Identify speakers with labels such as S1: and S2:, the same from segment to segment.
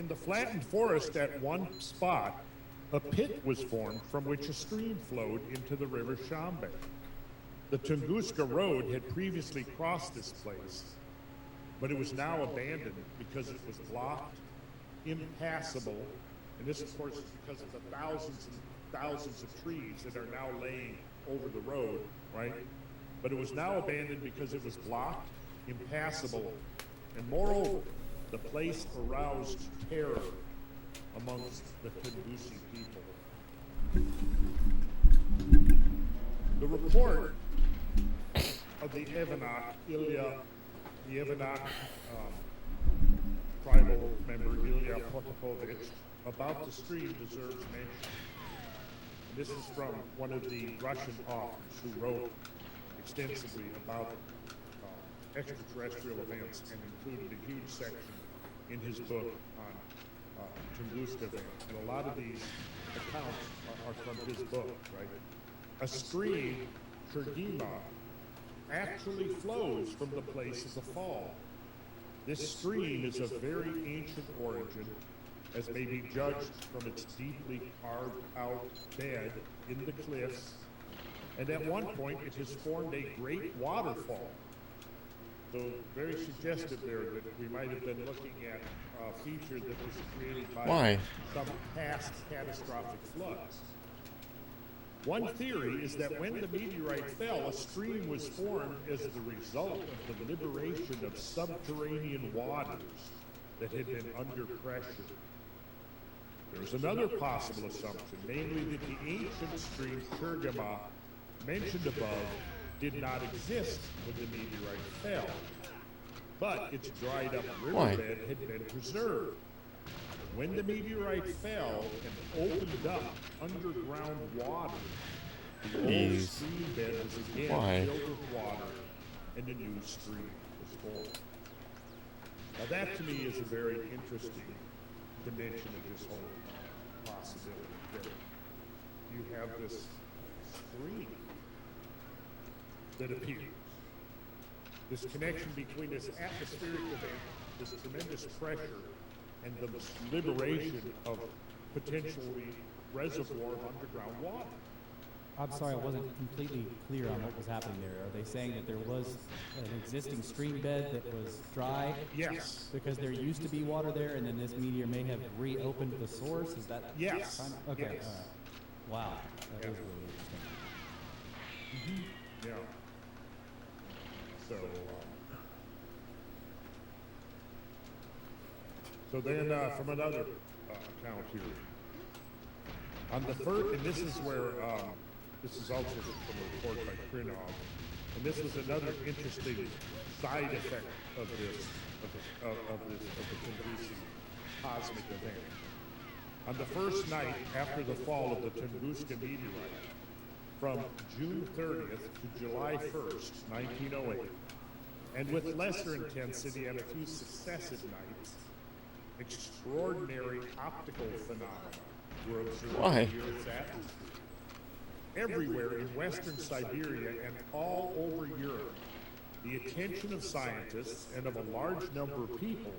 S1: in the flattened forest at one spot, a pit was formed from which a stream flowed into the river Shambe. The Tunguska Road had previously crossed this place, but it was now abandoned because it was blocked, impassable, and this, of course, is because of the thousands and thousands of trees that are now laying over the road, right? But it was now abandoned because it was blocked, impassable, and moreover, the place aroused terror amongst the Tungusi people. The report of the Evanak tribal member Ilya Potapovich about the stream deserves mention. And this is from one of the Russian authors who wrote extensively about extraterrestrial events and included a huge section in his book on Tunguska events. And a lot of these accounts are from his book, right? A stream, Chergima, actually flows from the place of the fall. This stream is of very ancient origin, as may be judged from its deeply carved out bed in the cliffs, and at one point it has formed a great waterfall. So very suggestive there that we might have been looking at a feature that was created by some past catastrophic floods. One theory is that when the meteorite fell, a stream was formed as the result of the liberation of subterranean waters that had been under pressure. There's another possible assumption, namely that the ancient stream Chergima mentioned above did not exist when the meteorite fell, but its dried up riverbed had been preserved. When the meteorite fell and opened up underground water, the old stream bed was again filled with water, and a new stream was formed. Now that to me is a very interesting dimension of this whole possibility, that you have this stream that appears. This connection between this atmospheric event, this tremendous pressure, and the liberation of potentially reservoir of underground water.
S2: I'm sorry, I wasn't completely clear on what was happening there. Are they saying that there was an existing stream bed that was dry?
S1: Yes.
S2: Because there used to be water there, and then this meteor may have reopened the source? Is that?
S1: Yes.
S2: Okay.
S1: Yes.
S2: Wow. That is really interesting.
S1: Yeah. So then from another account here. On the first, and this is where, this is also from a report by Krinov, and this was another interesting side effect of this, of the Tungusi cosmic event. On the first night after the fall of the Tunguska meteorite, from June 30th to July 1st, 1908, and with lesser intensity and a few successive nights, extraordinary optical phenomena were observed in the Earth's atmosphere. Everywhere in western Siberia and all over Europe, the attention of scientists and of a large number of people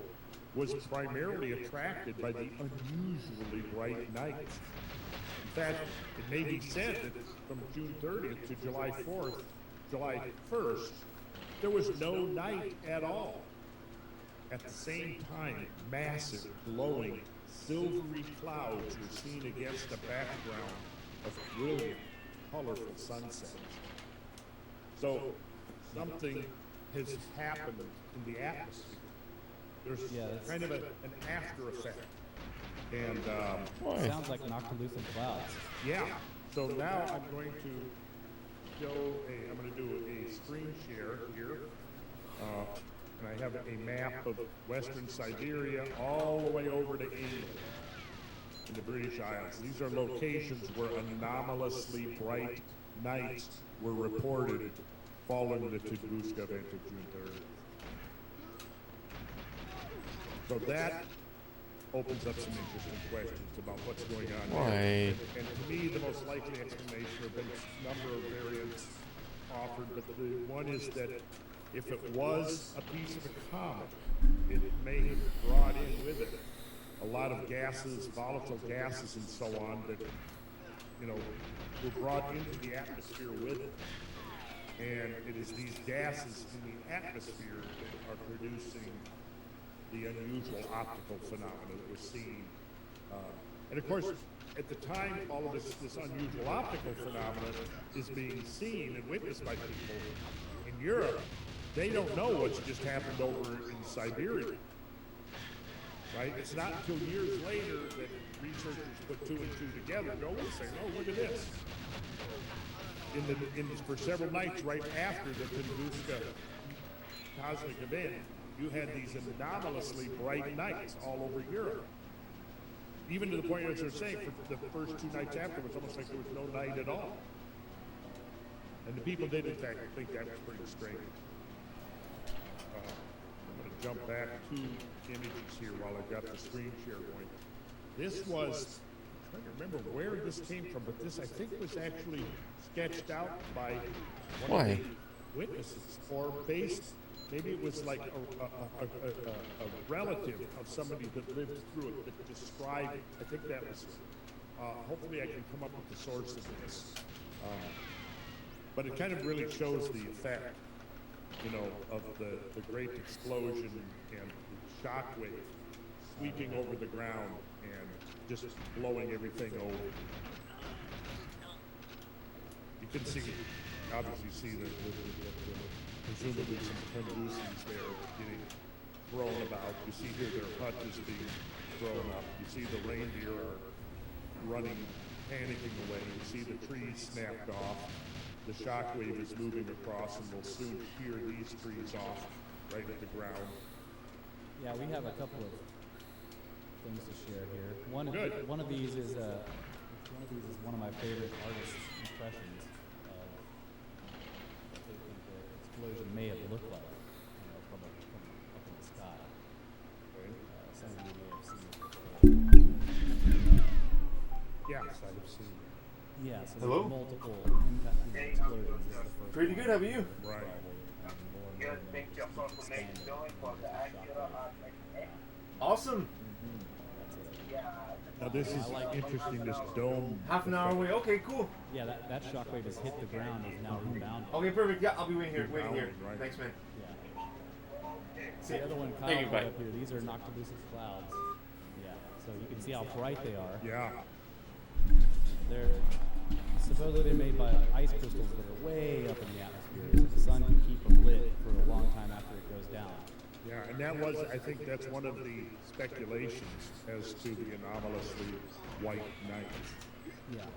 S1: was primarily attracted by the unusually bright nights. In fact, it may be said that from June 30th to July 1st, there was no night at all. At the same time, massive, glowing, silvery clouds were seen against a background of brilliant, colorful sunsets. So, something has happened in the atmosphere. There's kind of an after effect. And
S2: sounds like noctilucent clouds.
S1: Yeah. So now I'm going to I'm going to do a screen share here. And I have a map of western Siberia all the way over to England in the British Isles. These are locations where anomalously bright nights were reported following the Tunguska event of June 30th. So that opens up some interesting questions about what's going on there. And to me, the most likely explanation, there have been a number of variants offered, but the one is that if it was a piece of a comet, it may have brought in with it a a lot of gases, volatile gases and so on that, you know, were brought into the atmosphere with it. And it is these gases in the atmosphere that are producing the unusual optical phenomena that we're seeing. And of course, at the time all of this unusual optical phenomena is being seen and witnessed by people in Europe, they don't know what's just happened over in Siberia. Right? It's not until years later that researchers put 2 and 2 together and go, wait a second, oh, look at this. For several nights right after the Tunguska cosmic event, you had these anomalously bright nights all over Europe. Even to the point, as they're saying, for the first 2 nights after, it was almost like there was no night at all. And the people did, in fact, think that was pretty strange. I'm going to jump back 2 images here while I've got the screen share going. This was, I'm trying to remember where this came from, but this, I think, was actually sketched out by one of the witnesses, or based, maybe it was like a relative of somebody that lived through it that described, I think that was, hopefully I can come up with the source of this. But it kind of really shows the effect, you know, of the great explosion and the shock wave sweeping over the ground and just blowing everything over. You can see, obviously see the presumably some Tunguskis there getting thrown about. You see here their hut is being thrown up. You see the reindeer are running, panicking away. You see the trees snapped off. The shock wave is moving across, and we'll soon shear these trees off right at the ground.
S2: Yeah, we have a couple of things to share here. One of these is one of my favorite artists' impressions of what they think the explosion may have looked like, you know, from up in the sky.
S1: Okay.
S2: Some of you may have seen it before.
S1: Yes, I've seen it.
S2: Yeah, so
S3: Hello?
S2: there's multiple impact, explosions. This is the first
S3: Pretty
S2: one.
S3: good, how are you?
S1: Right.
S2: Just think your information going for the accurate
S3: Awesome.
S1: Now this is interesting, this dome.
S3: Half an hour away. Okay, cool.
S2: Yeah, that shockwave has hit the ground and is now rebounding.
S3: Okay, perfect. Yeah, I'll be waiting here.
S1: Right.
S3: Thanks, man.
S2: Yeah.
S3: See
S2: The
S3: ya.
S2: other one, Kyle,
S3: Thank you,
S2: put
S3: bye.
S2: up here. These are Noctilucent clouds. Yeah, so you can see how bright they are.
S1: Yeah.
S2: They're supposedly made by ice crystals that are way up in the atmosphere, so the sun can keep them lit for a long time after it goes down.
S1: Yeah, and that was, I think that's one of the speculations as to the anomalously white night.
S2: Yeah.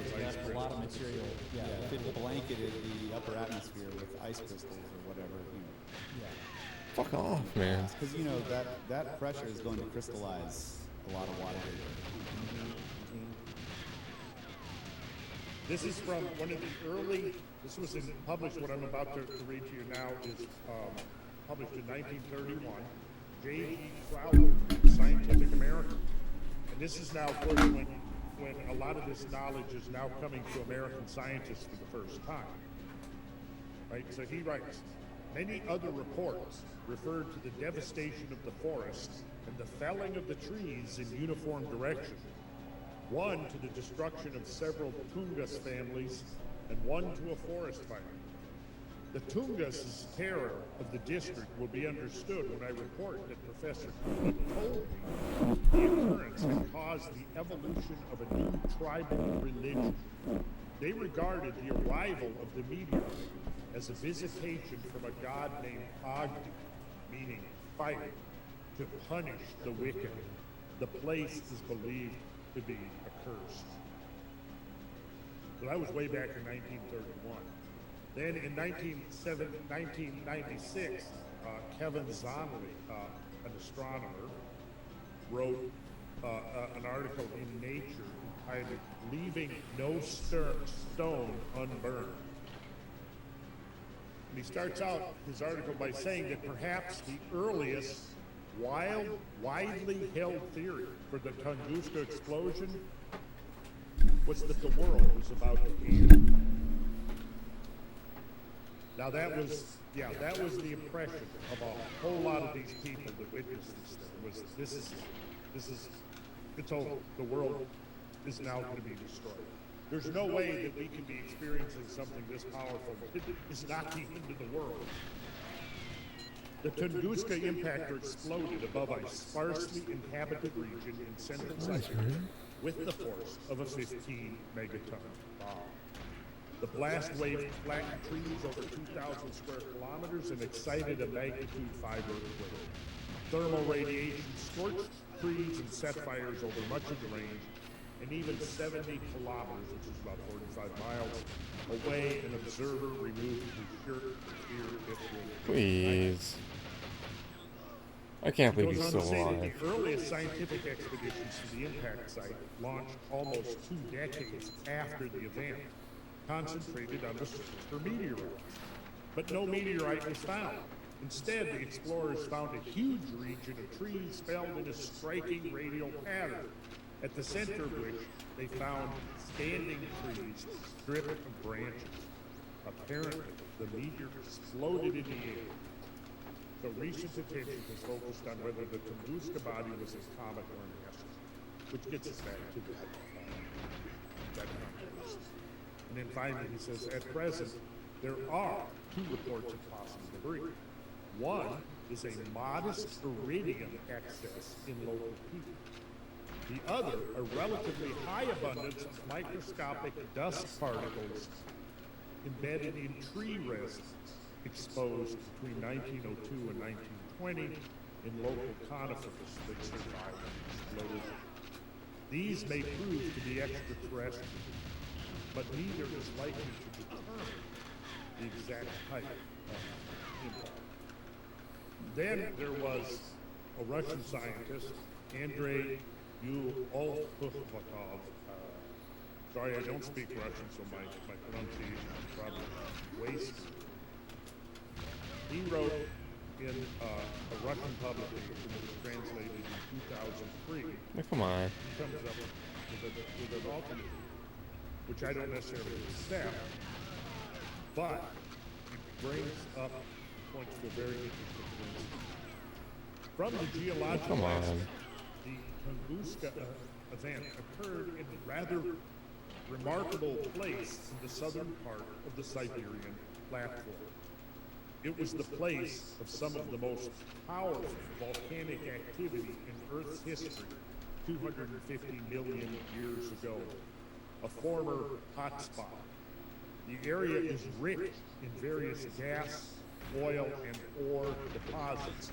S1: Was
S2: They
S1: ice
S2: have a lot of
S1: crystals.
S2: material.
S4: Yeah, if it blanketed the upper atmosphere with ice crystals or whatever, you know.
S2: Yeah.
S5: Fuck off, man.
S4: Because you know that pressure is going to crystallize a lot of water vapor.
S1: This is from one of the early, this was published, what I'm about to read to you now is published in 1931, J.G. Crowder, Scientific American. And this is now, of course, when a lot of this knowledge is now coming to American scientists for the first time. Right, so he writes, many other reports referred to the devastation of the forests and the felling of the trees in uniform direction. One to the destruction of several Tungus families, and one to a forest fire. The Tungus' terror of the district will be understood when I report that Professor Kuhn told me the occurrence had caused the evolution of a new tribal religion. They regarded the arrival of the meteor as a visitation from a god named Agni, meaning fire, to punish the wicked. The place is believed to be accursed. So that was way back in 1931. Then in 1996, Kevin Zonnelly, an astronomer, wrote an article in Nature entitled "Leaving No Stone Unburned." And he starts out his article by saying that perhaps the earliest widely held theory for the Tunguska explosion was that the world was about to end. Now that was the impression of a whole lot of these people that witnessed this thing. This is it's over. The world is now going to be destroyed. There's no way that we can be experiencing something this powerful. It is not the end of the world. The Tunguska impactor exploded above a sparsely inhabited region in central Siberia with the force of a 15 megaton bomb. The blast wave flattened trees over 2,000 square kilometers and excited a magnitude 5 earthquake. Thermal radiation scorched trees and set fires over much of the range, and even 70 kilometers, which is about 45 miles, away, an observer removed his shirt for fear it would.
S5: Please. I can't believe he's
S1: Goes on
S5: still
S1: to say that
S5: alive.
S1: the earliest scientific expeditions to the impact site launched almost 2 decades after the event, concentrated on the search for meteorites. But no meteorite was found. Instead, the explorers found a huge region of trees felled in a striking radial pattern, at the center of which they found standing trees stripped of branches. Apparently, the meteor exploded in the air. So recent attention was focused on whether the Tunguska body was a comet or an asteroid, which gets us back to that controversy. And then finally he says, at present, there are 2 reports of possible debris. One is a modest iridium excess in local peak. The other, a relatively high abundance of microscopic dust particles embedded in tree resin exposed between 1902 and 1920 in local conifers that survived the explosion. These may prove to be extraterrestrial, but neither is likely to determine the exact type of impact. Then there was a Russian scientist, Andrei Ulukhovitov. Sorry, I don't speak Russian, so my pronunciation is probably way screwed. He wrote in a Russian publication that was translated in 2003.
S5: Oh, come on.
S1: He comes up with an alternate, which I don't necessarily accept, but it brings up points to a very interesting thing. From the geological
S5: Come on.
S1: aspect, the Tunguska event occurred in a rather remarkable place in the southern part of the Siberian platform. It was the place of some of the most powerful volcanic activity in Earth's history 250 million years ago, a former hotspot. The area is rich in various gas, oil, and ore deposits,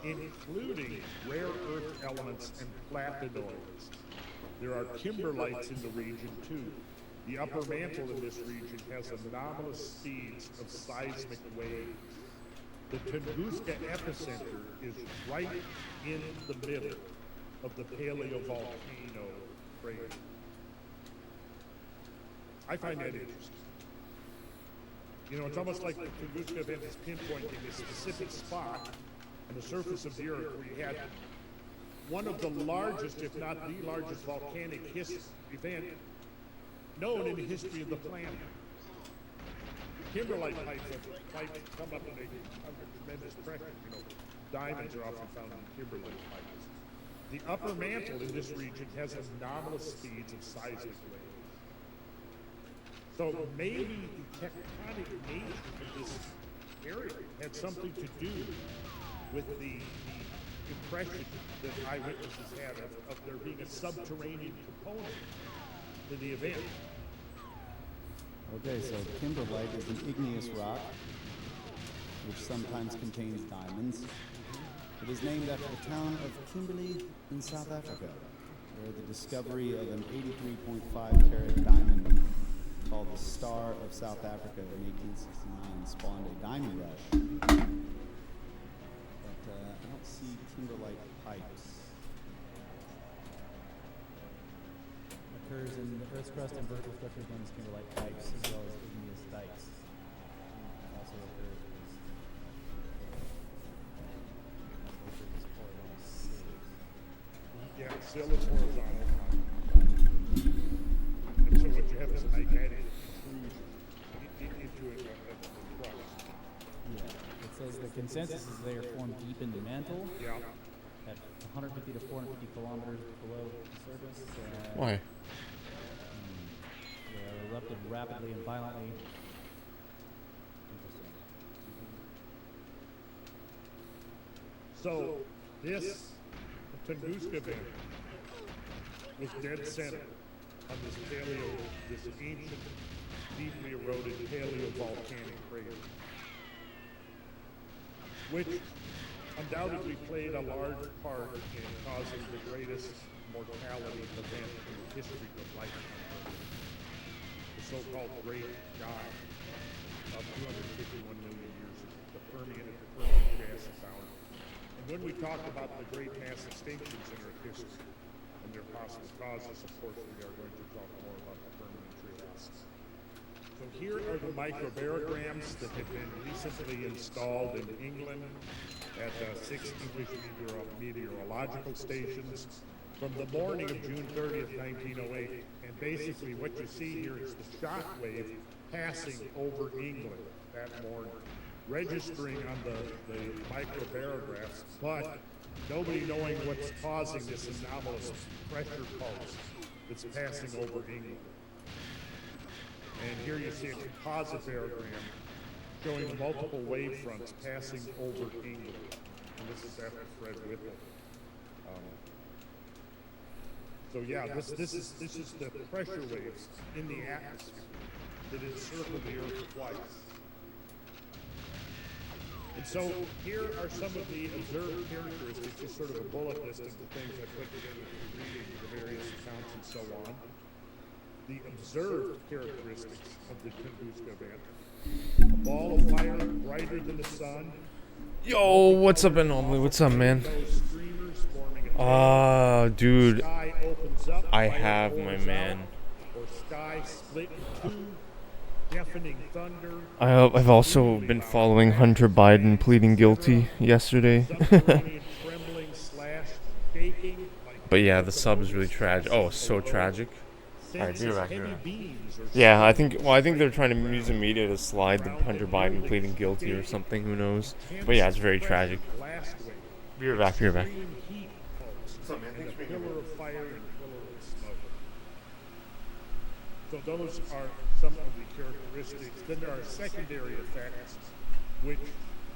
S1: including rare earth elements and platinoids. There are kimberlites in the region too. The upper mantle in this region has anomalous speeds of seismic waves. The Tunguska epicenter is right in the middle of the paleovolcano crater. I find that interesting. You know, it's almost like the Tunguska event is pinpointing a specific spot on the surface of the Earth where you had one of the largest, if not the largest, volcanic event known in the history of the planet. Kimberlite pipes come up under tremendous pressure. You know, diamonds are often found in kimberlite pipes. The upper mantle in this region has anomalous speeds of seismic waves. So maybe the tectonic nature of this area had something to do with the impression that eyewitnesses had of there being a subterranean component to the event.
S4: Okay, so kimberlite is an igneous rock, which sometimes contains diamonds. It is named after the town of Kimberley in South Africa, where the discovery of an 83.5 carat diamond called the Star of South Africa in 1869 spawned a diamond rush. But I don't see kimberlite pipes.
S2: Occurs in the Earth's crust and vertical structures known as kimberlite pipes, as well as igneous dikes. Also occurs
S1: Yeah, still it's horizontal. And so what you have is a magnetic intrusion into it at the crust.
S2: Yeah. It says the consensus is they are formed deep in the mantle
S1: Yeah.
S2: at 150 to 450 kilometers below the surface.
S5: Why?
S2: They erupted rapidly and violently. Interesting.
S1: So this Tunguska event was dead center on this ancient, deeply eroded paleovolcanic crater, which undoubtedly played a large part in causing the greatest mortality event in the history of life on Earth, the so-called Great Gyges of 251 million years ago, the Permian gas found. And when we talk about the great mass extinctions in Earth history and their possible causes, of course, we are going to talk more about the Permian Trias. So here are the microbarograms that have been recently installed in England at 6 English meteorological stations from the morning of June 30th, 1908. And basically what you see here is the shock wave passing over England that morning, registering on the microbarographs, but nobody knowing what's causing this anomalous pressure pulse that's passing over England. And here you see a composite barogram showing the multiple wave fronts passing over England. And this is after Fred Whipple. So yeah, this is the pressure waves in the atmosphere that encircle the Earth twice. And so here are some of the observed characteristics, just sort of a bullet list of the things I put together through reading the various accounts and so on. The observed characteristics of the Tunguska event. A ball of fire brighter than the sun.
S5: Yo, what's up, Anomaly? What's up, man? Dude, I have my man.
S1: Or sky split in two, deafening thunder.
S5: I've also been following Hunter Biden pleading guilty yesterday. But yeah, the sub is really tragic. Oh, so tragic. Alright, be right back. Yeah, I think they're trying to use the media to slide the Hunter Biden pleading guilty or something, who knows. But yeah, it's very tragic. Be right back, be right back.
S1: And a pillar of fire and a pillar of smoke. So those are some of the characteristics. Then there are secondary effects, which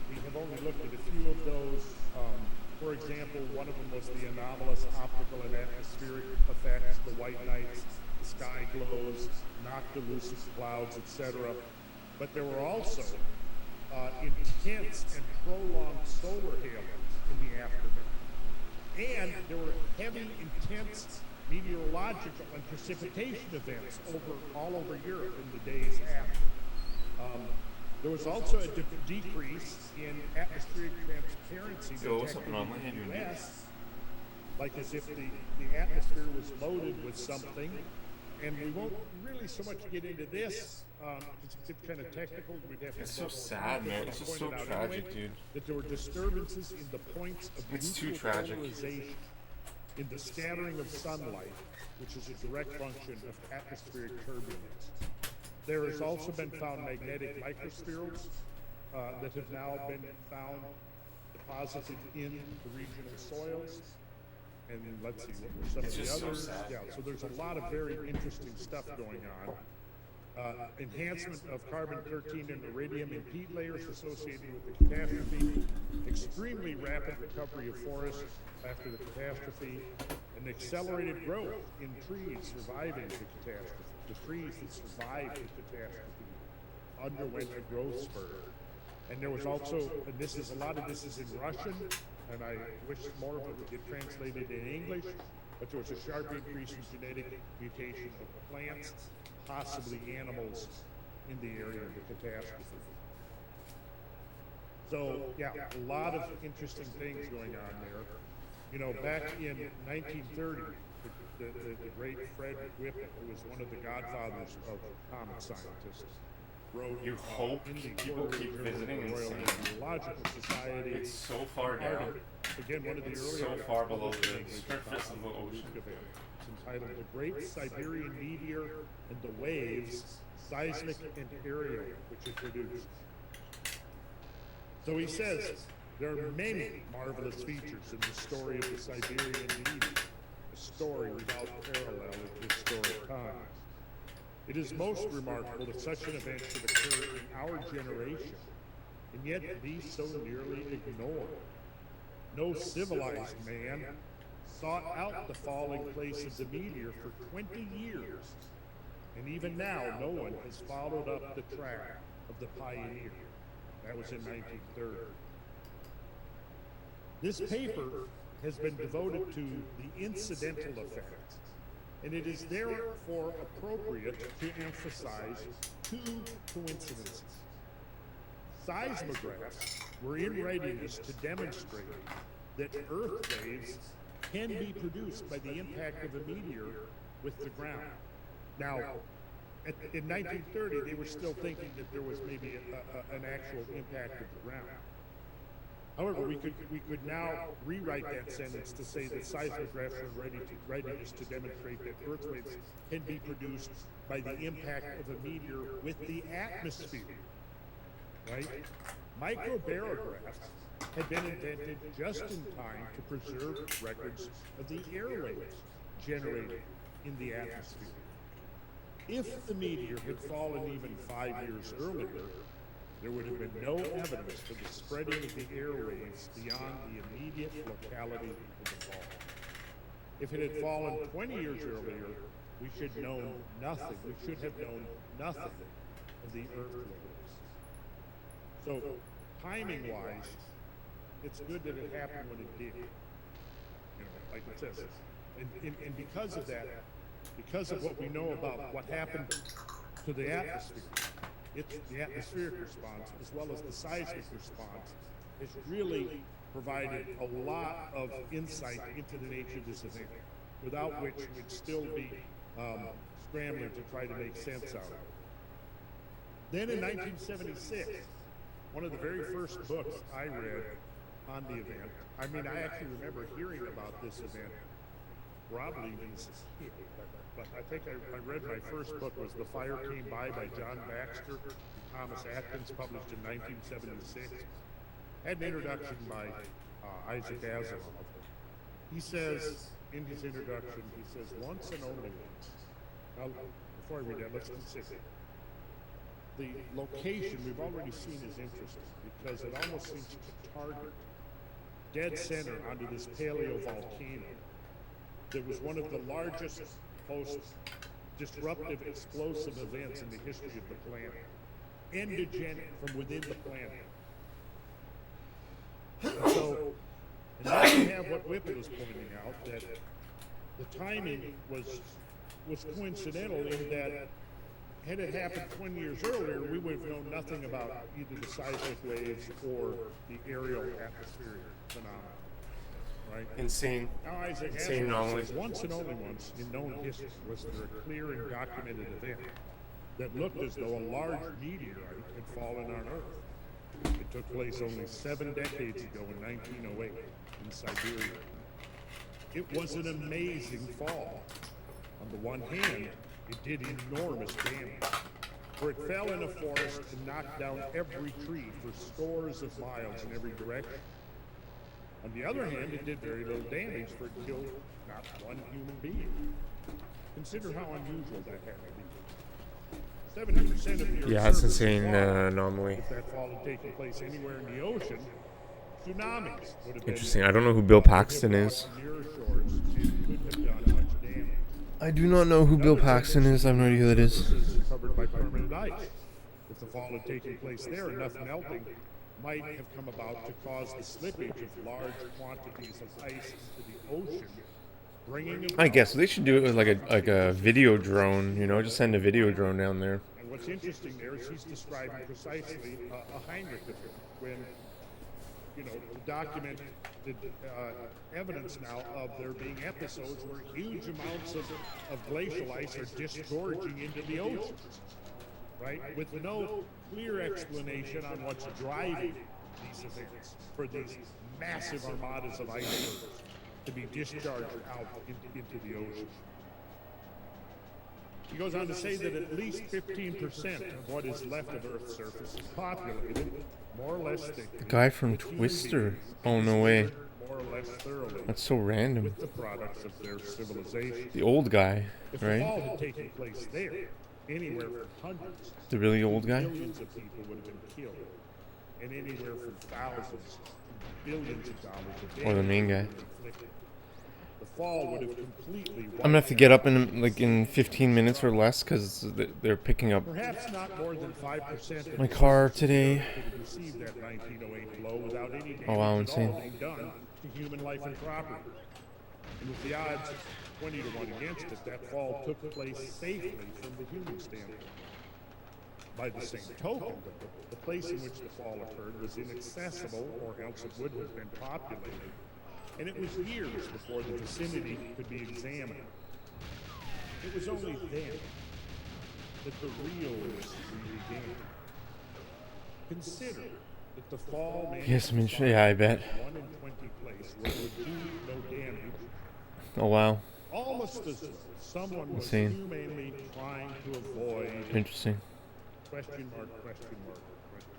S1: we have only looked at a few of those. For example, one of them was the anomalous optical and atmospheric effects, the white nights, the sky glows, noctilucent clouds, etc. But there were also intense and prolonged solar halos in the aftermath. And there were heavy, intense meteorological and precipitation events all over Europe in the days after. There was also a decrease in atmospheric transparency detected in the US, like as if the atmosphere was loaded with something. And we won't really so much get into this. It's kind of technical.
S5: It's so sad, man. It's just so tragic, dude.
S1: That there were disturbances in the points of neutral polarization, in the scattering of sunlight, which is a direct function of atmospheric turbulence. There has also been found magnetic microspherules that have now been found deposited in the regional soils. And let's see, what were some of the others? Yeah, so there's a lot of very interesting stuff going on. Enhancement of carbon-13 and iridium in peat layers associated with the catastrophe, extremely rapid recovery of forests after the catastrophe, and accelerated growth in trees surviving the catastrophe. The trees that survived the catastrophe underwent a growth spurt. And there was also, and a lot of this is in Russian, and I wish more of it would get translated in English, but there was a sharp increase in genetic mutation of plants, possibly animals, in the area of the catastrophe. So, yeah, a lot of interesting things going on there. You know, back in 1930, the great Fred Whipple, who was one of the godfathers of comet scientists, wrote
S5: You hope people keep visiting and
S1: Royal
S5: seeing.
S1: Meteorological Society.
S5: It's so far down.
S1: Again, one of the
S5: It's
S1: earlier
S5: so far below the
S1: publications
S5: surface of the
S1: on
S5: ocean.
S1: It's entitled "The Great Siberian Meteor and the Waves, Seismic and Aerial," which it produced. So he says, There are many marvelous features in the story of the Siberian meteor, a story without parallel in historic times. It is most remarkable that such an event should occur in our generation, and yet be so nearly ignored. No civilized man sought out the falling place of the meteor for 20 years, and even now no one has followed up the track of the Pioneer. That was in 1930. This paper has been devoted to the incidental effects, and it is therefore appropriate to emphasize two coincidences. Seismographs were in readiness to demonstrate that Earth waves can be produced by the impact of a meteor with the ground. Now, in 1930, they were still thinking that there was maybe an actual impact of the ground. However, we could now rewrite that sentence to say that seismographs are readiness to demonstrate that Earth waves can be produced by the impact of a meteor with the atmosphere. Right? Microbarographs had been invented just in time to preserve records of the airwaves generated in the atmosphere. If the meteor had fallen even 5 years earlier, there would have been no evidence for the spreading of the airwaves beyond the immediate locality of the fall. If it had fallen 20 years earlier, we should have known nothing of the Earth waves. So, timing-wise, it's good that it happened when it did. You know, like it says. And because of that, because of what we know about what happened to the atmosphere, it's the atmospheric response as well as the seismic response has really provided a lot of insight into the nature of this event, without which we'd still be scrambling to try to make sense out of it. Then in 1976, one of the very first books I read on the event, I mean, I actually remember hearing about this event probably even as a kid, but I think I read my first book was The Fire Came By John Baxter and Thomas Atkins, published in 1976. Had an introduction by Isaac Asimov. He says, in his introduction, he says, once and only once. Now, before I read that, let's consider. The location we've already seen is interesting because it almost seems to target dead center onto this paleovolcano that was one of the largest post-disruptive explosive events in the history of the planet. Endogenic from within the planet. So, and now we have what Whippet is pointing out, that the timing was coincidental in that had it happened 20 years earlier, we would have known nothing about either the seismic waves or the aerial atmospheric phenomena. Right?
S5: Insane.
S1: Now, Isaac
S5: Insane
S1: Asimov
S5: anomaly.
S1: says, once and only once in known history was there a clear and documented event that looked as though a large meteorite had fallen on Earth. It took place only 7 decades ago in 1908 in Siberia. It was an amazing fall. On the one hand, it did enormous damage, for it fell in a forest and knocked down every tree for scores of miles in every direction. On the other hand, it did very little damage, for it killed not one human being. Consider how unusual that had to be. 70% of the Earth's
S5: Yeah, it's
S1: surface is
S5: insane
S1: water.
S5: anomaly.
S1: If that fall had taken place anywhere in the ocean, tsunamis would have been
S5: Interesting. I don't know who Bill Paxton is.
S1: near shores and couldn't have done much damage.
S5: I do not know who Bill Paxton is. I have no idea who that is.
S1: Is covered by permanent ice. If the fall had taken place there, enough melting might have come about to cause the slippage of large quantities of ice into the ocean, bringing about.
S5: I guess they should do it with like a video drone. You know, just send a video drone down there.
S1: And what's interesting there is he's describing precisely a Heinrich effect, when, you know, documented evidence now of there being episodes where huge amounts of glacial ice are disgorging into the oceans, right? With no clear explanation on what's driving these events for these massive armadas of icebergs to be discharged out into the ocean. He goes on to say that at least 15% of what is left of Earth's surface is populated, more or less thickly,
S5: The guy from
S1: with human
S5: Twister.
S1: beings
S5: Oh, no way.
S1: more or less thoroughly
S5: That's so random.
S1: with the products of their civilization.
S5: The old guy,
S1: If the
S5: right?
S1: fall had taken place there, anywhere from hundreds
S5: The really old guy?
S1: millions of people would have been killed, and anywhere from thousands to billions of dollars of damage
S5: Or the main guy.
S1: would have been inflicted. The fall would have completely
S5: I'm gonna have to get up in 15 minutes or less because they're picking up
S1: perhaps not more than 5% of
S5: my
S1: the
S5: car
S1: could
S5: today.
S1: have received that 1908 blow without any damage
S5: Oh wow,
S1: at all
S5: insane.
S1: being done to human life and property. And with the odds 20 to 1 against it, that fall took place safely from the human standpoint. By the same token, the place in which the fall occurred was inaccessible, or else it would have been populated. And it was years before the vicinity could be examined. It was only then that the real mystery began. Consider that the fall managed
S5: Yes,
S1: to
S5: I mean,
S1: find
S5: yeah, I bet.
S1: a 1 in 20 place where it would do no damage,
S5: Oh wow,
S1: almost as though someone was
S5: Insane.
S1: humanely trying to avoid
S5: interesting.
S1: question mark, question mark, question.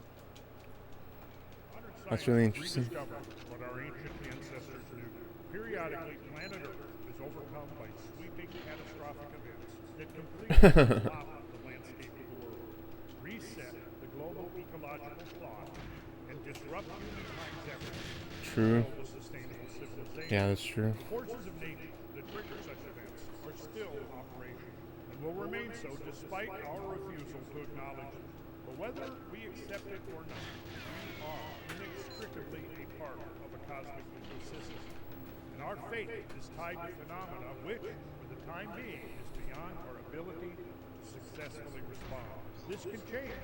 S5: That's really interesting.
S1: Rediscovered what our ancient ancestors knew. Periodically, planet Earth is overcome by sweeping catastrophic events that completely flop the landscape of the world, reset the global ecological clock, and disrupt humankind's efforts
S5: True.
S1: to build a sustainable civilization.
S5: Yeah, that's true.
S1: The forces of nature that trigger such events are still in operation and will remain so despite our refusal to acknowledge them. But whether we accept it or not, we are inextricably a part of a cosmic ecosystem. And our fate is tied to phenomena which, for the time being, is beyond our ability to successfully respond. This can change,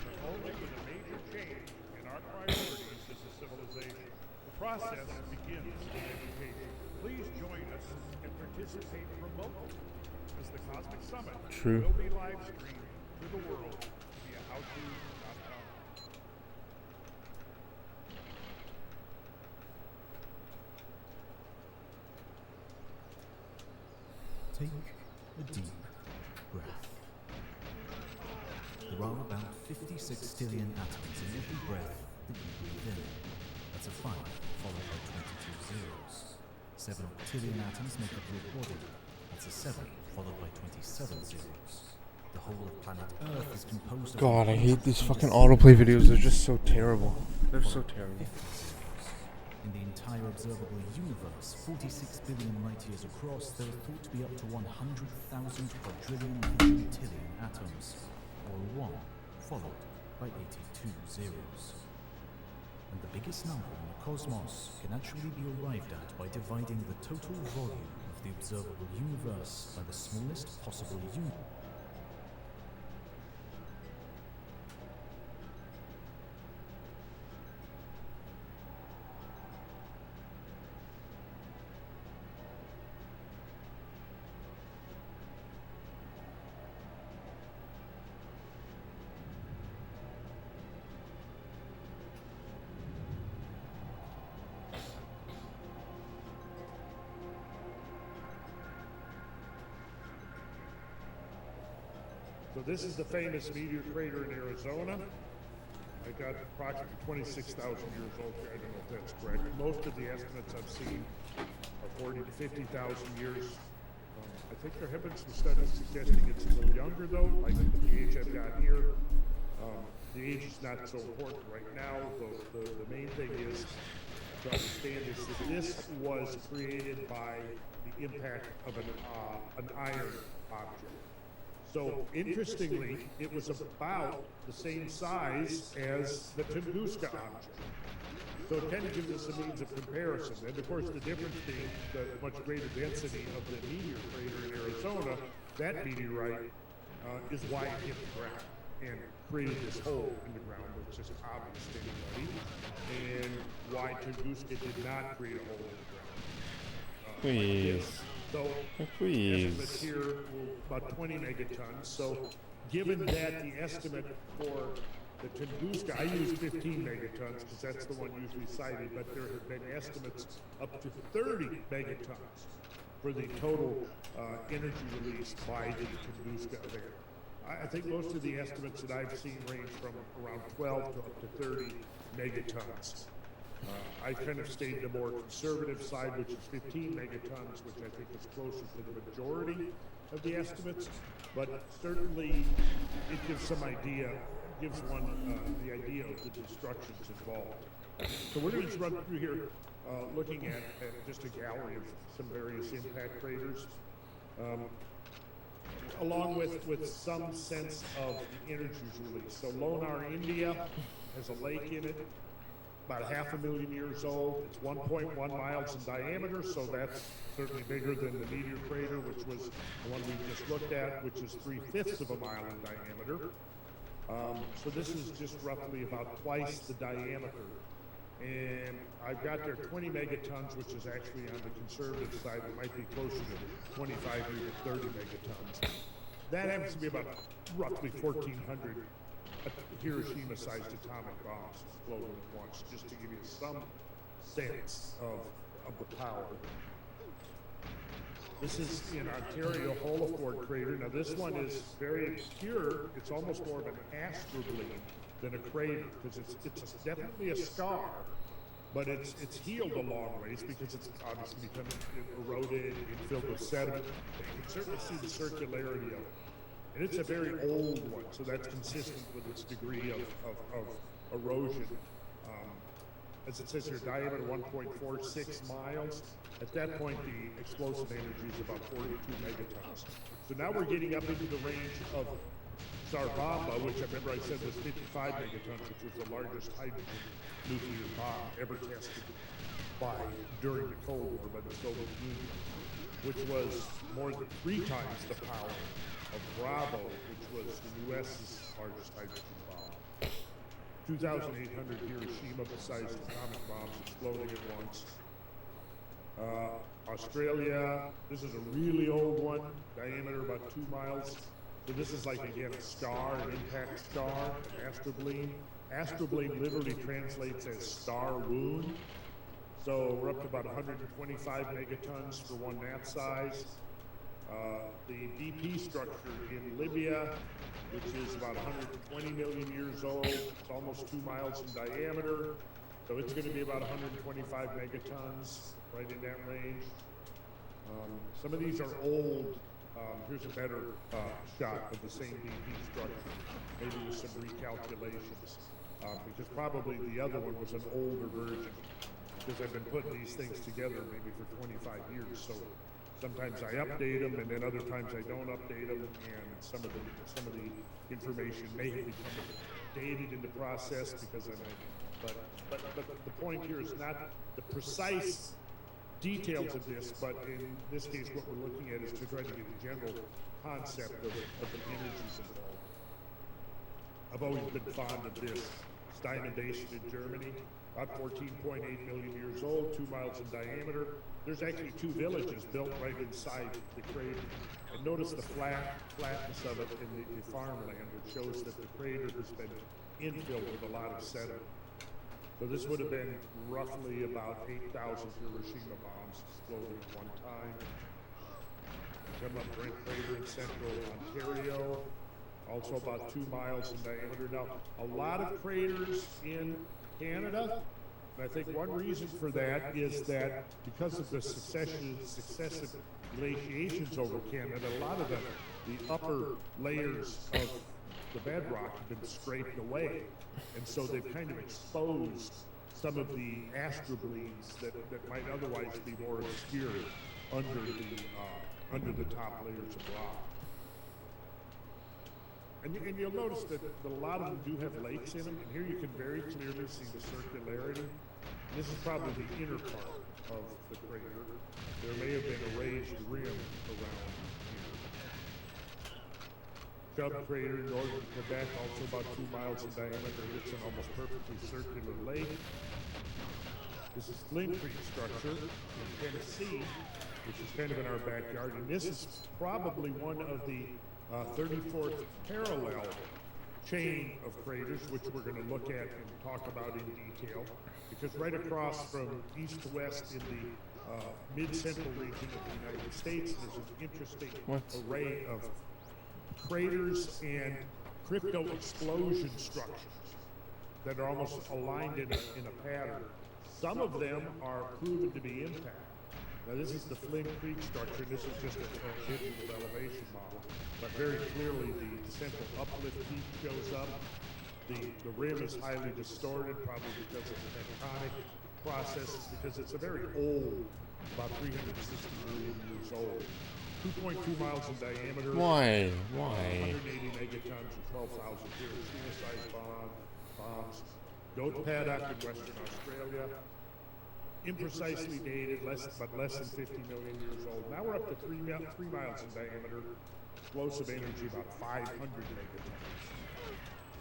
S1: but only with a major change in our priorities as a civilization. The process begins with education. Please join us and participate remotely as the Cosmic Summit
S5: True.
S1: will be live streamed to the world via howto.com.
S6: Take a deep breath. There are about 56 stillion atoms in every breath that you breathe in. That's a 5 followed by 22 zeros. 7 octillion atoms make up your body. That's a 7 followed by 27 zeros. The whole of planet Earth is composed of...
S5: God, I hate these fucking autoplay videos. They're just so terrible. They're so terrible.
S6: 50 zeros. In the entire observable universe, 46 billion light years across, there are thought to be up to 100,000 quadrillion quintillion atoms, or 1 followed by 82 zeros. And the biggest number in the cosmos can actually be arrived at by dividing the total volume of the observable universe by the smallest possible unit.
S1: So this is the famous meteor crater in Arizona. I got approximately 26,000 years old here. I don't know if that's correct. Most of the estimates I've seen are 40 to 50,000 years. I think there have been some studies suggesting it's a little younger though, like the age I've got here. The age is not so important right now. The main thing is to understand is that this was created by the impact of an iron object. So interestingly, it was about the same size as the Tunguska object. So it kind of gives us a means of comparison. And of course, the difference being the much greater density of the meteor crater in Arizona, that meteorite is why it hit the ground and created this hole in the ground, which is obvious to anybody, and why Tunguska did not create a hole in the ground.
S5: Please.
S1: So,
S5: Please.
S1: estimates here were about 20 megatons. So, given that the estimate for the Tunguska, I used 15 megatons because that's the one usually cited, but there have been estimates up to 30 megatons for the total energy released by the Tunguska event. I think most of the estimates that I've seen range from around 12 to up to 30 megatons. I kind of stayed the more conservative side, which is 15 megatons, which I think is closer to the majority of the estimates, but certainly it gives some idea, gives one the idea of the destructions involved. So we're going to just run through here looking at just a gallery of some various impact craters, along with some sense of the energy release. So Lonar, India has a lake in it, about 500,000 years old. It's 1.1 miles in diameter, so that's certainly bigger than the meteor crater, which was the one we just looked at, which is 3/5 of a mile in diameter. So this is just roughly about twice the diameter. And I've got there 20 megatons, which is actually on the conservative side. It might be closer to 25 or even 30 megatons. That happens to be about roughly 1,400 Hiroshima-sized atomic bombs exploding at once, just to give you some sense of the power. This is in Ontario Holoford crater. Now this one is very obscure. It's almost more of an astrobleed than a crater, because it's definitely a scar, but it's healed a long ways because it's obviously become eroded and filled with sediment. You can certainly see the circularity of it. And it's a very old one, so that's consistent with its degree of erosion. As it says here, diameter 1.46 miles. At that point, the explosive energy is about 42 megatons. So now we're getting up into the range of Tsar-Bomba, which I remember I said was 55 megatons, which was the largest hydrogen nuclear bomb ever tested during the Cold War by the Soviet Union, which was more than 3 times the power of Bravo, which was the U.S.'s largest hydrogen bomb. 2,800 Hiroshima-sized atomic bombs exploding at once. Australia, this is a really old one, diameter about 2 miles. So this is like, again, a star, an impact star, an astrobleed. Astrobleed literally translates as star wound. So we're up to about 125 megatons for one that size. The BP structure in Libya, which is about 120 million years old, it's almost 2 miles in diameter, so it's going to be about 125 megatons, right in that range. Some of these are old. Here's a better shot of the same BP structure, maybe with some recalculations, because probably the other one was an older version, because I've been putting these things together maybe for 25 years, so sometimes I update them, and then other times I don't update them, and some of the information may have become dated in the process because but the point here is not the precise details of this, but in this case, what we're looking at is to try to get a general concept of the energies involved. I've always been fond of this. Steinadation in Germany, about 14.8 million years old, 2 miles in diameter. There's actually 2 villages built right inside the crater. And notice the flatness of it in the farmland, which shows that the crater has been infilled with a lot of sediment. So this would have been roughly about 8,000 Hiroshima bombs exploding at one time. Come up Brent Crater in central Ontario, also about 2 miles in diameter. Now, a lot of craters in Canada, and I think one reason for that is that because of the successive glaciations over Canada, a lot of the upper layers of the bedrock have been scraped away, and so they've kind of exposed some of the astrobleeds that might otherwise be more obscure under the top layers of rock. And you'll notice that a lot of them do have lakes in them, and here you can very clearly see the circularity. This is probably the inner part of the crater. There may have been a raised rim around here. Chubb crater in northern Quebec, also about 2 miles in diameter. It's an almost perfectly circular lake. This is Flint Creek structure in Tennessee, which is kind of in our backyard. And this is probably one of the 34th parallel chain of craters, which we're going to look at and talk about in detail, because right across from east to west in the mid-central region of the United States. There's an interesting
S5: What?
S1: array of craters and crypto explosion structures that are almost aligned in a pattern. Some of them are proven to be impact. Now this is the Flynn Creek structure, and this is just a digital elevation model, but very clearly the central uplift peak shows up. The rim is highly distorted, probably because of the tectonic processes, because it's a very old, about 360 million years old. 2.2 miles in diameter.
S5: Why?
S1: 180 megatons and 12,000 Hiroshima-sized bombs. Goat paddock in Western Australia. Imprecisely dated, less than 50 million years old. Now we're up to 3 miles in diameter. Explosive energy about 500 megatons.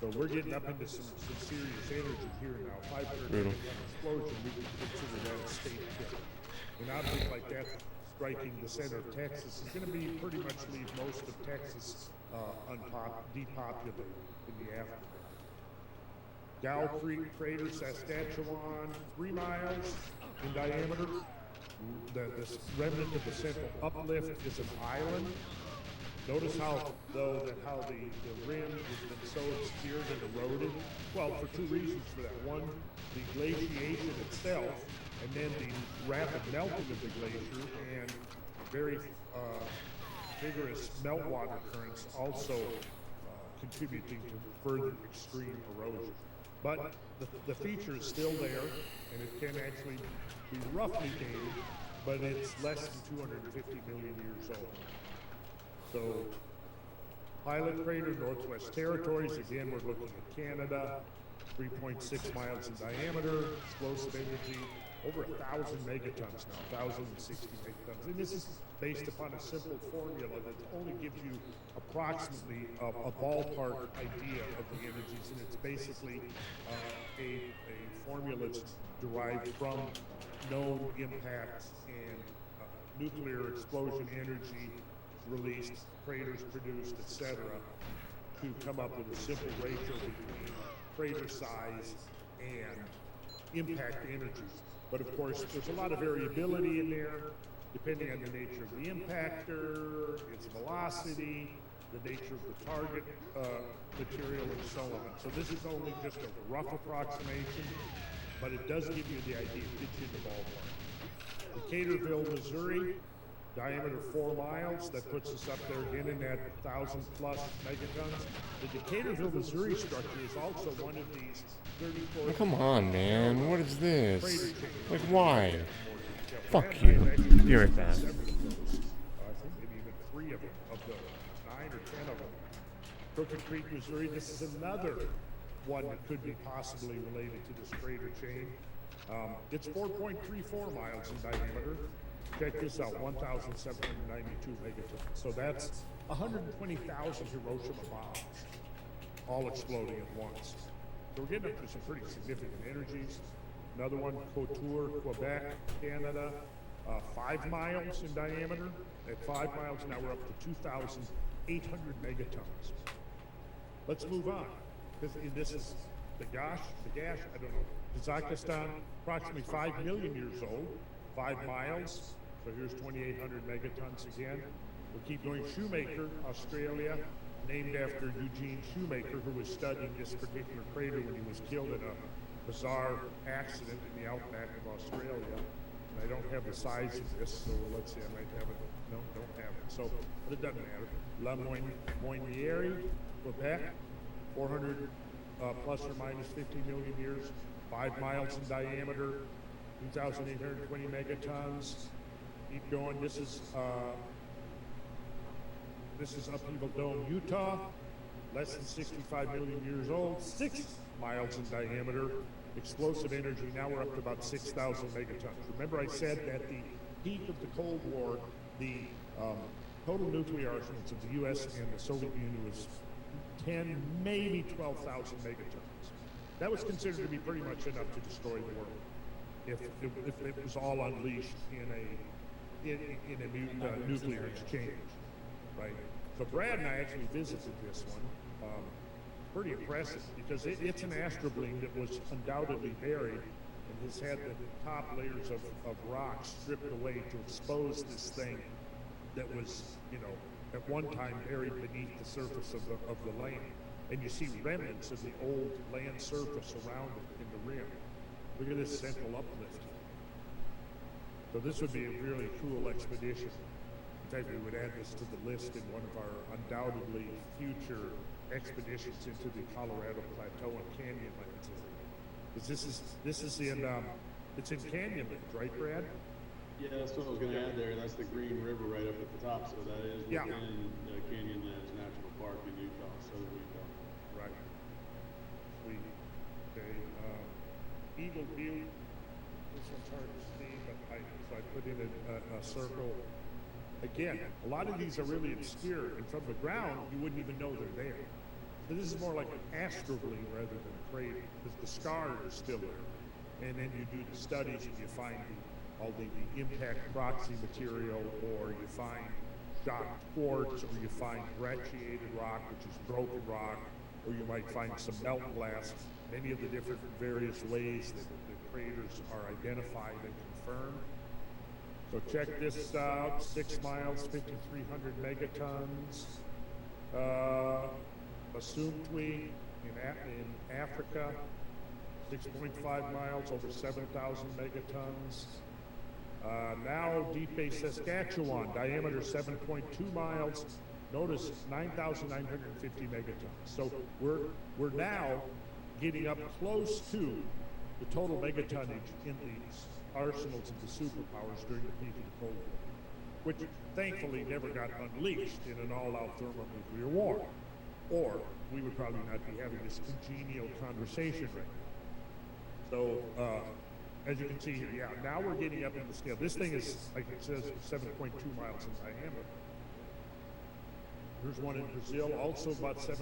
S1: So we're getting up into some serious energy here now. 500 megaton explosion, we can consider that a state killer. An object like that striking the center of Texas is going to be pretty much leave most of Texas depopulated in the aftermath. Dow Creek Crater, Saskatchewan, 3 miles in diameter. The remnant of the central uplift is an island. Notice how the rim has been so obscured and eroded. Well, for two reasons for that. One, the glaciation itself, and then the rapid melting of the glacier and very vigorous meltwater currents also contributing to further extreme erosion. But the feature is still there, and it can actually be roughly dated, but it's less than 250 million years old. So, Pilot Crater, Northwest Territories, again, we're looking at Canada, 3.6 miles in diameter, explosive energy, over 1,000 megatons now, 1,060 megatons. And this is based upon a simple formula that only gives you approximately a ballpark idea of the energies, and it's basically a formula that's derived from known impacts and nuclear explosion energy released, craters produced, etc., to come up with a simple ratio between crater size and impact energies. But of course, there's a lot of variability in there, depending on the nature of the impactor, its velocity, the nature of the target material, and so on. So this is only just a rough approximation, but it does give you the idea, it gets you the ballpark. Decaturville, Missouri, diameter 4 miles, that puts us up there again in that 1,000 plus megatons. The Decaturville, Missouri structure is also one of these 34...
S5: Oh, come on, man. What is this? Like, why? Fuck you. Be right back.
S1: I think maybe even 3 of them, of the 9 or 10 of them. Crooked Creek, Missouri, this is another one that could be possibly related to this crater chain. It's 4.34 miles in diameter. Check this out, 1,792 megatons. So that's 120,000 Hiroshima bombs, all exploding at once. So we're getting up to some pretty significant energies. Another one, Couture, Quebec, Canada, 5 miles in diameter. At 5 miles now we're up to 2,800 megatons. Let's move on, because this is the Gyges, I don't know, Kazakhstan, approximately 5 million years old, 5 miles. So here's 2,800 megatons again. We'll keep going. Shoemaker, Australia, named after Eugene Shoemaker, who was studying this particular crater when he was killed in a bizarre accident in the outback of Australia. And I don't have the size of this, so let's see, I might have it. No, don't have it. So, but it doesn't matter. La Moyniere, Quebec, 400 plus or minus 50 million years, 5 miles in diameter, 2,820 megatons. Keep going. This is Upheaval Dome, Utah, less than 65 million years old, 6 miles in diameter, explosive energy. Now we're up to about 6,000 megatons. Remember I said at the peak of the Cold War, the total nuclear arsenals of the U.S. and the Soviet Union was 10, maybe 12,000 megatons. That was considered to be pretty much enough to destroy the world if it was all unleashed in a nuclear exchange, right? So Brad and I actually visited this one. Pretty impressive, because it's an astrobleme that was undoubtedly buried, and and has had the top layers of rock stripped away to expose this thing that was, you know, at one time buried beneath the surface of the land. And you see remnants of the old land surface around it in the rim. Look at this central uplift. So this would be a really cool expedition. In fact, we would add this to the list in one of our undoubtedly future expeditions into the Colorado Plateau and Canyonlands. Because this is in it's in Canyonlands, right, Brad?
S7: Yeah, that's what I was going to add there. That's the Green River right up at the top. So that is within Canyonlands National Park in Utah, southern Utah.
S1: Right. Sweet. Okay. Eagle View. This one's hard to see, but I put in a circle. Again, a lot of these are really obscure, and from the ground, you wouldn't even know they're there. So this is more like an astrogleam rather than a crater, because the scars are still there. And then you do the studies and you find all the impact proxy material, or you find shocked quartz, or you find brecciated rock, which is broken rock, or you might find some melt blast. Many of the different various ways that the craters are identified and confirmed. So check this out, 6 miles, 5,300 megatons. Asumtwi in Africa, 6.5 miles, over 7,000 megatons. Now Deep Bay, Saskatchewan, diameter 7.2 miles. Notice 9,950 megatons. So we're now getting up close to the total megatonnage in these arsenals of the superpowers during the peak of the Cold War, which thankfully never got unleashed in an all-out thermonuclear war, or we would probably not be having this congenial conversation right now. So, as you can see here, yeah, now we're getting up in the scale. This thing is, like it says, 7.2 miles in diameter. Here's one in Brazil, also about 7.2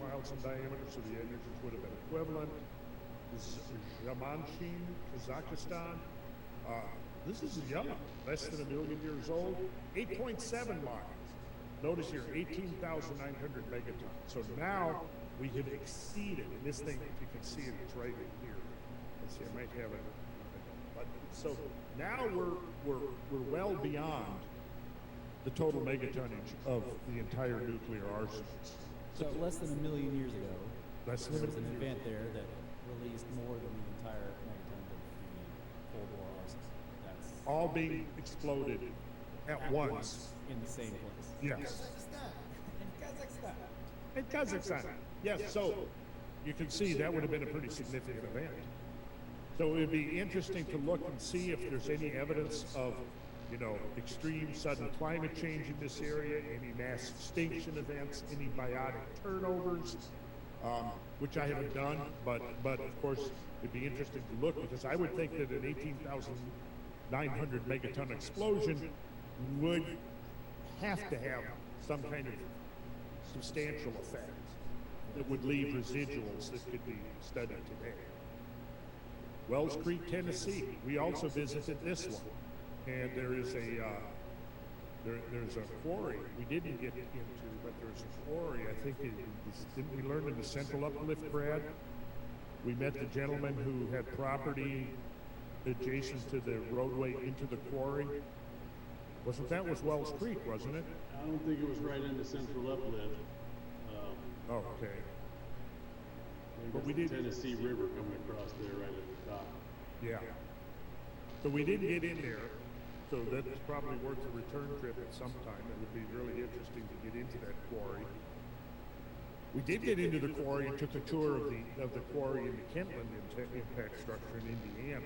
S1: miles in diameter, so the energies would have been equivalent. This is Jamanshin, Kazakhstan. This is young, less than 1 million years old, 8.7 miles. Notice here, 18,900 megatons. So now we have exceeded, and this thing, if you can see it, it's right in here. Let's see, I might have it. But, so now we're well beyond the total megatonnage of the entire nuclear arsenals.
S2: So less than 1 million years ago,
S1: Less than
S2: there
S1: a
S2: was an
S1: million.
S2: event there that released more than the entire megatons of the Cold War arsenals. That's
S1: All being exploded at once.
S2: in the same place.
S1: Yes.
S2: In Kazakhstan.
S1: In Kazakhstan. Yes, so you can see that would have been a pretty significant event. So it would be interesting to look and see if there's any evidence of, you know, extreme sudden climate change in this area, any mass extinction events, any biotic turnovers, which I haven't done, but of course it'd be interesting to look, because I would think that an 18,900 megaton explosion would have to have some kind of substantial effect that would leave residuals that could be studied today. Wells Creek, Tennessee. We also visited this one, and there is a there's a quarry we didn't get into, but there's a quarry. I think didn't we learn in the Central Uplift, Brad? We met the gentleman who had property adjacent to the roadway into the quarry. That was Wells Creek, wasn't it?
S7: I don't think it was right into Central Uplift.
S1: Oh, okay.
S7: But we did Tennessee River coming across there right at the top.
S1: Yeah. So we didn't get in there. So that's probably worth a return trip at some time. It would be really interesting to get into that quarry. We did get into the quarry and took a tour of the quarry in the Kentland impact structure in Indiana,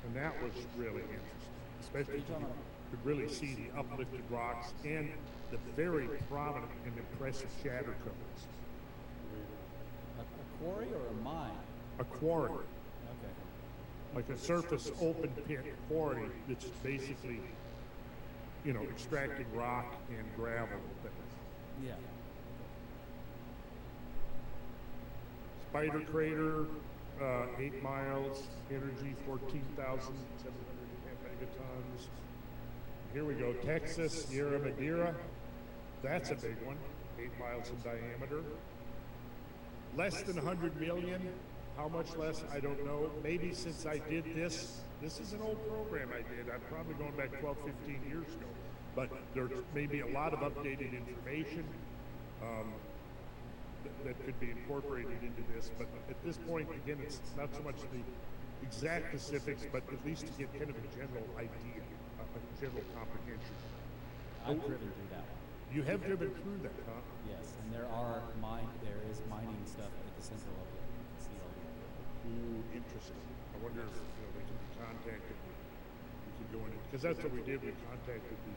S1: and that was really interesting, especially because you could really see the uplifted rocks and the very prominent and impressive shatter cones.
S2: A quarry or a mine?
S1: A quarry,
S2: Okay.
S1: like a surface open pit quarry that's basically, you know, extracting rock and gravel and things.
S2: Yeah.
S1: Spider Crater, 8 miles, energy 14,710 megatons. Here we go, Texas, Sierra Madera. That's a big one, 8 miles in diameter. Less than 100 million, How much less? I don't know. Maybe since I did this is an old program I did. I'm probably going back 12, 15 years ago. But there may be a lot of updated information that could be incorporated into this. But at this point, again, it's not so much the exact specifics, but at least to get kind of a general idea, a general comprehension.
S2: I've driven through that one.
S1: You have driven through that, huh?
S2: Yes, and there is mining stuff at the central level. You can see all the.
S1: Ooh, interesting. I wonder if they can be contacted. We could go in, because that's what we did. We contacted the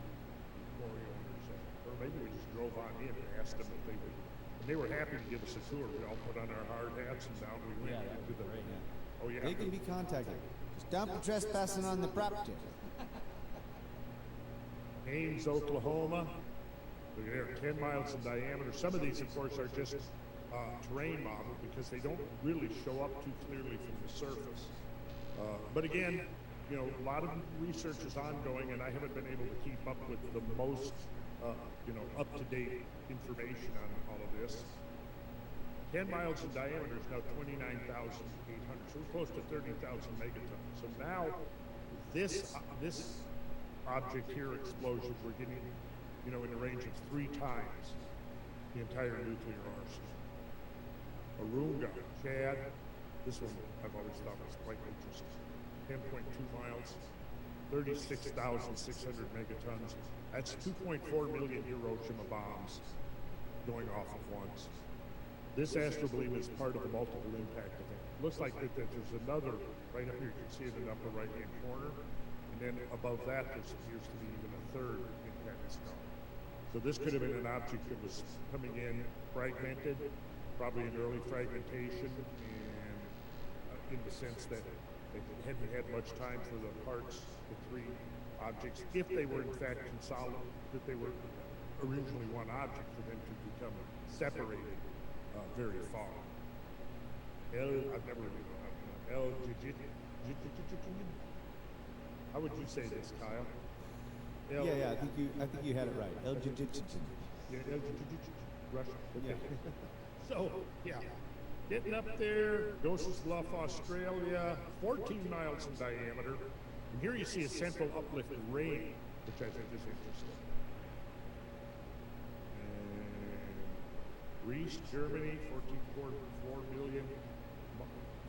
S1: quarry owners, or maybe we just drove on in and asked them if they would. And they were happy to give us a tour. We all put on our hard hats and down we went into the.
S2: Great, yeah.
S1: Oh yeah.
S4: They can be contacted. Just don't be trespassing on the property.
S1: Ames, Oklahoma. Look at there, 10 miles in diameter. Some of these, of course, are just terrain modeled because they don't really show up too clearly from the surface. But again, a lot of research is ongoing, and I haven't been able to keep up with the most, up-to-date information on all of this. 10 miles in diameter is now 29,800, so we're close to 30,000 megatons. So now, this object here, explosion, we're getting, in the range of 3 times the entire nuclear arsenal. Arunga, Chad, this one I've always thought was quite interesting. 10.2 miles, 36,600 megatons. That's 2.4 million Hiroshima bombs going off at once. This astral beam is part of a multiple impact event. Looks like that there's another right up here. You can see it in the upper right-hand corner. And then above that, there appears to be even a third impact star. So this could have been an object that was coming in fragmented, probably an early fragmentation, and in the sense that they hadn't had much time for the parts, the 3 objects, if they were in fact consolidated, that they were originally one object, for them to become separated very far. I've never really known how would you say this, Kyle?
S4: Yeah, I think you had it right. El Jiu-Jitsu.
S1: Yeah, Russia. Okay.
S4: Yeah.
S1: So, yeah. Getting up there, Gosses Bluff, Australia, 14 miles in diameter. And here you see a central uplift ring, which I think is interesting. And Greece, Germany,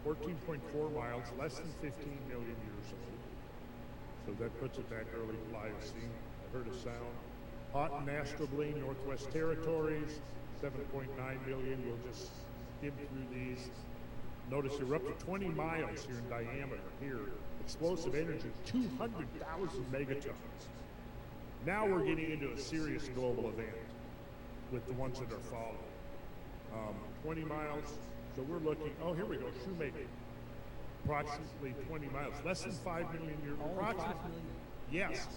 S1: 14.4 miles, less than 15 million years old. So that puts it back early Pliocene. I heard a sound. Hot and Astrobline, Northwest Territories, 7.9 million. We'll just skim through these. Notice you're up to 20 miles here in diameter. Here, explosive energy, 200,000 megatons. Now we're getting into a serious global event with the ones that are following. 20 miles. So we're looking. Oh, here we go. Shoemaker. Approximately 20 miles, less than 5 million years. Approximately. Yes.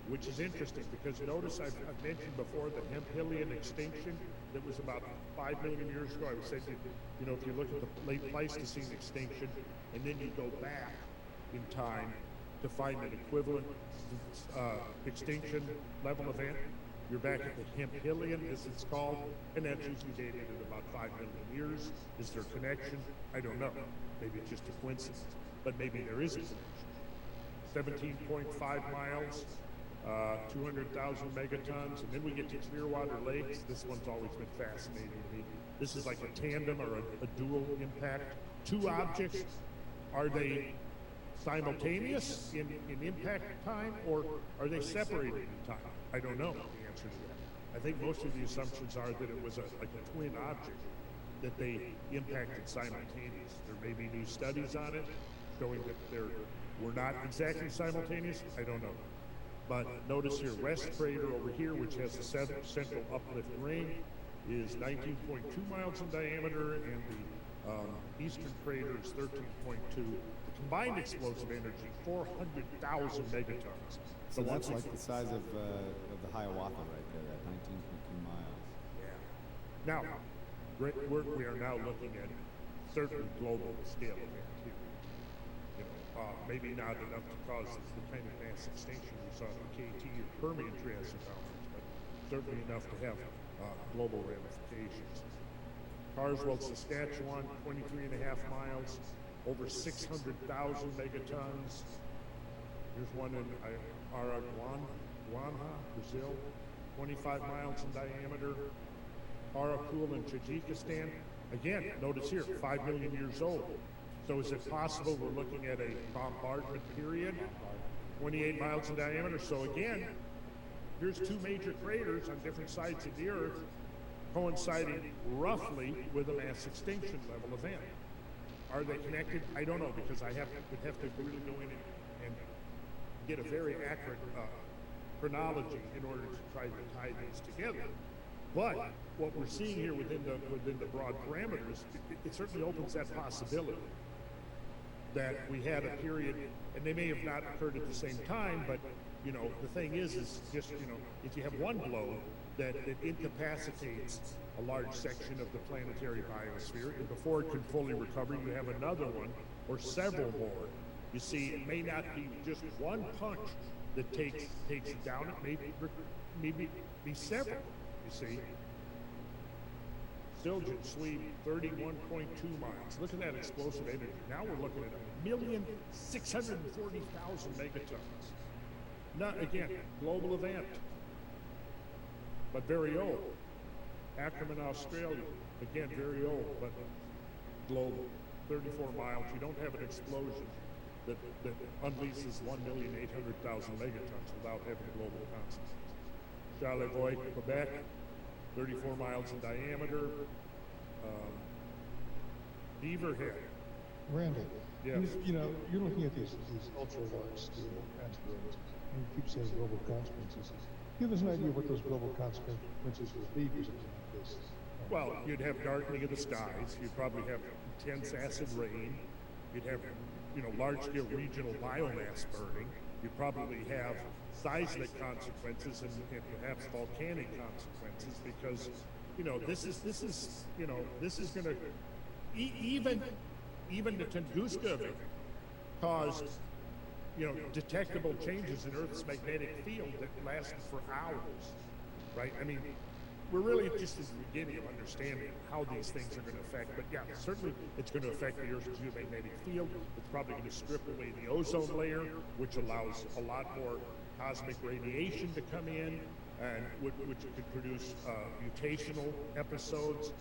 S1: Which is interesting because notice I've mentioned before the Hemphillian extinction that was about 5 million years ago. I would say that, if you look at the late Pleistocene extinction and then you go back in time to find an equivalent extinction level event, you're back at the Hemphillian, as it's called, and that's usually dated at about 5 million years. Is there a connection? I don't know. Maybe it's just a coincidence, but maybe there is a connection. 17.5 miles, 200,000 megatons, and then we get to Clearwater Lakes. This one's always been fascinating to me. This is like a tandem or a dual impact. 2 objects, are they simultaneous in impact time, or are they separated in time? I don't know the answer to that. I think most of the assumptions are that it was like a twin object that they impacted simultaneous. There may be new studies on it showing that were not exactly simultaneous. I don't know. But notice here, West Crater over here, which has the central uplift ring, is 19.2 miles in diameter, and the eastern crater is 13.2. The combined explosive energy, 400,000 megatons.
S4: So that's like the size of the Hiawatha right there, that 19.2 miles.
S1: Yeah. Now, we are now looking at certainly global scale event here. Maybe not enough to cause the kind of mass extinction we saw in the KT or Permian Triassic mountains, but certainly enough to have global ramifications. Carswell, Saskatchewan, 23.5 miles, over 600,000 megatons. Here's one in Araguana, Brazil, 25 miles in diameter. Arakul in Tajikistan, again, notice here, 5 million years old. So is it possible we're looking at a bombardment period, 28 miles in diameter? So again, here's two major craters on different sides of the Earth coinciding roughly with a mass extinction level event. Are they connected? I don't know, because would have to really go in and get a very accurate chronology in order to try to tie these together. But what we're seeing here within the broad parameters, it certainly opens that possibility that we had a period, and they may have not occurred at the same time, but you know, the thing is just, you know, if you have one blow that incapacitates a large section of the planetary biosphere, and before it can fully recover, you have another one or several more. You see, it may not be just one punch that takes it down. It may be several. You see, Stilgen, Sweden, 31.2 miles. Look at that explosive energy. Now we're looking at 1,640,000 megatons. Not again, global event, but very old. Ackerman, Australia, again, very old, but global. 34 miles. You don't have an explosion that unleashes 1,800,000 megatons without having global consequences. Charlevoix, Quebec, 34 miles in diameter. Beaverhead.
S8: Randall,
S1: Yes.
S8: you know, you're looking at these ultra large scale asteroids, and you keep saying global consequences. Give us an idea what those global consequences will be for something like this.
S1: Well, you'd have darkening of the skies. You'd probably have intense acid rain. You'd have, you know, large-scale regional biomass burning. You'd probably have seismic consequences and perhaps volcanic consequences, because, you know, this is going to even the Tunguska event caused, you know, detectable changes in Earth's magnetic field that lasted for hours, right? I mean, we're really just at the beginning of understanding how these things are going to affect, but yeah, certainly it's going to affect the Earth's geomagnetic field. It's probably going to strip away the ozone layer, which allows a lot more cosmic radiation to come in, and which could produce mutational episodes.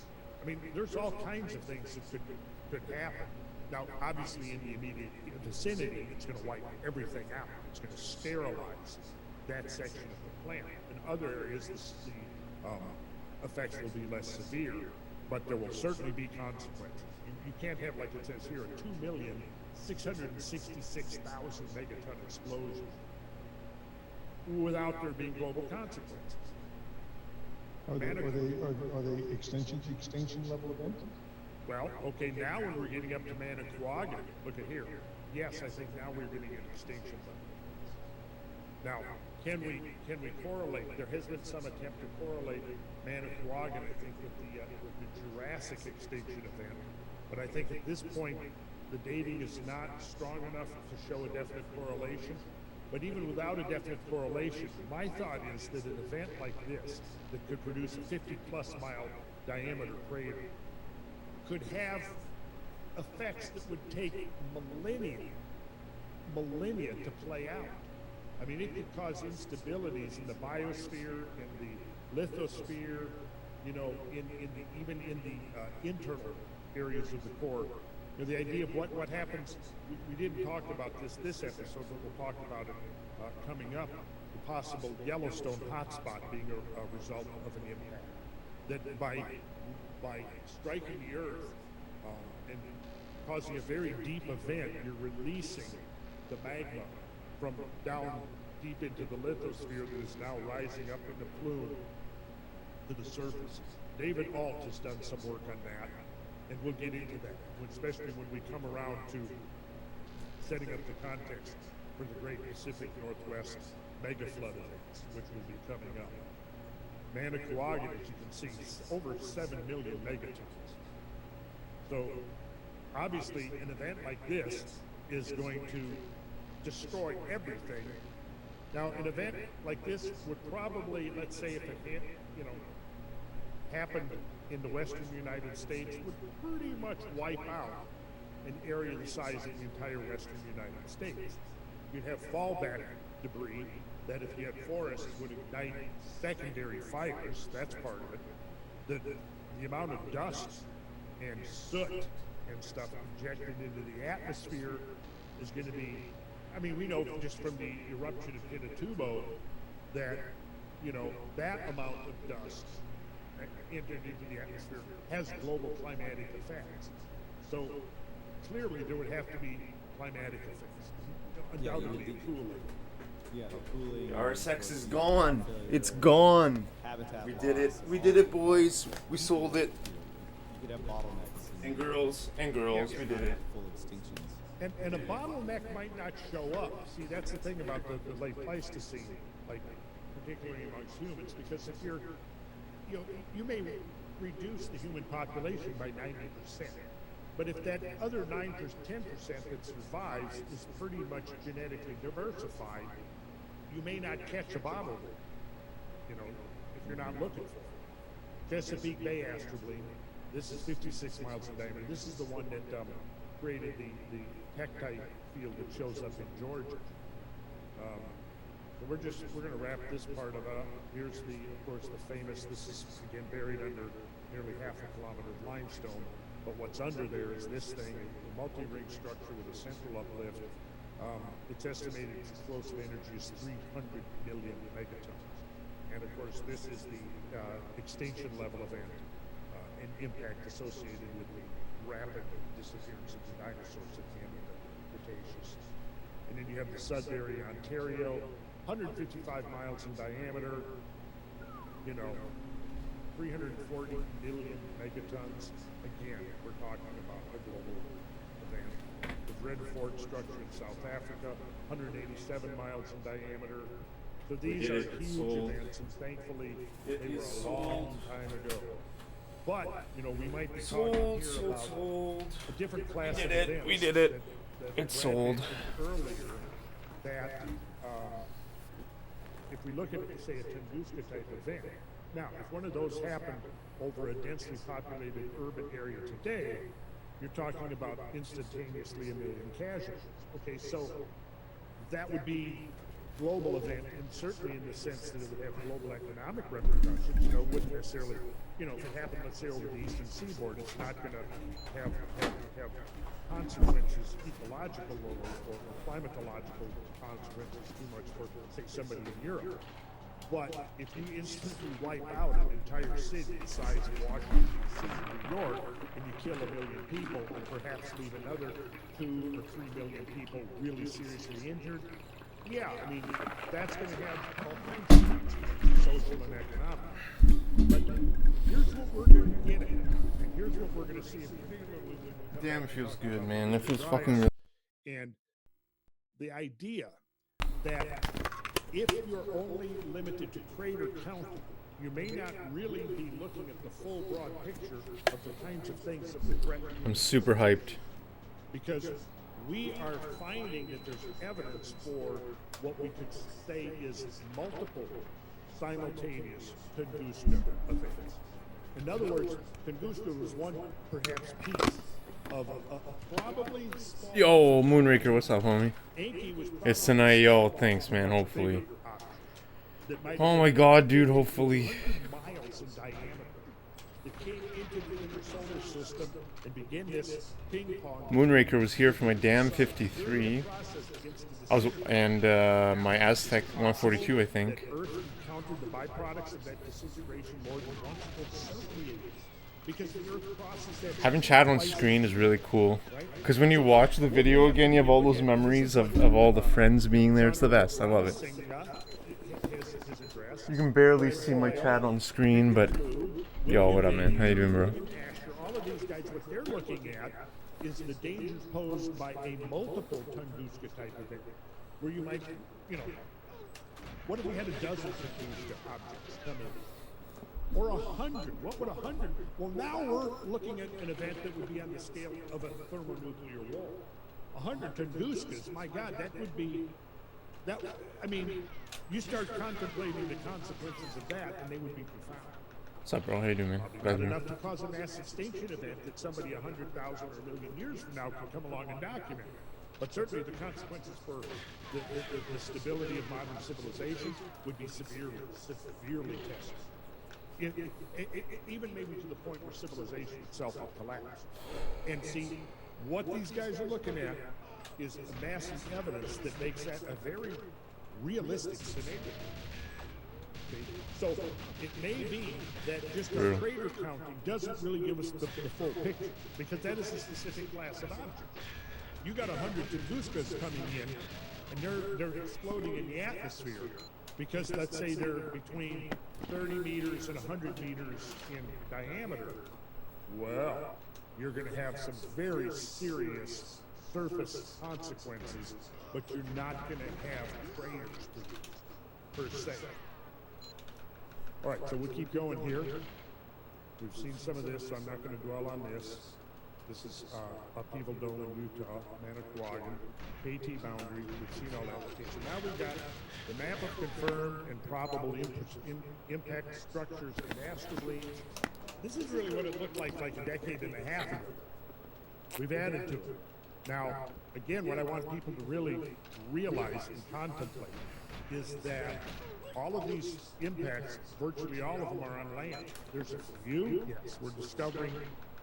S1: I mean, there's all kinds of things that could happen. Now, obviously, in the immediate vicinity, it's going to wipe everything out. It's going to sterilize that section of the planet. In other areas, the effects will be less severe, but there will certainly be consequences. You can't have, like it says here, a 2,666,000 megaton explosion without there being global consequences.
S8: Are they extinction level events?
S1: Well, okay, now when we're getting up to Manicouagan, look at here. Yes, I think now we're getting an extinction level. Now, can we correlate? There has been some attempt to correlate Manicouagan, I think, with the Jurassic extinction event. But I think at this point, the dating is not strong enough to show a definite correlation. But even without a definite correlation, my thought is that an event like this, that could produce a 50-plus mile diameter crater, could have effects that would take millennia to play out. I mean, it could cause instabilities in the biosphere, in the lithosphere, you know, even in the internal areas of the core. You know, the idea of what happens, we didn't talk about this episode, but we'll talk about it coming up, the possible Yellowstone hotspot being a result of an impact. That by striking the Earth and causing a very deep event, you're releasing the magma from down deep into the lithosphere that is now rising up in the plume to the surface. David Alt has done some work on that, and we'll get into that, especially when we come around to setting up the context for the Great Pacific Northwest mega flood events, which will be coming up. Manicouagan, as you can see, is over 7 million megatons. So obviously an event like this is going to destroy everything. Now, an event like this would probably, let's say if it happened in the western United States would pretty much wipe out an area the size of the entire western United States. You'd have fallback debris that, if you had forests, would ignite secondary fires. That's part of it. The amount of dust and soot and stuff injected into the atmosphere is going to be, I mean, we know just from the eruption of Pinatubo that, you know, that amount of dust entered into the atmosphere has global climatic effects. So clearly there would have to be climatic effects. Undoubtedly cooling.
S4: Yeah, the cooling.
S3: The RSX is gone. It's gone.
S4: Habitat
S3: We did it.
S4: loss.
S3: We did it, boys. We sold it.
S4: You could have bottlenecks.
S3: And girls. And girls. We did it.
S4: Full extinctions.
S1: And a bottleneck might not show up. See, that's the thing about the late Pleistocene, like particularly amongst humans, because if you're, you know, you may reduce the human population by 90%. But if that other 9%, 10% that survives is pretty much genetically diversified, you may not catch a bottleneck, you know, if you're not looking for it. Chesapeake Bay asteroid, this is 56 miles in diameter. This is the one that created the Tektite field that shows up in Georgia. So we're going to wrap this part of up. Here's of course, the famous, this is again buried under nearly half a kilometer of limestone. But what's under there is this thing, a multi-ring structure with a central uplift. It's estimated its explosive energy is 300 million megatons. And of course, this is the extinction level event and impact associated with the rapid disappearance of the dinosaurs at the end of the Cretaceous. And then you have the Sudbury, Ontario, 155 miles in diameter, you know, 340 million megatons. Again, we're talking about a global event. The Red Fort structure in South Africa, 187 miles in diameter. So these are huge events, and thankfully they were a long time ago. But, you know, we might be talking here about a different class of events.
S5: We did it.
S1: That
S5: It's
S1: Brad
S5: sold.
S1: mentioned earlier, that if we look at, say, a Tunguska type event, now, if one of those happened over a densely populated urban area today, you're talking about instantaneously 1 million casualties. Okay, so that would be global event, and certainly in the sense that it would have global economic repercussions. You know, it wouldn't necessarily, you know, if it happened, let's say, over the eastern seaboard, it's not going to have consequences, ecological or climatological consequences too much for, say, somebody in Europe. But if you instantly wipe out an entire city the size of Washington, D.C., New York, and you kill 1 million people and perhaps leave another 2 or 3 million people really seriously injured, yeah, I mean, that's going to have all kinds of consequences, social and economic. But here's what we're going to get at, and here's what we're going to see.
S5: Damn, it feels good, man. It feels fucking good.
S1: And the idea that if you're only limited to crater counting, you may not really be looking at the full broad picture of the kinds of things that would threaten you.
S5: I'm super hyped.
S1: Because we are finding that there's evidence for what we could say is multiple simultaneous Tunguska events. In other words, Tunguska was one perhaps piece of a probably small.
S5: Yo, Moonraker, what's up, homie?
S1: Enki was
S5: It's tonight, yo. Thanks, man. Hopefully.
S1: that might
S5: Oh my god, dude. Hopefully.
S1: miles in diameter that came into the inner solar system and began this ping pong
S5: Moonraker was here for my damn 53.
S1: process against
S5: I was and my Aztec 142, I think.
S1: Earth encountered the byproducts of that disintegration more than once. Well, certainly it is. Because the Earth processed that.
S5: Having chat on screen is really cool. Because when you watch the video again, you have all those memories of all the friends being there. It's the best. I love it.
S1: His address.
S5: You can barely see my chat on screen, but yo, what up, man? How you doing, bro?
S1: Asher, all of these guys, what they're looking at is the dangers posed by a multiple Tunguska type event, where you might, you know, what if we had a dozen Tunguska objects come in? Or 100? What would 100? Well, now we're looking at an event that would be on the scale of a thermonuclear war. 100 Tunguskas, my God, that would be, I mean, you start contemplating the consequences of that, and they would be profound.
S5: What's up, bro? How you doing, man?
S1: Not enough to cause a mass extinction event that somebody 100,000 or a million years from now can come along and document. But certainly the consequences for the stability of modern civilization would be severely tested. Even maybe to the point where civilization itself will collapse. And see, what these guys are looking at is massive evidence that makes that a very realistic scenario. Okay? So it may be that just our crater counting doesn't really give us the full picture, because that is a specific class of object. You got 100 Tunguskas coming in, and they're exploding in the atmosphere because let's say they're between 30 meters and 100 meters in diameter. Well, you're going to have some very serious surface consequences, but you're not going to have craters per se. All right, so we'll keep going here. We've seen some of this, so I'm not going to dwell on this. This is Upheaval Dome in Utah, Manitowoc, KT boundary. We've seen all that. Okay, so now we've got the map of confirmed and probable impact structures and astroblades. This is really what it looked like a decade and a half ago. We've added to it. Now, again, what I want people to really realize and contemplate is that all of these impacts, virtually all of them are on land. There's a few, yes, we're discovering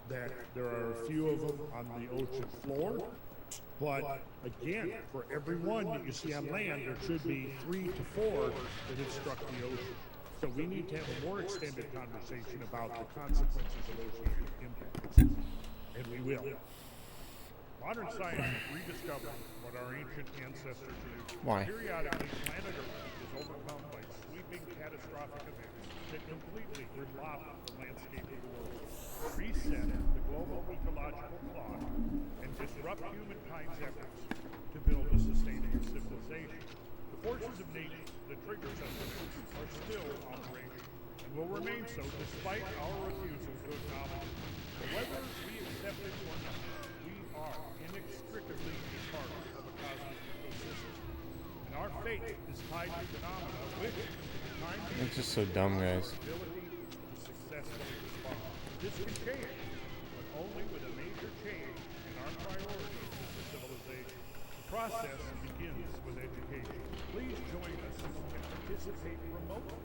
S1: that there are a few of them on the ocean floor. But again, for every one that you see on land, there should be 3 to 4 that have struck the ocean. So we need to have a more extended conversation about the consequences of oceanic impacts. And we will. Modern science is rediscovering what our ancient ancestors knew.
S5: Why?
S1: Periodically, planet Earth is overcome by sweeping catastrophic events that completely remodel the landscape of the world, reset the global ecological clock, and disrupt humankind's efforts to build a sustainable civilization. The forces of nature that trigger such events are still operating and will remain so despite our refusal to acknowledge it. But whether we accept it or not, we are inextricably a part of a cosmic ecosystem. And our fate is tied to phenomena which, in time
S5: It's just so dumb, guys.
S1: ability to successfully respond. This can change, but only with a major change in our priorities as a civilization. The process begins with education. Please join us and participate remotely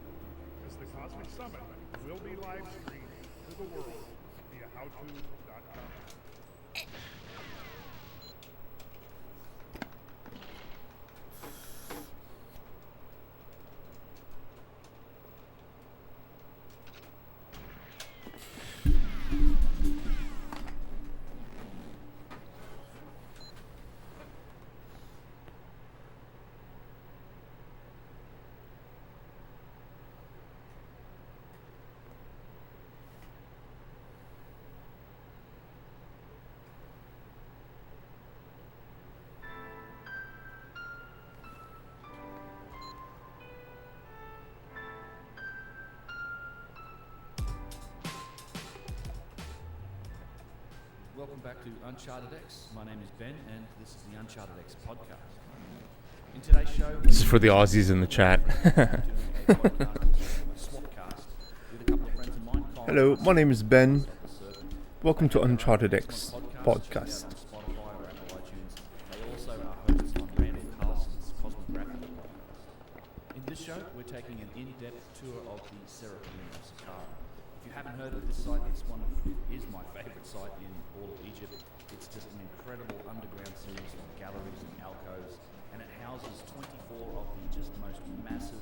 S1: as the Cosmic Summit will be live streamed to the world via howto.com.
S9: Welcome back to Uncharted X. My name is Ben, and this is the Uncharted X podcast. In today's show,
S5: This is for the Aussies in the chat. Hello, my name is Ben. Welcome to Uncharted X podcast.
S9: In this show, we're taking an in-depth tour of the Seraphim of Saqqara. If you haven't heard of this site, it is my favourite site in all of Egypt. It's just an incredible underground series of galleries and alcoves, and it houses 24 of the just most massive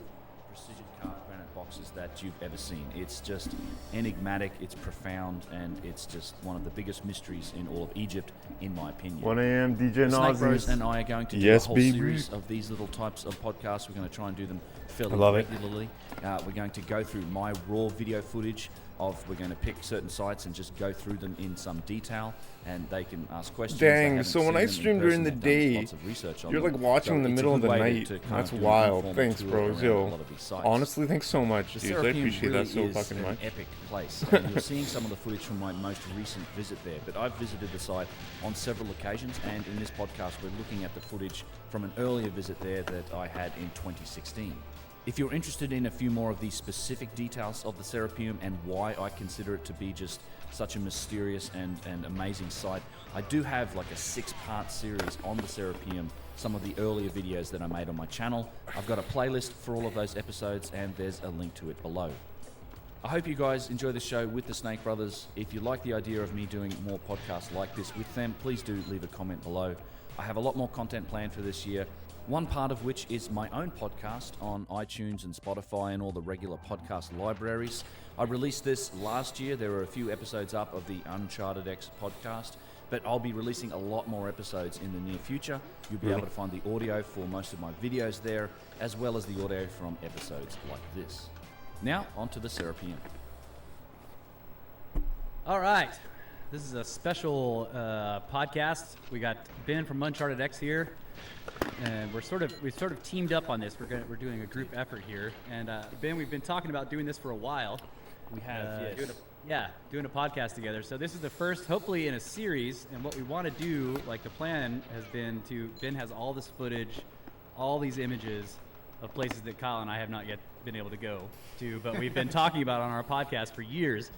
S9: precision carved granite boxes that you've ever seen. It's just enigmatic, it's profound, and it's just one of the biggest mysteries in all of Egypt, in my opinion.
S3: 1 a.m. DJ
S9: Snake Bros
S3: Nazis.
S9: and I are going to do
S5: Yes,
S9: a whole
S5: baby.
S9: series of these little types of podcasts. We're going to try and do them fairly
S5: I love it.
S9: regularly. We're going to go through my raw video footage of, we're going to pick certain sites and just go through them in some detail, and they can ask questions. They
S5: Dang,
S9: haven't
S5: so when
S9: seen
S5: I
S9: them in
S5: stream
S9: person,
S5: during the
S9: they've done
S5: day,
S9: lots of research on
S5: you're
S9: them.
S5: like watching in the
S9: it's a
S5: middle of
S9: good
S5: the
S9: way
S5: night.
S9: to kind
S5: That's
S9: of do an
S5: wild.
S9: informal
S5: Thanks,
S9: tour
S5: bros.
S9: around a
S5: Yo,
S9: lot of these sites.
S5: honestly, thanks so much,
S9: The
S5: dudes. I
S9: Seraphim
S5: appreciate
S9: really
S5: that so
S9: is
S5: fucking
S9: an
S5: much.
S9: epic place, and you're seeing some of the footage from my most recent visit there. But I've visited the site on several occasions, and in this podcast, we're looking at the footage from an earlier visit there that I had in 2016. If you're interested in a few more of the specific details of the Serapeum and why I consider it to be just such a mysterious and amazing sight, I do have like a 6-part series on the Serapeum, some of the earlier videos that I made on my channel. I've got a playlist for all of those episodes, and there's a link to it below. I hope you guys enjoy the show with the Snake Brothers. If you like the idea of me doing more podcasts like this with them, please do leave a comment below. I have a lot more content planned for this year, one part of which is my own podcast on iTunes and Spotify and all the regular podcast libraries. I released this last year. There are a few episodes up of the Uncharted X podcast, but I'll be releasing a lot more episodes in the near future. You'll be able to find the audio for most of my videos there, as well as the audio from episodes like this. Now, on to the Serapeum.
S2: All right. This is a special podcast. We got Ben from Uncharted X here, and we've sort of teamed up on this. We're doing a group effort here, and Ben, we've been talking about doing this for a while.
S9: We have, yes.
S2: Doing a podcast together. So this is the first, hopefully, in a series. And what we want to do, like the plan has been to, Ben has all this footage, all these images of places that Kyle and I have not yet been able to go to, but we've been talking about on our podcast for years.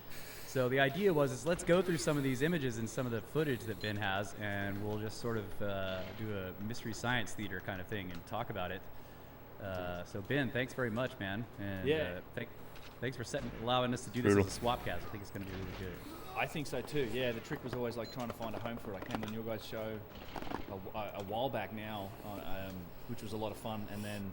S2: So the idea was let's go through some of these images and some of the footage that Ben has, and we'll just sort of do a mystery science theater kind of thing and talk about it. So Ben, thanks very much, man. And thanks for allowing us to do this as a swapcast. I think it's going to be really good.
S9: I think so too. Yeah, the trick was always like trying to find a home for it. I came on your guys' show a while back now, which was a lot of fun, and then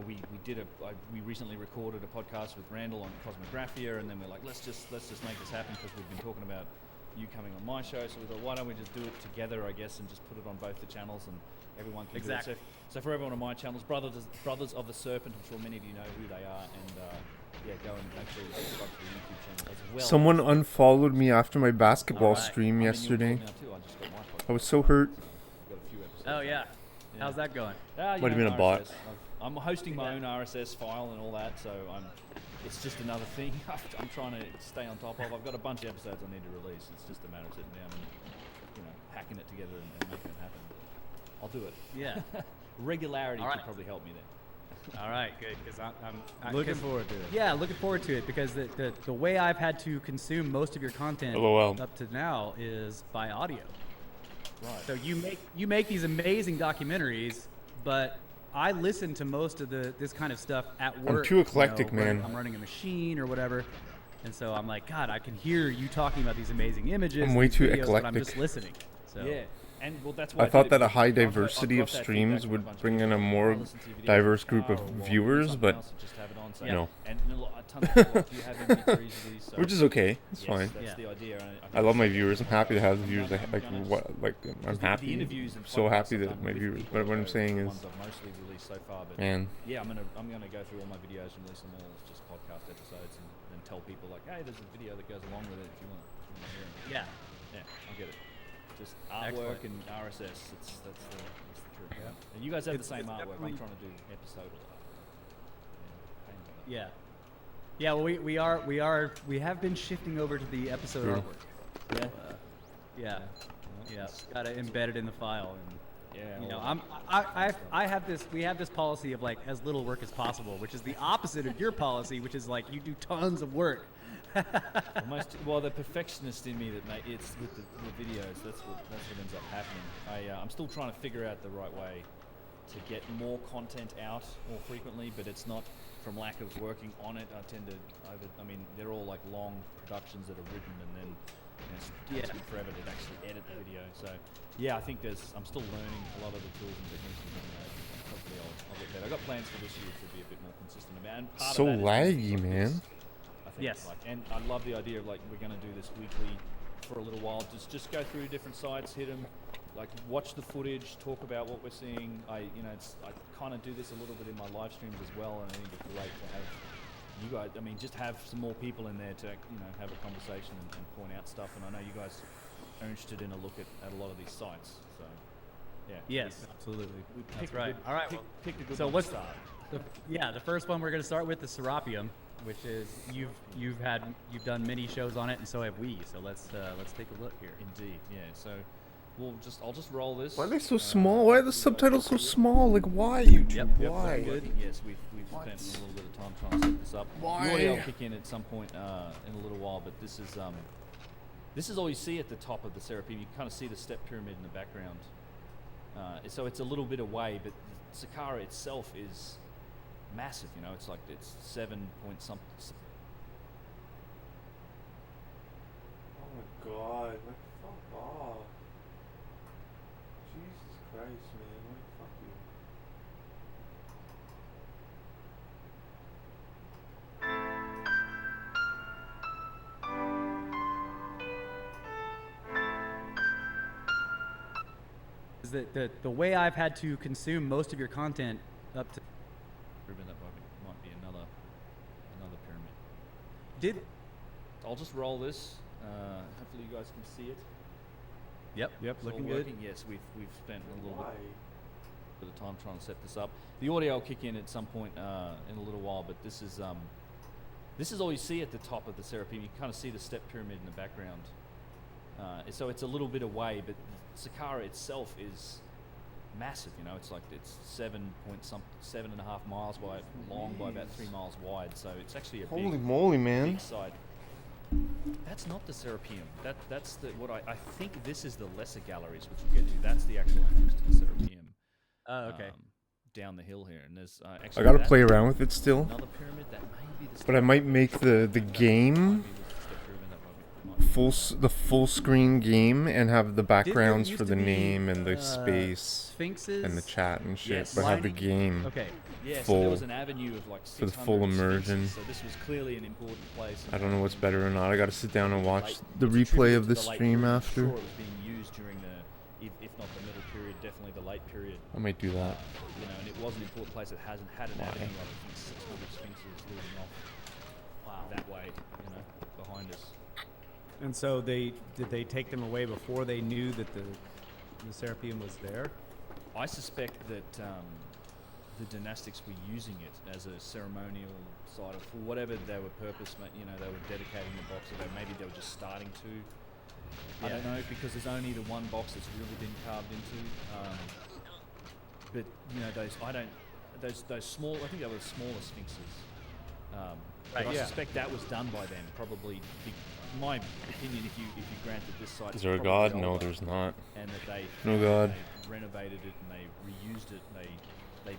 S9: we recently recorded a podcast with Randall on Cosmographia, and then we're like, let's just make this happen because we've been talking about you coming on my show. So we thought, why don't we just do it together, I guess, and just put it on both the channels, and everyone can do it. So for everyone on my channels, Brothers of the Serpent, I'm sure many of you know who they are, and go and actually subscribe to the YouTube channel as well.
S5: Someone unfollowed me after my basketball stream yesterday. I was so hurt.
S2: Oh yeah. How's that going?
S5: Might have been a bot.
S9: I'm hosting my own RSS file and all that, so it's just another thing I'm trying to stay on top of. I've got a bunch of episodes I need to release. It's just a matter of sitting down and hacking it together and making it happen. I'll do it.
S2: Yeah.
S9: Regularity could probably help me there.
S2: All right, good, because I'm
S4: Looking forward to it.
S2: Yeah, looking forward to it, because the way I've had to consume most of your content up to now is by audio.
S9: Right.
S2: So you make these amazing documentaries, but I listen to most of this kind of stuff at work.
S5: I'm too eclectic, man.
S2: I'm running a machine or whatever, and so I'm like, God, I can hear you talking about these amazing images.
S5: I'm way too
S2: videos,
S5: eclectic.
S2: But I'm just listening. So.
S9: Yeah. And well, that's why
S5: I thought that a high diversity of streams would bring in a more diverse group of viewers, but no. Which is okay. It's fine. I love my viewers. I'm happy to have the viewers. I'm happy. So happy that my viewers. But what I'm saying is, man.
S9: Yeah, I'm gonna go through all my videos and release them all as just podcast episodes and tell people like, hey, there's a video that goes along with it if you want to hear it. Yeah, I get it. Just artwork and RSS. That's the truth. Yeah. And you guys have the same artwork. I'm trying to do episodal art.
S2: Yeah. Well, we have been shifting over to the episode artwork. Yeah. Got to embed it in the file, and we have this policy of like as little work as possible, which is the opposite of your policy, which is like you do tons of work.
S9: The perfectionist in me it's with the videos. That's what ends up happening. I'm still trying to figure out the right way to get more content out more frequently, but it's not from lack of working on it. They're all like long productions that are written, and then it takes me forever to actually edit the video. So I think I'm still learning a lot of the tools and techniques. Hopefully I'll get better. I've got plans for this year to be a bit more consistent about. And part
S5: so
S9: of that
S5: laggy, man.
S9: Yes. And I love the idea of like we're going to do this weekly for a little while. Just go through different sites, hit them, like watch the footage, talk about what we're seeing. I kind of do this a little bit in my live streams as well, and I think it's great to have you guys. Just have some more people in there to have a conversation and point out stuff. And I know you guys are interested in a look at a lot of these sites. So
S2: yes, absolutely.
S9: That's
S2: right. All right.
S9: Picked a good
S2: so
S9: one
S2: what's
S9: to start.
S2: the first one we're going to start with the Serapeum, which is you've done many shows on it, and so have we. So let's take a look here.
S9: Indeed, yeah. So I'll just roll this.
S5: Why are they so small? Why are the subtitles so small? Like, why, YouTube?
S2: Yep,
S5: Why?
S9: Good. Yes, we've spent a little bit of time trying to set this up.
S5: Why?
S9: The audio will kick in at some point in a little while, but this is all you see at the top of the Serapeum. You kind of see the step pyramid in the background. So it's a little bit away, but Saqqara itself is massive. You know, it's like it's 7 point something.
S5: Oh my god, like, fuck off. Jesus Christ, man, like, fuck you.
S2: Is that the way I've had to consume most of your content up to
S9: Ruben, that might be another pyramid.
S2: did
S9: I'll just roll this. Hopefully you guys can see it.
S2: Yep,
S9: It's all
S2: looking good.
S9: working. Yes, we've spent a little bit of time trying to set this up. The audio will kick in at some point in a little while, but this is all you see at the top of the Serapeum. You can kind of see the step pyramid in the background. So it's a little bit away, but Saqqara itself is massive. You know, it's like it's 7.5 miles long by about 3 miles wide. So it's actually a
S5: Holy
S9: big,
S5: moly, man.
S9: big site. That's not the Serapeum. That's the what I think this is the lesser galleries, which we'll get to. That's the actual entrance to the Serapeum.
S2: Oh, okay.
S9: Down the hill here, and there's actually
S5: I gotta
S9: that-
S5: play around with it still.
S9: Another pyramid that may be the
S5: But I might make the game the full screen game and have the backgrounds
S2: used
S5: for
S2: to
S5: the
S2: be,
S5: name and the space
S2: Sphinxes
S5: and the chat and shit,
S9: Yes.
S5: but have the game
S2: Okay.
S9: Yeah, so
S5: full
S9: there was an avenue of like
S5: for the
S9: 600
S5: full
S9: sphinxes,
S5: immersion.
S9: So this was clearly an important place.
S5: I don't know what's better or not. I gotta sit down and watch the
S9: It's a
S5: replay
S9: tribute
S5: of
S9: to
S5: the
S9: late
S5: stream
S9: period. I'm
S5: after.
S9: sure it was being used during if not the middle period, definitely the late period.
S5: I might do that.
S9: You know, and it was an important place that hasn't had an avenue of, I think, 600 sphinxes leading off that way, you know, behind us.
S4: And so did they take them away before they knew that the Serapeum was there?
S9: I suspect that the dynastics were using it as a ceremonial site of, for whatever they were purpose, you know, they were dedicating the box, or maybe they were just starting to. I don't know, because there's only the one box that's really been carved into. But you know, those small, I think they were smaller sphinxes. But I suspect that was done by them, probably. My opinion, if you grant that this site
S5: Is there a
S9: probably
S5: god? No,
S9: older,
S5: there's not.
S9: and that they
S5: No god.
S9: they renovated it and they reused it, and they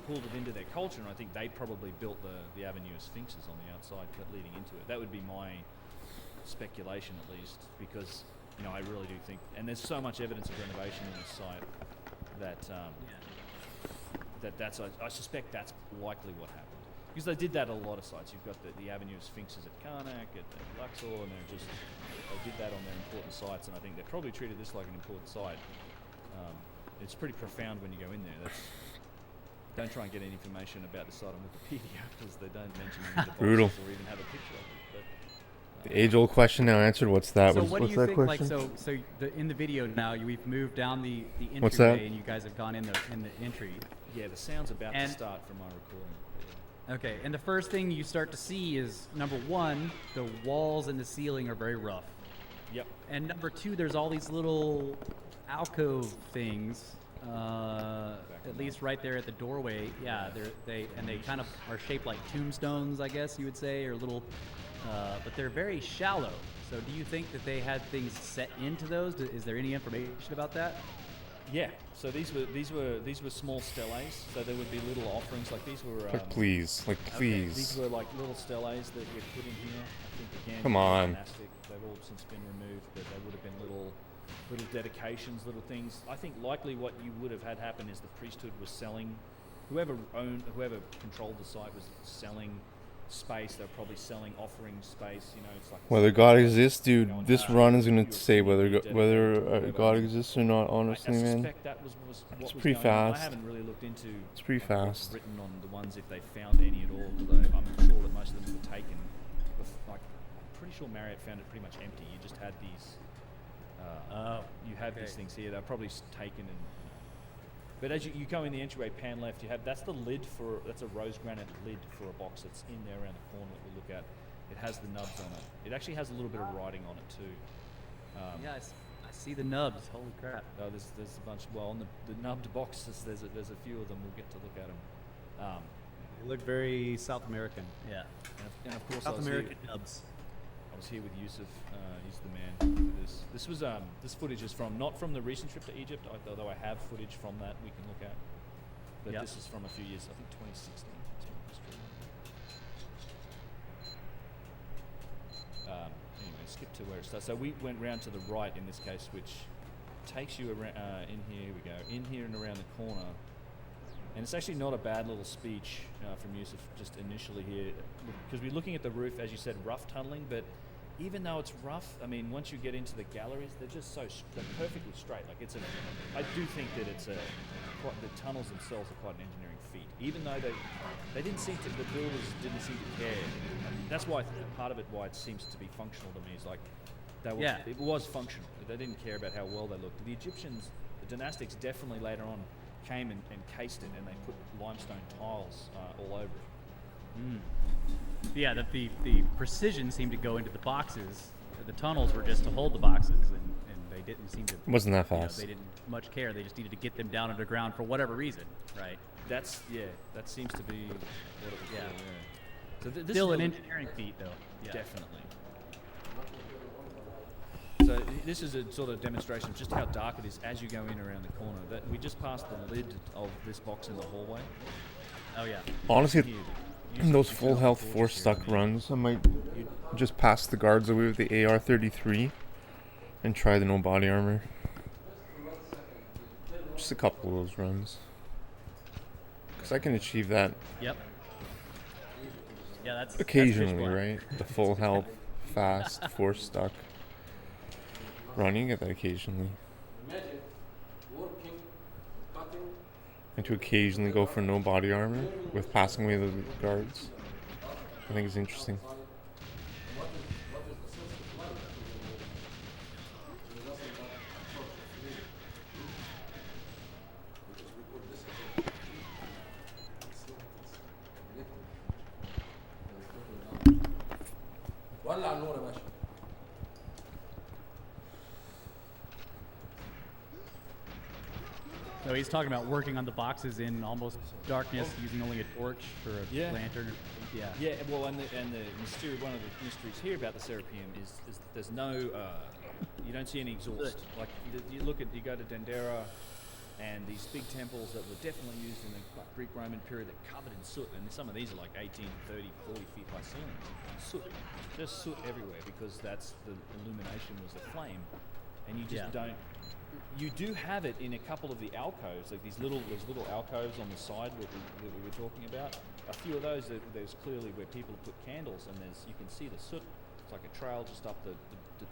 S9: pulled it into their culture, and I think they probably built the avenue of sphinxes on the outside leading into it. That would be my speculation, at least, because you know, I really do think, and there's so much evidence of renovation in this site that I suspect that's likely what happened. Because they did that at a lot of sites. You've got the Avenue of Sphinxes at Karnak, at Luxor, and they did that on their important sites, and I think they probably treated this like an important site. It's pretty profound when you go in there. Don't try and get any information about the site on Wikipedia, because they don't mention any of the boxes
S5: Brutal.
S9: or even have a picture of it.
S5: The age-old question now answered. What's that?
S2: So
S5: What's
S2: what do you
S5: that
S2: think?
S5: question?
S2: Like, so in the video now, we've moved down the entryway,
S5: What's that?
S2: and you guys have gone in the entry.
S9: Yeah, the sound's about to
S2: And-
S9: start from my recording.
S2: Okay, and the first thing you start to see is, number one, the walls and the ceiling are very rough.
S9: Yep.
S2: And number two, there's all these little alcove things, at least right there at the doorway. Yeah, they kind of are shaped like tombstones, I guess you would say, or little, but they're very shallow. So do you think that they had things set into those? Is there any information about that?
S9: Yeah. So these were small steles. So there would be little offerings like these were.
S5: Like, please. Like, please.
S9: These were like little steles that we put in here. I think again.
S5: Come on.
S9: Monastic. They've all since been removed, but they would have been little dedications, little things. I think likely what you would have had happen is the priesthood was selling. Whoever controlled the site was selling space. They're probably selling offering space. You know, it's like
S5: Whether God exists, dude, this run is gonna say whether God exists or not. Honestly,
S9: I
S5: man,
S9: suspect that was what
S5: it's
S9: was
S5: pretty
S9: going on. I
S5: fast.
S9: haven't really looked into.
S5: It's pretty
S9: like, what's
S5: fast.
S9: written on the ones if they found any at all. Although I'm sure that most of them were taken. Like, I'm pretty sure Marriott found it pretty much empty. You just had these. You have these things here. They're probably taken and. But as you go in the entryway, pan left, that's the lid that's a rose granite lid for a box that's in there around the corner that we'll look at. It has the nubs on it. It actually has a little bit of writing on it too.
S2: Yes, I I see the nubs. Holy crap.
S9: There's a bunch. Well, on the nubbed boxes, there's a few of them. We'll get to look at them.
S4: They look very South American.
S2: Yeah.
S9: And of course,
S2: South
S9: I was
S2: American
S9: here,
S2: nubs.
S9: I was here with Yusuf. He's the man for this. This was this footage is not from the recent trip to Egypt, although I have footage from that we can look at. But
S2: Yep.
S9: this is from a few years. I think 2016. That's what this trip. Anyway, skip to where it starts. So we went round to the right in this case, which takes you around in here. Here we go. In here and around the corner. And it's actually not a bad little speech from Yusuf just initially here, because we're looking at the roof, as you said, rough tunneling, but even though it's rough, I mean, once you get into the galleries, they're just they're perfectly straight. Like I do think that the tunnels themselves are quite an engineering feat, even though the builders didn't seem to care. That's why part of it, why it seems to be functional to me, is like, it was functional. They didn't care about how well they looked. The Egyptians, the dynastics definitely later on came and cased it, and they put limestone tiles all over it.
S2: Yeah, the precision seemed to go into the boxes. The tunnels were just to hold the boxes, and they didn't seem to.
S5: Wasn't that fast?
S2: They didn't much care. They just needed to get them down underground for whatever reason, right?
S9: That seems to be what it was. Yeah. So this
S2: Still
S9: is
S2: an engineering feat, though. Yeah.
S9: Definitely. So this is a sort of demonstration of just how dark it is as you go in around the corner. That we just passed the lid of this box in the hallway.
S2: Oh yeah.
S5: Honestly, those full health 4 stuck runs, I might just pass the guards away with the AR-33 and try the no body armor. Just a couple of those runs. Because I can achieve that
S2: Yep. Yeah, that's
S5: occasionally,
S2: that's
S5: right? The full health, fast, 4 stuck. Running get that occasionally. And to occasionally go for no body armor with passing away the guards, I think is interesting.
S2: So he's talking about working on the boxes in almost darkness, using only a torch or a lantern. Yeah.
S9: Yeah. Well, and the mystery, one of the mysteries here about the Serapeum is that there's no, you don't see any exhaust. Like you go to Dendera, and these big temples that were definitely used in the Greek Roman period, they're covered in soot, and some of these are like 18, 30, 40 feet high ceilings. Soot, just soot everywhere, because that's the illumination was the flame, and you just don't. You do have it in a couple of the alcoves, like those little alcoves on the side that we were talking about. A few of those, there's clearly where people put candles, and you can see the soot. It's like a trail just up the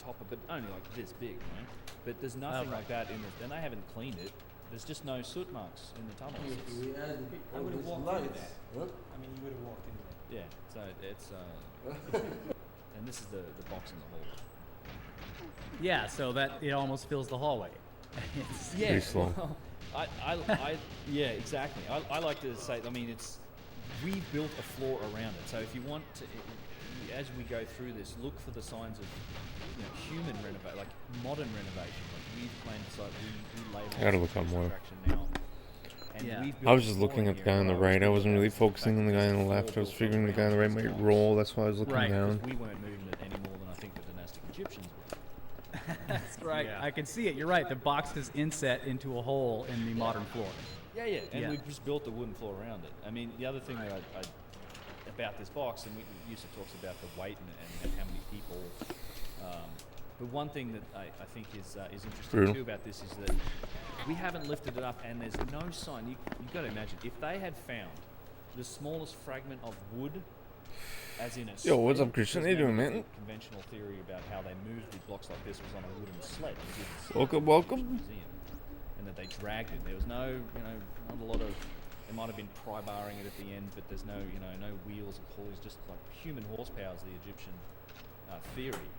S9: top of it, only like this big, right? But there's nothing like that in this, and they haven't cleaned it. There's just no soot marks in the tunnels. I would have walked into that. I mean, you would have walked into that. Yeah, so it's and this is the box in the hall.
S2: Yeah, so that it almost fills the hallway.
S5: Pretty slow.
S9: Well, yeah, exactly. I like to say, I mean, we built a floor around it. So if you want to, as we go through this, look for the signs of human renovation, like modern renovation. Like we've planned the site, we label
S5: I gotta look up more.
S9: now. And we've
S5: I was
S9: built
S5: just
S9: a
S5: looking
S9: floor
S5: at the
S9: here
S5: guy on the
S9: where I
S5: right. I wasn't really
S9: thinking
S5: focusing on the guy on the left. I was figuring the guy on the right might roll. That's why I was looking
S2: Right.
S5: down.
S9: We weren't moving it any more than I think the dynastic Egyptians were.
S2: That's right. Yeah. I can see it. You're right. The box is inset into a hole in the modern floor.
S9: Yeah. And we just built the wooden floor around it. I mean, the other thing that I about this box, and Yusuf talks about the weight and how many people. But one thing that I think is interesting too about this is that we haven't lifted it up, and there's no sign. You've got to imagine, if they had found the smallest fragment of wood, as in a
S5: Yo, what's up, Christian? How you doing, man?
S9: Conventional theory about how they moved the blocks like this was on a wooden sled.
S5: Welcome.
S9: Museum, and that they dragged it. There was no, not a lot of. There might have been pry barring it at the end, but there's no, no wheels or pulleys. Just like human horsepower is the Egyptian theory.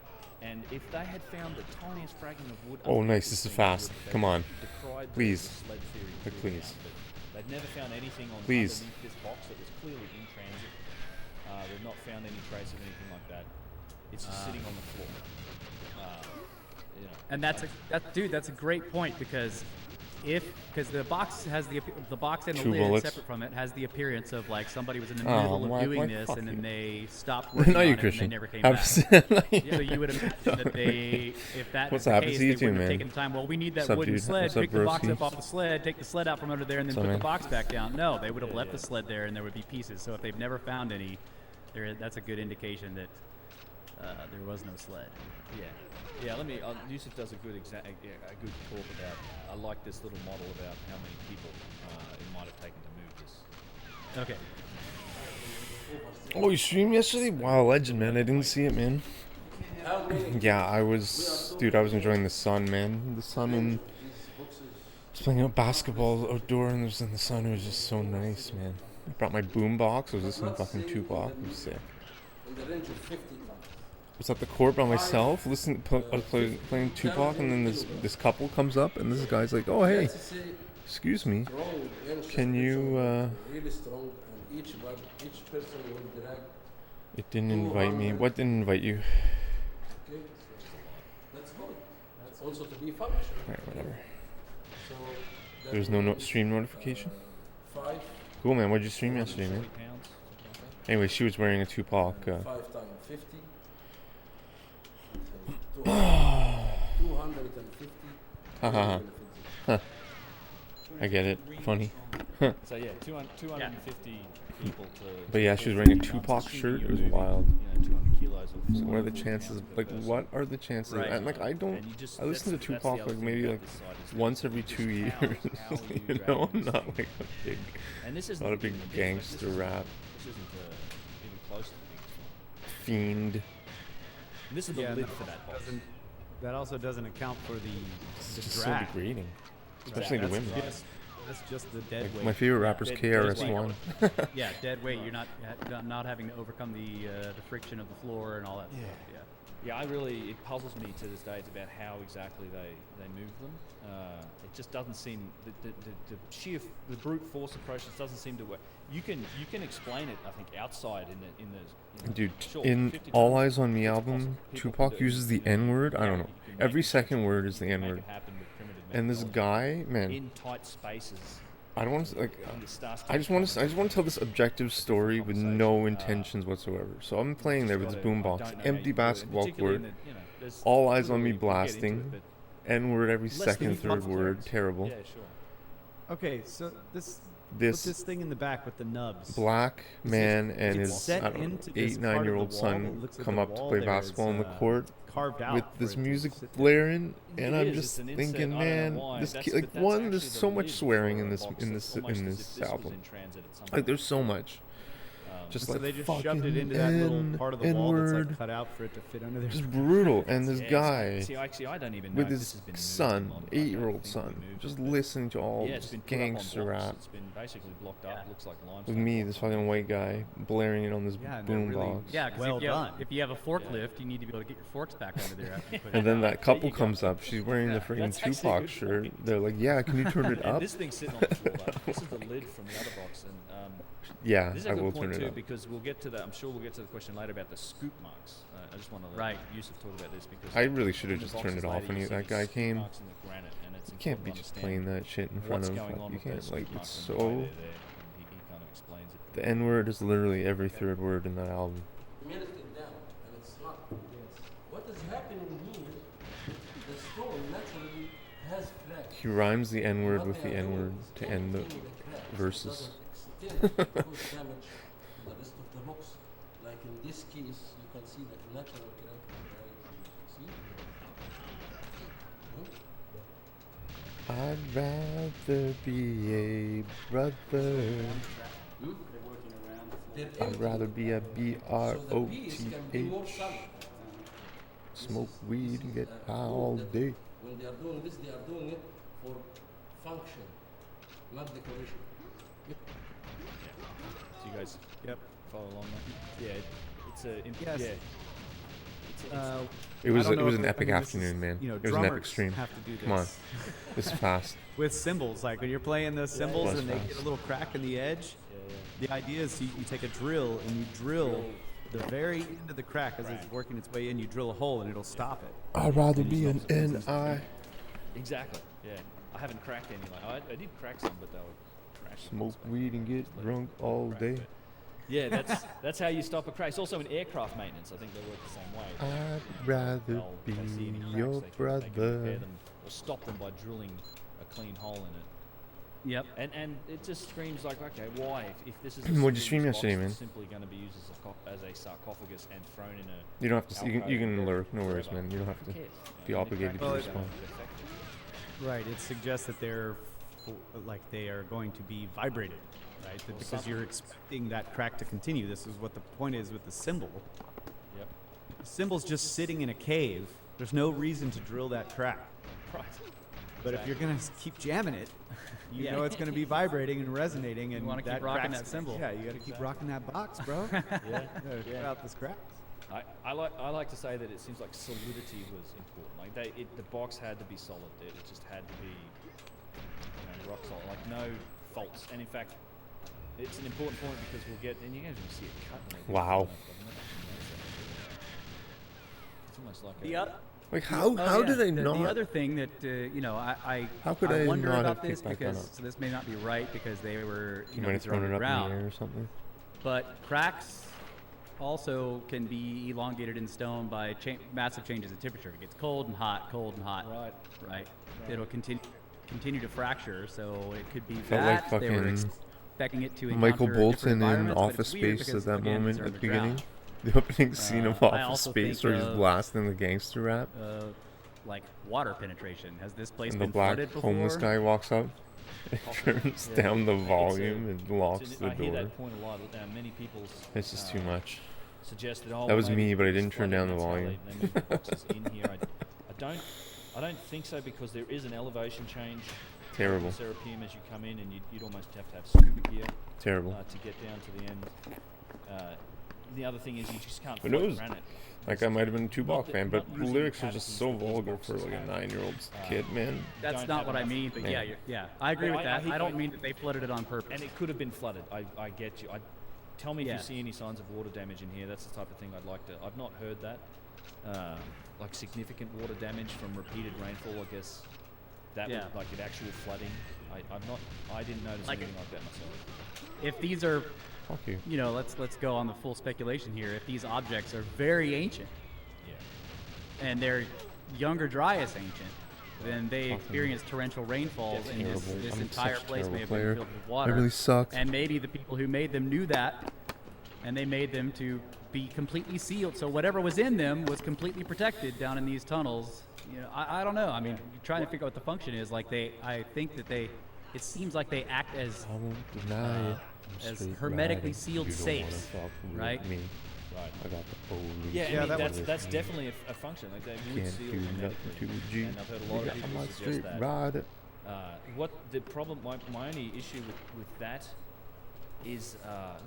S9: And if they had found the tiniest fragment of wood,
S5: Oh, nice. This is fast. Come on, please.
S9: Like,
S5: please.
S9: They've never found anything on
S5: Please.
S9: underneath this box that was clearly in transit. They've not found any trace of anything like that. It's just sitting on the floor. you know.
S2: And that's a great point because the box has the box and the
S5: 2
S2: lid
S5: bullets.
S2: separate from it has the appearance of like somebody was in the
S5: Oh,
S2: middle of
S5: why-
S2: doing
S5: why
S2: this
S5: fuck
S2: and then
S5: you.
S2: they stopped working
S5: Not
S2: on
S5: you,
S2: it and
S5: Christian.
S2: they never came back.
S5: Absolutely.
S2: So you would imagine that if that
S5: What's
S2: is the
S5: happened
S2: case,
S5: to you
S2: they
S5: too,
S2: wouldn't have
S5: man?
S2: taken the time. Well, we need that
S5: What's up,
S2: wooden
S5: dude?
S2: sled.
S5: What's up,
S2: Pick the box
S5: broski?
S2: up off the sled, take the sled out from under there, and then
S5: What's
S2: put
S5: up,
S2: the
S5: man?
S2: box back down. No, they would have left the sled there, and there would be pieces. So if they've never found any, that's a good indication that there was no sled.
S9: Yeah, let me. Yusuf does a good a good talk about. I like this little model about how many people it might have taken to move this.
S2: Okay.
S5: Oh, you streamed yesterday? Wow, legend, man. I didn't see it, man. Yeah, I was enjoying the sun, man. The sun and just playing out basketball outdoor and was in the sun. It was just so nice, man. I brought my boom box. I was listening to fucking Tupac. It was sick. Was at the court by myself, I was playing Tupac, and then this couple comes up, and this guy's like, "Oh, hey, excuse me, can you?" It didn't invite me. What didn't invite you?
S10: Also to be functional.
S5: Alright, whatever.
S10: So
S5: There's no stream notification.
S10: 5
S5: Cool, man. What'd you stream yesterday, man? Anyway, she was wearing a Tupac.
S10: 5 times 50. 250.
S5: Haha. I get it. Funny.
S9: So yeah, 250 people to.
S5: But yeah, she was wearing a Tupac shirt. It was wild.
S9: 200 kilos of
S5: So what are the chances? Like, what are the chances?
S2: Right.
S5: And like, I don't.
S9: And you just-
S5: I listen to
S9: that's the
S5: Tupac
S9: other
S5: like
S9: thing
S5: maybe
S9: about
S5: like
S9: this site is
S5: once
S9: that
S5: every
S9: just
S5: 2 years.
S9: how are you
S5: You know,
S9: dragging
S5: I'm
S9: this
S5: not
S9: thing?
S5: like a big,
S9: And this isn't
S5: not a big
S9: even the biggest,
S5: gangster
S9: this
S5: rap
S9: This isn't even close to the biggest one.
S5: fiend.
S9: And this is the
S2: Yeah,
S9: lid
S2: no,
S9: for that box.
S2: That also doesn't account for the
S5: It's just so
S2: drag.
S5: degrading, especially to women.
S2: That's just the dead weight.
S5: My favorite rapper's
S9: dead
S5: KRS-One.
S2: Yeah, dead weight. You're not having to overcome the friction of the floor and all that stuff. Yeah.
S9: Yeah, it puzzles me to this day. It's about how exactly they move them. It just doesn't seem the brute force approach just doesn't seem to work. You can explain it, I think, outside in the
S5: Dude,
S9: sure,
S5: in
S9: 50
S5: All
S9: times
S5: Eyes on Me
S9: it's
S5: album,
S9: possible. People
S5: Tupac
S9: can do it.
S5: uses the N-word. I don't know.
S9: You can
S5: Every
S9: make it-
S5: second word is the
S9: you can make
S5: N-word.
S9: it happen with primitive
S5: And this
S9: methodology.
S5: guy, man,
S9: in tight spaces.
S5: I don't want to like.
S9: when it starts
S5: I just want to tell this objective story with no
S9: conversation,
S5: intentions whatsoever. So I'm playing there with this
S9: gotta- I
S5: boombox,
S9: don't know how
S5: empty
S9: you do it, and
S5: basketball
S9: particularly
S5: court,
S9: in the, you know, there's
S5: all eyes on me
S9: literally, we'll get into
S5: blasting,
S9: it,
S5: N-word every
S9: less than
S5: second,
S9: five
S5: third word,
S9: words.
S5: terrible.
S9: Yeah, sure.
S2: Okay, so this
S5: This
S2: thing in the back with the nubs.
S5: black man and
S2: it's
S5: his
S2: set
S5: I don't know,
S2: into this
S5: 8,
S2: part of the
S5: 9-year-old
S2: wall. It
S5: son
S2: looks like
S5: come
S2: the
S5: up to
S2: wall
S5: play
S2: there
S5: basketball
S2: is,
S5: on the court
S2: carved out
S5: with
S2: for
S5: this
S2: it to
S5: music
S2: sit there.
S5: blaring, and
S9: It
S5: I'm
S9: is,
S5: just
S9: it's an
S5: thinking,
S9: insert, I don't
S5: man,
S9: know why.
S5: this
S9: That's-
S5: kid,
S9: but
S5: like
S9: that's
S5: one,
S9: actually
S5: there's
S9: the
S5: so much
S9: lid
S5: swearing
S9: for
S5: in
S9: a
S5: this
S9: box
S5: in
S9: that's
S5: this
S9: almost
S5: in
S9: as
S5: this
S9: if this was
S5: album.
S9: in transit at some
S5: Like
S9: point.
S5: there's so much. Just
S2: So
S5: like
S2: they just
S5: fucking
S2: shoved it into that little part of the wall that's
S5: N-word.
S2: like cut out for it to fit under there.
S5: Just brutal. And this
S9: Yeah,
S5: guy
S9: see, actually, I don't even know
S5: with
S9: if this
S5: his
S9: has been moved
S5: son,
S9: in long. I don't
S5: 8-year-old
S9: think we
S5: son,
S9: moved
S5: just
S9: it, but
S5: listening to all
S9: yeah, it's
S5: this
S9: been put up on
S5: gangster
S9: blocks.
S5: rap
S9: It's been basically blocked up. Looks like
S5: with
S9: limestone.
S5: me, this fucking white guy, blaring it on this
S2: Yeah, and they're really
S5: boombox.
S2: yeah, 'cause
S4: Well
S2: if, you have,
S4: done.
S2: if you have a forklift, you need to be able to get your forks back under there after you put
S5: And
S2: it
S5: then
S2: out.
S5: that couple
S9: you go.
S5: comes up. She's wearing the freaking
S9: That's actually a
S5: Tupac
S9: good
S5: shirt.
S9: point.
S5: They're like, "Yeah, can you turn it
S9: And
S5: up?"
S9: this thing's sitting on the floor. Though. This is the lid from the other box, and
S5: Yeah,
S9: this is
S5: I
S9: a good
S5: will
S9: point
S5: turn
S9: too
S5: it up.
S9: because we'll get to that. I'm sure we'll get to the question later about the scoop marks. I just want to let
S2: Right.
S9: Yusuf talk about this because
S5: I really should have
S9: in the
S5: just turned it
S9: boxes
S5: off
S9: later,
S5: when
S9: you see
S5: that
S9: these
S5: guy
S9: scoop
S5: came.
S9: marks in the granite, and it's
S5: You can't be
S9: important to
S5: just
S9: understand
S5: playing that shit in front
S9: what's
S5: of.
S9: going on
S5: You
S9: with those
S5: can't like.
S9: scoop
S5: It's
S9: marks and why
S5: so.
S9: they're there, and he kind of explains it.
S5: The N-word is literally every third word in that album.
S10: Melted down, and it's not. What is happening here? The stone naturally has cracks.
S5: He rhymes the N-word
S10: What
S5: with
S10: they
S5: the
S10: are doing
S5: N-word
S10: is
S5: to end the
S10: emptying the cracks. It
S5: verses.
S10: doesn't extend to cause damage to the rest of the box. Like in this case, you can see the natural crack right here. See? Hmm?
S5: I'd rather be a brother.
S10: Hmm? They're
S5: I'd
S10: empty.
S5: rather be a
S10: So the piece can be more
S5: B-R-O-T-H.
S10: solid.
S5: Smoke
S10: This is-
S5: weed
S10: this
S5: and
S10: is
S5: get
S10: a
S5: high
S10: proof
S5: all
S10: that
S5: day.
S10: When they are doing this, they are doing it for function, not decoration.
S9: So you guys
S2: Yep.
S9: follow along there? Yeah, it's a
S2: Yes.
S9: yeah.
S5: It was
S2: I don't know
S5: it was
S2: if
S5: an
S2: I
S5: epic
S2: mean, this is,
S5: afternoon, man.
S2: you know,
S5: It was an epic
S2: drummers
S5: stream.
S2: have to do
S5: Come on,
S2: this.
S5: this is fast.
S2: With cymbals, like when you're playing those cymbals
S5: Plus
S2: and they
S5: fast.
S2: get a little crack in the edge. The idea is you take a drill and you drill
S4: the very end of the crack as it's working its way in, you drill a hole and it'll stop it.
S5: I'd rather be an NI.
S9: Exactly. Yeah. I haven't cracked any. Like I did crack some, but they were cracks.
S5: Smoke weed and get drunk all day.
S9: Yeah, that's how you stop a crack. It's also in aircraft maintenance. I think they work the same way.
S5: I'd rather be
S9: If they see any cracks,
S5: your
S9: they can
S5: brother.
S9: repair them or stop them by drilling a clean hole in it.
S2: Yep.
S9: And it just screams like, okay, why? If this is
S5: What'd you stream yesterday, man?
S9: simply going to be used as a sarcophagus and thrown in a.
S5: You don't have to. You can
S9: alcove
S5: lurk. No worries,
S9: forever.
S5: man. You don't have to
S9: Who cares?
S5: be
S9: You know,
S5: obligated to
S9: crack is
S5: respond.
S9: effective.
S4: Right. It suggests that they're like they are going to be vibrated, right? That because
S9: something.
S4: you're expecting that crack to continue. This is what the point is with the symbol.
S9: Yep.
S4: The symbol's just sitting in a cave. There's no reason to drill that crack.
S9: Right.
S4: But if you're gonna keep jamming it, you know it's gonna be vibrating and resonating, and
S2: wanna keep
S4: that
S2: rocking
S4: crack's-
S2: that symbol.
S4: Yeah, you gotta keep rocking that box, bro.
S9: Yeah.
S4: Cut out this crack.
S9: I like to say that it seems like solidity was important. Like the box had to be solid. It just had to be rock solid. Like no faults. And in fact, it's an important point because we'll get and you're going to see it cut. And everything.
S5: Wow.
S9: It's almost like
S2: The
S9: a,
S2: other,
S5: Like how
S2: yeah,
S5: did I
S2: the
S5: not?
S2: other thing that I
S5: How could I
S2: wonder
S5: not
S2: about
S5: have
S2: this
S5: picked that gun
S2: because
S5: up?
S2: so this may not be right because they were
S5: You might have
S2: these are
S5: thrown it up in the
S2: underground,
S5: air or something.
S2: but cracks also can be elongated in stone by massive changes in temperature. It gets cold and hot,
S9: Right.
S2: right. It'll continue to fracture, so it could be
S5: Felt like
S2: that they were
S5: fucking
S2: expecting it to
S5: Michael
S2: encounter different
S5: Bolton in
S2: environments, but
S5: Office
S2: it's weird
S5: Space
S2: because,
S5: at that
S2: again, these
S5: moment
S2: are
S5: at the beginning.
S2: underground.
S5: The opening scene of
S2: I
S5: Office
S2: also
S5: Space
S2: think
S5: where he's
S2: of,
S5: blasting the gangster rap,
S2: like water penetration. Has this place
S5: and the
S2: been
S5: black
S2: flooded before?
S5: homeless guy walks up, and turns down the volume and locks the
S9: I hear
S5: door.
S9: that point a lot. Many people.
S5: It's just too much.
S9: Suggest that
S5: That was
S9: maybe
S5: me, but I
S9: it's
S5: didn't turn
S9: flooded,
S5: down the
S9: that's how
S5: volume.
S9: They move the boxes in here. I don't think so because there is an elevation change.
S5: Terrible.
S9: In Serapeum as you come in, and you'd almost have to have scuba gear
S5: Terrible.
S9: to get down to the end. The other thing is you just can't
S5: Who
S9: float
S5: knows?
S9: granite.
S5: Like I might have been a Tuvok
S9: that-
S5: fan, but
S9: not
S5: the
S9: using
S5: lyrics are
S9: the
S5: just so
S9: patterns that these
S5: vulgar for
S9: boxes
S5: like a
S9: have.
S5: 9-year-old kid, man.
S2: That's
S9: don't
S2: not
S9: have
S2: what I
S9: enough-
S2: mean, but
S5: Yeah.
S2: yeah, I agree
S9: No,
S2: with
S9: I
S2: that.
S9: think
S2: I don't
S9: I-
S2: mean that they flooded it on purpose.
S9: And it could have been flooded. I get you. Tell me if
S2: Yeah.
S9: you see any signs of water damage in here. That's the type of thing I'd like to. I've not heard that. Like significant water damage from repeated rainfall. I guess that
S2: Yeah.
S9: would like an actual flooding. I didn't notice
S2: Like
S9: anything like that myself.
S2: If these are,
S5: Fuck you.
S2: let's go on the full speculation here. If these objects are very ancient
S9: Yeah.
S2: and they're Younger Dryas ancient, then they experienced torrential rainfalls, and this
S5: I'm
S2: entire
S5: such a
S2: place may
S5: terrible
S2: have
S5: player.
S2: been filled with water.
S5: I really sucked.
S2: And maybe the people who made them knew that, and they made them to be completely sealed. So whatever was in them was completely protected down in these tunnels. I don't know. I mean, you're trying to figure out what the function is. Like I think that it seems like they act as
S5: I won't deny it. I'm
S2: as
S5: straight
S2: hermetically
S5: riding.
S2: sealed
S5: You don't
S2: safes,
S5: wanna fuck with
S2: right?
S5: Me.
S9: Right.
S5: I got the police.
S9: Yeah, I
S4: Yeah,
S9: mean,
S4: that
S9: that's definitely a function. Like they would
S5: Can't
S9: seal
S5: do
S9: hermetically.
S5: nothing to a G.
S9: And I've heard a lot of
S5: Nigga, I'm
S9: people
S5: a
S9: suggest
S5: straight
S9: that.
S5: rider.
S9: What the problem? My only issue with that is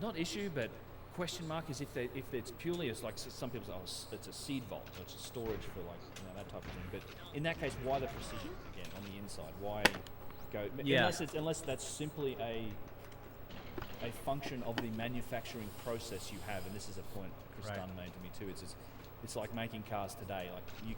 S9: not issue, but question mark is if it's purely as like some people say, oh, it's a seed vault, or it's a storage for like that type of thing. But in that case, why the precision again on the inside? Why go?
S2: Yeah.
S9: Unless that's simply a function of the manufacturing process you have, and this is a point Chris
S2: Right.
S9: Dunn made to me too. It's like making cars today. Like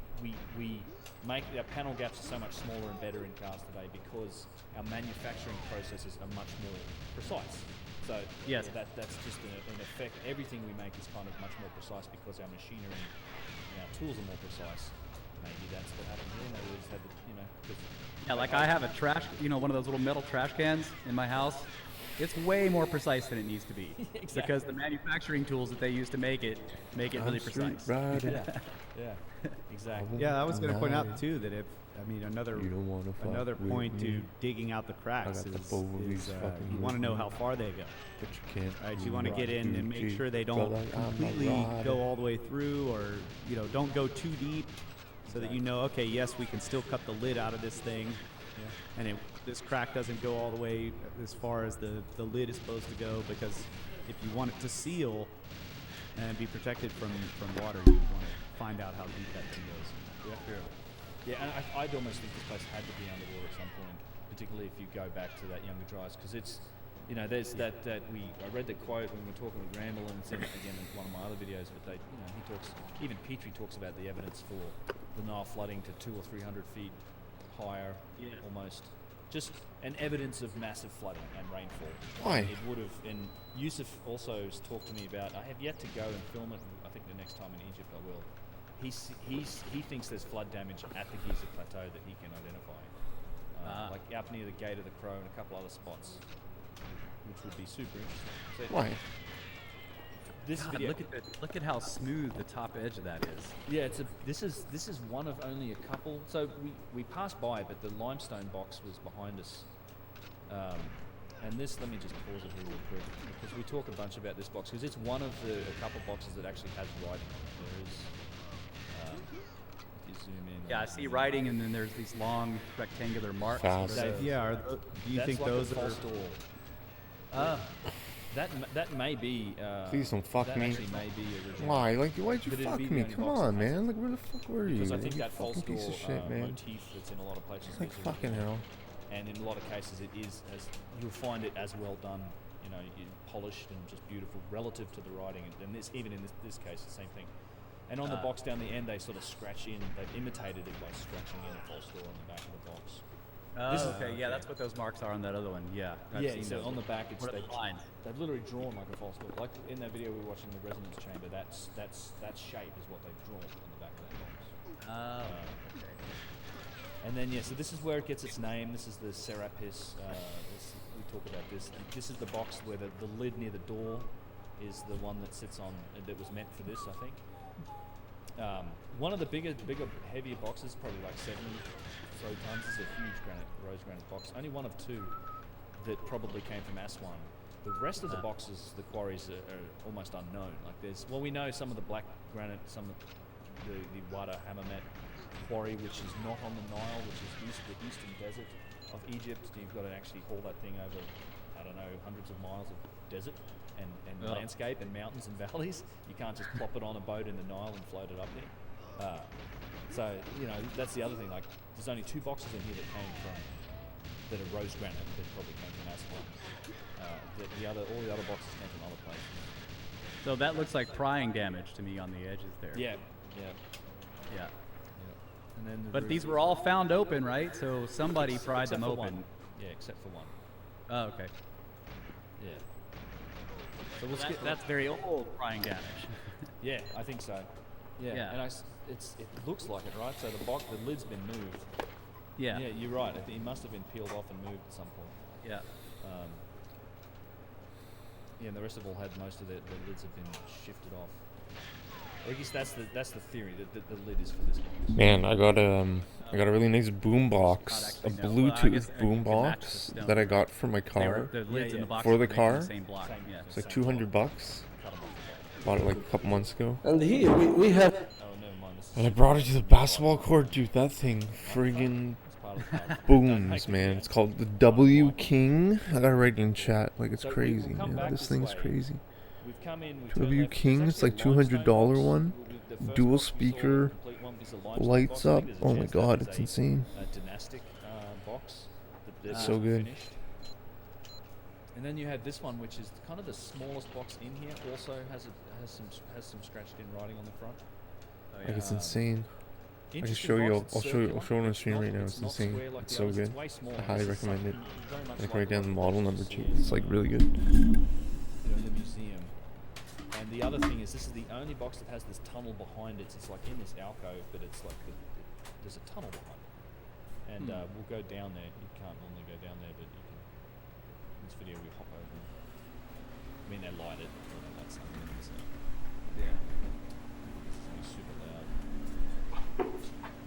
S9: we make our panel gaps are so much smaller and better in cars today because our manufacturing processes are much more precise. So
S2: Yes.
S9: that's just an effect. Everything we make is kind of much more precise because our machinery and our tools are more precise. Maybe that's what happened here. Maybe we just had the, 'cause
S2: Yeah, like I have a trash, one of those little metal trash cans in my house. It's way more precise than it needs to be
S9: Exactly.
S2: because the manufacturing tools that they use to make it really
S5: I'm straight
S2: precise.
S5: rider.
S9: yeah, exactly.
S4: Yeah, I was going to point
S5: Deny
S4: out too that another
S5: You don't wanna fuck
S4: another
S5: with
S4: point to
S5: me.
S4: digging out the cracks
S5: got the
S4: is,
S5: police fucking
S4: you want to
S5: with
S4: know
S5: me.
S4: how far they go.
S5: But you can't.
S4: Right,
S5: do
S4: you want to get in and make
S5: G.
S4: sure they
S5: Felt
S4: don't
S5: like I'm a
S4: completely
S5: rider.
S4: go all the way through, or don't go too deep, so that you know, okay, yes, we can still cut the lid out of this thing, and this crack doesn't go all the way as far as the lid is supposed to go, because if you want it to seal and be protected from water, you want to find out how deep that thing goes.
S9: Yeah, and I'd almost think this place had to be underwater at some point, particularly if you go back to that Younger Dryas, because it's You know, there's I read the quote when we were talking with Randall, and it's in again in one of my other videos, but he talks, even Petrie talks about the evidence for the Nile flooding to 200 or 300 feet higher, almost. Just an evidence of massive flooding and rainfall.
S5: Why?
S9: It would have, and Yusuf also has talked to me about, I have yet to go and film it, I think the next time in Egypt I will. He thinks there's flood damage at the Giza Plateau that he can identify. Like up near the Gate of the Crow and a couple other spots, which would be super interesting. So
S5: Why?
S9: This
S2: God,
S9: video,
S2: look at how smooth the top edge of that is.
S9: yeah, this is one of only a couple. So we passed by, but the limestone box was behind us. And this, let me just pause it here real quick, because we talk a bunch about this box, because it's one of a couple boxes that actually has writing. There is, if you zoom in.
S2: Yeah, I see writing, and then there's these long rectangular marks.
S5: Fast.
S2: Do you think
S9: like
S2: those
S9: a
S2: are?
S9: false door. That may be.
S5: Please don't fuck
S9: that
S5: me.
S9: actually may be original.
S5: Why? Like, why'd you
S9: But it'd
S5: fuck
S9: be
S5: me?
S9: the only
S5: Come
S9: box
S5: on,
S9: that has
S5: man. Like, where the fuck were you?
S9: Because I
S5: You
S9: think that false
S5: fucking
S9: door
S5: piece of shit, man.
S9: motif that's in a lot of places.
S5: It's like
S9: is
S5: fucking
S9: original.
S5: hell.
S9: And in a lot of cases, it is you'll find it as well done, polished and just beautiful relative to the writing. And this, even in this case, the same thing. And on the box down the end, they sort of scratch in. They've imitated it by scratching in a false door on the back of the box.
S2: Oh, okay. Yeah, that's what those marks are on that other one. Yeah. I've seen
S9: So
S2: those.
S9: on the back, it's
S2: What are the lines?
S9: they've literally drawn like a false door. Like in that video we were watching, the resonance chamber. That shape is what they've drawn on the back of that box.
S2: Oh. Okay.
S9: And then so this is where it gets its name. This is the Serapis. We talk about this. This is the box where the lid near the door is the one that sits on. That was meant for this, I think. One of the bigger, heavier boxes, probably like 70 so tons. This is a huge rose granite box. Only one of two that probably came from Aswan. The rest of the boxes, the quarries are almost unknown. Like we know some of the black granite, some of the Wada Hammamet quarry, which is not on the Nile, which is the eastern desert of Egypt. You've got to actually haul that thing over, I don't know, hundreds of miles of desert and landscape and mountains and valleys. You can't just plop it on a boat in the Nile and float it up there. So that's the other thing. Like, there's only two boxes in here that are rose granite that probably came from Aswan. All the other boxes came from other places.
S2: So that looks like prying damage to me on the edges there.
S9: Yeah. And then
S2: But these were all found open, right? So somebody pried them open.
S9: One. Yeah, except for one.
S2: Oh, okay.
S9: Yeah.
S2: So that's very old prying damage.
S9: Yeah, I think so. Yeah. And it looks like it, right? So the lid's been moved.
S2: Yeah.
S9: Yeah, you're right. It must have been peeled off and moved at some point.
S2: Yeah.
S9: And the rest of all had most of the lids have been shifted off. I guess that's the theory that the lid is for this box.
S5: Man, I got a really nice boom box, a Bluetooth boom box that I got for my car.
S2: The lids in the box
S5: For the
S2: were made from
S5: car.
S2: the same block. Yeah.
S5: It's like $200. Bought it like a couple months ago.
S10: And here we have
S9: Oh, never mind.
S5: And I brought it to the basketball court, dude. That thing friggin' booms, man. It's called the W King. I gotta write it in chat. Like, it's crazy, man. This thing's crazy.
S9: We've come in.
S5: W King. It's like $200 one. Dual speaker. Lights up. Oh my god, it's insane.
S9: Dynastic box.
S5: It's so good.
S9: Finished. And then you had this one, which is kind of the smallest box in here. Also has some scratched in writing on the front.
S5: Like, it's insane. I can
S9: Interesting
S5: show you.
S9: box.
S5: I'll
S9: It's
S5: show you.
S9: circular.
S5: I'll show it on the
S9: It's
S5: stream
S9: not-
S5: right now.
S9: it's
S5: It's
S9: not
S5: insane.
S9: square like
S5: It's
S9: the
S5: so
S9: others.
S5: good.
S9: It's way smaller.
S5: I highly
S9: This is
S5: recommend it.
S9: something very much
S5: Like,
S9: like
S5: write down the
S9: one
S5: model
S9: you
S5: number
S9: see
S5: too.
S9: in,
S5: It's like really good.
S9: in the museum. And the other thing is, this is the only box that has this tunnel behind it. It's like in this alcove, but it's like there's a tunnel behind it. And we'll go down there. You can't normally go down there, but you can. In this video, we hop over. I mean, they light it. Or they light something. So. Yeah. It's gonna be super loud.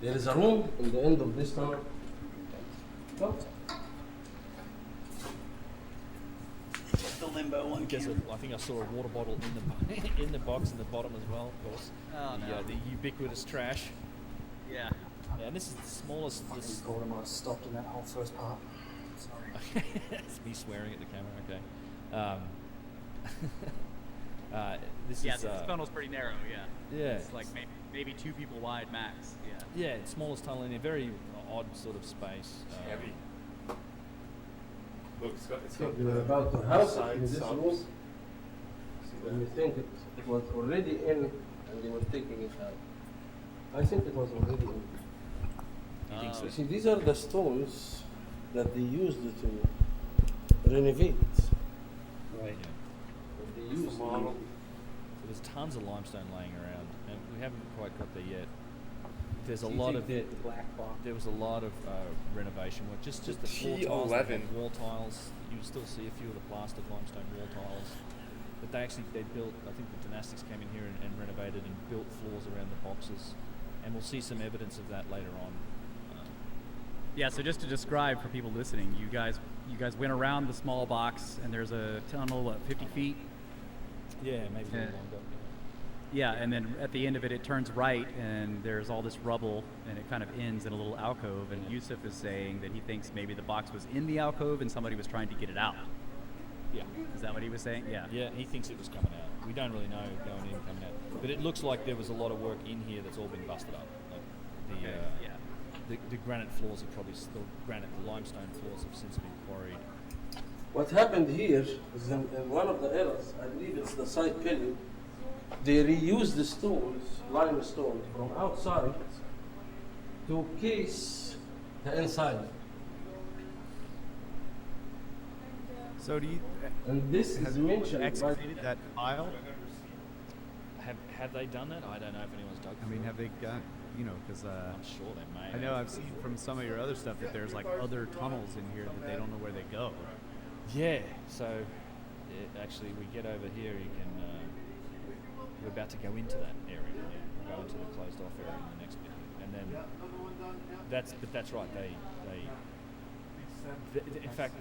S10: there is a room in the end of this tunnel. Oh.
S2: The limbo one.
S9: I think I saw a water bottle in the box in the bottom as well, of course.
S2: Oh, no.
S9: The ubiquitous trash.
S2: Yeah.
S9: Yeah, and this is the smallest. This
S10: Gordon, I stopped in that whole first part. Sorry.
S9: It's me swearing at the camera. Okay. This
S2: Yeah,
S9: is.
S2: this funnel's pretty narrow. Yeah.
S9: Yeah.
S2: It's like maybe 2 people wide max. Yeah.
S9: Yeah, it's smallest tunnel in a very odd sort of space.
S10: Heavy.
S5: Look, it's
S10: They
S5: got
S10: were about to house it
S5: side
S10: in this
S5: subs.
S10: room,
S5: See
S10: and we
S5: that?
S10: think it was already in, and they were taking it out. I think it was already in.
S9: You think so?
S10: You see, these are the stones that they used to renovate.
S2: Right.
S10: That they used
S5: model.
S9: So there's tons of limestone laying around, and we haven't quite got there yet. There's a
S2: So you
S9: lot
S2: think
S9: of
S2: the black box.
S9: there was a lot of renovation work. Just the floor
S5: T11.
S9: tiles, they had wall tiles. You still see a few of the plastered limestone wall tiles. But they built. I think the gymnastics came in here and renovated and built floors around the boxes, and we'll see some evidence of that later on.
S2: Yeah, so just to describe for people listening, you guys went around the small box, and there's a tunnel, what, 50 feet?
S9: Yeah, maybe a
S2: Yeah.
S9: little longer.
S2: Yeah, and then at the end of it, it turns right, and there's all this rubble, and it kind of ends in a little alcove. And Yusuf is saying that he thinks maybe the box was in the alcove and somebody was trying to get it out.
S9: Yeah.
S2: Is that what he was saying? Yeah.
S9: Yeah, he thinks it was coming out. We don't really know going in, coming out. But it looks like there was a lot of work in here that's all been busted up. Like the
S2: Yeah.
S9: the granite floors have probably the limestone floors have since been quarried.
S10: What happened here is in one of the eras, I believe it's the side pillar, they reused the stones, limestone, from outside to case the inside.
S4: So do you
S10: And this is mentioned by
S4: excavated that pile?
S9: Have they done that? I don't know if anyone's dug.
S4: I mean, have they got, because
S9: I'm sure they may.
S4: I know I've seen from some of your other stuff that there's like other tunnels in here that they don't know where they go.
S9: Yeah. So actually, we get over here. You can. We're about to go into that area. Yeah, we'll go into the closed off area in the next bit, and then that's right. In fact,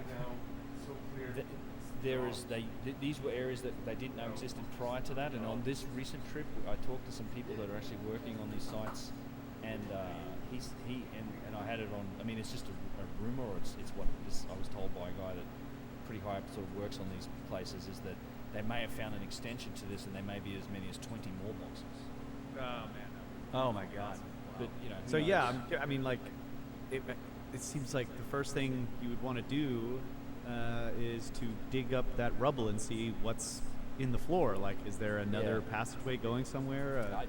S9: these were areas that they didn't know existed prior to that. And on this recent trip, I talked to some people that are actually working on these sites, and and I had it on. I mean, it's just a rumor, or it's what I was told by a guy that pretty high up sort of works on these places, is that they may have found an extension to this, and there may be as many as 20 more boxes.
S2: Oh man. Oh my God.
S9: But who
S4: So
S9: knows?
S4: yeah, I mean, like, it seems like the first thing you would want to do is to dig up that rubble and see what's in the floor. Like, is there another passageway going somewhere?
S9: I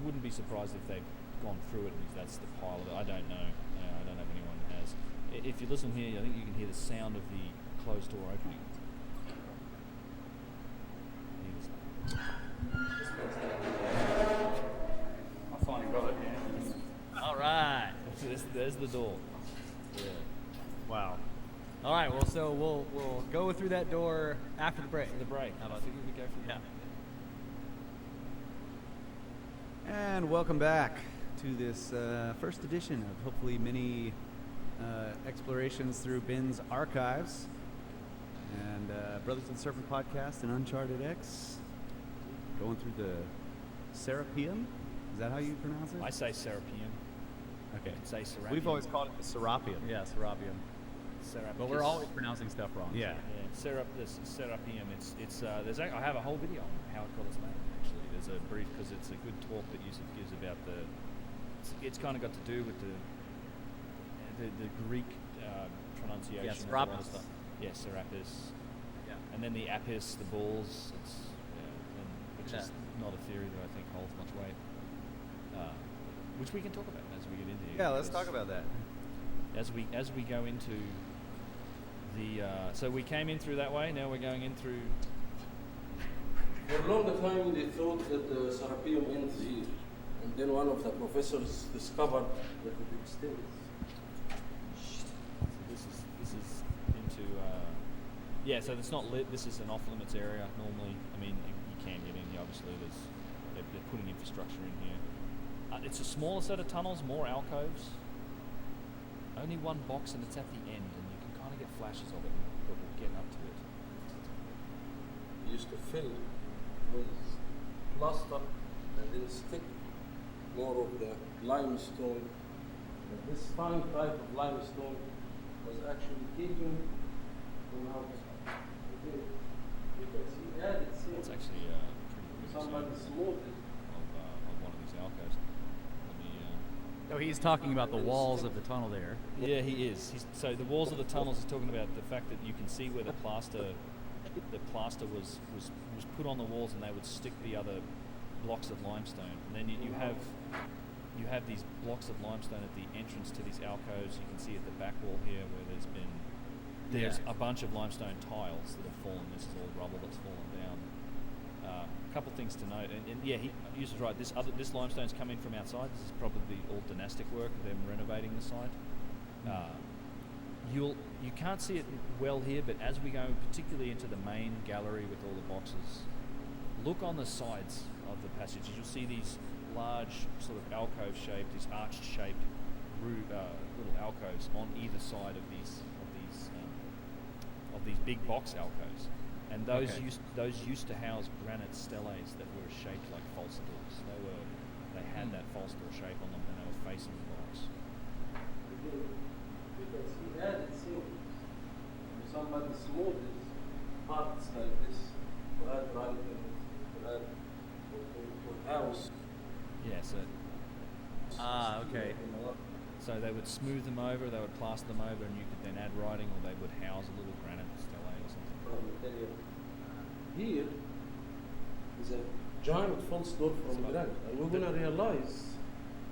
S9: wouldn't be surprised if they've gone through it and if that's the pile of it. I don't know. I don't know if anyone has. If you listen here, I think you can hear the sound of the closed door opening.
S2: I finally got it, man. All right.
S9: There's the door. Yeah.
S4: Wow.
S2: All right. Well, so we'll go through that door after the break.
S9: The break.
S2: How
S9: I
S2: about
S9: figured we'd go from
S2: Yeah.
S9: there.
S4: And welcome back to this first edition of hopefully many explorations through Ben's archives and Brothers of the Serpent podcast and Uncharted X. Going through the Serapeum. Is that how you pronounce it?
S9: I say Serapeum.
S4: Okay.
S9: I say Serapeum.
S4: We've always called it the Serapeum.
S2: Yeah, Serapeum. But we're always pronouncing stuff wrong.
S4: Yeah.
S9: Serapeum. I have a whole video on how it got its name. Actually, there's a brief because it's a good talk that Yusuf gives about it's kind of got to do with the Greek pronunciation.
S2: Yeah,
S9: of a lot of
S2: Serapis.
S9: stuff. Yeah, Serapis.
S2: Yeah.
S9: And then the Apis, the bulls. Which is not a theory that I think holds much weight. Which we can talk about as we get into it.
S4: Yeah, let's talk about that.
S9: As we go into the so we came in through that way. Now we're going in through.
S10: For a long time, they thought that the Serapeum ends here, and then one of the professors discovered that it extends.
S9: This is into yeah. So it's not lit. This is an off limits area normally. I mean, you can get in here. Obviously, they're putting infrastructure in here. It's a smaller set of tunnels, more alcoves. Only one box, and it's at the end, and you can kind of get flashes of it, but we'll get up to it.
S10: They used to fill with plaster and then stick more of the limestone. And this fine type of limestone was actually taken from outside. Okay. You can see that it's
S9: It's actually pretty good
S10: somebody
S9: example
S10: smoothed it.
S9: of one of these alcoves. Let me,
S2: So he he's talking about the walls of the tunnel there.
S9: Yeah, he is. So the walls of the tunnels is talking about the fact that you can see where the plaster was put on the walls, and they would stick the other blocks of limestone, and then you have these blocks of limestone at the entrance to these alcoves. You can see at the back wall here where there's a bunch of limestone tiles that have fallen. This is all rubble that's fallen down. A couple things to note, and yeah, he was right. This limestone's coming from outside. This is probably all dynastic work, them renovating the site. You can't see it well here, but as we go particularly into the main gallery with all the boxes, look on the sides of the passages. You'll see these large sort of alcove shaped, these arched shaped little alcoves on either side of these big box alcoves. And those used to house granite steles that were shaped like false doors. They had that false door shape on them, and they were facing the box.
S10: You can see that it's simple. When somebody smooth these parts like this, to add right to add to house.
S9: Yeah,
S2: okay.
S10: So
S9: they would smooth them over, they would plaster them over, and you could then add writing, or they would house a little granite stele or something.
S10: let me tell you, here is a giant false door from granite, and we're gonna realize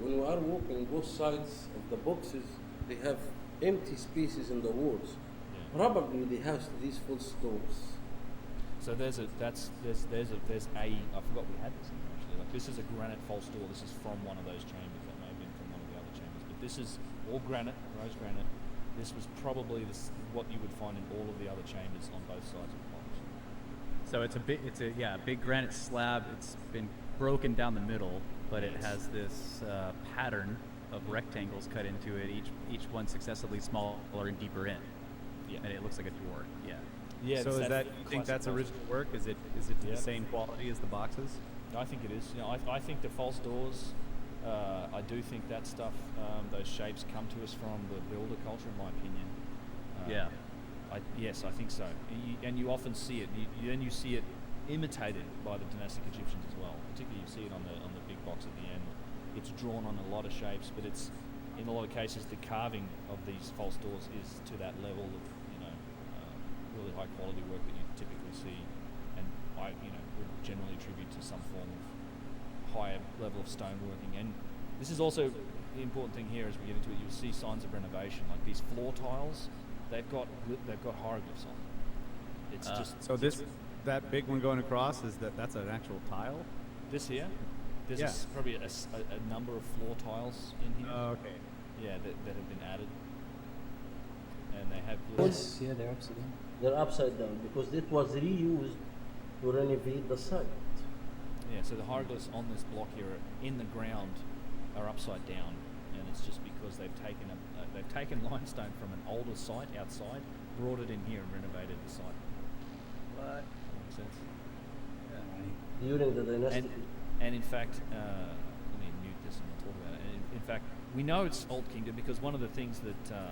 S10: when we are walking both sides of the boxes, they have empty spaces in the walls.
S9: Yeah.
S10: Probably they have these false doors.
S9: So there's a I forgot we had this in here actually. Like this is a granite false door. This is from one of those chambers. That may have been from one of the other chambers. But this is all granite, rose granite. This was probably what you would find in all of the other chambers on both sides of the box.
S2: So it's a big granite slab. It's been broken down the middle, but it has this pattern of rectangles cut into it, each one successively smaller and deeper in.
S9: Yeah.
S2: And it looks like a door. Yeah.
S9: Yeah.
S2: So is that you think that's original work? Is it the same quality as the boxes?
S9: I think it is. I think the false doors. I do think that stuff, those shapes, come to us from the builder culture, in my opinion. Yes, I think so. And you often see it. Then you see it imitated by the dynastic Egyptians as well. Particularly, you see it on the big box at the end. It's drawn on a lot of shapes, but it's in a lot of cases the carving of these false doors is to that level of really high quality work that you typically see, and would generally attribute to some form of higher level of stoneworking. And this is also the important thing here as we get into it. You'll see signs of renovation, like these floor tiles. They've got hieroglyphs on them. It's just
S2: so that big one going across that's an actual tile.
S9: This here. There's probably a number of floor tiles in here.
S2: Oh, okay.
S9: Yeah, that have been added, and they have.
S10: Yeah, they're upside down. They're upside down because it was reused to renovate the site.
S9: Yeah, so the hieroglyphs on this block here in the ground are upside down, and it's just because they've taken limestone from an older site outside, brought it in here, and renovated the site.
S2: What?
S9: Makes sense.
S2: Yeah.
S10: During the dynasty.
S9: And in fact, let me mute this and we'll talk about it. And in fact, we know it's Old Kingdom because one of the things that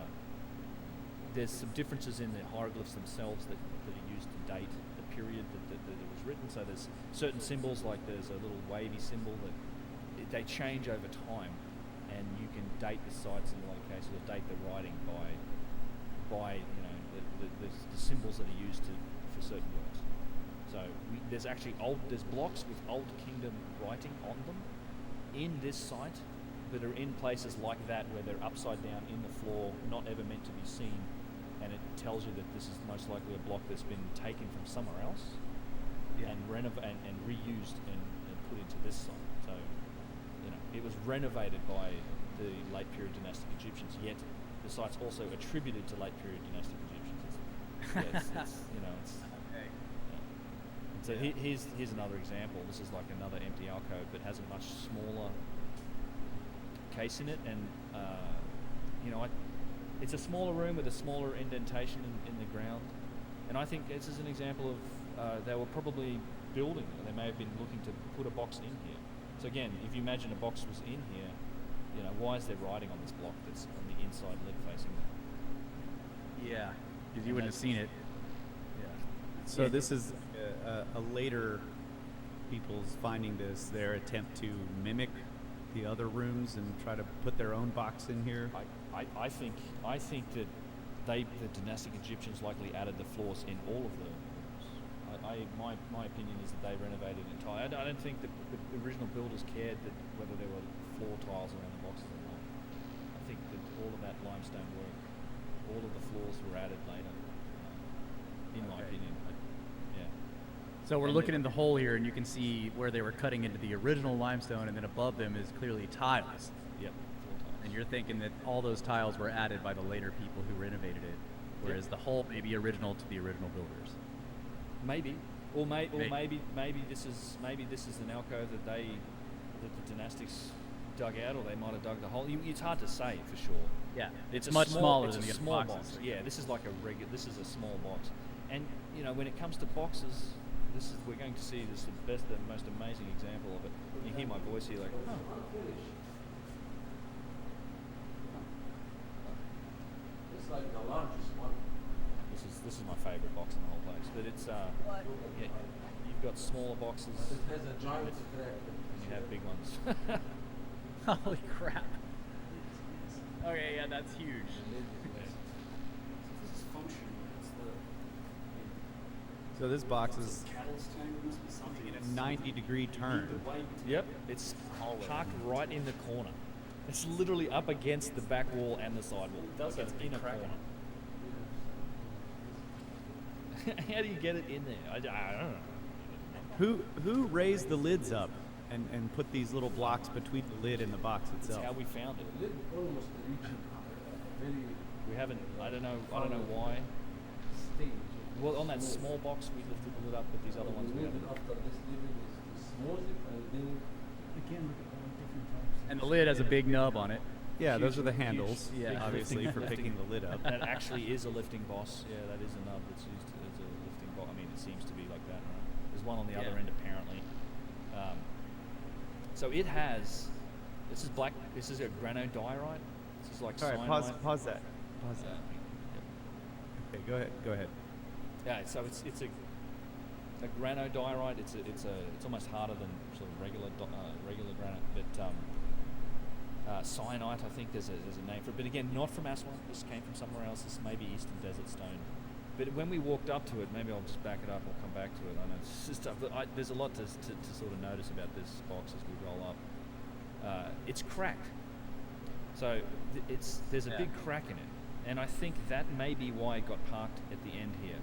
S9: there's some differences in the hieroglyphs themselves that are used to date the period that it was written. So there's certain symbols, like there's a little wavy symbol that they change over time, and you can date the sites in a lot of cases, or date the writing by the symbols that are used for certain works. So there's blocks with Old Kingdom writing on them in this site that are in places like that where they're upside down in the floor, not ever meant to be seen, and it tells you that this is most likely a block that's been taken from somewhere else and reused and put into this site. So it was renovated by the late period dynastic Egyptians, yet the site's also attributed to late period dynastic Egyptians. So here's another example. This is like another empty alcove that has a much smaller case in it, and it's a smaller room with a smaller indentation in the ground. And I think this is an example of they were probably building. They may have been looking to put a box in here. So again, if you imagine a box was in here, why is there writing on this block that's on the inside lid facing them?
S2: Yeah, because you wouldn't have seen it.
S9: Yeah.
S2: So this is a later people's finding this, their attempt to mimic
S4: the other rooms and try to put their own box in here?
S9: I think that the dynastic Egyptians likely added the floors in all of the rooms. My opinion is that they renovated entirely. I don't think that the original builders cared that whether there were floor tiles around the boxes or not. I think that all of that limestone work, all of the floors were added later. In my opinion. Yeah.
S2: So we're looking in the hole here, and you can see where they were cutting into the original limestone, and then above them is clearly tiles.
S9: Yep.
S2: And you're thinking that all those tiles were added by the later people who renovated it, whereas the hole may be original to the original builders.
S9: Maybe, or maybe this is an alcove that the dynastics dug out, or they might have dug the hole. It's hard to say for sure.
S2: Yeah,
S9: it's
S2: much smaller
S9: it's
S2: than
S9: a
S2: the
S9: small
S2: boxes.
S9: box. Yeah, this is like this is a small box, and when it comes to boxes, we're going to see this the most amazing example of it. You hear my voice here, like, oh.
S10: It's like the largest one.
S9: This is my favorite box in the whole place. But it's yeah, you've got smaller boxes.
S10: It has a giant crack.
S9: And you have big ones.
S2: Holy crap. Okay, yeah, that's huge.
S10: This is functional. It's
S4: So this box is
S10: catalyst tank. Must be something.
S4: in a 90-degree turn.
S9: Yep, it's parked right in the corner. It's literally up against the back wall and the side wall. It does have in a corner. How do you get it in there? I don't know.
S4: Who raised the lids up and put these little blocks between the lid and the box
S9: That's
S4: itself?
S9: how we found it.
S10: Lid almost reaching very
S9: We haven't. I don't know why.
S10: stage.
S9: Well, on that small box, we lifted the lid up, but these other ones we haven't.
S10: After this level is to smooth it and then again look at all different types.
S2: And the lid has a big nub on it.
S4: Yeah, those are the
S9: Huge,
S4: handles,
S9: big
S4: obviously, for picking the lid up.
S9: That actually is a lifting boss. Yeah, that is a nub that's used as a lifting boss. I mean, it seems to be like that, right? There's one on the other end, apparently. So it has. This is black. This is a granodiorite. This is like
S4: All right,
S9: cyanide.
S4: pause that. Pause that. Okay, go ahead.
S9: Yeah, so it's a granodiorite. It's almost harder than sort of regular granite, but cyanite. I think there's a name for it, but again, not from Aswan. This came from somewhere else. This may be Eastern Desert Stone. But when we walked up to it, maybe I'll just back it up. I'll come back to it. I know it's just tough, but there's a lot to sort of notice about this box as we roll up. It's cracked, so there's a big crack in it, and I think that may be why it got parked at the end here.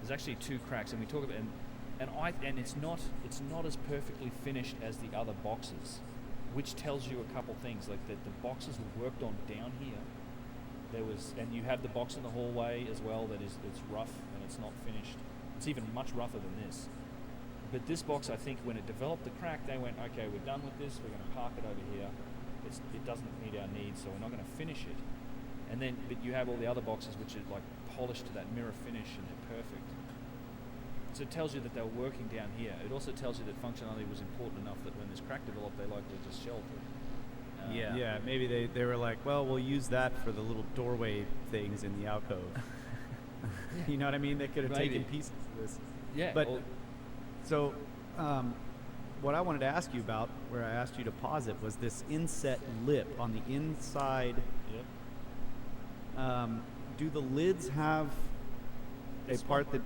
S9: There's actually two cracks, and we talk about and it's not as perfectly finished as the other boxes, which tells you a couple things, like that the boxes were worked on down here. And you have the box in the hallway as well it's rough and it's not finished. It's even much rougher than this. But this box, I think, when it developed the crack, they went, okay, we're done with this. We're going to park it over here. It doesn't meet our needs, so we're not going to finish it. And then, but you have all the other boxes which are like polished to that mirror finish and they're perfect. So it tells you that they were working down here. It also tells you that functionality was important enough that when this crack developed, they likely just shelved it.
S4: Yeah, maybe they were like, well, we'll use that for the little doorway things in the alcove. You know what I mean? They could have taken pieces of this.
S9: Yeah.
S4: But so, what I wanted to ask you about, where I asked you to pause it, was this inset lip on the inside.
S9: Yep.
S4: Do the lids have a part that?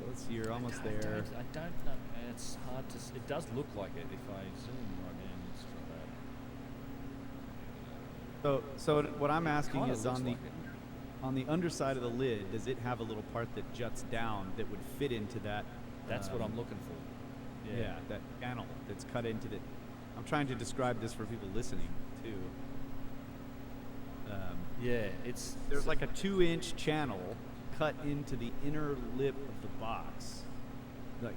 S4: Let's see, you're almost there.
S9: I don't know. It's hard to. It does look like it if I zoom right in. Let's try that.
S4: So what I'm asking
S9: Kinda
S4: is
S9: looks
S4: on the
S9: like it.
S4: on the underside of the lid, does it have a little part that juts down that would fit into that?
S9: That's what I'm looking for.
S4: Yeah, that panel that's cut into the. I'm trying to describe this for people listening too.
S9: Yeah,
S4: there's like a 2-inch channel cut into the inner lip of the box,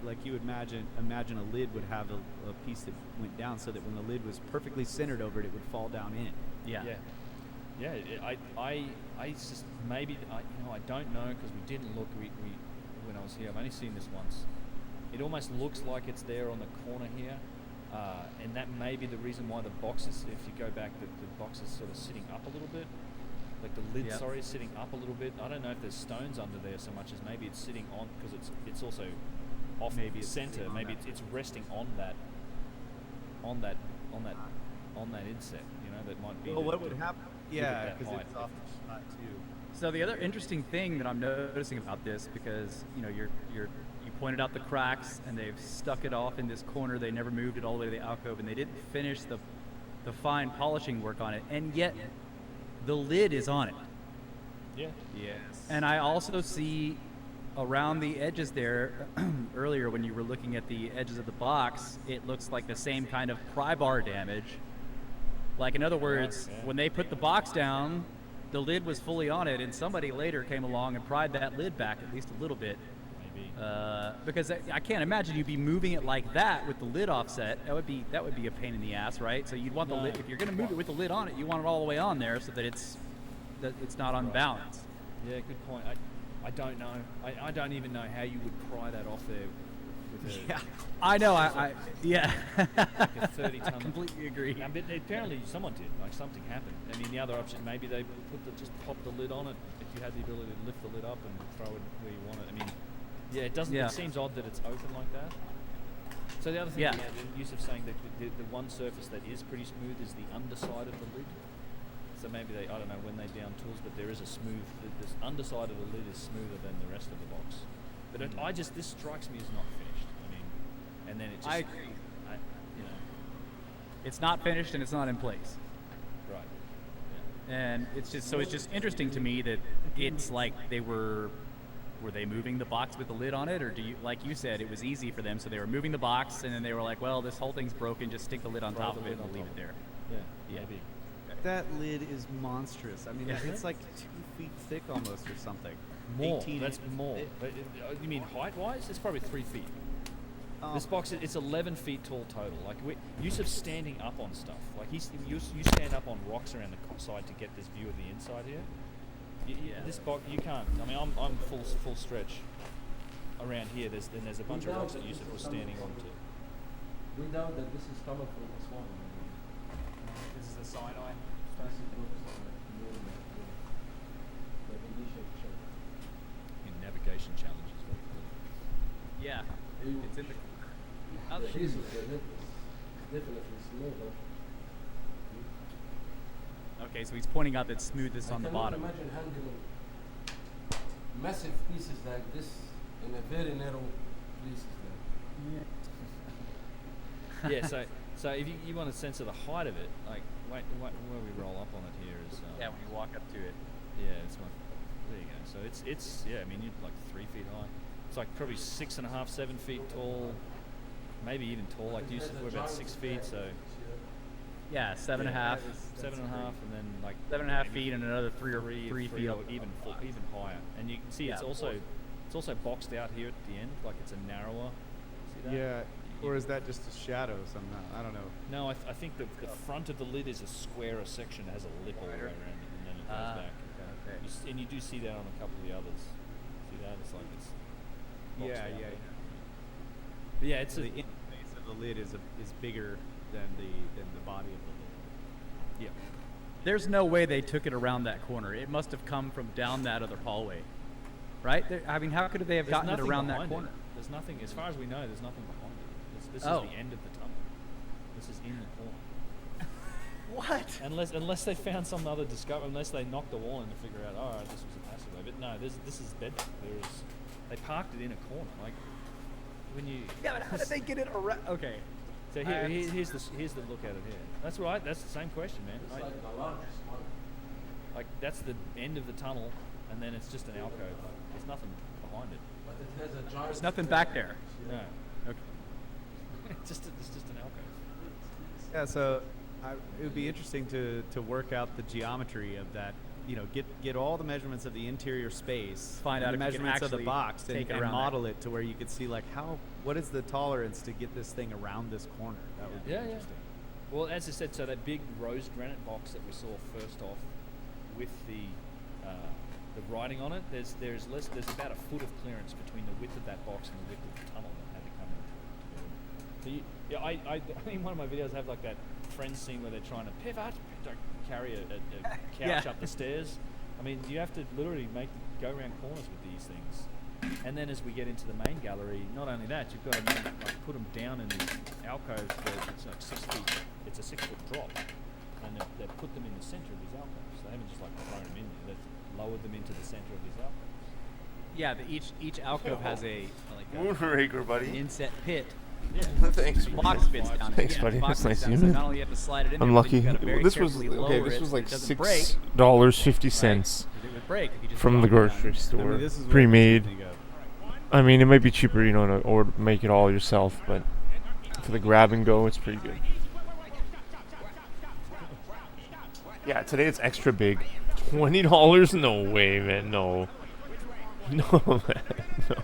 S4: like you would imagine a lid would have a piece that went down, so that when the lid was perfectly centered over it, it would fall down in.
S9: Yeah. I just maybe I don't know because we didn't look. We when I was here, I've only seen this once. It almost looks like it's there on the corner here, and that may be the reason why the box is. If you go back, the box is sort of sitting up a little bit. Like the lid, is sitting up a little bit. I don't know if there's stones under there so much as maybe it's sitting on because it's also off center. Maybe it's resting on on that inset. You know, that might be.
S4: Well, what would happen? Yeah, because
S9: height
S4: it's off the shot too.
S2: So the other interesting thing that I'm noticing about this, because you pointed out the cracks and they've stuck it off in this corner. They never moved it all the way to the alcove, and they didn't finish the fine polishing work on it, and yet the lid is on it.
S9: Yeah.
S2: Yes. And I also see around the edges there, earlier when you were looking at the edges of the box, it looks like the same kind of pry bar damage. Like, in other words, when they put the box down, the lid was fully on it, and somebody later came along and pried that lid back at least a little bit.
S9: Maybe.
S2: Because I can't imagine you'd be moving it like that with the lid offset. That would be a pain in the ass, right? So you'd want the lid, if you're going to move it with the lid on it, you want it all the way on there so that it's not unbalanced.
S9: Yeah, good point. I don't know. I don't even know how you would pry that off there with a...
S2: Yeah, I know. Yeah.
S9: Like a 30-ton.
S2: I completely agree.
S9: But apparently someone did. Like, something happened. I mean, the other option, maybe they just pop the lid on it. If you had the ability to lift the lid up and throw it where you want it. I mean, yeah, it doesn't.
S2: Yeah.
S9: It seems odd that it's open like that. So the other thing, Yusuf saying that the one surface that is pretty smooth is the underside of the lid. So maybe I don't know when they down tools, but there is a smooth. This underside of the lid is smoother than the rest of the box. But this strikes me as not finished. I mean, and then it just.
S2: I agree. It's not finished and it's not in place.
S9: Right.
S2: And it's just interesting to me that it's like were they moving the box with the lid on it, or like you said, it was easy for them, so they were moving the box and then they were like, well, this whole thing's broken, just stick the lid on top of it and we'll leave it there.
S9: Yeah. Maybe.
S4: That lid is monstrous. I mean, it's like 2 feet thick almost or something.
S9: More.
S4: 18
S9: That's
S4: inches
S9: more.
S4: thick.
S9: But you mean height-wise? It's probably 3 feet. This box, it's 11 feet tall total. Like, Yusuf's standing up on stuff. Like, you stand up on rocks around the side to get this view of the inside here. This box, you can't. I mean, I'm full stretch around here. There's a bunch of rocks that Yusuf was standing on to.
S10: We doubt that this is coming from this one.
S2: This is a side eye.
S9: In navigation challenges.
S2: Yeah. It's in the.
S10: Definitely smoother.
S2: Okay, so he's pointing out that smoothness on the bottom.
S10: I cannot imagine handling massive pieces like this in a very narrow pieces there.
S9: Yeah. So if you want a sense of the height of it, like where we roll up on it here is.
S2: When you walk up to it.
S9: Yeah, there you go. So it's I mean, you're like 3 feet high. It's like probably 6.5, 7 feet tall, maybe even tall. Like Yusuf, we're about 6 feet, so.
S2: Yeah, 7.5.
S9: 7.5, and then like
S2: 7.5 feet and another three feet
S9: or
S2: up.
S9: even higher. And you can see it's also boxed out here at the end, like it's a narrower. See that?
S4: Yeah, or is that just a shadow somehow? I don't know.
S9: No, I think the front of the lid is a squarer section that has a lip all the way around it, and then it goes back.
S2: Okay.
S9: And you do see that on a couple of the others. See that? It's like it's. boxed out. But yeah, it's
S4: the interface of the lid is bigger than the body of the lid.
S9: Yeah.
S2: There's no way they took it around that corner. It must have come from down that other hallway, right? I mean, how could they have gotten it around that corner?
S9: There's nothing, as far as we know. There's nothing behind it. This is the end of the tunnel. This is in the corner.
S2: What?
S9: Unless they found some other discovery, unless they knocked the wall in to figure out, oh, this was a passageway. But no, this is bedrock. They parked it in a corner. Like when you.
S2: Yeah, but how did they get it around? Okay.
S9: So here's the look at it here. That's right. That's the same question, man.
S10: It's like the largest one.
S9: Like that's the end of the tunnel, and then it's just an alcove. There's nothing behind it.
S10: But it has a giant.
S2: There's nothing back there.
S9: No.
S2: Okay.
S9: It's just an alcove.
S4: Yeah, so it would be interesting to work out the geometry of that. You know, get all the measurements of the interior space,
S2: Find out
S4: the
S2: if you can
S4: measurements of the
S2: actually
S4: box,
S2: take it
S4: and
S2: around
S4: model it to where you could see like what is the tolerance to get this thing around this corner. That would be interesting.
S9: Well, as I said, so that big rose granite box that we saw first off, with the writing on it, there's about a foot of clearance between the width of that box and the width of the tunnel that had to come into. So I in one of my videos I have like that Friends scene where they're trying to pivot, don't carry a couch up the stairs, I mean, you have to literally go around corners with these things. And then as we get into the main gallery, not only that, you've got to put them down in these alcoves where it's like 6 feet. It's a 6-foot drop, and they've put them in the center of these alcoves. They haven't just thrown them in there. They've lowered them into the center of these alcoves.
S2: Yeah, each alcove has a
S3: Moonraker, buddy.
S2: inset pit.
S9: Yeah.
S3: Thanks.
S2: Box fits down.
S5: Thanks,
S2: yeah,
S5: buddy.
S2: box
S5: That's
S2: fits
S5: nice
S2: down,
S5: of you.
S2: so not only you have to slide it in
S5: I'm
S2: there, but
S5: lucky.
S2: you gotta very
S5: This was
S2: carefully lower
S5: this
S2: it
S5: was
S2: so
S5: like
S2: it doesn't break.
S5: $6.50
S2: Right? It would break if you just
S5: from the
S2: drop it down.
S5: grocery store,
S4: I mean, this is what
S5: pre-made.
S4: you think of.
S5: I mean, it might be cheaper, or make it all yourself, but for the grab and go, it's pretty good. Yeah, today it's extra big. $20? No way, man. No. No, man. No.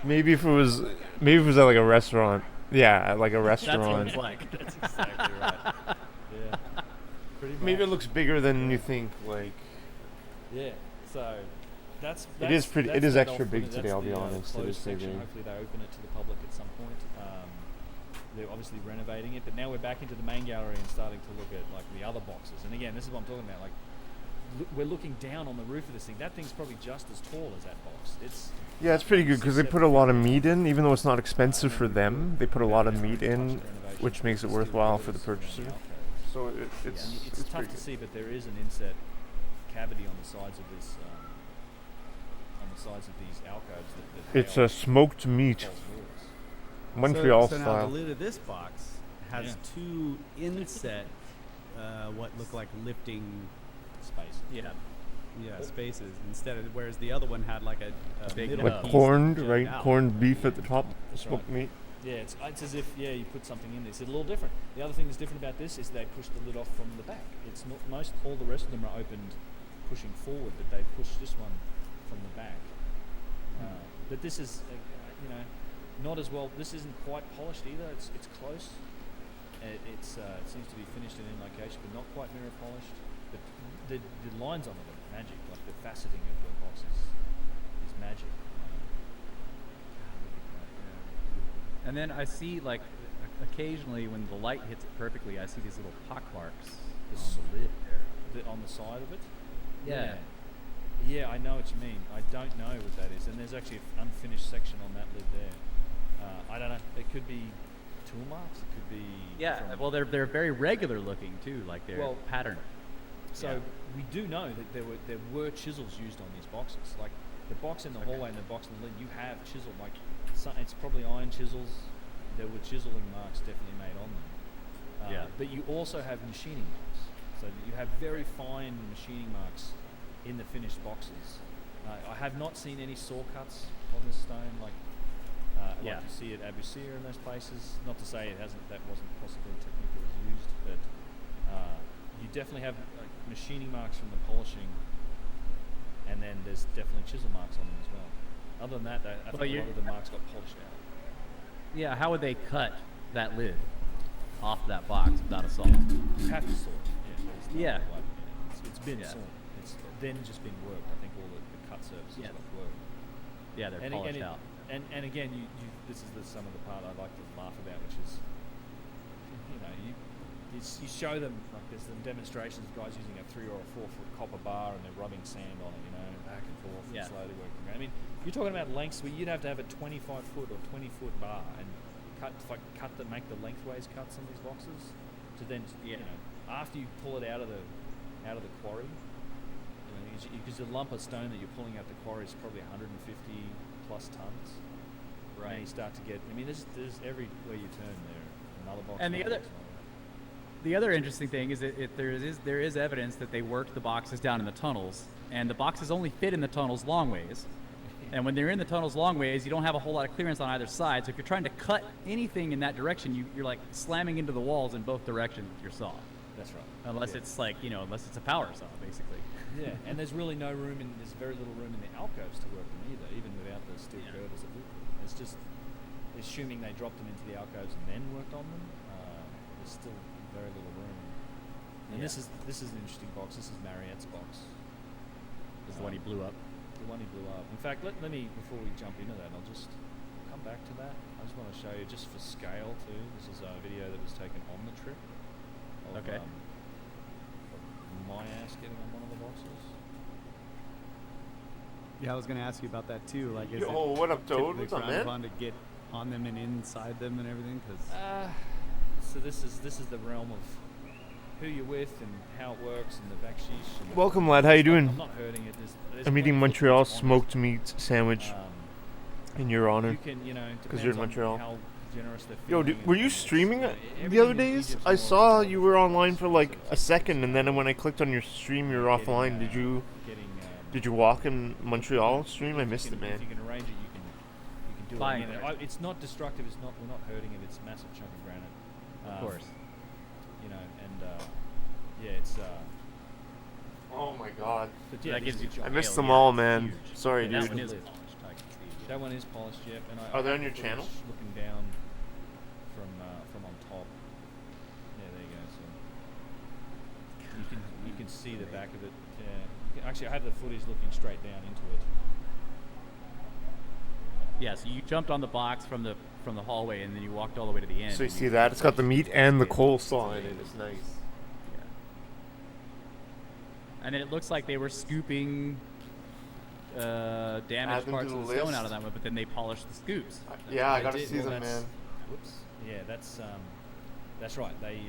S5: Maybe if it was at like a restaurant. Yeah, like a restaurant.
S2: That's what it's like.
S9: That's exactly right. Yeah. Pretty much.
S5: Maybe it looks bigger than you think. Like
S9: Yeah. So that's
S5: it is pretty.
S9: that's
S5: It is
S9: that
S5: extra big
S9: that's
S5: today. I'll be
S9: the,
S5: honest. It
S9: closed
S5: is pretty
S9: section.
S5: big.
S9: Hopefully they open it to the public at some point. They're obviously renovating it, but now we're back into the main gallery and starting to look at the other boxes. And again, this is what I'm talking about. We're looking down on the roof of this thing. That thing's probably just as tall as that box.
S5: Yeah, it's pretty good because they put a lot of meat in, even though it's not expensive for them. They put a lot of meat in, which makes it worthwhile for the purchaser. So
S9: it's tough to see, but there is an inset cavity on the sides of this, these alcoves. That
S5: It's a smoked meat, Montreal
S4: so now
S5: style.
S4: the lid of this box has two inset, what look like lifting
S9: space.
S4: spaces instead of, whereas the other one had like a
S2: big
S4: middle
S2: nub.
S4: piece
S5: Corned,
S4: that
S5: right?
S4: jutted out.
S5: Corned beef at the top,
S9: That's
S5: smoked meat.
S9: Yeah, it's as if you put something in this. It's a little different. The other thing that's different about this is they push the lid off from the back. It's not all the rest of them are opened, pushing forward, but they push this one from the back. But this is, not as well. This isn't quite polished either. It's close. It seems to be finished in location, but not quite mirror polished. But the lines on it are magic. Like the faceting of the box is magic.
S2: And then I see occasionally when the light hits it perfectly, I see these little pock marks on the lid there.
S9: On the side of it.
S2: Yeah.
S9: Yeah, I know what you mean. I don't know what that is, and there's actually an unfinished section on that lid there. I don't know. It could be tool marks. It could be.
S2: Yeah. Well, they're very regular looking too, like they're patterned.
S9: So we do know that there were chisels used on these boxes. Like the box in the hallway and the box in the lid, you have chiseled. It's probably iron chisels. There were chiseling marks definitely made on them. But you also have machining marks. So you have very fine machining marks in the finished boxes. I have not seen any saw cuts on this stone like you see at Abu Sir and those places. Not to say that wasn't possibly a technique that was used, but you definitely have machining marks from the polishing, and then there's definitely chisel marks on them as well. Other than that, I think a lot of the marks got polished out.
S2: Yeah. How would they cut that lid off that box without a saw?
S9: You have to saw it.
S2: Yeah.
S9: It's been sawn. It's then just been worked. I think all the cut surfaces got worked.
S2: Yeah, they're polished out.
S9: And again, this is some of the part I like to laugh about, which is, you show them, there's some demonstrations of guys using a 3 or a 4 foot copper bar and they're rubbing sand on it, back and forth and slowly working around. I mean, you're talking about lengths where you'd have to have a 25 foot or 20 foot bar and make the lengthways cuts on these boxes to then, after you pull it out of the quarry, because the lump of stone that you're pulling out the quarry is probably 150 plus tons. Right. And you start to get. I mean, there's everywhere you turn there. Another box.
S2: And the other interesting thing is that there is evidence that they worked the boxes down in the tunnels, and the boxes only fit in the tunnels long ways. And when they're in the tunnels long ways, you don't have a whole lot of clearance on either side. So if you're trying to cut anything in that direction, you're like slamming into the walls in both directions with your saw.
S9: That's right.
S2: Unless it's unless it's a power saw, basically.
S9: Yeah, and there's really there's very little room in the alcoves to work them either, even without the steel girders that we put. It's just, assuming they dropped them into the alcoves and then worked on them, there's still very little room. And this is an interesting box. This is Mariette's box.
S2: This is the one he blew up.
S9: The one he blew up. In fact, let me, before we jump into that, I'll just come back to that. I just want to show you, just for scale too, this is a video that was taken on the trip. Of,
S2: Okay.
S9: My ass getting on one of the boxes. boxes.
S4: Yeah, I was gonna ask you about that too. Like, is
S5: Yo,
S4: it
S5: what up, Toad?
S4: typically
S5: What's up,
S4: frowned
S5: man?
S4: upon to get on them and inside them and everything? Because
S9: So this is the realm of who you're with and how it works and the backsheesh. And
S5: Welcome, lad. How you doing?
S9: I'm not hurting it. There's
S5: I'm eating
S9: plenty of
S5: Montreal
S9: footprints on
S5: smoked
S9: it.
S5: meat sandwich in your honor.
S9: You can, you know,
S5: 'Cause you're in
S9: depends on
S5: Montreal.
S9: how generous they're
S5: Yo,
S9: feeling
S5: were
S9: and
S5: you
S9: it's,
S5: streaming
S9: you know,
S5: the
S9: everything
S5: other
S9: in
S5: days?
S9: Egypt's
S5: I
S9: more
S5: saw
S9: about
S5: you were online for like
S9: services.
S5: a second, and then when I clicked on your stream, you were
S9: Getting,
S5: offline. Did you
S9: getting,
S5: walk in Montreal stream? I
S9: if you
S5: missed
S9: can-
S5: it, man.
S9: If you can arrange it, you can do
S4: Fine.
S9: it. I mean, it's not destructive. It's not. We're not hurting it. It's a massive chunk of granite.
S4: of course.
S9: You know, and yeah, it's.
S5: Oh my god.
S9: But yeah,
S4: That gives you
S5: I
S4: Hail,
S5: missed them
S4: yeah,
S5: all,
S4: it's
S5: man.
S4: huge.
S5: Sorry,
S4: Yeah, that
S5: dude.
S4: one is polished. I can see.
S9: That one is polished, Jeff. And I
S5: Are they
S9: have
S5: on your
S9: the
S5: channel?
S9: footage looking down from on top. Yeah, there you go. So you can see the back of it. Yeah. Actually, I have the footage looking straight down into it.
S4: Yeah, so you jumped on the box from the hallway and then you walked all the way to the end.
S5: So you
S4: and
S5: see that? It's got the meat and the coleslaw in it. It's nice.
S4: Yeah. And it looks like they were scooping damaged
S5: Add them
S4: parts
S5: to
S4: of
S5: the
S4: the stone
S5: list.
S4: out of them, but then they polished the scoops.
S5: Yeah, I
S9: They
S5: gotta
S9: did.
S5: see
S9: Well,
S5: them,
S9: that's-
S5: man.
S9: Whoops. Yeah, that's right. They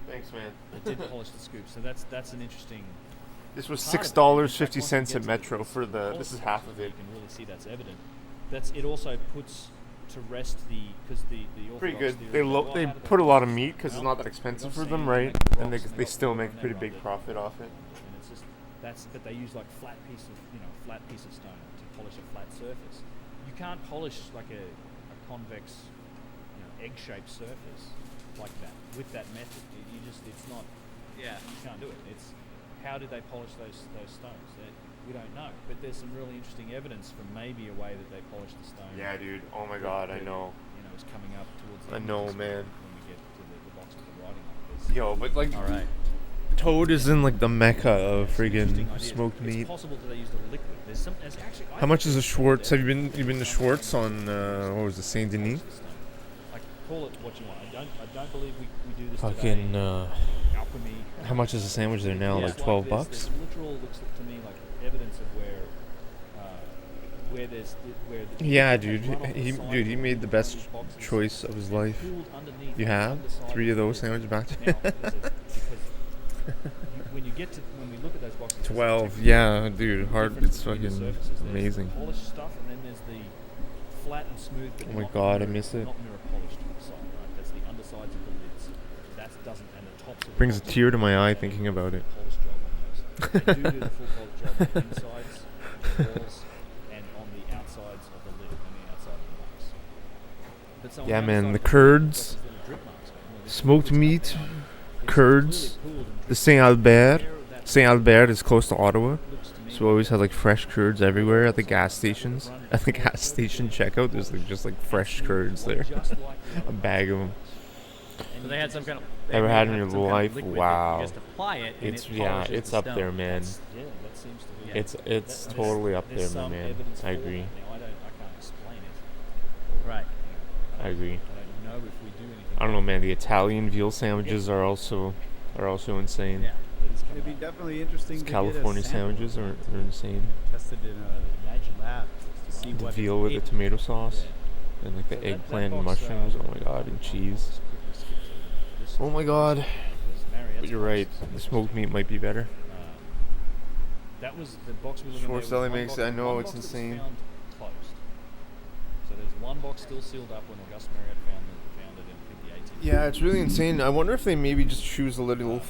S5: Thanks, man.
S9: they did polish the scoop. So that's an interesting.
S5: This was
S9: part of it.
S5: $6.50
S9: In fact, once you
S5: at
S9: get to
S5: Metro
S9: the
S5: for the.
S9: polish
S5: This is half of
S9: you
S5: it.
S9: can really see that's evident. It also puts to rest because the
S5: Pretty
S9: orthodox
S5: good.
S9: theory
S5: They
S9: is, well,
S5: they
S9: how do
S5: put a lot of
S9: polish
S5: meat because it's
S9: well,
S5: not that expensive
S9: they
S5: for
S9: got
S5: them,
S9: sand,
S5: right?
S9: they got
S5: And
S9: rocks,
S5: they
S9: got
S5: still
S9: water,
S5: make a
S9: and
S5: pretty
S9: they
S5: big
S9: rub it.
S5: profit off it.
S9: And it's just but they use like flat piece of stone to polish a flat surface. You can't polish like a convex, egg-shaped surface like that with that method. It's not.
S4: Yeah.
S9: You can't do it. It's how did they polish those stones? We don't know, but there's some really interesting evidence from maybe a way that they polished the stone.
S5: Yeah, dude. Oh my god, I know.
S9: It's coming up towards the
S5: I
S9: end of
S5: know,
S9: this
S5: man.
S9: when we get to the box with the writing on it.
S5: Yo, but like,
S4: All right.
S5: Toad is in like the mecca of
S9: Some interesting
S5: friggin'
S9: ideas.
S5: smoked meat.
S9: It's possible that they used a liquid. There's actually.
S5: How much is a Schwartz? Have you been to Schwartz on what was it, Saint Denis?
S9: Like, call it what you want. I don't believe we do this
S5: Fucking.
S9: today. Alchemy.
S5: How much is a sandwich there now?
S9: Yeah,
S5: Like $12
S9: there's
S5: bucks.
S9: literal looks to me like evidence of where there's where. The
S5: Yeah,
S9: liquid
S5: dude.
S9: has run off the side
S5: He
S9: of
S5: made the
S9: one of
S5: best
S9: these boxes
S5: choice of his
S9: and
S5: life.
S9: cooled underneath
S5: You
S9: the
S5: have
S9: underside
S5: 3 of
S9: the
S5: those
S9: lid.
S5: sandwiches back to
S9: Now, when we look at those boxes, there's
S5: 12.
S9: the
S5: Yeah, dude. Hard.
S9: difference
S5: It's
S9: between the
S5: fucking
S9: surfaces. There's the
S5: amazing.
S9: polished stuff, and then there's the flat and smooth. But
S5: Oh my
S9: not
S5: God, I
S9: mirror-
S5: miss it.
S9: Not mirror polished side, right? That's the undersides of the lids. That doesn't, and the tops of the
S5: Brings a
S9: boxes
S5: tear to my eye
S9: don't
S5: thinking about it.
S9: polish job on those. They do the full polish job on the insides, the walls, and on the outsides of the lid and the outside of the box. But so on
S5: Yeah,
S9: the
S5: man,
S9: outside
S5: the
S9: of box,
S5: curds,
S9: there's little drip marks, this
S5: smoked
S9: liquid's
S5: meat,
S9: come down, it's
S5: curds,
S9: clearly cooled and
S5: the
S9: dripped.
S5: Saint Albert.
S9: There, that
S5: Saint Albert is close to Ottawa,
S9: looks to me
S5: so we always have like fresh curds everywhere at the gas stations. At the gas station checkout, there's like just like fresh curds there,
S9: just like the
S5: a
S9: other
S5: bag of them.
S9: And
S4: So they had some kind of.
S5: Ever
S4: they
S5: had
S4: had
S5: in your
S4: some kind of
S5: life?
S4: liquid that
S5: Wow.
S4: You just apply it. And
S5: It's
S4: it
S5: yeah,
S4: polishes
S5: it's
S4: the
S5: up
S4: stone.
S5: there, man.
S9: that seems to be
S5: It's
S9: there's-
S5: totally up
S9: there's
S5: there, my
S9: some
S5: man.
S9: evidence
S5: I
S9: for
S5: agree.
S9: that. Now, I can't explain it.
S4: Right.
S5: I agree.
S9: I don't know if we do anything.
S5: I don't know, man. The Italian veal sandwiches are also insane.
S4: Yeah.
S9: It is coming
S4: It'd be
S9: up.
S4: definitely interesting
S5: These
S4: to
S5: California
S4: get a sample
S5: sandwiches are insane.
S4: tested in a lab to see
S5: The
S4: what
S5: veal with the
S4: it-
S5: tomato sauce and like
S9: So
S5: the
S9: that
S5: eggplant and
S9: box,
S5: mushrooms. Oh my
S9: I'll
S5: god, and
S9: just
S5: cheese.
S9: quickly skip to this
S5: Oh my god.
S9: because Marriott's
S5: But you're
S9: box
S5: right.
S9: is
S5: The smoked meat might be better.
S9: That was the box we were looking at.
S5: Schwartz
S9: There was
S5: Deli
S9: one
S5: makes
S9: box-
S5: it. I know,
S9: one
S5: it's
S9: box that was
S5: insane.
S9: found closed. So there's one box still sealed up when Auguste Marriott found it in I think the 18th.
S5: Yeah, it's really insane. I wonder if they maybe just choose a little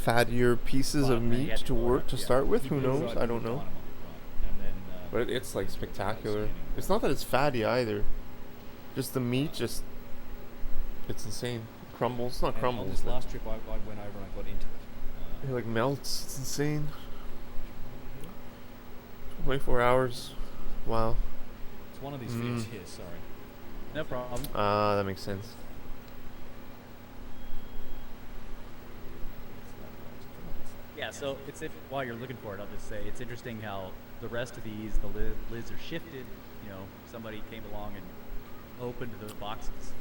S5: fattier pieces of
S4: Well, they
S5: meat
S4: had
S5: to
S4: to go
S5: work
S4: up,
S5: to
S4: yeah.
S5: start with.
S9: He
S5: Who
S9: blew
S5: knows?
S9: right
S5: I
S9: through
S5: don't
S9: the
S5: know.
S9: dynamite, right. And then,
S5: But it's like spectacular.
S9: outstanding.
S5: It's not that it's fatty either. Just the meat, it's insane. Crumbles. It's not
S9: And on
S5: crumbles.
S9: this
S5: but
S9: last trip, I went over and I got into it.
S5: it like melts. It's insane. 24 hours. Wow.
S9: It's one of these videos here. Sorry.
S4: No problem.
S5: Ah, that makes sense.
S4: Yeah, so while you're looking for it, I'll just say it's interesting how the rest of these, the lids are shifted. You know, somebody came along and opened the boxes.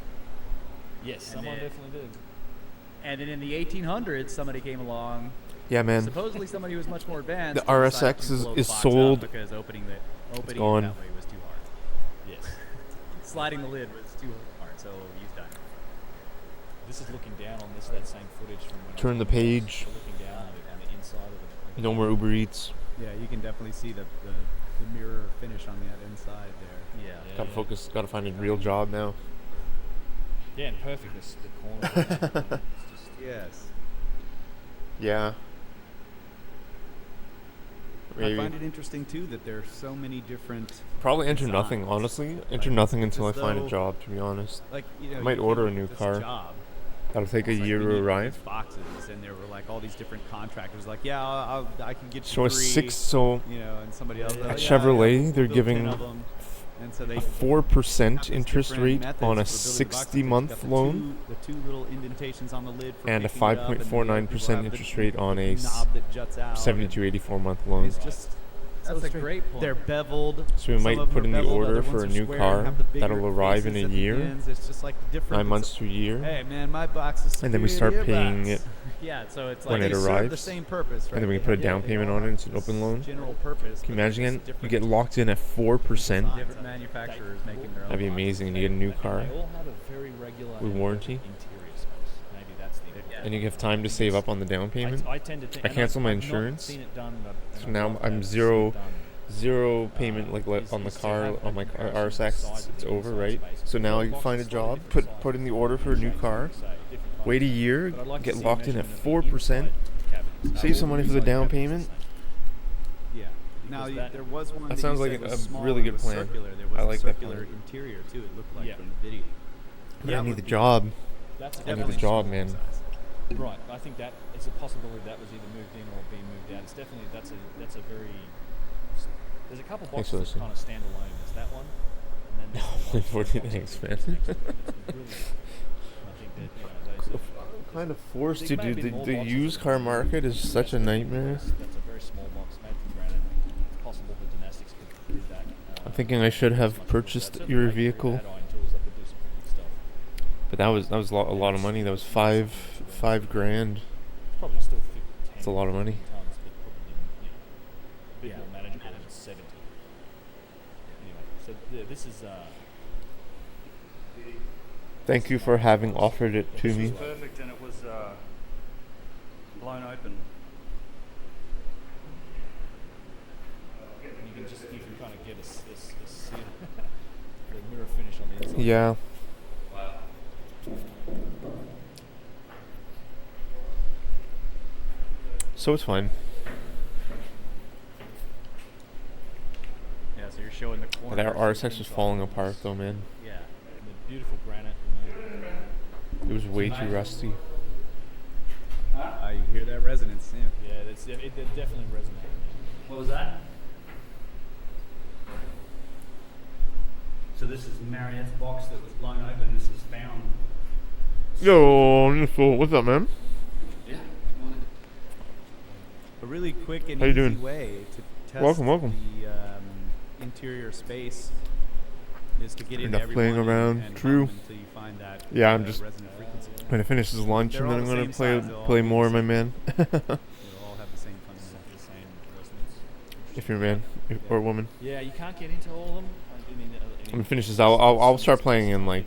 S9: Yes,
S4: And
S9: someone
S4: then-
S9: definitely did.
S4: And then in the 1800s, somebody came along
S5: Yeah, man.
S2: Supposedly somebody who was much more advanced.
S5: The RSX is sold.
S2: Because opening it
S5: gone.
S2: that way was too hard. Yes. Sliding the lid was too hard, so he's done.
S9: This is looking down on that same footage from when
S5: Turn the page.
S9: So looking down on the inside of the
S5: No more Uber Eats.
S4: Yeah, you can definitely see the mirror finish on that inside there.
S2: Yeah.
S5: Gotta focus. Gotta find a real job now.
S9: Yeah, and perfect. The corner. It's just,
S4: Yes.
S5: Yeah.
S4: I find it interesting too that there are so many different.
S5: Probably enter
S4: designs.
S5: nothing. Honestly, enter
S4: Like,
S5: nothing
S4: it's
S5: until I
S4: as
S5: find a
S4: though,
S5: job. To be honest,
S4: Like, you know,
S5: I might
S4: you
S5: order a
S4: think
S5: new
S4: this
S5: car.
S4: Job,
S5: That'll take a
S4: it's like
S5: year
S4: we
S5: to
S4: need
S5: arrive.
S4: these boxes, and there were like all these different contractors. Like, yeah, I can get you
S5: So a
S4: 3,
S5: six. So
S4: you know, and somebody else.
S5: at Chevrolet, they're giving
S4: and so they
S5: a 4% interest
S4: different
S5: rate
S4: methods
S5: on a
S4: for building boxes.
S5: 60-month
S4: It's got
S5: loan,
S4: the two little indentations on the lid for
S5: and a
S4: picking it up, and then the other people
S5: 5.49%
S4: have
S5: interest
S4: the
S5: rate on a
S4: knob that juts out.
S5: 72-84-month loan.
S4: It's just
S2: That's a great point.
S4: They're beveled.
S5: So we
S4: Some
S5: might
S4: of them
S5: put
S4: are
S5: in the
S4: beveled,
S5: order
S4: other
S5: for
S4: ones
S5: a
S4: are
S5: new
S4: square
S5: car
S4: and have the bigger
S5: that'll arrive in
S4: faces
S5: a
S4: at the
S5: year,
S4: ends. It's just like different.
S5: 9
S4: it's-
S5: months to a year,
S4: Hey man, my box is.
S5: and then we start
S4: superior
S5: paying
S4: box.
S5: it
S2: Yeah, so it's
S5: when
S2: like
S5: it
S4: They serve the
S5: arrives,
S4: same purpose, right?
S5: and then we
S4: They
S5: put a
S4: have-
S5: down
S4: they
S5: payment
S4: all
S5: on it.
S4: have
S5: It's an open loan.
S4: General purpose.
S5: Can you
S4: but
S5: imagine
S4: there's
S5: it? You
S4: different
S5: get locked in at 4%.
S2: different manufacturers making their own.
S5: That'd be
S2: boxes.
S5: amazing. You get a new car
S9: They all have a very regular
S5: with
S9: and
S5: warranty,
S9: perfect interior space. Maybe that's the
S5: and you have time to save up on the down payment.
S9: I tend to think.
S5: I canceled my insurance, so now I'm zero payment like on the car, on my RSX. It's over, right? So now you find a job, put in the order for a new car, wait a year, get locked in at 4%, save some money for the down payment.
S4: Yeah. Now there was one.
S5: That
S4: you
S5: sounds
S4: said
S5: like
S4: was
S5: a
S4: smaller,
S5: really
S4: it
S5: good
S4: was
S5: plan.
S4: Circular. There was
S5: I
S4: a
S5: like that
S4: circular
S5: plan.
S4: interior too. It looked like
S9: Yeah.
S4: from the video.
S5: But I
S4: That
S5: need
S4: would
S5: the
S4: be-
S5: job.
S9: That's
S5: I need the
S4: definitely
S5: job,
S4: small
S5: man.
S4: size.
S9: Right. I think that it's a possibility that was either moved in or being moved out. It's definitely that's a very. There's a couple
S5: Thanks
S9: boxes
S5: for
S9: that kind of stand alone. There's that one, and then there's the one
S5: 40
S9: box
S5: thanks,
S9: that's
S5: man.
S9: next to it. It's brilliant. I think that those are
S5: Kind of forced
S9: There
S5: to
S9: may
S5: do
S9: have been more
S5: the
S9: boxes
S5: used
S9: than
S5: car
S9: that.
S5: market is such a nightmare.
S9: That's a very small box made from granite. It's possible the gymnastics could do that.
S5: I'm thinking I should have purchased your vehicle, but that was a lot of money. That was five grand.
S9: Probably still 10,
S5: That's a lot of money.
S9: tons, but probably a bit more manageable than 70. Anyway, so this is
S5: Thank you for having offered it to me.
S9: perfect, and it was blown open. You can kind of get a the mirror finish on the inside.
S5: Yeah. So it's fine.
S2: Yeah, so you're showing the corner.
S5: But our RSX was falling apart though, man.
S2: Yeah.
S9: And the beautiful granite.
S5: It was way too rusty.
S4: You hear that resonance? Yeah.
S9: Yeah, it definitely resonated.
S11: What was that? So this is Marriott's box that was blown open. This is found.
S5: Yo, what's up, man?
S11: Yeah.
S4: A really quick and
S5: How you
S4: easy
S5: doing?
S4: way to test
S5: Welcome.
S4: the interior space is to get into
S5: Enough playing
S4: everyone
S5: around.
S4: and
S5: True.
S4: hum until you find that
S5: Yeah, I'm just
S4: resonant frequency.
S5: gonna finish this lunch
S4: They're
S5: and then
S4: all
S5: I'm
S4: the
S5: gonna
S4: same size, they'll all
S5: play
S4: be
S5: more,
S4: the
S5: my
S4: same.
S5: man.
S4: They'll all have the same fundamental.
S9: The same resonance.
S5: If you're a man or a woman.
S9: Yeah, you can't get into all of them.
S5: I'm gonna finish this. I'll start playing in like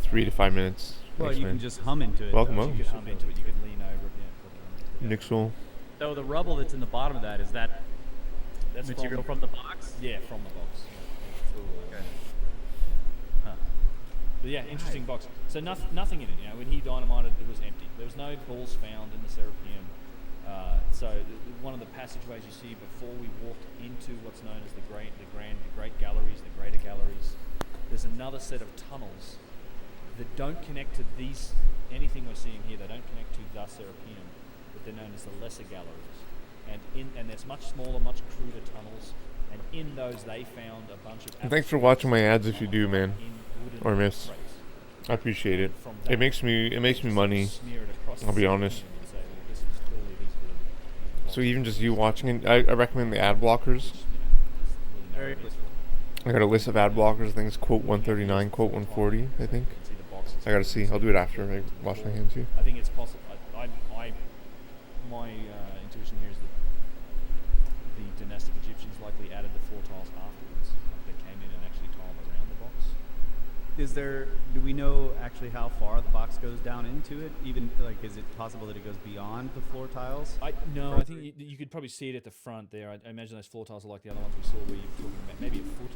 S5: 3 to 5 minutes.
S4: Well,
S5: Thanks,
S4: you
S5: man.
S4: can just hum into it.
S5: Welcome
S4: though.
S5: home.
S9: You could hum into it. You could lean over it. Yeah,
S5: Nixel.
S2: So the rubble that's in the bottom of that, is that
S9: That's
S2: material from the box?
S9: Yeah, from the box. Yeah. Huh. But yeah, interesting box. So nothing in it. You know, when he dynamited, it was empty. There was no balls found in the Serapeum. So one of the passageways you see before we walked into what's known as the great galleries, the greater galleries, there's another set of tunnels that don't connect to anything we're seeing here. They don't connect to the Serapeum, but they're known as the lesser galleries. And there's much smaller, much cruder tunnels. And in those, they found a bunch of.
S5: And thanks for watching my ads if you do, man.
S9: in wooden
S5: Or miss.
S9: crates.
S5: I appreciate it.
S9: From
S5: It
S9: that,
S5: makes me money.
S9: smear it across
S5: I'll be
S9: the
S5: honest.
S9: Serapeum and say, well, this is clearly these were the
S5: So even just you watching it, I recommend the ad blockers.
S2: Very
S5: I got a list of ad blockers. I think it's quote 139, quote 140. I think. I gotta see. I'll do it after I wash my hands here.
S9: I think it's possible. My intuition here is that the dynastic Egyptians likely added the floor tiles afterwards. Like they came in and actually tiled around the box.
S2: Do we know actually how far the box goes down into it? Even like, is it possible that it goes beyond the floor tiles?
S9: I think you could probably see it at the front there. I imagine those floor tiles are like the other ones we saw where you're talking about maybe a foot.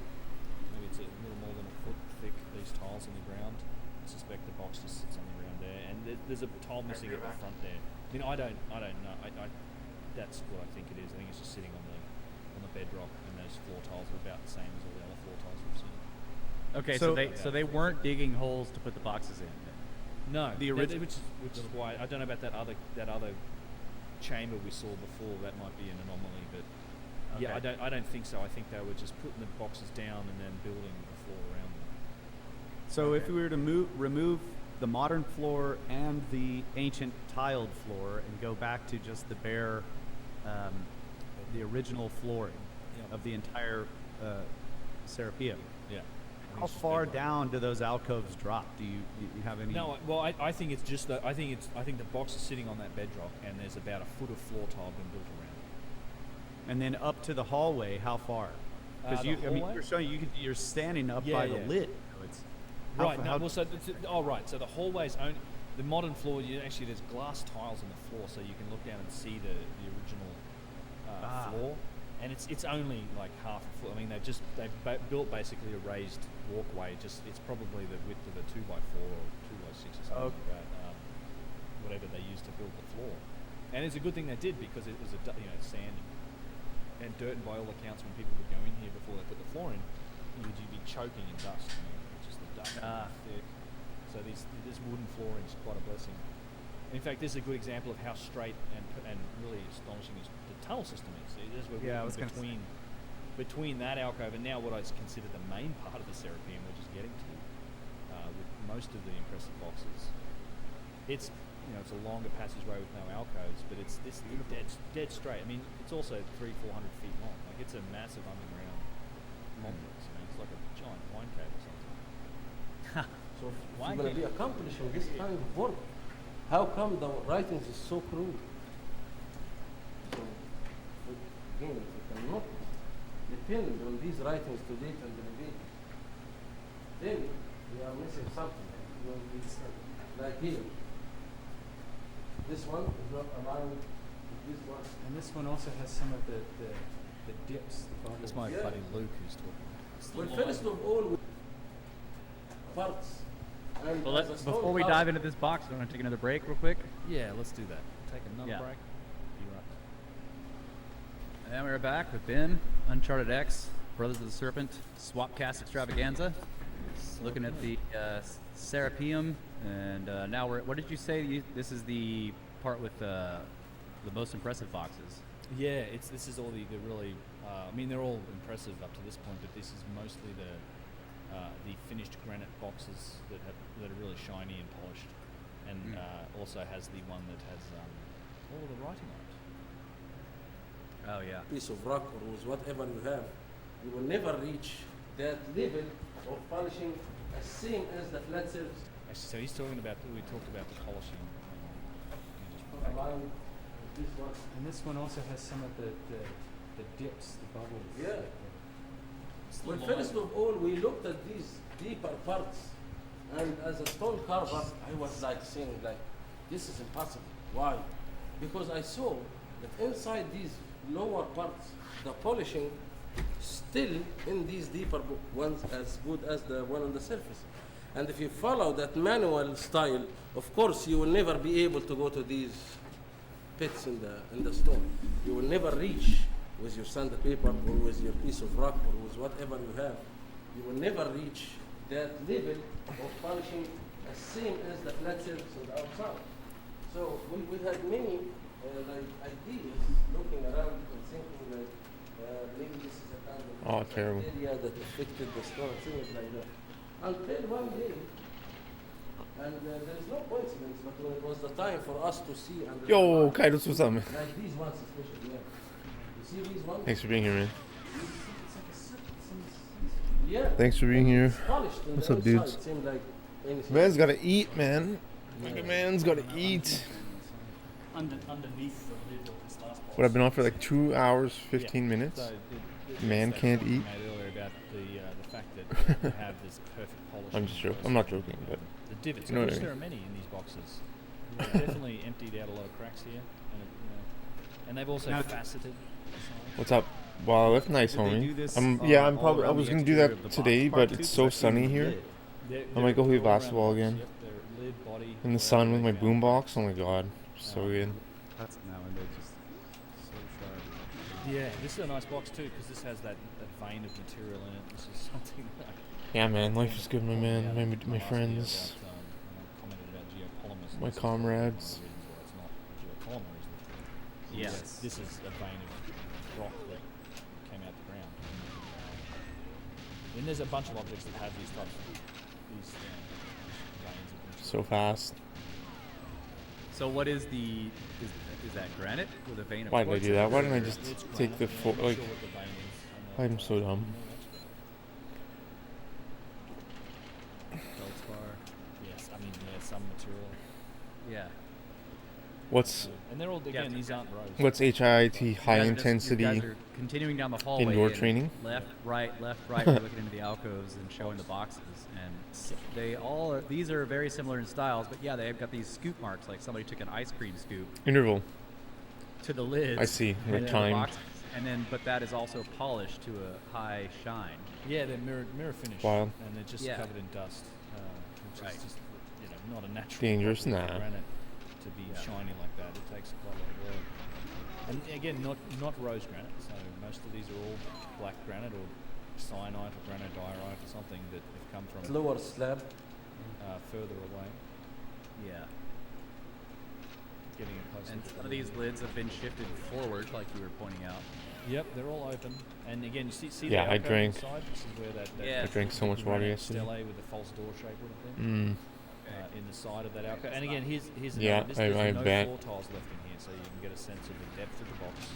S9: Maybe it's a little more than a foot thick, these tiles in the ground. I suspect the box just sits on the ground there. And there's a tile missing at the front there. I mean, I don't know. That's what I think it is. I think it's just sitting on the bedrock, and those floor tiles are about the same as all the other floor tiles we've seen.
S2: Okay, so they weren't digging holes to put the boxes in.
S9: No,
S2: the original,
S9: which is why I don't know about that other chamber we saw before. That might be an anomaly, but yeah, I don't think so. I think they were just putting the boxes down and then building the floor around them.
S2: So if we were to remove the modern floor and the ancient tiled floor and go back to just the bare, the original flooring of the entire Serapeum.
S9: Yeah.
S2: How far down do those alcoves drop? Do you have any?
S9: No, well, I think it's just that I think the box is sitting on that bedrock, and there's about a foot of floor tile being built around it.
S2: And then up to the hallway, how far? Because you're showing you're standing up by the lid. So it's
S9: right. So the hallway's only the modern floor. There's glass tiles on the floor, so you can look down and see the original floor. And it's only like half a foot. I mean, they've built basically a raised walkway. It's probably the width of a 2x4 or 2x6 or something like that. Whatever they used to build the floor. And it's a good thing they did, because it was sand and dirt. And by all accounts, when people would go in here before they put the floor in, you'd be choking in dust. Just the dust. Thick. So this wooden flooring is quite a blessing. In fact, this is a good example of how straight and really astonishing the tunnel system is. Between that alcove and now what I consider the main part of the Serapeum we're just getting to, with most of the impressive boxes. It's a longer passageway with no alcoves, but it's dead straight. I mean, it's also 300-400 feet long. Like, it's a massive underground complex. It's like a giant wine cave or something.
S10: So if you're going to be accomplishing this kind of work, how come the writings is so crude? So, again, if you cannot depend on these writings to date and reveal, then we are missing something. Like here, this one is not aligned with this one.
S2: And this one also has some of the dips.
S9: That's my buddy Luke who's talking.
S10: Well, first of all, parts. And
S2: before we dive into this box, do you want to take another break real quick?
S9: Yeah, let's do that. Take another break. Be right.
S2: And then we're back with Ben, Uncharted X, Brothers of the Serpent, Swapcast Extravaganza, looking at the Serapeum, and now what did you say? This is the part with the most impressive boxes.
S9: Yeah, this is all the really. I mean, they're all impressive up to this point, but this is mostly the finished granite boxes that are really shiny and polished, and also has the one that has all of the writing on it.
S2: Oh yeah.
S10: Piece of rock or whatever you have, you will never reach that level of polishing as same as the flat surface.
S9: Actually, so he's talking about. We talked about the polishing.
S2: And this one also has some of the dips, the bubbles.
S10: Yeah. Well, first of all, we looked at these deeper parts, and as a stone carver, I was like saying, like, this is impossible. Why? Because I saw that inside these lower parts, the polishing still in these deeper ones as good as the one on the surface. And if you follow that manual style, of course, you will never be able to go to these pits in the stone. You will never reach with your sandpaper or with your piece of rock or with whatever you have. You will never reach that level of polishing as same as the flat surface on the outside. So we had many ideas looking around and thinking like maybe this is a kind of bacteria that affected the stone, things like that. Until one day, and there is no coincidence, but when it was the time for us to see and
S5: Yo, Kairos zusammen.
S10: like these ones especially, yeah. You see these ones?
S5: Thanks for being here, man.
S10: Yeah.
S5: Thanks for being here.
S10: Polished on
S5: What's
S10: the
S5: up,
S10: outside,
S5: dudes?
S10: it seemed like anything.
S5: Man's gotta eat, man. Man's gotta eat.
S11: Underneath the lid of this last box.
S5: What, I've been on for like 2 hours, 15 minutes?
S2: So
S5: Man
S2: it's that
S5: can't
S2: point you
S5: eat.
S2: made earlier about the fact that you have this perfect polish.
S5: I'm just joking. I'm not joking, but
S2: the divots,
S5: you know
S2: of
S5: what
S2: which
S5: I
S2: there are
S5: mean.
S2: many in these boxes. They've definitely emptied out a lot of cracks here, and and they've also faceted.
S5: What's up? Wow, that's nice,
S4: Did they
S5: homie.
S4: do this,
S5: Yeah,
S4: all
S5: I'm probably. I
S4: around
S5: was
S4: the
S5: gonna do
S4: exterior
S5: that
S4: of the
S5: today,
S4: box part
S5: but
S4: too?
S5: it's
S4: 'Cause
S5: so
S4: I've seen
S5: sunny
S4: the
S5: here.
S4: lid.
S5: I might go play
S2: all around
S5: basketball
S2: the box.
S5: again.
S2: Yep, they're lid, body,
S5: In the
S2: wherever
S5: sun with
S2: they
S5: my
S2: found
S5: boombox. Oh my god, so good.
S4: That's now and they're just so sharp.
S2: Yeah, this is a nice box too because this has that vein of material in it. This is something that
S5: Yeah, man, life is good, my man. My
S2: last
S5: friends,
S2: video about, commented about geopolymers. and
S5: my
S2: this is probably one of the
S5: comrades.
S2: reasons why it's not a geopolymer is that
S4: Yes.
S2: this is a vein of rock that came out the ground. And there's a bunch of objects that have these types of veins of material.
S5: So fast.
S4: So what is the is that granite with a vein of
S5: Why did I
S4: quartz
S5: do
S4: in
S5: that?
S4: it,
S5: Why
S4: or-
S5: didn't I just
S2: It's
S5: take the
S2: granite.
S5: full,
S2: I'm not
S5: like,
S2: sure what the vein is.
S5: I'm so dumb.
S4: feldspar?
S2: Yes, I mean there's some material.
S4: Yeah.
S5: What's
S2: And they're all again these aren't rows.
S5: what's HIIT, high
S4: You guys are
S5: intensity?
S4: continuing down the hallway.
S5: indoor
S4: and
S5: training?
S4: Left, right. We're looking into the alcoves and showing the boxes, and they all are. These are very similar in styles, but yeah, they've got these scoop marks, like somebody took an ice cream scoop
S5: Interval.
S4: to the lids.
S5: I see.
S4: and
S5: They're
S4: then the
S5: timed.
S4: boxes. And then, but that is also polished to a high shine.
S2: Yeah, they're mirror finish,
S5: Wild.
S2: and they're just
S4: Yeah.
S2: covered in dust, which
S4: Right.
S2: is just not a natural
S5: Dangerous?
S2: property of
S5: Nah.
S2: granite to be shiny like that. It takes quite a lot of work. And again, not rose granite. So most of these are all black granite or cyanite or granodiorite or something that have come from
S10: Lower slab.
S2: further away.
S4: Yeah.
S2: Getting it close.
S4: And
S2: to the
S4: some of these lids have been shifted forward, like you were pointing out.
S2: Yep, they're all open. And again, you see
S5: Yeah,
S2: the
S5: I
S2: alcove
S5: drank-
S2: inside? This is where that
S4: Yeah.
S5: I drank so much water
S2: granite
S5: yesterday.
S2: stele with the false door shape would have been. In the side of that alcove. And again, here's
S5: Yeah,
S2: another,
S5: I
S2: there's no
S5: bet.
S2: floor tiles left in here, so you can get a sense of the depth of the box.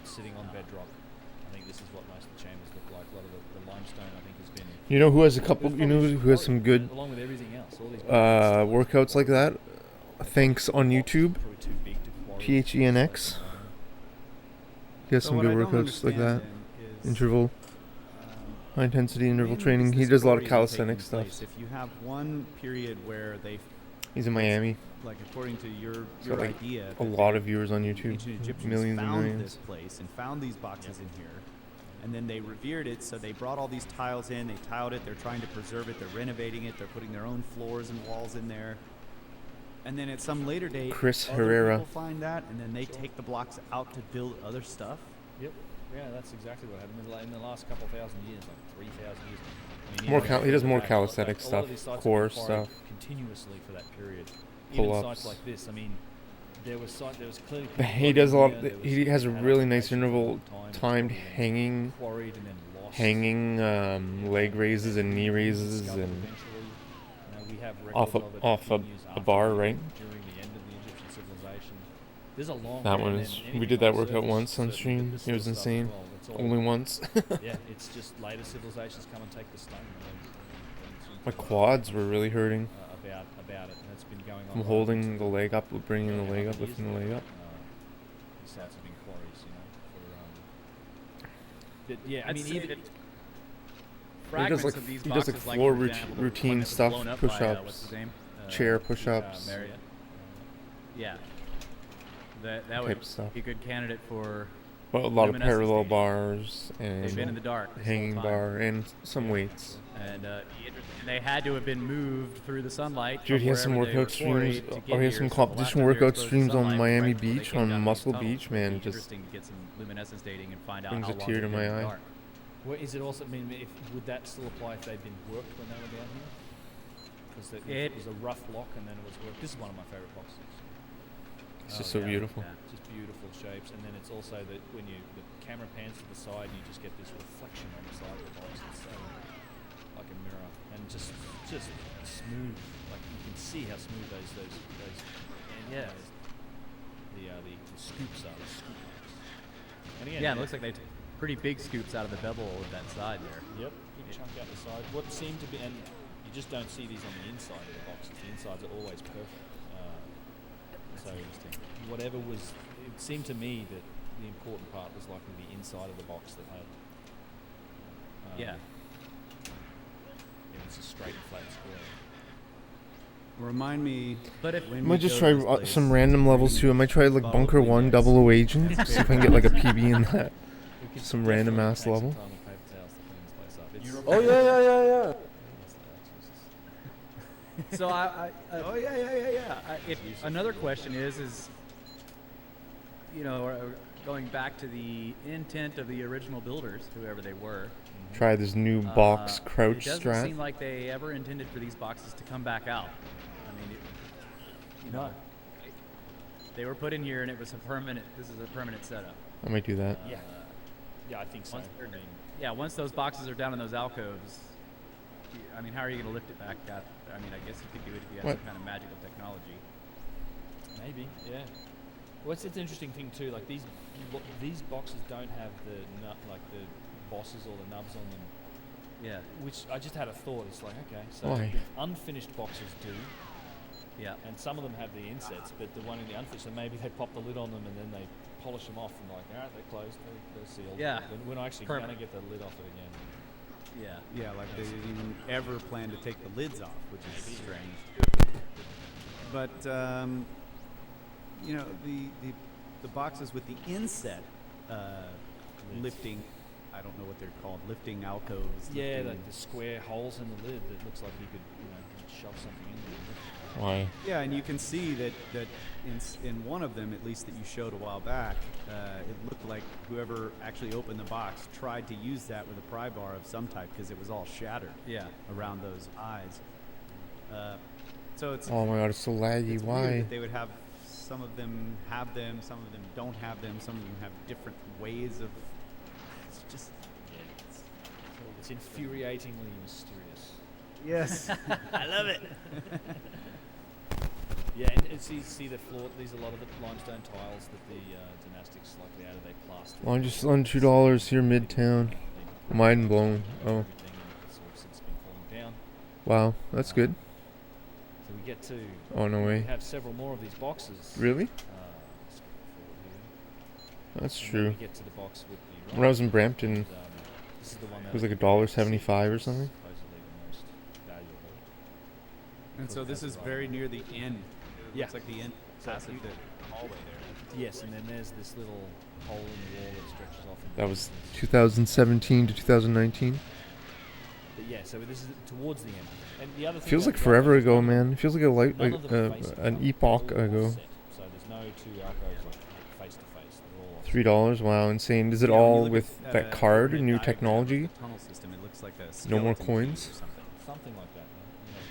S2: It's sitting on bedrock. I think this is what most of the chambers look like. A lot of the limestone, I think, has been.
S5: You know who has a couple? You know who has some good
S2: Along with everything else, all these
S5: workouts like that? Thanks on YouTube.
S2: probably too big to quarry.
S5: PHENX. He has
S4: So
S5: some
S4: what
S5: good
S4: I don't
S5: workouts like that.
S4: understand then is,
S5: Interval, high intensity interval
S4: when
S5: training.
S4: is
S5: He
S4: this
S5: does a lot of
S4: quarrying
S5: calisthenics
S4: taking
S5: stuff.
S4: place? If you have one period where they,
S5: He's in Miami.
S4: like according to your
S5: got, like,
S4: idea,
S5: A lot of viewers on YouTube.
S4: ancient Egyptians
S5: Millions and
S4: found
S5: millions.
S4: this place and found these boxes in here, and then they revered it. So they brought all these tiles in. They tiled it. They're trying to preserve it. They're renovating it. They're putting their own floors and walls in there. And then at some later date,
S5: Chris
S4: other
S5: Herrera.
S4: people find that, and then they take the blocks out to build other stuff.
S2: Yep. Yeah, that's exactly what happened in the last couple thousand years, like 3,000 years. I mean,
S5: More
S2: even
S5: cal-
S2: if
S5: he
S2: you
S5: does
S2: look
S5: more
S2: back,
S5: calisthenic
S2: a lot of
S5: stuff,
S2: these sites have
S5: core
S2: been quarried
S5: stuff.
S2: continuously for that period. Even
S5: Pull-ups.
S2: sites like this, I mean, there was clearly.
S5: He does a lot. He has a really nice interval timed hanging
S2: Quarried and then lost.
S5: leg raises and knee raises
S2: discovered
S5: and
S2: eventually. We have
S5: off
S2: records of it
S5: off
S2: being used
S5: a
S2: after
S5: bar,
S2: the-
S5: right?
S2: During the end of the Egyptian civilization. There's a long.
S5: That
S2: yeah,
S5: one
S2: and
S5: is.
S2: then
S5: We
S2: anything
S5: did that
S2: on
S5: workout
S2: surface,
S5: once on
S2: certainly
S5: stream.
S2: this
S5: It was
S2: sort of stuff as
S5: insane.
S2: well. It's all-
S5: Only once.
S2: Yeah, it's just later civilizations come and take the stone.
S5: My quads were really hurting.
S2: About it, and it's been going on.
S5: From holding the leg up, bringing the leg up, lifting the leg up.
S2: These sites have been quarries, for. But yeah, I
S4: I'd
S2: mean,
S4: say
S2: even.
S4: that
S5: He does
S4: fragments
S5: like
S4: of these
S5: he does like
S4: boxes, like,
S5: floor
S4: for example, the one
S5: routine
S4: that was
S5: stuff,
S4: blown up by, what's
S5: push-ups,
S4: his name?
S5: chair push-ups.
S4: Marriott. Yeah. That
S5: Type
S4: would
S5: stuff.
S4: be a good candidate for.
S5: But a lot of
S4: luminescence
S5: parallel
S4: dating.
S5: bars
S4: They've been in the
S5: and
S4: dark this
S5: hanging
S4: whole time.
S5: bar and some weights.
S4: And they had to have been moved through the sunlight.
S5: Dude,
S4: from
S5: he has some
S4: wherever they were
S5: workout streams.
S4: quarried to
S5: Or
S4: get
S5: he has
S4: here,
S5: some
S4: so the last
S5: competition
S4: time they were
S5: workout
S4: exposed to
S5: streams on
S4: sunlight was
S5: Miami
S4: right before they
S5: Beach,
S4: came
S5: on
S4: down these
S5: Muscle
S4: tunnels.
S5: Beach,
S4: It'd
S5: man.
S4: be
S5: Just
S4: interesting to get some luminescence dating and find out
S5: brings
S4: how
S5: a
S4: long
S5: tear
S4: they've
S5: to
S4: been
S5: my
S4: in the
S5: eye.
S4: dark.
S2: Well, is it also? I mean, would that still apply if they'd been worked when they were down here? Because it was a rough block and then it was worked. This is one of my favorite boxes.
S5: It's just so beautiful.
S2: Yeah, just beautiful shapes, and then it's also that when the camera pans to the side, you just get this reflection on the side of the box. It's so like a mirror, and just smooth. Like you can see how smooth those and yeah, the scoops are. The scoop marks. And again,
S4: Yeah, it looks like they pretty big scoops out of the bevel of that side there.
S2: Yep, big chunk out the side. What seemed to be, and you just don't see these on the inside of the boxes. The insides are always perfect. So whatever was, it seemed to me that
S9: the important part was like the inside of the box that had.
S2: Yeah.
S9: It was a straight and flat square.
S4: Remind me.
S2: But if
S4: when
S5: I
S4: we
S5: might just
S4: go
S5: try
S4: to this place,
S5: some random levels too. I might try like
S4: bottle
S5: Bunker
S4: of
S5: 1
S4: Kleenex.
S5: Double O Agent. See if I can get like a PB in that.
S9: We could
S5: Some random
S9: definitely
S5: ass
S9: take some
S5: level.
S9: time with paper towels to clean this place up. It's-
S10: Oh yeah.
S2: So oh yeah. If another question is, you know, going back to the intent of the original builders, whoever they were.
S5: Try this new box crouch
S2: It doesn't
S5: strat.
S2: seem like they ever intended for these boxes to come back out. I mean, you know, they were put in here and it was a permanent. This is a permanent setup.
S5: I might do that.
S9: Yeah, I think so.
S2: Once those boxes are down in those alcoves, I mean, how are you going to lift it back out? I mean, I guess you could do it if you had some kind of magical technology.
S9: Maybe, yeah. Well, it's an interesting thing too. Like these boxes don't have the the bosses or the nubs on them.
S2: Yeah.
S9: Which I just had a thought. It's like, okay, so
S5: Why?
S9: the unfinished boxes do.
S2: Yeah.
S9: And some of them have the insets, but the one in the unfinished, so maybe they pop the lid on them and then they polish them off and like, all right, they're closed, they're sealed.
S2: Yeah.
S9: We're not actually going to get the lid off it again.
S2: Yeah.
S4: Yeah, like they didn't even ever plan to take the lids off, which is strange. But you know, the boxes with the inset lifting, I don't know what they're called, lifting alcoves.
S9: Yeah,
S4: lifting-
S9: like the square holes in the lid that looks like you could, shove something in there.
S5: Why?
S4: Yeah, and you can see that in one of them, at least that you showed a while back, it looked like whoever actually opened the box tried to use that with a pry bar of some type because it was all shattered.
S2: Yeah.
S4: Around those eyes. So it's.
S5: Oh my god, it's so laggy.
S4: It's
S5: Why?
S4: weird that they would have some of them have them, some of them don't have them, some of them have different ways of. It's just.
S9: It's infuriatingly mysterious.
S4: Yes.
S2: I love it.
S9: Yeah, and see the floor. These are a lot of the limestone tiles that the gymnastics likely out of they plastered.
S5: Well, I'm just on $2 here midtown. Mind blown. Oh.
S9: Everything and it's sort of since been falling down.
S5: Wow, that's good.
S9: So we get to.
S5: Oh, no way.
S9: We have several more of these boxes.
S5: Really?
S9: Let's go forward here.
S5: That's
S9: And then
S5: true.
S9: we get to the box with the
S5: When I was in
S9: right,
S5: Brampton,
S9: and, this is the one
S5: it
S9: that
S5: was like
S9: I
S5: $1.75 or something.
S9: supposedly the most valuable.
S4: And
S9: because
S4: so
S9: it
S4: this
S9: has
S4: is
S9: the
S4: very
S9: right-
S4: near the end.
S9: Yeah.
S4: Looks like the end
S9: So
S4: passage
S9: you-
S4: the hallway there.
S9: Yes, and then there's this little hole in the wall that stretches off. into
S5: That was
S9: distance.
S5: 2017 to 2019.
S9: But yeah, so this is towards the end. And the other thing
S5: Feels
S9: about
S5: like
S9: the
S5: forever
S9: alcoves,
S5: ago,
S9: none of-
S5: man. It feels like a light,
S9: none
S5: like
S9: of them face each
S5: an
S9: other.
S5: epoch
S9: They're all
S5: ago.
S9: offset. So there's no two alcoves like face to face. They're all offset.
S5: $3. Wow, insane. Is it
S4: Yeah, when you
S5: all
S4: look
S5: with
S4: at,
S5: that card,
S4: urban
S5: new
S4: diagram of
S5: technology?
S4: the tunnel system, it looks like a
S5: No more
S4: skeleton
S5: coins?
S4: key or something.
S9: Something like that.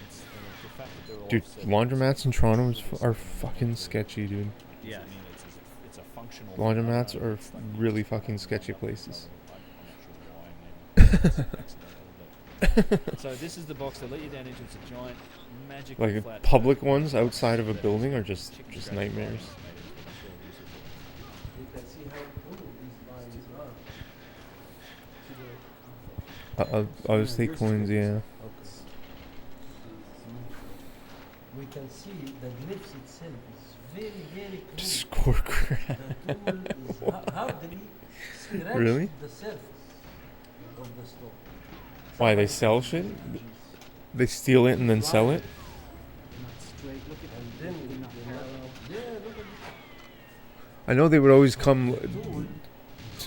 S9: It's the fact that they're all
S5: Dude,
S9: offset
S5: laundromats in Toronto
S9: is
S5: are fucking sketchy, dude.
S9: Yeah, I mean it's a functional.
S5: Laundromats
S9: I don't know,
S5: are
S9: it's like
S5: really
S9: it's
S5: fucking
S9: like
S5: sketchy
S9: I'm
S5: places.
S9: not sure why. Maybe it's accidental, but- So this is the box they let you down into. It's a giant, magical
S5: Like
S9: flat
S5: public
S9: circle
S5: ones outside of a
S9: that
S5: building are
S9: has
S5: just
S9: chicken scratch
S5: nightmares.
S9: lines made in it, which are usable.
S10: You can see how cool these lines are.
S5: Obviously coins, yeah.
S10: We can see the glyphs itself is very, very clean.
S5: Score crap.
S10: The tool is hardly scratch
S5: Really?
S10: the surface of the stone.
S5: Why, they sell shit? They steal it and then sell it?
S10: And then you have, yeah, look at
S5: I know they would always come
S10: the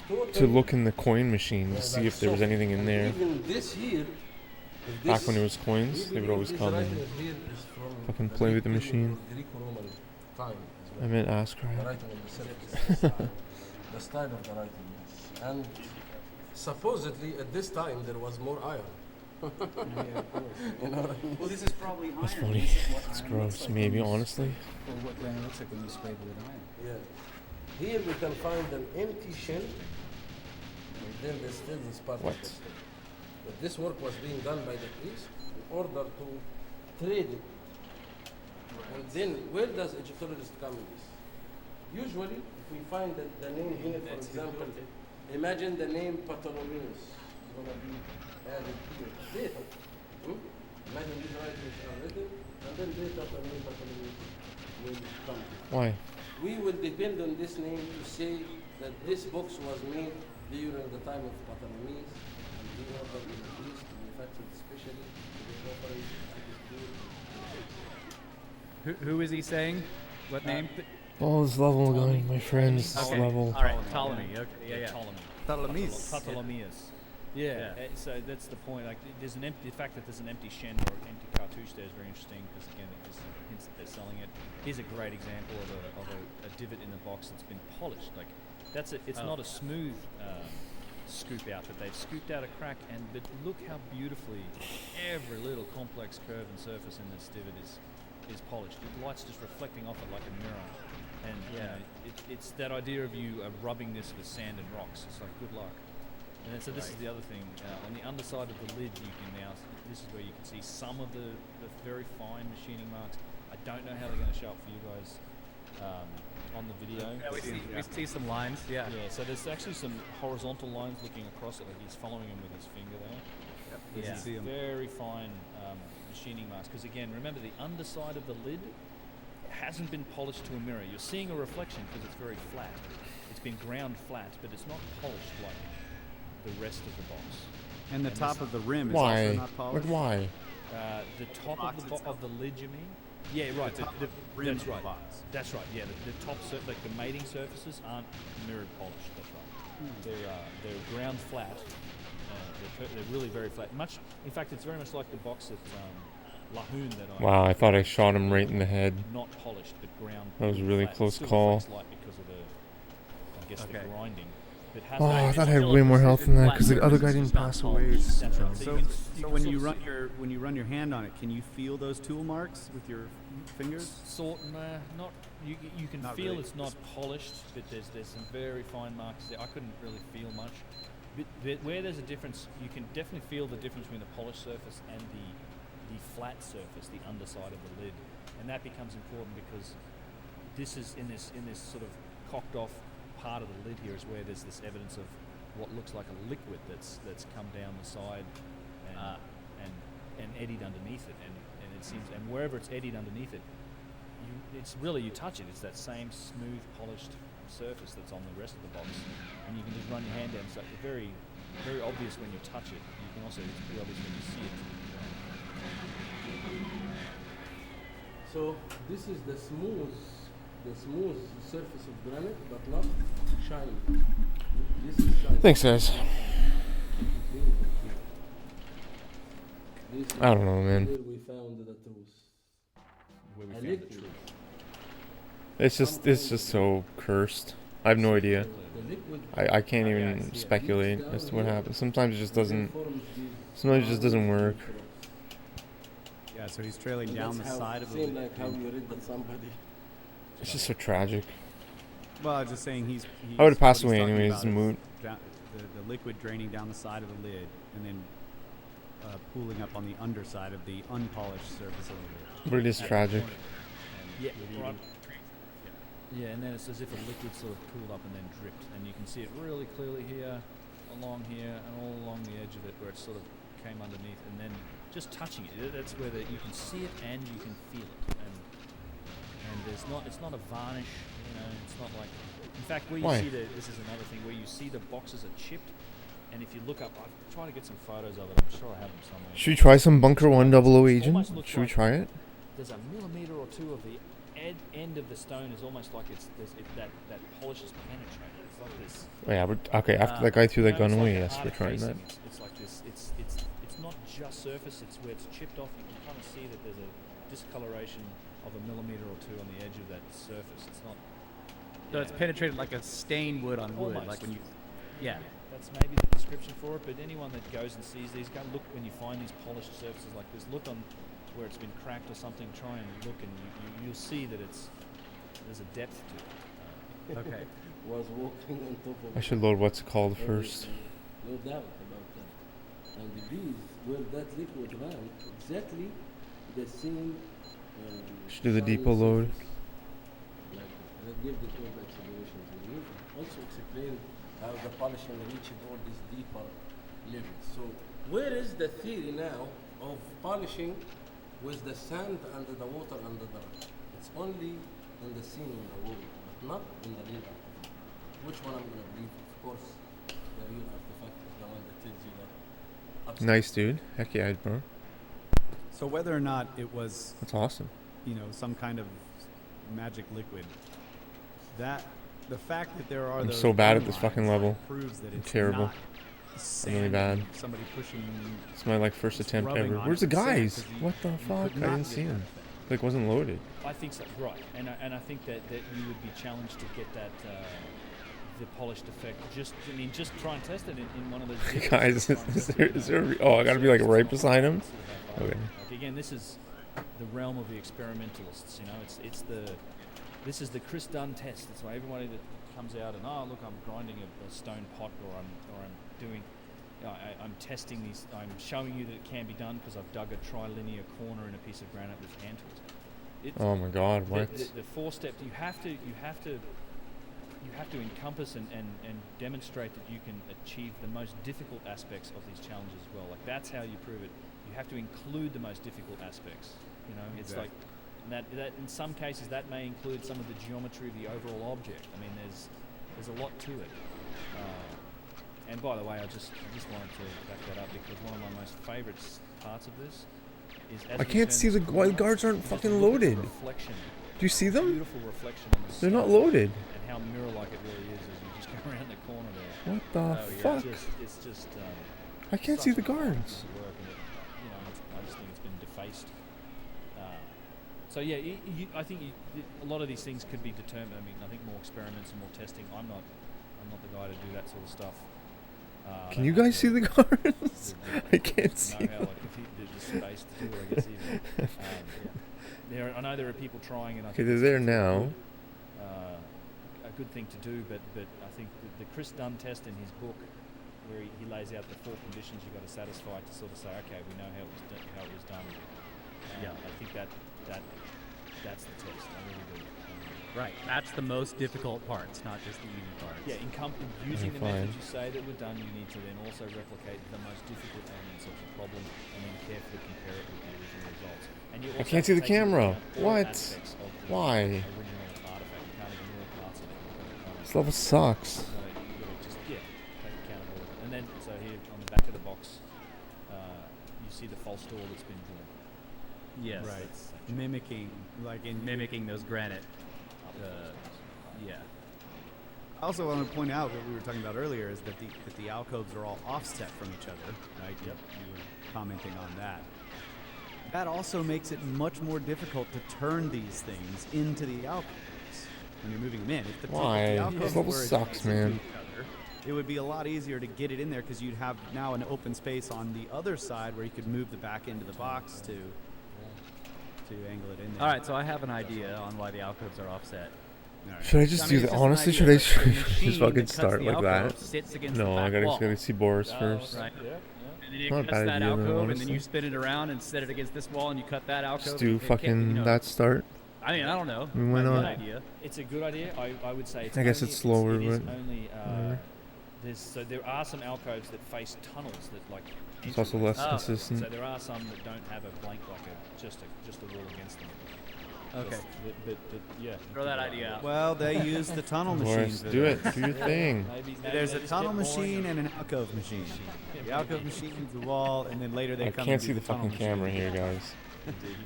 S10: tool.
S5: to look in the coin machine to see if there was anything in there.
S10: Even this here, if
S5: Back
S10: this-
S5: when it was coins, they would always
S10: this
S5: come
S10: right
S5: and
S10: here is from
S5: fucking
S10: the
S5: play with the
S10: Greek
S5: machine.
S10: or Greco-Roman time as well.
S5: I meant ask
S10: The
S5: crap.
S10: writing on the surface. The style of the writing, yes. And supposedly at this time there was more iron. You know what I mean?
S2: Well, this is probably iron.
S5: That's funny.
S2: This is what
S5: It's
S2: iron looks
S5: gross,
S2: like
S5: maybe,
S2: when you-
S5: honestly.
S2: Or what granite looks like when you spray it with iron.
S10: Yeah. Here we can find an empty shell, and then there's still this part
S5: What?
S10: of the stone. But this work was being done by the priest in order to trade it. And then where does Egyptologist come in this? Usually, if we find that the name here, for example, imagine the name Ptolemaeus is going to be added here later. Imagine these writings are written, and then later the name Ptolemaeus will come.
S5: Why?
S10: We will depend on this name to say that this box was made during the time of Ptolemies, and he ordered the piece to manufacture specially to be properly
S2: Who is he saying? What name?
S5: Oh, this level going, my friends. This
S2: Okay.
S5: level.
S2: All right, Ptolemy. Okay, yeah.
S9: Ptolemies. Yeah. So that's the point. Like, there's an empty. The fact that there's an empty Shen or empty cartouche there is very interesting because again, it just hints that they're selling it. Here's a great example of a divot in the box that's been polished. Like, it's not a smooth scoop out, but they've scooped out a crack. But look how beautifully every little complex curve and surface in this divot is polished. The light's just reflecting off it like a mirror. And you know, it's that idea of you rubbing this with sand and rocks. It's like, good luck. And then, so this is the other thing. On the underside of the lid, you can now, this is where you can see some of the very fine machining marks. I don't know how they're going to show up for you guys on the video.
S2: Yeah, we see some lines, yeah.
S9: Yeah, so there's actually some horizontal lines looking across it, like he's following him with his finger there. There's these very fine machining marks, because again, remember the underside of the lid hasn't been polished to a mirror. You're seeing a reflection because it's very flat. It's been ground flat, but it's not polished like the rest of the box.
S4: And the top of the rim is also not polished?
S5: Like why?
S9: The top of the lid, you mean? Yeah, right.
S4: The rim
S9: that's right.
S4: box.
S9: That's right. Yeah, the top, like the mating surfaces aren't mirrored polished. That's right. They're ground flat. They're really very flat. In fact, it's very much like the box that Lahoon that
S5: Wow, I thought I shot him right in the head.
S9: Not polished, but ground.
S5: That was a really
S9: flat.
S5: close
S9: Still
S5: call.
S9: reflects light because of the grinding.
S5: Oh, I thought I had way more health than that because the other guy didn't pass away.
S4: So when you run your hand on it, can you feel those tool marks with your fingers?
S9: Not. You can
S4: Not
S9: feel
S4: really.
S9: it's not polished, but there's some very fine marks there. I couldn't really feel much. But where there's a difference, you can definitely feel the difference between the polished surface and the flat surface, the underside of the lid, and that becomes important because this is in this sort of cocked off part of the lid here is where there's this evidence of what looks like a liquid that's come down the side and eddied underneath it, and it seems, and wherever it's eddied underneath it, it's really, you touch it, it's that same smooth polished surface that's on the rest of the box, and you can just run your hand down. It's like very, very obvious when you touch it. You can also, it's pretty obvious when you see it.
S10: So this is the smooth surface of granite, but not shiny. This is shiny.
S5: Thanks, guys. I don't know, man.
S10: Where we found the truth.
S9: Where we
S10: A
S9: found the
S10: liquid.
S9: truth.
S5: It's just so cursed. I have no idea.
S10: The liquid
S5: I can't even speculate as to what happens. Sometimes it just doesn't. Sometimes it just doesn't work.
S4: Yeah, so he's trailing down the side of the
S10: same
S4: lid.
S10: like how you read that somebody.
S5: It's just so tragic.
S4: Well, I was just saying he's
S5: I would've passed
S4: what he's
S5: away
S4: talking
S5: anyways,
S4: about
S5: it's
S4: is
S5: moot.
S4: The liquid draining down the side of the lid and then pooling up on the underside of the unpolished surface of the lid.
S5: But it is tragic.
S9: Yeah, right. Yeah, and then it's as if a liquid sort of pooled up and then dripped, and you can see it really clearly here, along here, and all along the edge of it, where it sort of came underneath, and then just touching it, that's where you can see it and you can feel it, and it's not a varnish, you know, it's not like. In fact, where you see this is another thing where you see the boxes are chipped, and if you look up, I've tried to get some photos of it. I'm sure I have them somewhere.
S5: Should we try some Bunker 100 agent? Should we try it?
S9: There's a millimeter or two of the end of the stone is almost like that polish is penetrated. It's like this.
S5: Oh, yeah, okay. After that guy threw that gun away, yes, we're trying that.
S9: It's like this. It's not just surface. It's where it's chipped off. You can kind of see that there's a discoloration of a millimeter or two on the edge of that surface. It's not.
S2: So it's penetrated like a stain would on wood,
S9: Almost.
S2: like when you. Yeah.
S9: That's maybe the description for it. But anyone that goes and sees these, go look when you find these polished surfaces like this. Look on where it's been cracked or something. Try and look, and you'll see that there's a depth to it.
S2: Okay.
S10: Was walking on top of.
S5: I should load what's it called first.
S10: No doubt about that. And these, where that liquid ran, exactly the same.
S5: Should do the depot load.
S10: Like that give the tool acceleration to you. Also explain how the polishing reached all these deeper levels. So where is the theory now of polishing with the sand under the water under the rock? It's only in the scene in the wall, but not in the river. which one I'm gonna believe. Of course, the real artifact is the one that tells you that.
S5: Nice, dude. Heck yeah, bro.
S4: So whether or not it was,
S5: That's awesome.
S4: you know, some kind of magic liquid, that the fact that there are
S5: I'm
S4: those
S5: so bad at
S4: gun
S5: this
S4: lines
S5: fucking level.
S4: proves that
S5: I'm
S4: it's
S5: terrible.
S4: not
S5: I'm
S4: sand
S5: really bad.
S4: and somebody pushing.
S5: It's my like first
S4: It's
S5: attempt
S4: rubbing
S5: ever.
S4: on
S5: Where's
S4: it
S5: the
S4: with sand,
S5: guys?
S4: 'cause you-
S5: What the
S4: you
S5: fuck?
S4: could
S5: I
S4: not
S5: didn't
S4: get
S5: see
S4: that
S5: him.
S4: effect.
S5: Like wasn't loaded.
S2: I think so, right. And I think that you would be challenged to get that the polished effect. Just try and test it in one of those.
S5: Guys, is there? Oh, I gotta be like right beside him. Okay.
S2: Like, again, this is the realm of the experimentalists. You know, this is the Chris Dunn test. That's why everybody that comes out and look, I'm grinding a stone pot, or I'm doing. I'm testing these. I'm showing you that it can be done because I've dug a trilinear corner in a piece of granite with hand tools.
S5: Oh my God! What?
S2: The 4 steps. You have to encompass and demonstrate that you can achieve the most difficult aspects of these challenges as well. Like that's how you prove it. You have to include the most difficult aspects. You know, it's like that in some cases that may include some of the geometry of the overall object. I mean, there's a lot to it. And by the way, I just wanted to back that up because one of my most favourite parts of this is as
S5: I can't see the guards aren't fucking loaded.
S2: Reflection.
S5: Do you see them?
S2: Beautiful reflection on the
S5: They're not
S2: stone
S5: loaded.
S2: And how mirror-like it really is as you just go around the corner there.
S5: What the fuck?
S2: It's just.
S5: I can't see the guards.
S2: Work and I just think it's been defaced. So yeah, I think a lot of these things could be determined. I mean, I think more experiments and more testing. I'm not the guy to do that sort of stuff.
S5: Can you guys see the guards? I can't see them.
S2: The space to do it, I guess. Even. I know there are people trying, and I
S5: Okay,
S2: think
S5: they're there now.
S2: a good thing to do, but I think the Chris Dunn test in his book, where he lays out the 4 conditions you've got to satisfy to sort of say, okay, we know how it was done. I think that's the test. I really do.
S12: Right, that's the most difficult parts, not just the easy parts.
S2: Yeah, using the methods you say that were done, you need to then also replicate the most difficult elements of the problem and then carefully compare it with the original results. And you
S5: I
S2: also
S5: can't see the
S2: take into
S5: camera.
S2: account all
S5: What?
S2: aspects of the
S5: Why?
S2: original artifact. You can't ignore parts of it.
S5: This level sucks.
S2: So you've got to just take accountability. And then, so here on the back of the box, you see the false door that's been drawn.
S12: Yes.
S4: Right. Mimicking
S12: those granite. Yeah.
S4: I also want to point out what we were talking about earlier is that the alcoves are all offset from each other, right? Yep. You were commenting on that. That also makes it much more difficult to turn these things into the alcoves when you're moving them in. If the
S5: Why?
S4: If the alcoves
S5: This level
S4: were
S5: sucks,
S4: adjacent to
S5: man.
S4: each other, it would be a lot easier to get it in there because you'd have now an open space on the other side where you could move the back end of the box to angle it in there.
S12: All right, so I have an idea on why the alcoves are offset.
S4: Right.
S5: Should I just do that? Honestly, should I just fucking start like that? No, I gotta see Boris first.
S12: Right. And then you
S5: Not a
S12: cut
S5: bad
S12: that
S5: idea, though,
S12: alcove, and then
S5: honestly.
S12: you spin it around and set it against this wall, and you cut that alcove.
S5: Just do
S12: and
S5: fucking that start.
S12: I mean, I don't know.
S5: I mean, why
S12: Might be an
S5: not?
S12: idea.
S2: It's a good idea. I would say.
S5: I guess it's slower,
S2: it is
S5: but
S2: only.
S5: whatever.
S2: So there are some alcoves that face tunnels that like.
S5: It's also less
S2: So
S5: consistent.
S2: there are some that don't have a blank just a wall against them.
S12: Okay.
S2: But yeah.
S12: Throw that idea out.
S4: Well, they use the tunnel machine.
S5: Boris,
S4: for
S5: do
S4: that.
S5: it. Do your thing.
S2: Maybe
S4: There's
S2: they
S4: a
S2: just
S4: tunnel
S2: get boring
S4: machine and an alcove machine. The alcove machine is the wall, and then later they
S5: I
S4: come
S5: can't
S4: and
S5: see
S4: do
S5: the
S4: tunnel
S5: fucking
S4: machine.
S5: camera here, guys.
S2: Indeed.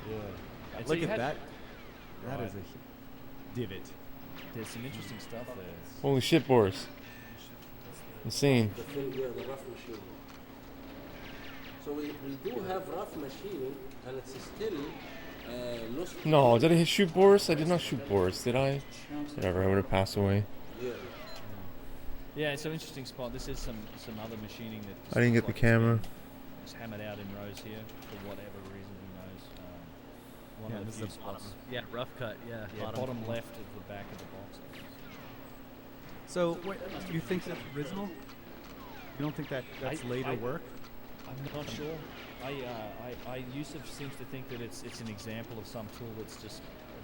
S2: Yeah. And so
S4: Look
S2: you
S4: at
S2: had-
S4: that. That
S2: Right.
S4: is a divot.
S2: There's some interesting stuff there.
S5: Holy shit, Boris. Insane.
S10: The thing here, the rough machine. So we do have rough machining, and it's still lost.
S5: No, did I shoot Boris? I did not shoot Boris, did I? Whatever, I would have passed away.
S10: Yeah.
S2: Yeah, it's an interesting spot. This is some other machining that. just
S5: I didn't
S2: looks
S5: get the
S2: like
S5: camera.
S2: It's hammered out in rows here for whatever reason, who knows. One
S12: Yeah,
S2: of
S12: this
S2: the
S12: is
S2: few
S12: a bottom.
S2: spots.
S12: Yeah, rough cut. Yeah,
S2: Bottom left of the back of the box.
S4: So, you think that's original? You don't think that's later work?
S2: I'm not sure. Yusuf seems to think that it's an example of some tool that's just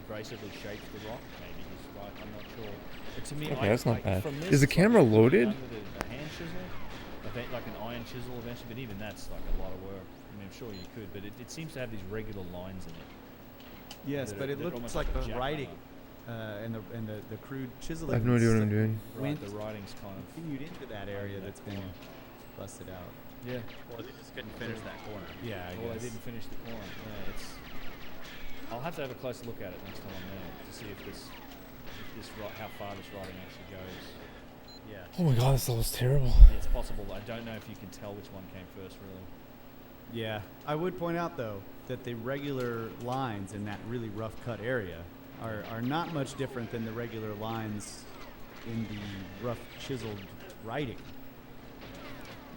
S2: abrasively shaped the rock. Maybe he's right. I'm not sure. But to me,
S5: Okay, that's not bad.
S2: from this,
S5: Is the
S2: it's
S5: camera
S2: like
S5: loaded?
S2: done with a hand chisel, like an iron chisel eventually. But even that's like a lot of work. I mean, I'm sure you could, but it seems to have these regular lines in it.
S4: Yes,
S2: that
S4: but
S2: are-
S4: it
S2: that are
S4: looks
S2: almost
S4: like
S2: a
S4: the
S2: jack
S4: writing.
S2: hammer.
S4: and the crude chiseling.
S5: I have no idea what I'm doing.
S2: Right, the writing's kind of
S4: continued into that area that's been busted out.
S2: Yeah.
S12: Or they just couldn't finish that corner.
S4: Yeah, I
S2: Well,
S4: guess.
S2: they didn't finish the corner. Yeah, it's. I'll have to have a closer look at it next time I'm there to see if how far this writing actually goes. Yeah.
S5: Oh my god, this level's terrible.
S2: It's possible. I don't know if you can tell which one came first, really.
S4: Yeah, I would point out though that the regular lines in that really rough cut area are not much different than the regular lines in the rough chiseled writing.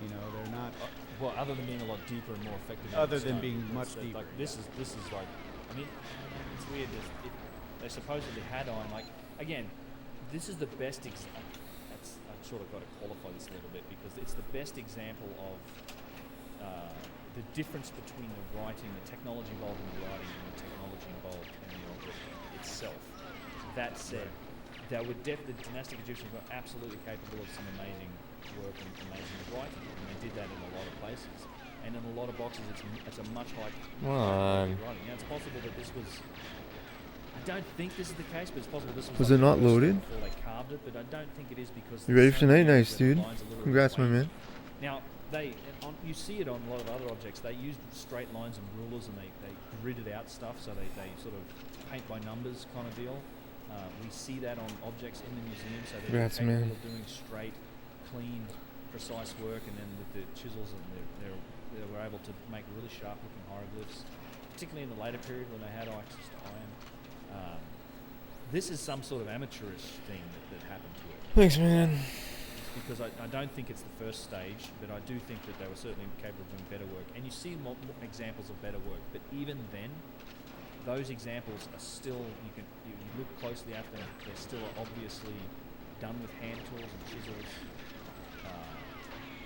S4: You know, they're not.
S2: Well, other than being a lot deeper and more effective.
S4: Other than being much deeper.
S2: Like this is like, I mean, it's weird. They supposedly had on like again, this is the best example. I've sort of got to qualify this a little bit because it's the best example of the difference between the writing, the technology involved in the writing, and the technology involved in the object itself. That said, the dynastic Egyptians were absolutely capable of some amazing work and amazing writing, and they did that in a lot of places. And in a lot of boxes, it's a much higher quality writing. Now, it's possible that this was. I don't think this is the case, but it's possible this was.
S5: Was it not loaded?
S2: Before they carved it, but I don't think it is because.
S5: You ready for tonight? Nice, dude. Congrats, my man.
S2: Now, you see it on a lot of other objects. They used straight lines and rulers, and they gridded out stuff, so they sort of paint by numbers kind of deal. We see that on objects in the museum, so they're capable of doing straight, clean, precise work, and then with the chisels, and they were able to make really sharp-looking hieroglyphs, particularly in the later period when they had access to iron. This is some sort of amateurish thing that happened to it.
S5: Thanks, man.
S2: Because I don't think it's the first stage, but I do think that they were certainly capable of doing better work. And you see more examples of better work, but even then, those examples are still, you look closely at them, they're still obviously done with hand tools and chisels.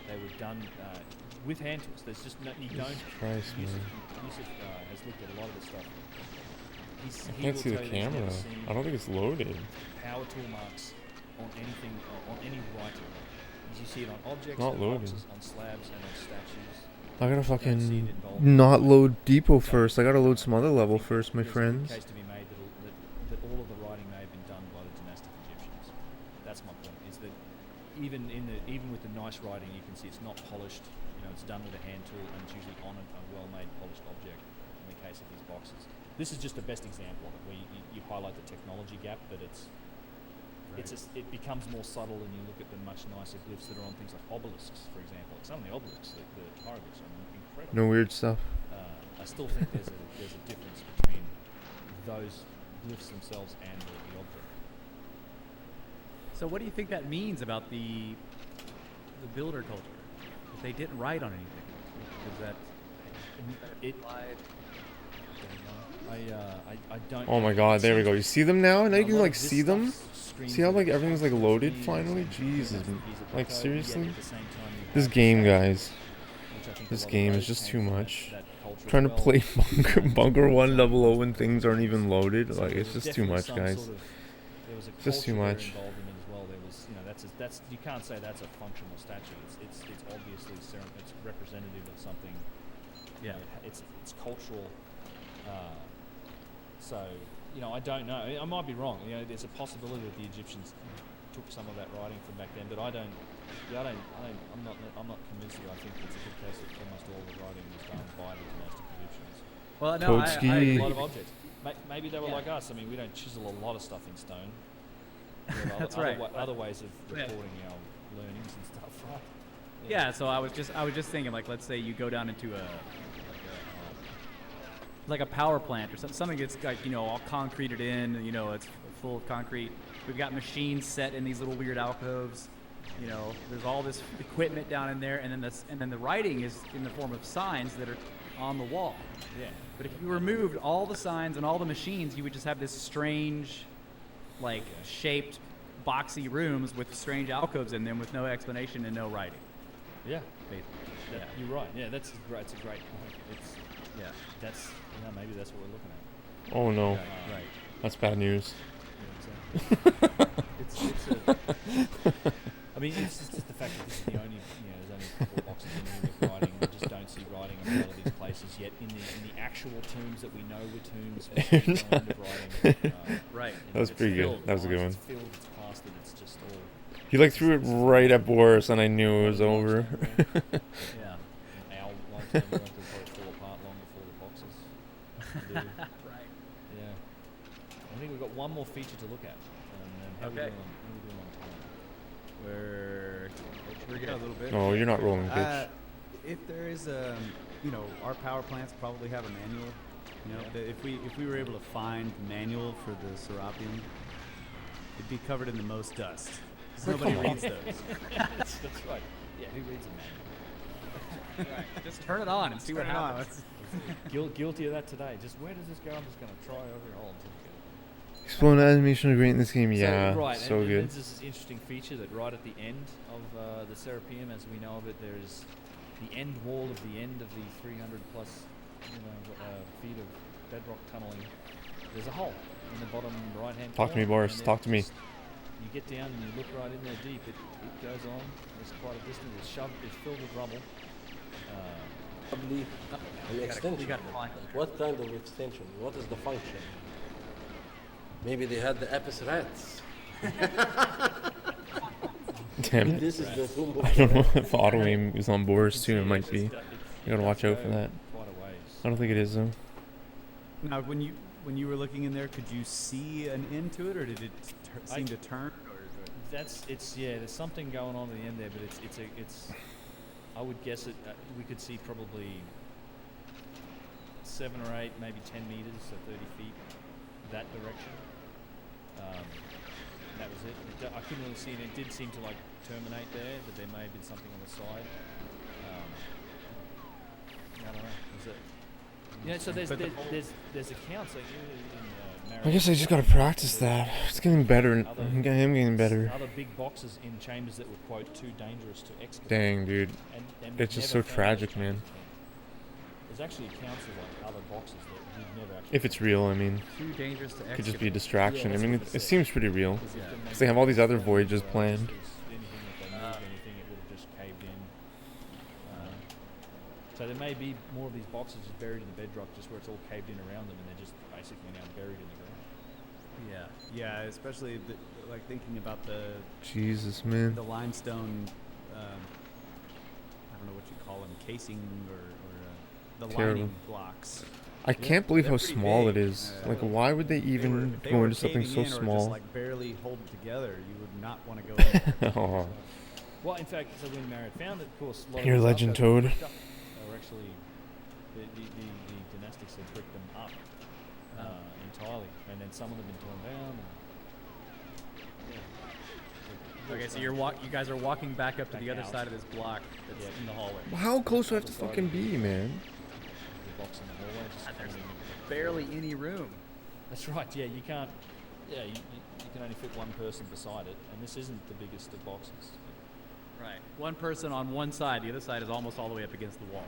S2: They were done with hand tools. There's just no, you don't.
S5: Christ,
S2: Yusuf has looked at a lot of this stuff.
S5: I can't see the camera. I don't think it's loaded.
S2: Power tool marks on anything, on any writing. You see it on objects,
S5: Not
S2: on
S5: loaded.
S2: boxes, on slabs, and on statues.
S5: I gotta fucking not load depot first. I gotta load some other level first, my friends.
S2: There's a case to be made that all of the writing may have been done by the dynastic Egyptians. That's my point. Is that even with the nice writing, you can see it's not polished. You know, it's done with a hand tool, and it's usually on a well-made, polished object. In the case of these boxes, this is just the best example of it, where you highlight the technology gap, but it becomes more subtle, and you look at the much nicer glyphs that are on things like obelisks, for example. Some of the obelisks, the hieroglyphs are incredible.
S5: No weird stuff.
S2: I still think there's a difference between those glyphs themselves and the object.
S12: So what do you think that means about the builder culture? If they didn't write on anything, is that
S2: it? I don't.
S5: Oh my god, there we go. You see them now? Now you can like see them? See how like everything's like loaded finally? Jesus. Like seriously? This game, guys. This game is just too much. Trying to play Bunker 1 00 when things aren't even loaded. Like it's just too much, guys. It's just too much.
S2: That's you can't say that's a functional statue. It's obviously it's representative of something. Yeah, it's cultural. So I don't know. I might be wrong. There's a possibility that the Egyptians took some of that writing from back then, but I'm not convinced that I think it's a good case that almost all the writing was done by the dynastic Egyptians.
S12: Well, no,
S2: a lot of objects. Maybe they were like us. I mean, we don't chisel a lot of stuff in stone.
S12: That's right.
S2: Other ways of recording our learnings and stuff, right?
S12: Yeah. So I was just thinking, like, let's say you go down into like a power plant or something that's like all concreted in. It's full of concrete. We've got machines set in these little weird alcoves. There's all this equipment down in there, and then the writing is in the form of signs that are on the wall.
S2: Yeah.
S12: But if you removed all the signs and all the machines, you would just have this strange, like shaped, boxy rooms with strange alcoves in them with no explanation and no writing.
S2: Yeah.
S12: Yeah.
S2: You're right. Yeah, that's a great point. Maybe that's what we're looking at.
S5: Oh no.
S2: Right.
S5: That's bad news.
S2: I mean, it's just the fact that this is the only, there's only 4 boxes in here with writing. We just don't see writing in a lot of these places yet. In the actual tombs that we know were tombs, we see no end of writing.
S12: Right.
S5: That was pretty good. That was a good one.
S9: It's filled, it's plastered, it's just all.
S5: He like threw it right at Boris, and I knew it was over.
S9: Yeah. Our long-term will probably fall apart long before the boxes do.
S12: Right.
S9: Yeah. I think we've got one more feature to look at. How
S12: Okay.
S9: are we doing on time?
S12: We're good.
S4: A little bit.
S5: Oh, you're not rolling, bitch.
S4: If there is you know, our power plants probably have a manual. You know, if we were able to find the manual for the Serapium, it'd be covered in the most dust. 'Cause nobody reads those.
S9: That's right. Yeah, who reads a manual?
S12: Right. Just turn it on and see what
S4: Turn it on.
S12: happens.
S9: Guilty of that today. Just where does this go? I'm just going to try over all until we get it.
S5: Exploding animation is great in this game. Yeah,
S9: right,
S5: so
S9: and
S5: good.
S9: there's this interesting feature that right at the end of the Serapeum, as we know of it, there's the end wall of the end of the 300 plus feet of bedrock tunneling. There's a hole in the bottom right hand corner.
S5: Talk to me, Boris. Talk to me.
S9: You get down and you look right in there deep. It goes on. It's quite a distance. It's shoved. It's filled with rubble.
S10: Probably an extension. What kind of extension? What is the function? Maybe they had the Apis rats.
S5: Damn it.
S10: This is the tomb of
S5: I don't know if auto aim is on Boris too. It might be. You gotta watch out for that. I don't think it is though.
S4: Now, when you were looking in there, could you see an end to it, or did it seem to turn?
S9: There's something going on at the end there, but it's I would guess it. We could see probably 7 or 8, maybe 10 meters, so 30 feet, that direction. That was it. I couldn't really see it. It did seem to like terminate there, but there may have been something on the side. I don't know. Was it? Yeah, so there's accounts like in
S5: I guess I just gotta practice that. It's getting better. I'm getting better.
S9: Other big boxes in chambers that were quote too dangerous to excavate.
S5: Dang, dude.
S9: And
S5: It's just so tragic, man.
S9: There's actually accounts of like other boxes that we've never actually.
S5: If it's real, I mean.
S12: Too dangerous to
S5: Could just be a
S12: excavate.
S5: distraction.
S9: Yeah,
S5: I mean,
S9: that's
S5: it seems pretty real.
S9: Yeah.
S5: Because they have all these other voyages planned.
S9: Anything, if they moved anything, it would have just caved in. So there may be more of these boxes just buried in the bedrock, just where it's all caved in around them, and they're just basically now buried in the ground.
S4: Yeah, especially like thinking about the
S5: Jesus, man.
S4: the limestone. I don't know what you call them, casing or the
S5: Terrible.
S4: lining blocks.
S5: I can't believe
S4: they're
S5: how
S4: pretty
S5: small
S4: big.
S5: it is. Like, why would they even
S4: They
S5: go
S4: were
S5: into something
S4: caving
S5: so
S4: in or just
S5: small?
S4: like barely hold together. You would not want to go in.
S5: Oh.
S9: Well, in fact, so when Marriott found it, of course, a lot
S5: You're
S9: of
S5: a
S9: these
S5: legend,
S9: alcoves were
S5: Toad.
S9: bricked up. They were actually the dynastics had bricked them up entirely, and then some of them had been torn down.
S12: Okay, so you guys are walking back up to the other side of this block that's in the hallway.
S5: How close do I have to fucking be, man?
S9: The box in the hallway.
S12: There's barely any room.
S9: That's right. Yeah, you can't. Yeah, you can only fit one person beside it, and this isn't the biggest of boxes.
S12: Right. One person on one side, the other side is almost all the way up against the wall.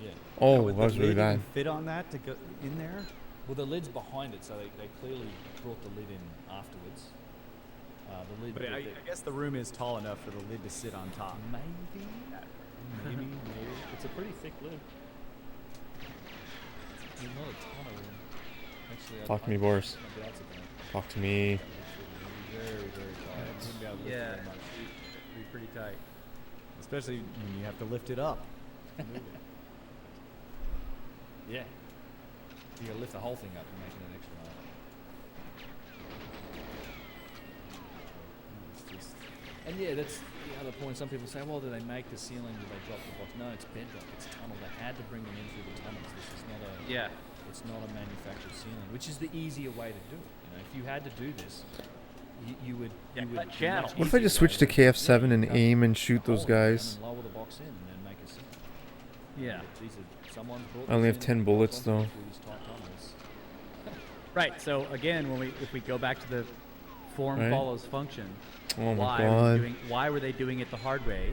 S9: Yeah.
S5: Oh,
S4: Would
S5: that
S4: the
S5: was really
S4: lid
S5: bad.
S4: even fit on that to go in there?
S9: Well, the lid's behind it, so they clearly brought the lid in afterwards. The lid.
S4: But I guess the room is tall enough for the lid to sit on top.
S9: Maybe. It's a pretty thick lid. There's not a ton of room. Actually,
S5: Talk to me, Boris. Talk to me.
S9: Very, very tight.
S12: Yeah.
S4: Be pretty tight, especially when you have to lift it up.
S9: Yeah. You gotta lift the whole thing up and make it an extra height. And yeah, that's the other point. Some people say, well, do they make the ceiling? Do they drop the box? No, it's bedrock. It's tunnel. They had to bring them in through the tunnels. This is not a.
S12: Yeah.
S9: It's not a manufactured ceiling, which is the easier way to do it. You know, if you had to do this, you would.
S12: cut channel.
S5: What if I just switch to KF7 and aim and shoot those guys?
S9: And lower the box in and then make a ceiling.
S12: Yeah.
S9: Someone's brought
S5: I only
S9: this
S5: have
S9: in,
S5: 10 bullets,
S9: someone's
S5: though.
S9: through these tight tunnels.
S12: Right. So again, if we go back to the form
S5: Right.
S12: follows function,
S5: Oh my
S12: why
S5: god.
S12: were they doing it the hard way?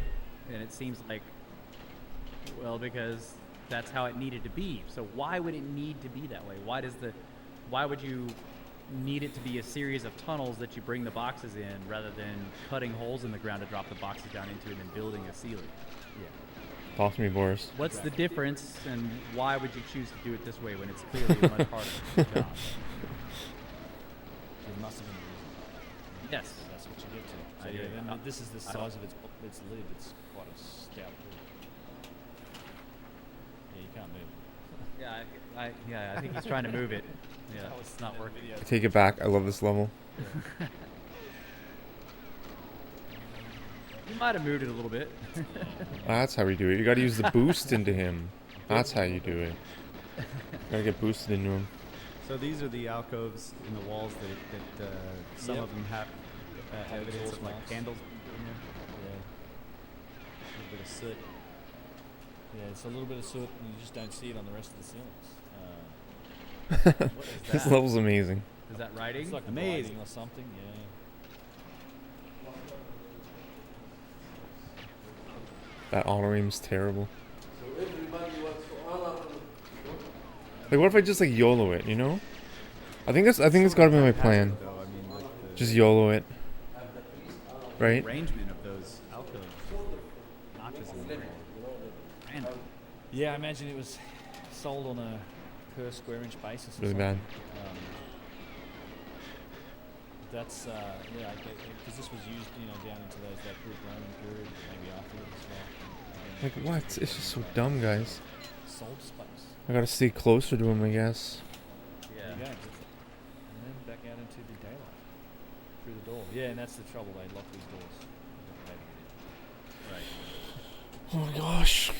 S12: And it seems like, well, because that's how it needed to be. So why would it need to be that way? Why would you need it to be a series of tunnels that you bring the boxes in rather than cutting holes in the ground to drop the boxes down into it and building a ceiling?
S9: Yeah.
S5: Talk to me, Boris.
S12: What's the difference, and why would you choose to do it this way when it's clearly a much harder job?
S9: must have been a reason.
S12: Yes.
S9: That's what you get to. So
S12: I
S9: yeah,
S12: do.
S9: then this is the size of its lid. It's quite a stout lid. Yeah, you can't move it.
S12: Yeah, I think he's trying to move it. Yeah, it's not working.
S5: I take it back. I love this level.
S12: You might have moved it a little bit.
S5: That's how we do it. You gotta use the boost into him. That's how you do it. Gotta get boosted into him.
S4: So these are the alcoves in the walls that some
S9: Yep.
S4: of them have evidence
S9: exhaust
S4: of like
S9: marks.
S4: candles in there.
S9: Yeah. A little bit of soot. Yeah, it's a little bit of soot, and you just don't see it on the rest of the ceilings. What is
S5: This
S9: that?
S5: level's amazing.
S12: Is that writing?
S9: It's like
S4: Amazing.
S9: writing or something. Yeah.
S5: That honor aim's terrible.
S10: So everybody wants to honor.
S5: Like, what if I just like YOLO it? You know? I think it's gotta be my plan.
S4: Though, I mean, like the
S5: Just YOLO it. Right?
S4: arrangement of those alcoves, notches in the wall. Man,
S9: Yeah, I imagine it was sold on a per square inch basis. Or
S5: Really bad.
S9: That's yeah, because this was used, down into that Greek Roman period, maybe afterwards as well.
S5: Like, what? It's just so dumb, guys.
S9: Sold space.
S5: I gotta stay closer to him, I guess.
S9: There you go. And then back out into the daylight through the door. Yeah, and that's the trouble. They lock these doors. Right.
S5: Oh my gosh.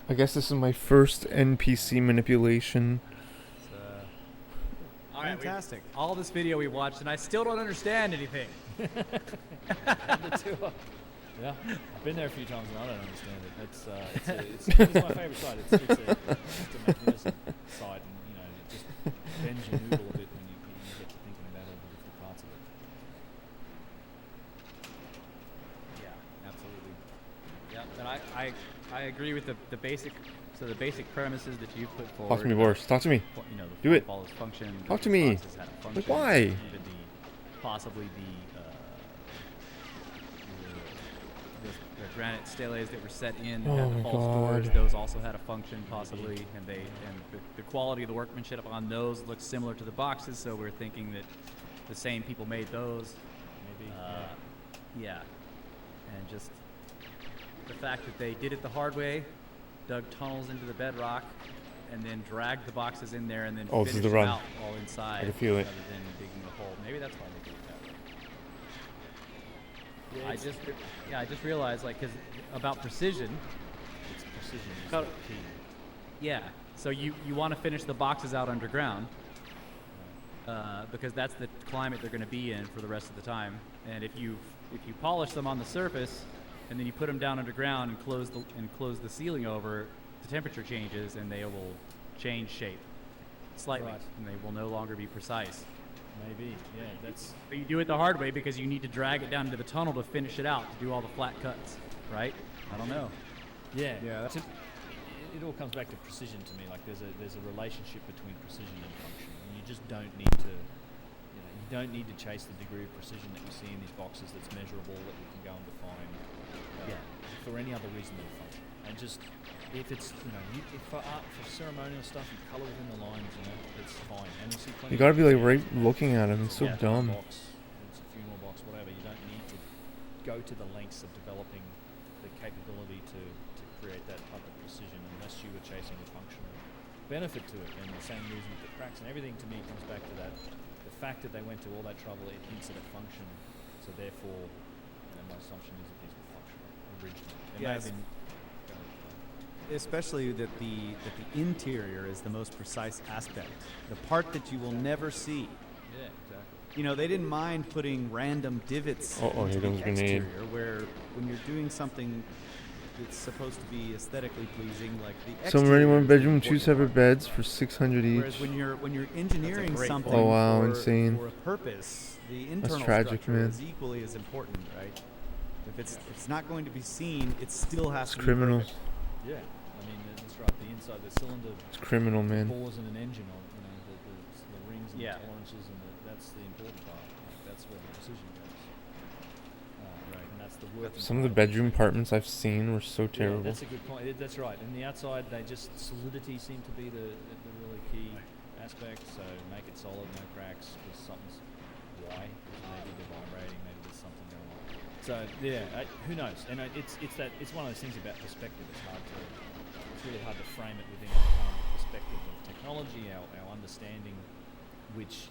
S5: I guess this is my first NPC manipulation.
S12: All right,
S4: fantastic.
S12: all this video we watched, and I still don't understand anything.
S9: Yeah, I've been there a few times and I don't understand it. It's my favourite side. It's a magnificent side, and it just bends your noodle a bit when you get to thinking about all the different parts of it.
S12: Yeah, absolutely. Yeah, and I agree with the basic. So the basic premises that you put forward.
S5: Talk to me, Boris. Talk to me.
S12: The
S5: Do it.
S12: follows function.
S5: Talk
S12: the
S5: to me.
S12: responses had a function,
S5: Like, why?
S12: Even possibly the granite steles that were set in
S5: Oh
S12: had
S5: my
S12: the false doors.
S5: God.
S12: Those also had a function possibly, and the quality of the workmanship on those looks similar to the boxes. So we're thinking that the same people made those.
S9: Maybe.
S12: Yeah, and just the fact that they did it the hard way, dug tunnels into the bedrock, and then dragged the boxes in there, and then
S5: Oh, this
S12: finished
S5: is the
S12: them
S5: run.
S12: out all inside.
S5: I can feel it.
S12: Rather than digging the hole. Maybe that's why they did it that way.
S9: Yeah,
S12: I just realized, like, 'cause about precision.
S9: It's precision is
S12: So-
S9: the key.
S12: Yeah. So you want to finish the boxes out underground, because that's the climate they're going to be in for the rest of the time. And if you polish them on the surface, and then you put them down underground and close the ceiling over, the temperature changes and they will change shape slightly,
S9: Right.
S12: and they will no longer be precise.
S9: Maybe. Yeah, that's.
S12: But you do it the hard way because you need to drag it down into the tunnel to finish it out, to do all the flat cuts, right? I don't know.
S9: Yeah.
S4: Yeah,
S9: It all comes back to precision to me. Like there's a relationship between precision and function, and you just don't need to. You don't need to chase the degree of precision that you see in these boxes that's measurable, that we can go and define. For any other reason than function. And just if it's for art, for ceremonial stuff, you colour within the lines. It's fine. And you see plenty.
S5: You gotta be like right looking at him. It's so dumb.
S9: Box, it's a funeral box, whatever. You don't need to go to the lengths of developing the capability to create that type of precision unless you were chasing a functional benefit to it. And the same reason with the cracks and everything to me comes back to that. The fact that they went to all that trouble, it hints at a function. So therefore, my assumption is that these were functional originally. They may have been.
S4: especially that the interior is the most precise aspect, the part that you will never see.
S9: Yeah, exactly.
S4: They didn't mind putting random divots
S5: Uh-oh,
S4: into
S5: here comes
S4: the
S5: grenade.
S4: exterior, where when you're doing something that's supposed to be aesthetically pleasing, like the
S5: Some
S4: exterior
S5: one
S4: is
S5: bedroom,
S4: important
S5: 2 separate
S4: part.
S5: beds for 600
S4: Whereas
S5: each.
S4: when you're engineering
S12: great
S4: something
S5: point. Oh, wow,
S4: for,
S5: insane.
S4: for a purpose, the internal
S5: tragic,
S4: structure
S5: man.
S4: is equally as important, right? If it's not going to be seen, it still has
S5: It's
S4: to be
S5: criminal.
S4: perfect.
S9: Yeah, I mean that's right. The inside, the cylinder,
S5: It's criminal, man.
S9: bores in an engine, or the rings and
S12: Yeah.
S9: the tolerances, and that's the important part. Like, that's where the precision goes. Right, and that's the working.
S5: Some of the
S9: part.
S5: bedroom apartments I've seen were so
S9: Yeah,
S5: terrible.
S9: that's a good point. That's right. And the outside, solidity seemed to be the really key aspect. So make it solid, no cracks, because something's why. Maybe they're vibrating, maybe there's something going on. So yeah, who knows? And it's one of those things about perspective. It's really hard to frame it within our current perspective of technology, our understanding, which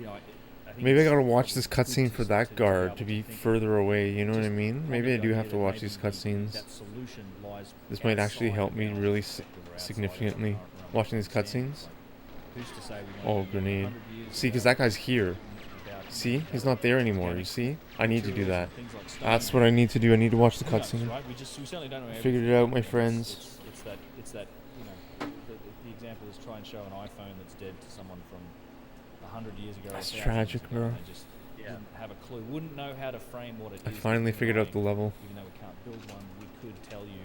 S9: I think
S5: Maybe I
S9: it's
S5: gotta watch
S9: probably
S5: this
S9: good
S5: cutscene for that guard to be
S9: think
S5: further away, you know what I
S9: just
S5: mean? Maybe I
S9: on
S5: do
S9: the
S5: have
S9: idea
S5: to
S9: that
S5: watch
S9: maybe
S5: these cutscenes.
S9: that solution lies
S5: This might actually
S9: outside
S5: help
S9: of
S5: me
S9: our
S5: really
S9: perspective or outside of our
S5: significantly,
S9: current
S5: watching these
S9: understanding.
S5: cutscenes.
S9: Like, who's to say we
S5: Oh,
S9: won't be
S5: grenade.
S9: 100 years
S5: See, because
S9: about-
S5: that guy's here.
S9: about,
S5: See? He's not there anymore, you
S9: organic
S5: see? I need to do
S9: materials
S5: that.
S9: and things like stone
S5: That's what I need to do. I need to watch the
S9: Who knows,
S5: cutscene.
S9: right? We certainly don't know
S5: Figured it
S9: everything.
S5: out, my
S9: It's-
S5: friends.
S9: It's that the example is try and show an iPhone that's dead to someone from 100 years ago. or
S5: That's
S9: 1,000
S5: tragic,
S9: years ago,
S5: bro.
S9: and They just didn't have a clue. Wouldn't know how to frame what it
S5: I
S9: is.
S5: finally
S9: that
S5: figured
S9: we're
S5: out the
S9: buying.
S5: level.
S9: Even though we can't build one, we could tell you.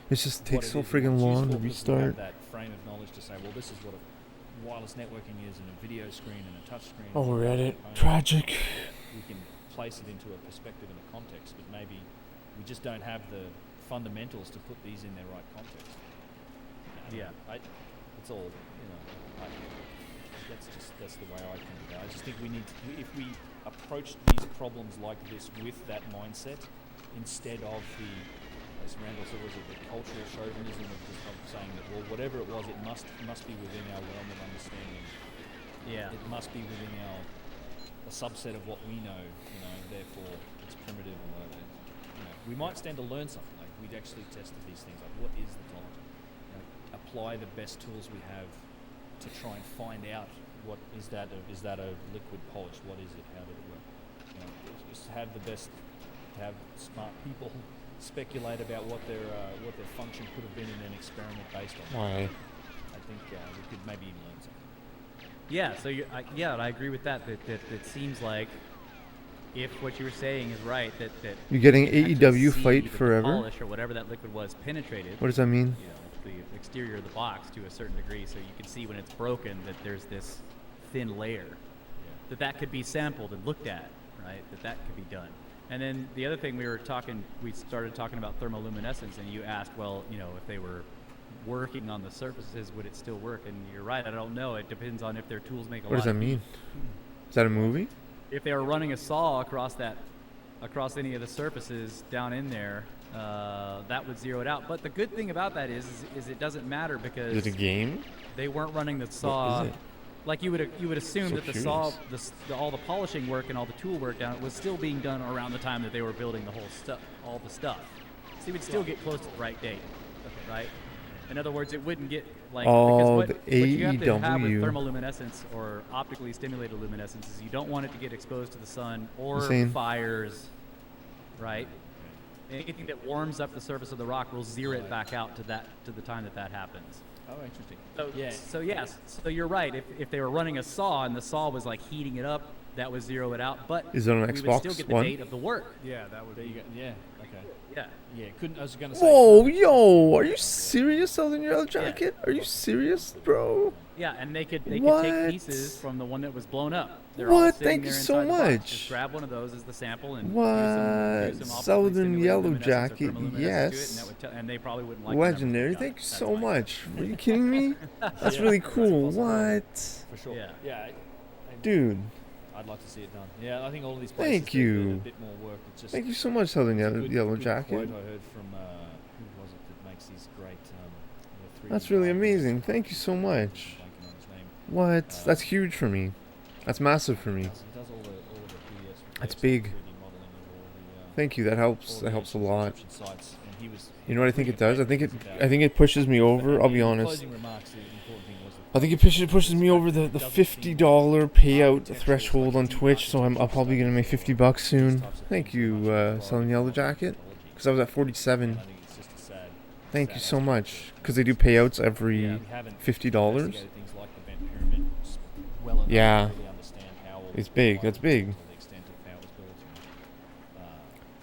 S5: It just
S9: what
S5: takes
S9: it
S5: so
S9: is and
S5: friggin'
S9: what's
S5: long to
S9: useful because we have
S5: restart.
S9: that frame of knowledge to say, well, this is what a wireless networking is, and a video screen, and a touch screen.
S5: Oh,
S9: and
S5: we're
S9: all
S5: at
S9: the
S5: it.
S9: components.
S5: Tragic.
S9: We can place it into a perspective and a context, but maybe we just don't have the fundamentals to put these in their right context. Yeah, it's all, that's the way I think about it. I just think we need to, if we approach these problems like this with that mindset, instead of the, as Randall said, was it the cultural chauvinism of saying that, well, whatever it was, it must be within our realm of understanding.
S12: Yeah.
S9: It must be within a subset of what we know, therefore it's primitive and whatever. We might stand to learn something. Like, we'd actually tested these things, like what is the tonic? Apply the best tools we have to try and find out what is that a liquid polish? What is it? How did it work? Just have smart people speculate about what their function could have been in an experiment based on.
S5: Why?
S9: I think we could maybe even learn something.
S12: Yeah, so I agree with that. That it seems like if what you were saying is right, that
S5: You're getting
S12: you can actually
S5: AEW
S12: see
S5: fight
S12: that the
S5: forever?
S12: polish or whatever that liquid was penetrated.
S5: What does that mean?
S12: The exterior of the box to a certain degree, so you can see when it's broken that there's this thin layer. That could be sampled and looked at, right? That could be done. And then the other thing we started talking about thermoluminescence, and you asked, well, if they were working on the surfaces, would it still work? And you're right, I don't know. It depends on if their tools make a lot.
S5: What does that
S12: of heat.
S5: mean? Is that a movie?
S12: If they were running a saw across any of the surfaces down in there, that would zero it out. But the good thing about that is it doesn't matter because
S5: Is it a game?
S12: they weren't running the saw.
S5: What is it?
S12: Like you would assume
S5: So
S12: that the
S5: curious.
S12: saw, all the polishing work and all the tool work down it was still being done around the time that they were building the whole stuff, all the stuff. So you would still get close to the right date, right? In other words, it wouldn't get like
S5: Oh,
S12: because what
S5: the
S12: you have to have with
S5: AEW.
S12: thermoluminescence or optically stimulated luminescence is you don't want it to get exposed to the sun or
S5: Insane.
S12: fires, right? Anything that warms up the surface of the rock will zero it back out to the time that happens.
S9: Oh, interesting.
S12: So yes, so you're right. If they were running a saw and the saw was like heating it up, that would zero it out. But
S5: Is it on
S12: we
S5: Xbox
S12: would still get the
S5: One?
S12: date of the work.
S9: Yeah, that would be. Yeah. Okay.
S12: Yeah.
S9: Yeah. I was gonna say.
S5: Whoa, yo, are you serious, Southern Yellow Jacket? Are you serious, bro?
S12: Yeah, and they could
S5: What?
S12: take pieces from the one that was blown up. They're all
S5: What?
S12: sitting
S5: Thank you
S12: there
S5: so
S12: inside the box.
S5: much.
S12: Just grab one of those as the sample and
S5: What?
S12: use some optically
S5: Southern
S12: stimulated
S5: Yellow
S12: luminescence or
S5: Jacket,
S12: thermoluminescence to it,
S5: yes.
S12: and, that would and they probably wouldn't like
S5: Legendary.
S12: the numbers.
S5: Thank you
S12: That's
S5: so
S12: why.
S5: much. Are you kidding me? That's
S9: Yeah,
S5: really
S9: that's
S5: cool.
S9: possible.
S5: What?
S9: For sure.
S12: Yeah.
S9: Yeah.
S5: Dude,
S9: I'd like to see it done. Yeah, I think all of these places
S5: thank
S9: do
S5: you.
S9: a bit more work. It's just
S5: Thank you so much, Southern
S9: it's a
S5: Yellow
S9: good
S5: Jacket.
S9: quote I heard from who was it that makes these great 3D
S5: That's really
S9: diagrams.
S5: amazing. Thank you so much.
S9: Blanking on his name.
S5: What? That's huge for me. That's massive for me.
S9: He does all of the PDS
S5: That's
S9: reports,
S5: big.
S9: 3D modeling of all the,
S5: Thank you. That helps.
S9: all
S5: That
S9: the
S5: helps a
S9: ancient
S5: lot.
S9: Egyptian sites, and he was
S5: You know what I think it does? I think it.
S9: about-
S5: I think it pushes me over. I'll be
S9: in
S5: honest.
S9: closing remarks, the important thing was that
S5: I think it pushes me over the $50 payout threshold on Twitch, so I'll probably gonna make $50 soon. Thank you, Southern Yellow Jacket, because I was at 47.
S9: I think it's just a sad.
S5: Thank you
S9: sad
S5: so
S9: aspect.
S5: much, because they do payouts
S9: Yeah,
S5: every
S9: we haven't
S5: $50.
S9: investigated things like the vent pyramid well enough
S5: Yeah.
S9: to really understand how all
S5: It's
S9: this
S5: big,
S9: was
S5: that's
S9: built
S5: big.
S9: to the extent of how it was built,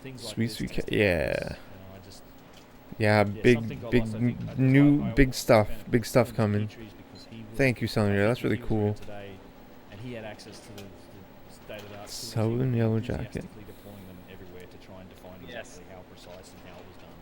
S9: things like
S5: Sweet,
S9: this
S5: sweet
S9: just
S5: yeah.
S9: I just
S5: Yeah,
S9: something got lost, I think. I
S5: big stuff,
S9: spent
S5: big stuff
S9: with
S5: coming.
S9: Dimitri's because he was-
S5: Thank you, Southern
S9: I
S5: Yellow.
S9: think
S5: That's
S9: when
S5: really
S9: he was here
S5: cool.
S9: today, and he had access to the state-of-the-art tools. He
S5: Southern
S9: was
S5: Yellow Jacket.
S9: enthusiastically deploying them everywhere to try and define exactly how precise and how it was done.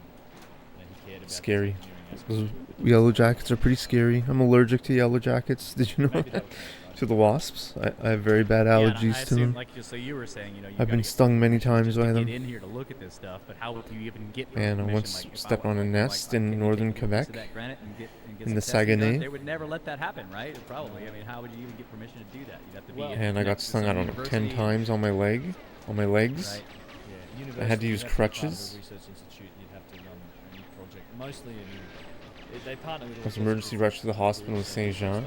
S9: And he cared about the
S5: Scary.
S9: engineering aspects
S5: Those
S9: of it.
S5: yellow jackets are pretty scary. I'm allergic to yellow jackets. Did you know
S9: Maybe
S5: that?
S9: that'll change, right?
S5: To the wasps. I have very bad
S12: Yeah, and
S5: allergies
S12: I
S5: to
S12: assume,
S5: them.
S12: like just so you were saying, you know,
S5: I've been stung many times
S12: just
S5: by
S12: to
S5: them.
S12: get in here to look at this stuff, but how would you even get
S5: Man, I
S12: permission?
S5: once
S12: Like, if
S5: stepped
S12: I
S5: on a
S12: wanted,
S5: nest in
S12: can you
S5: northern
S12: take a piece
S5: Quebec,
S12: of that granite and get
S5: in the
S12: some testing done?
S5: Saguenay.
S12: They would never let that happen, right? Probably. I mean, how would you even get permission to do that? You'd have to be.
S5: And I got stung, I don't know, 10 times on my legs.
S12: Right.
S5: I had to use crutches.
S9: Research institute, you'd have to run a new project. Mostly, they partner with.
S5: I was emergency rushed to the hospital in Saint Jean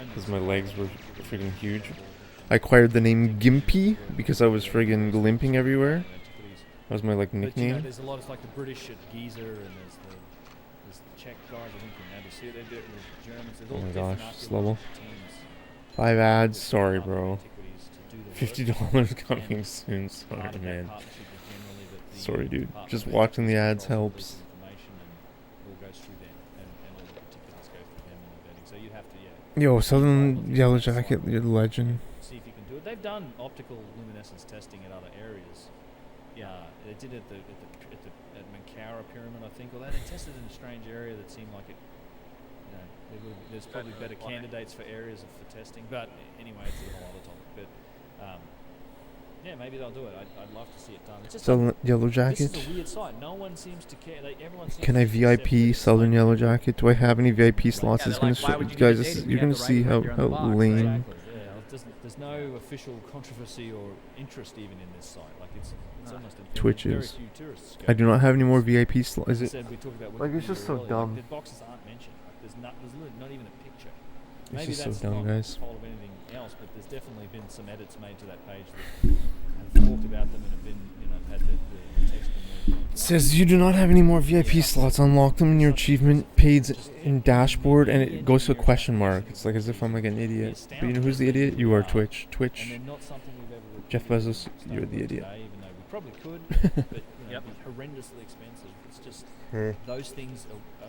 S5: because my legs were freaking huge. I acquired the name Gimpy because I was friggin' limping everywhere. That was my like
S9: But you know,
S5: nickname.
S9: there's a lot of like the British at Gyges, and there's the Czech guys. I think in Abu Dhabi, they do it with the Germans. There's
S5: Oh
S9: all
S5: my
S9: different
S5: gosh, this
S9: archaeological
S5: level.
S9: teams.
S5: 5 ads, sorry bro.
S9: Antiquities to do the work.
S5: $50 coming soon, sorry
S9: Part of that
S5: man.
S9: partnership is generally that the
S5: Sorry dude,
S9: Department
S5: just
S9: of
S5: watching the
S9: Agriculture
S5: ads
S9: controls all
S5: helps.
S9: this information and it all goes through them, and all the particulars go through them and the vetting. So you'd have to,
S5: Yo, Southern Yellow Jacket, you're the legend.
S9: see if you can do it. They've done optical luminescence testing at other areas. They did it at Mankaura Pyramid, I think. Although they tested in a strange area that seemed like it. You know, there's probably better candidates for areas for testing. But anyway, it's a whole other topic. But yeah, maybe they'll do it. I'd love to see it done. It's just
S5: Southern Yellow
S9: This
S5: Jacket.
S9: is a weird site. No one seems to care. Everyone seems
S5: Can
S9: to
S5: I
S9: just accept
S5: VIP
S9: it.
S5: Southern Yellow Jacket? Do I have any VIP slots?
S12: Yeah,
S5: It's
S12: they're
S5: gonna
S12: like, why
S5: show
S12: would you
S5: guys.
S12: need
S5: This
S12: a
S5: is,
S12: data?
S5: you're
S12: You
S5: gonna
S12: have to
S5: see
S12: write
S5: how
S12: right there on the box,
S5: lame.
S9: Exactly. Yeah. There's no official controversy or interest even in this site. Like it's almost a
S5: Twitch
S9: very
S5: is.
S9: few tourists go.
S5: I do not have any more VIP slots. Is
S9: As I
S5: it?
S9: said, we talked about
S5: Like it's
S9: Wikipedia
S5: just so
S9: earlier,
S5: dumb.
S9: Like the boxes aren't mentioned. Like there's literally not even a picture.
S5: It's
S9: Maybe
S5: just so
S9: that's
S5: dumb,
S9: not
S5: guys.
S9: the fault of anything else, but there's definitely been some edits made to that page that have talked about them and have been, had the text in there.
S5: It says you do not have any more VIP slots. Unlock them in your achievement page in dashboard, and it goes to a question mark. It's like as if I'm like an idiot. But you know who's the idiot? You are Twitch. Twitch.
S9: And they're not something we've ever
S5: Jeff
S9: repeated
S5: Bezos,
S9: in
S5: you're the
S9: Stone
S5: idiot.
S9: Today, even though we probably could, but it'd be horrendously expensive. It's just those things are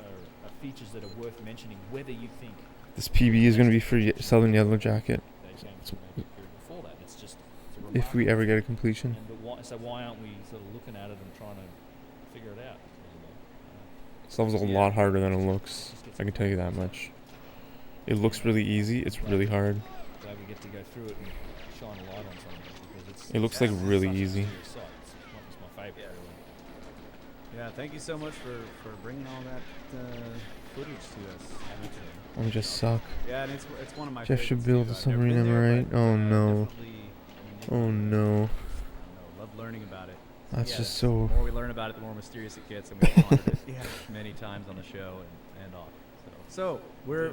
S9: features that are worth mentioning, whether you think
S5: This PB is going to be for Southern Yellow Jacket.
S9: they came from a period before that. It's just
S5: If we ever get a completion.
S9: so why aren't we sort of looking at it and trying to figure it out?
S5: This level's a lot harder than it looks. I can tell you that much. It looks really easy. It's really hard.
S9: Glad we get to go through it and shine a light on something because it's.
S5: It looks like really
S9: such a
S5: easy.
S9: serious site. It's my favourite. Really.
S4: Yeah, thank you so much for bringing all that footage to us.
S5: I just suck.
S4: Yeah, and it's one of my
S5: Jeff
S4: favorites
S5: should
S4: too.
S5: build a
S4: I've never
S5: submarine,
S4: been
S5: am I
S4: there,
S5: right?
S4: but,
S5: Oh no.
S4: definitely,
S5: Oh no.
S4: love learning about it.
S5: That's just so.
S12: The more we learn about it, the more mysterious it gets, and we've pondered it many times on the show and off.
S4: So we're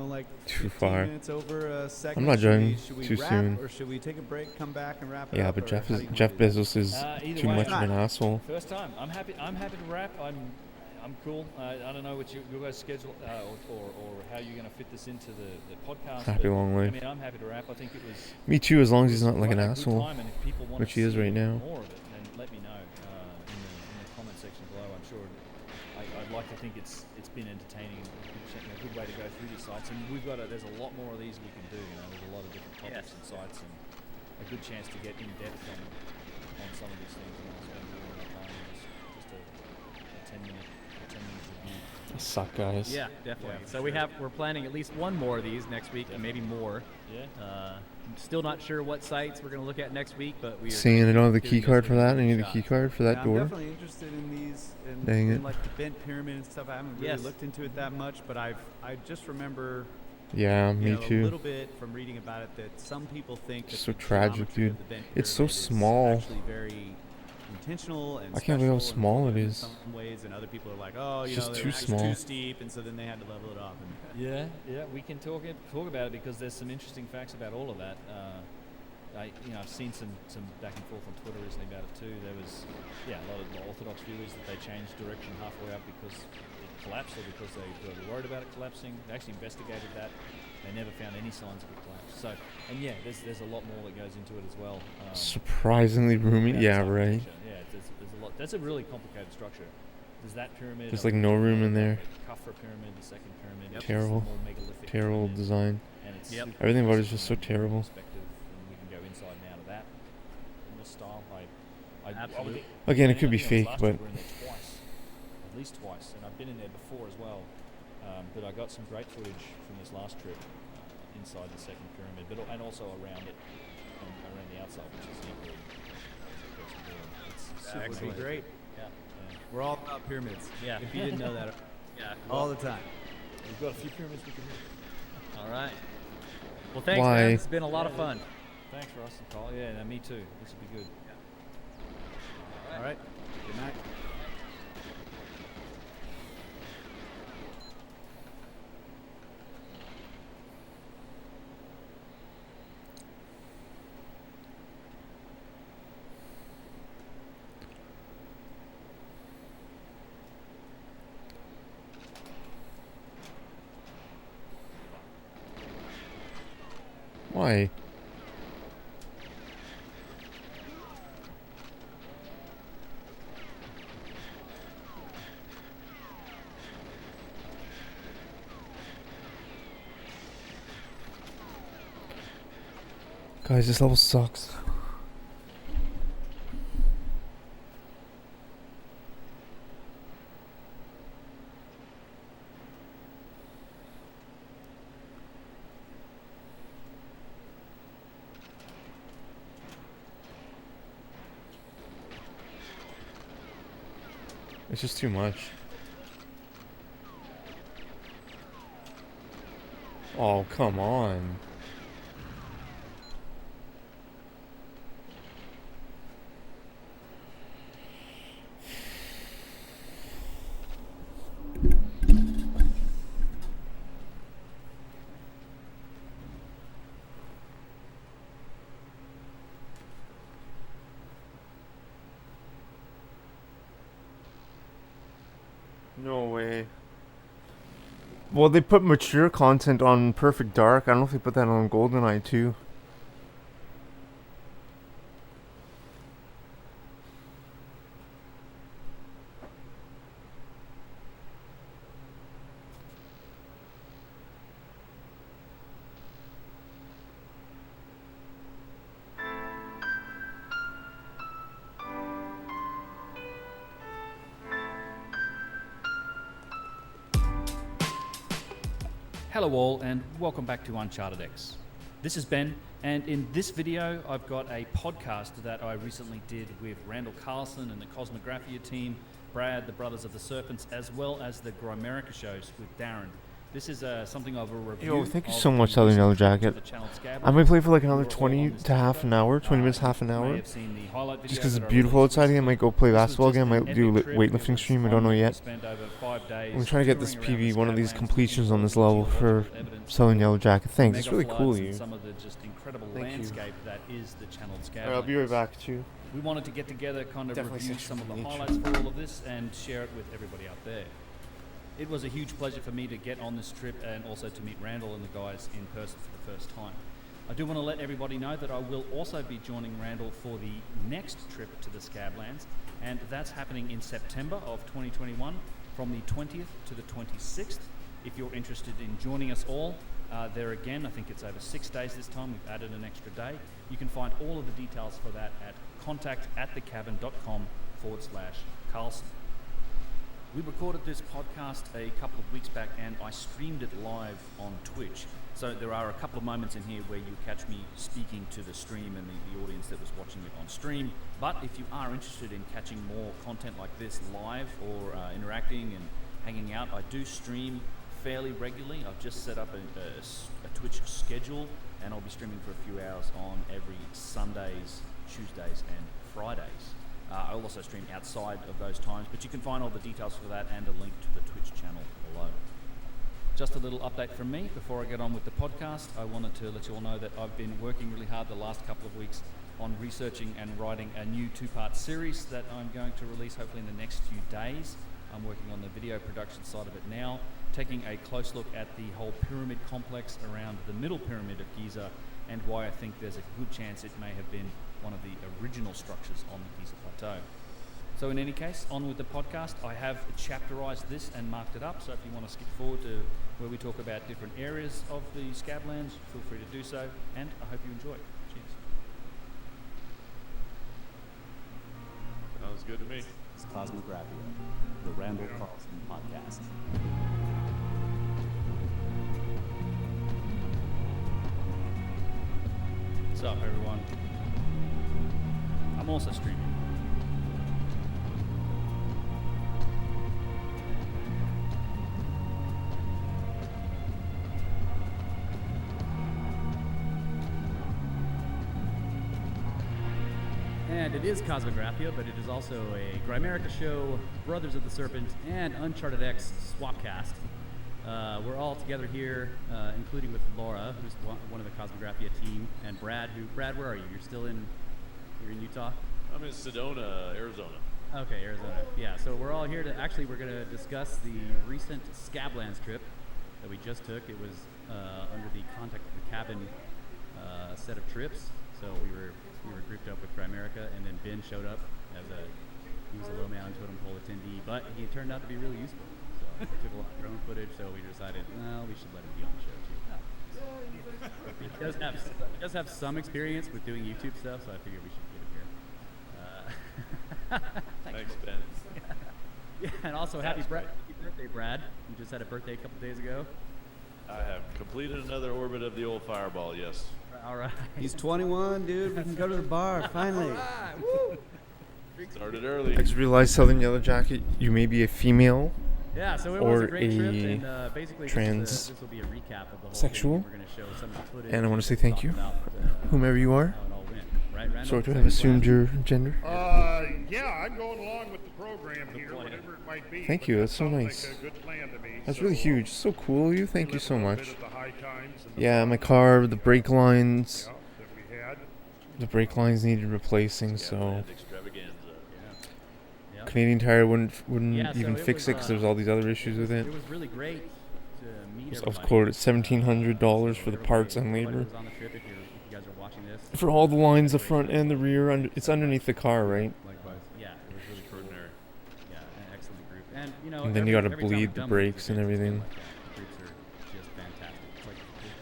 S4: like
S5: Too
S4: 15
S5: far.
S4: minutes over a second.
S5: I'm not joining
S4: Should we
S5: too
S4: wrap,
S5: soon.
S4: or should we take a break, come back, and wrap it
S5: Yeah,
S4: up?
S5: but
S4: or
S5: Jeff
S4: how
S5: is
S4: do you wanna
S5: Jeff
S4: do this?
S5: Bezos is
S9: Either
S5: too
S9: way,
S5: much of an asshole.
S9: First time. I'm happy to wrap. I'm cool. I don't know what your guys' schedule or how you're going to fit this into the podcast.
S5: Happy
S9: but,
S5: long way.
S9: I mean, I'm happy to wrap. I think it was.
S5: Me too, as long as he's not like
S9: quite
S5: an
S9: a good
S5: asshole,
S9: time, and if people want
S5: which
S9: to
S5: he is
S9: see
S5: right now.
S9: More of it, then let me know in the comment section below. I'm sure I'd like to think it's been entertaining, and a good way to go through these sites. And there's a lot more of these we can do. There's a lot of different topics and sites, and a good chance to get in depth on some of these things. Spend a little bit of time, just a 10 minute review.
S5: Suck, guys.
S12: Yeah, definitely. So we're planning at least one more of these next week, and maybe more.
S9: Yeah.
S12: Still not sure what sites we're going to look at next week, but we are
S5: Seeing I don't have the
S12: giving
S5: key card
S12: this
S5: for
S12: one a
S5: that. I need a
S12: shot.
S5: key card for that
S4: I'm
S5: door.
S4: definitely interested in these,
S5: Dang it.
S4: like the bent pyramid and stuff. I haven't really
S12: Yes.
S4: looked into it that much, but I just remember
S5: Yeah, me
S4: a
S5: too.
S4: little bit from reading about it that some people think
S5: Just
S4: that
S5: so
S4: the
S5: tragic,
S4: geometry of
S5: dude.
S4: the bent
S5: It's so
S4: pyramid is
S5: small.
S4: actually very intentional and
S5: I can't believe how
S4: special and
S5: small it
S4: important in
S5: is.
S4: some ways, and other people are like, oh,
S5: It's
S4: you know,
S5: just
S4: they're
S5: too
S4: just
S5: small.
S4: too steep, and so then they had to level it up. And
S9: Yeah, we can talk about it because there's some interesting facts about all of that. I've seen some back and forth on Twitter recently about it too. There was, a lot of Orthodox viewers that they changed direction halfway up because it collapsed or because they were worried about it collapsing. They actually investigated that. They never found any signs of it collapse. So, and there's a lot more that goes into it as well.
S5: Surprisingly roomy.
S9: about
S5: Yeah,
S9: its
S5: right.
S9: architecture. Yeah, there's a lot. That's a really complicated structure. There's that pyramid.
S5: There's like no room in there.
S9: The Khafra pyramid, the second pyramid. which is the
S5: Terrible.
S9: more megalithic
S5: Terrible
S9: pyramid.
S5: design.
S9: And it's
S12: Yep.
S9: super
S5: Everything about it is
S9: impressive
S5: just so
S9: from a
S5: terrible.
S9: perspective, and we can go inside and out of that. In this style,
S12: Absolutely.
S5: Again, it could be
S9: I think
S5: fake,
S9: last
S5: but
S9: year we were in there twice, at least twice, and I've been in there before as well. But I got some great footage from this last trip. inside the second pyramid, but and also around it, and around the outside, which is equally. It's super
S4: That would be
S9: nice.
S4: great.
S9: Yeah.
S4: We're all about pyramids.
S9: Yeah.
S4: If you didn't know that.
S9: Yeah.
S4: All the time.
S9: We've got a few pyramids we can hit.
S12: All right. Well, thanks,
S5: Why?
S12: man. It's been a lot of fun.
S9: Thanks, Russ and Kyle. Yeah, no, me too. This will be good.
S4: All right. Good night.
S5: Why? Guys, this level sucks. It's just too much. Oh, come on. No way. Well, they put mature content on Perfect Dark. I don't know if they put that on GoldenEye too.
S9: Hello all, and welcome back to Uncharted X. This is Ben, and in this video I've got a podcast that I recently did with Randall Carlson and the Cosmographia team, Brad, the Brothers of the Serpents, as well as the Grimerica shows with Darren. This is something of a review.
S5: Yo, thank you
S9: of
S5: so much,
S9: the
S5: Southern Yellow
S9: recent trip to
S5: Jacket.
S9: the Channeled Scab
S5: I might
S9: Lands.
S5: play for like another
S9: We're all
S5: 20
S9: on this
S5: to half an hour, 20 minutes, half an
S9: you may
S5: hour.
S9: have seen the highlight video
S5: Just because
S9: that
S5: it's
S9: I
S5: beautiful
S9: released
S5: outside again, I might go play
S9: This was
S5: basketball
S9: just
S5: again, I
S9: an
S5: might do
S9: epic trip.
S5: weightlifting
S9: It was
S5: stream, I
S9: fun.
S5: don't know
S9: We
S5: yet.
S9: spent over 5 days
S5: I'm trying to get this
S9: touring around the
S5: PB, one of these
S9: Scablands,
S5: completions on this
S9: looking
S5: level
S9: for
S5: for
S9: geological evidence,
S5: Southern Yellow Jacket. Thanks, it's
S9: mega
S5: really cool
S9: floods,
S5: of
S9: and
S5: you.
S9: some of the just incredible
S5: Thank you.
S9: landscape that is the Channeled Scab
S5: Alright, I'll be right
S9: Lands.
S5: back too.
S9: We wanted to get together, kind of
S5: Definitely
S9: review
S5: sexual
S9: some of the
S5: nature.
S9: highlights for all of this and share it with everybody out there. It was a huge pleasure for me to get on this trip and also to meet Randall and the guys in person for the first time. I do want to let everybody know that I will also be joining Randall for the next trip to the Scablands, and that's happening in September of 2021 from the 20th to the 26th. If you're interested in joining us all, there again, I think it's over 6 days this time, we've added an extra day. You can find all of the details for that at contact@thecabin.com/Carlson. We recorded this podcast a couple of weeks back and I streamed it live on Twitch. So there are a couple of moments in here where you catch me speaking to the stream and the audience that was watching it on stream. But if you are interested in catching more content like this live or interacting and hanging out, I do stream fairly regularly. I've just set up a Twitch schedule and I'll be streaming for a few hours on every Sundays, Tuesdays and Fridays. I'll also stream outside of those times, but you can find all the details for that and a link to the Twitch channel below. Just a little update from me before I get on with the podcast. I wanted to let you all know that I've been working really hard the last couple of weeks on researching and writing a new 2-part series that I'm going to release hopefully in the next few days. I'm working on the video production side of it now, taking a close look at the whole pyramid complex around the middle pyramid of Giza and why I think there's a good chance it may have been one of the original structures on the Giza Plateau. So in any case, on with the podcast. I have chapterized this and marked it up, so if you want to skip forward to where we talk about different areas of the Scablands, feel free to do so, and I hope you enjoy. Cheers.
S1: Sounds good to me.
S4: It's Cosmographia, the Randall Carlson podcast.
S9: What's up, everyone? I'm also streaming. And it is Cosmographia, but it is also a Grimerica show, Brothers of the Serpent, and Uncharted X Swapcast. We're all together here, including with Laura, who's one of the Cosmographia team, and Brad. Brad, where are you? You're in Utah?
S13: I'm in Sedona, Arizona.
S9: Okay, Arizona. Yeah, so we're all here we're going to discuss the recent Scablands trip that we just took. It was under the Contact of the Cabin set of trips. So we were grouped up with Grimerica, and then Ben showed up he was a low man totem pole attendee, but he turned out to be really useful. So we took a lot of drone footage, so we decided, no, we should let him be on the show too. He does have some experience with doing YouTube stuff, so I figured we should get him here.
S13: Thanks, Ben.
S9: Yeah, and also happy birthday, Brad. You just had a birthday a couple days ago.
S13: I have completed another orbit of the old fireball, yes.
S9: All right.
S4: He's 21, dude. We can go to the bar, finally.
S13: Started early.
S5: I just realized, Southern Yellow Jacket, you may be a female.
S9: Yeah, so it was a great trip, and basically this will be a recap of the whole
S5: sexual.
S9: thing. We're going to show some of the footage.
S5: And I want to say thank you,
S9: about,
S5: whomever you are.
S9: how it all went. Right, Randall?
S5: Sort of have assumed your gender.
S1: Yeah, I'm going along with the program here, whatever it might be.
S5: Thank you, that's so nice.
S1: Like a good plan to me.
S5: That's really huge. So cool of you. Thank you so much.
S1: The high times and the
S5: Yeah, my car, the brake lines.
S1: that we had.
S5: The brake lines needed replacing, so
S13: Extravaganza.
S9: Yeah.
S5: Canadian Tire wouldn't
S9: Yeah, so
S5: even
S9: it
S5: fix
S9: was,
S5: it because there's all these other issues with it.
S9: It was really great to meet
S5: I was
S9: everybody.
S5: quoted $1,700 for the parts and
S9: Everybody
S5: labor.
S9: was on the trip if you guys are watching this.
S5: For all the lines, the front and the rear, it's underneath the car, right?
S9: Likewise. Yeah, it was really
S13: Extraordinary.
S9: Yeah, an excellent group. And you know,
S5: And then you gotta
S9: every time
S5: bleed
S9: we've
S5: the
S9: done
S5: brakes
S9: these
S5: and
S9: events, it's been
S5: everything.
S9: like that. The groups are just fantastic.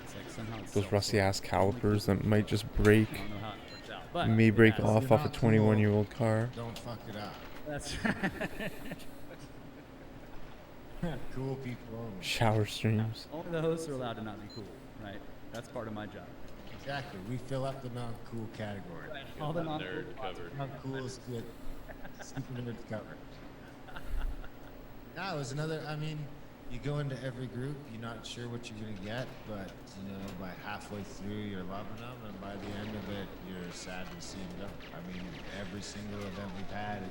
S9: It's like somehow it's
S5: Those rusty ass calipers that might just break.
S9: I don't know how it works out, but
S5: May break
S9: yeah,
S5: off a 21-year-old car.
S14: Don't fuck it up.
S9: That's right.
S14: Cool people only.
S5: Shower streams.
S9: Only the hosts are allowed to not be cool, right? That's part of my job.
S14: Exactly. We fill up the non-cool category.
S9: All the
S13: Nerd covered.
S14: Non-coolest get super nerds covered. No, it was another. I mean, you go into every group, you're not sure what you're gonna get, but you know, by halfway through, you're loving them, and by the end of it, you're sad to see them go. I mean, every single event we've had,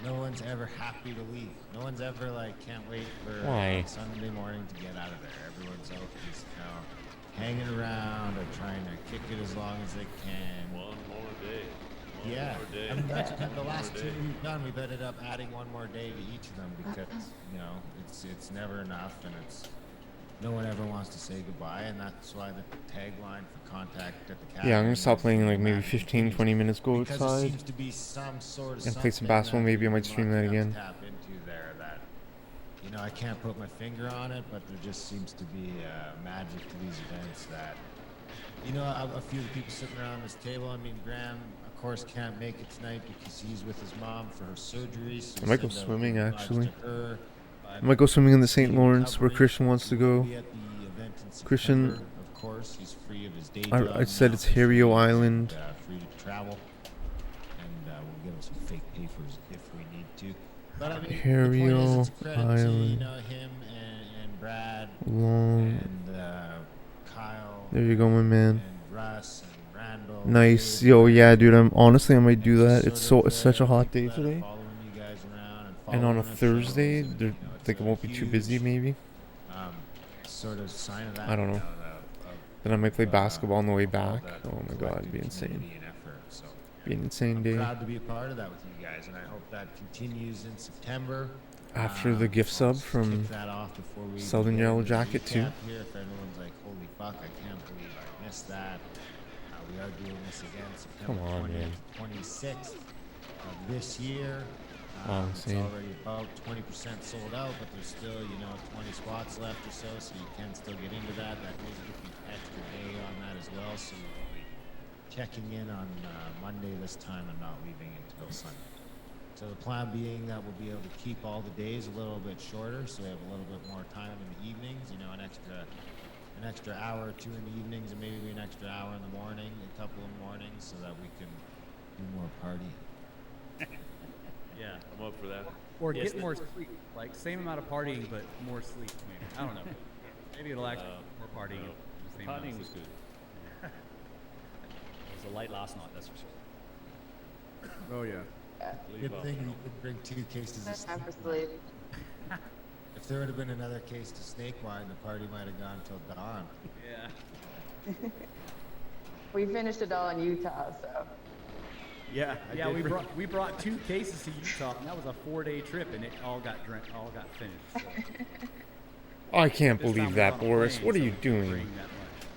S14: no one's ever happy to leave. No one's ever like, can't wait for Sunday morning to get out of there. Everyone's always, hanging around or trying to kick it as long as they can.
S13: One more day.
S14: Yeah,
S13: More day.
S14: I mean, that's the
S13: One
S14: last
S13: more
S14: two
S13: day.
S14: we've done. We've ended up adding one more day to each of them because it's never enough, and no one ever wants to say goodbye, and that's why the tagline for Contact at the Cabin.
S5: Yeah, I'm gonna stop playing like maybe 15, 20 minutes, go
S14: because it
S5: outside,
S14: seems to be some sort of
S5: and play some
S14: something
S5: basketball.
S14: that
S5: Maybe I might
S14: people
S5: stream
S14: are
S5: that
S14: lucky enough
S5: again.
S14: to tap into there that, I can't put my finger on it, but there just seems to be magic to these events that, a few of the people sitting around this table, I mean, Graham, of course, can't make it tonight because he's with his mom for her surgery. So
S5: I might go
S14: send out
S5: swimming
S14: vibes
S5: actually.
S14: to her.
S5: I might go swimming in the St. Lawrence where Christian wants to go.
S14: We'll be at the event in
S5: Christian,
S14: September, of course, he's free of his day
S5: I
S14: job
S5: said
S14: now,
S5: it's
S14: so he's
S5: Hario
S14: free
S5: Island.
S14: free to travel, and we'll give him some fake papers if we need to. But I mean, the point is,
S5: Hario
S14: it's a credit to,
S5: Island.
S14: him and Brad
S5: Long.
S14: and Kyle.
S5: There you go, my man.
S14: And Russ and Randall.
S5: Nice, yo, yeah, dude. I might do that. It's such a hot day today.
S14: Following you guys around
S5: And on a
S14: following
S5: Thursday,
S14: shows,
S5: there, like it won't be too busy, maybe.
S14: Sort of sign of that.
S5: I don't know. Then I might play basketball on the way back. Oh my god, it'd be insane. Be an insane day.
S14: Proud to be a part of that with you guys, and I hope that continues in September.
S5: After the gift sub from
S14: Kick that off before we
S5: Southern
S14: get
S5: Yellow
S14: into the
S5: Jacket too.
S14: recap Here, if everyone's like, "Holy fuck, I can't believe I missed that." We are doing this again September
S5: Come on,
S14: 20th,
S5: man.
S14: 26th of this year.
S5: Wow,
S14: It's
S5: insane.
S14: already about 20% sold out, but there's still, 20 spots left or so you can still get into that. That will give you an extra day on that as well, so we'll be checking in on Monday this time and not leaving until Sunday. So the plan being that we'll be able to keep all the days a little bit shorter, so we have a little bit more time in the evenings, an extra an extra hour or two in the evenings, and maybe an extra hour in the morning, a couple of mornings, so that we can do more partying.
S13: Yeah, I'm up for that.
S12: Or get more sleep. Like, same amount of partying, but more sleep, maybe. I don't know. Maybe it'll actually more partying. The same amount of
S13: Partying was
S12: sleep.
S13: good.
S11: It was a late last night, that's for sure.
S4: Oh, yeah.
S14: Good thing you could bring 2 cases of
S15: Time
S14: snake
S15: for
S14: wine.
S15: sleep.
S14: If there would have been another case of snake wine, the party might have gone till dawn.
S12: Yeah.
S15: We finished it all in Utah, so.
S4: Yeah,
S12: Yeah, we brought 2 cases to Utah, and that was a 4-day trip, and it all got finished. So.
S5: I can't
S12: This time
S5: believe
S12: we
S5: that,
S12: was on a
S5: Boris.
S12: plane,
S5: What are
S12: so
S5: you
S12: we couldn't
S5: doing?
S12: bring that much.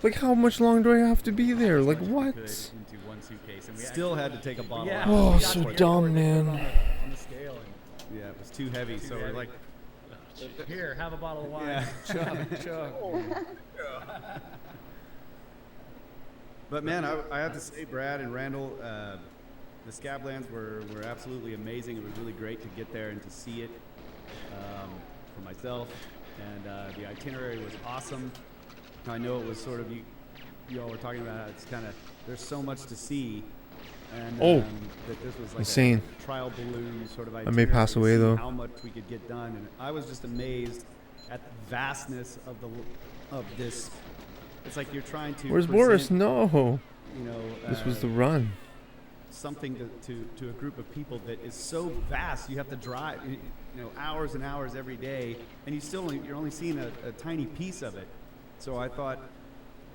S5: Like, how much long do I have to be there? Like,
S12: As much
S5: what?
S12: as we could into one suitcase, and we
S4: Still
S12: actually-
S4: had to take a bottle
S12: Yeah,
S4: out.
S5: Oh,
S12: we got
S5: so
S12: to the
S5: dumb,
S12: airport, they put it
S5: man.
S12: on the scale, and
S4: Yeah, it was too heavy, so we're like,
S12: here, have a bottle of wine.
S4: yeah,
S12: chug, chug.
S4: But man, I have to say, Brad and Randall, the Scablands were absolutely amazing. It was really great to get there and to see it for myself. And the itinerary was awesome. I know it was sort of, you all were talking about how it's kind of, there's so much to see. And that this was like
S5: insane.
S4: a trial balloon sort of
S5: I
S4: itinerary.
S5: may pass
S4: to
S5: away,
S4: see
S5: though.
S4: How much we could get done. And I was just amazed at the vastness of this. It's like you're trying to
S5: Where's Boris?
S4: present,
S5: No.
S4: You know,
S5: This was the run.
S4: something to a group of people that is so vast. You have to drive, hours and hours every day, and you're only seeing a tiny piece of it. So I thought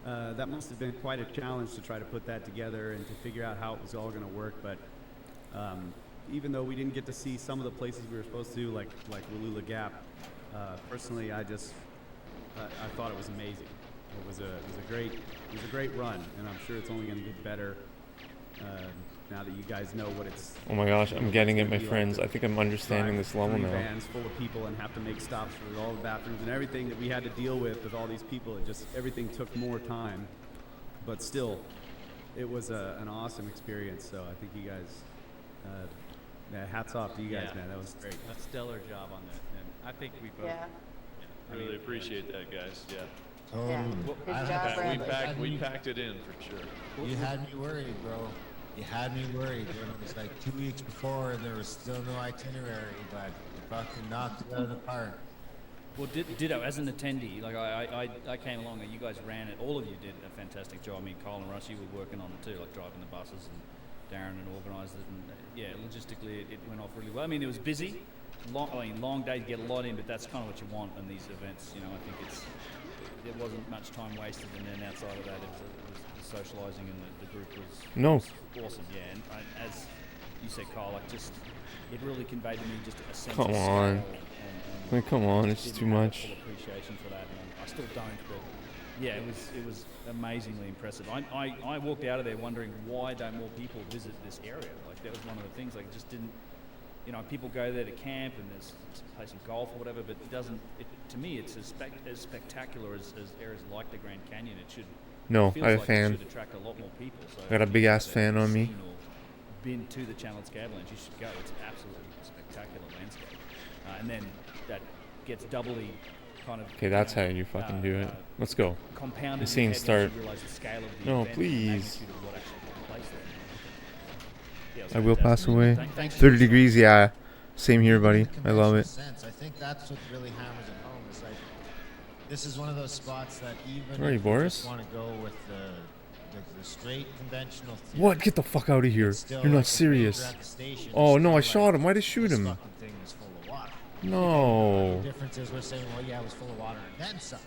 S4: that must have been quite a challenge to try to put that together and to figure out how it was all going to work. But even though we didn't get to see some of the places we were supposed to, like Wallula Gap, personally, I thought it was amazing. It was a great run, and I'm sure it's only going to get better now that you guys know what it's.
S5: Oh my gosh, I'm getting it, my
S4: be like
S5: friends.
S4: to
S5: I think I'm understanding
S4: drive
S5: this level
S4: 3
S5: now.
S4: vans full of people and have to make stops for all the bathrooms and everything that we had to deal with all these people. Everything took more time, but still, it was an awesome experience. So I think you guys, hats off to you guys, man. That was great.
S12: A stellar job on that, and I think we both.
S15: Yeah.
S13: I really appreciate that, guys. Yeah.
S15: Yeah.
S14: Totally.
S15: Good
S14: I
S15: job,
S14: had-
S15: Brad.
S13: We packed it in for sure.
S14: You had me worried, bro. You had me worried when it was like 2 weeks before and there was still no itinerary, but you fucking knocked it out of the park.
S9: Well, ditto. As an attendee, like I came along and you guys ran it. All of you did a fantastic job. I mean, Kyle and Russ, you were working on it too, like driving the buses, and Darren and organised it. And yeah, logistically, it went off really well. I mean, it was busy, long day to get a lot in, but that's kind of what you want in these events. You know, I think there wasn't much time wasted, and then outside of that, it was the socialising, and the group was awesome. Yeah, and as you said, Kyle, like it really conveyed to me just a sense of
S5: Come
S9: scale
S5: on.
S9: and
S5: Like, come on, it's
S9: didn't
S5: too
S9: have
S5: much.
S9: full appreciation for that, and I still don't. But yeah, it was amazingly impressive. I walked out of there wondering why don't more people visit this area. Like that was one of the things. Like just didn't. People go there to camp and play some golf or whatever, but it doesn't. To me, it's as spectacular as areas like the Grand Canyon. It should.
S5: No,
S9: feels
S5: I have a
S9: like
S5: fan.
S9: It should attract a lot more people. So
S5: I got a
S9: if
S5: big
S9: you
S5: ass
S9: haven't
S5: fan on me.
S9: seen or been to the Channel Scablands, you should go. It's absolutely spectacular landscape, and then that gets doubly kind of.
S5: Okay, that's how you fucking do it. Let's go.
S9: Compounded
S5: The scene
S9: in your head
S5: start.
S9: once you realise the scale of the
S5: No,
S9: event and the
S5: please.
S9: magnitude of what actually took place there. Yeah, it was
S5: I will pass
S9: fantastic.
S5: away.
S9: Thanks
S5: 30 degrees, yeah. Same here, buddy. I love it.
S14: Sense. I think that's what really hammers it home. It's like this is one of those spots that even
S5: Where are you,
S14: if
S5: Boris?
S14: just want to go with the straight conventional.
S5: What? Get the fuck out of here.
S14: it's still
S5: You're not
S14: like if we were
S5: serious.
S14: at the station,
S5: Oh,
S14: it's
S5: no, I
S14: still
S5: shot
S14: like,
S5: him. Why'd I shoot
S14: this
S5: him?
S14: fucking thing was full of water.
S5: No.
S14: The difference is we're saying, well, yeah, it was full of water and then some.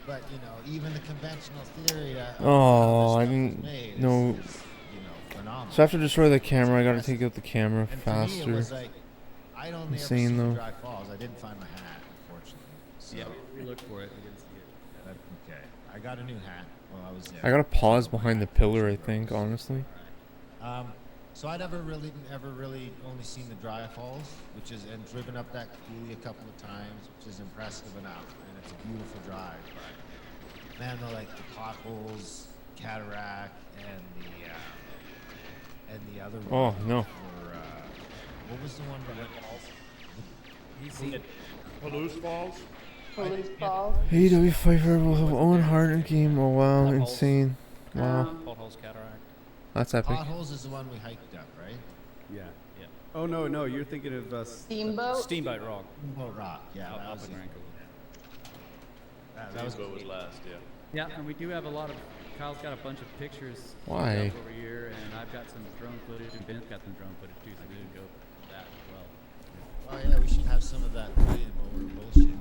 S14: But even the conventional theory.
S5: Oh, I
S14: this stuff was
S5: didn't
S14: made
S5: know.
S14: is, phenomenal.
S5: So I have to destroy the camera. I gotta take out the camera
S14: And for me, it
S5: faster.
S14: was like, I'd only ever
S5: Insane,
S14: seen
S5: though.
S14: Dry Falls. I didn't find my hat, unfortunately. So,
S12: Yeah, we looked for it. We didn't see it.
S14: but, okay. I got a new hat while I was there.
S5: I gotta pause behind the pillar, I think, honestly.
S14: So I'd ever really only seen the Dry Falls, and driven up that coulee a couple of times, which is impressive enough, and it's a beautiful drive. But man, the potholes, cataract, and the other
S5: Oh,
S14: one
S5: no.
S14: were, what was the one that went
S12: He's seen it.
S1: Palouse Falls?
S15: Police Falls.
S5: AEW Fighter will have Owen Hart in game. Oh wow, insane. Wow.
S12: Potholes Cataract.
S5: That's epic.
S14: Potholes is the one we hiked up, right?
S4: Yeah.
S12: Yeah.
S4: Oh no, you're thinking of
S15: Steamboat.
S12: Steamboat Rock.
S14: Steamboat Rock, yeah.
S12: Up,
S14: that
S12: up
S14: was
S12: in
S14: the-
S12: Vancouver.
S14: that was
S13: Steamboat was last, yeah.
S2: Yeah, and we do have a lot of. Kyle's got a bunch of pictures.
S5: Why?
S2: Over here, and I've got some drone footage, and Ben's got some drone footage too, so we can go with that as well.
S14: Oh yeah, we should have some of that playing while we're bullshit.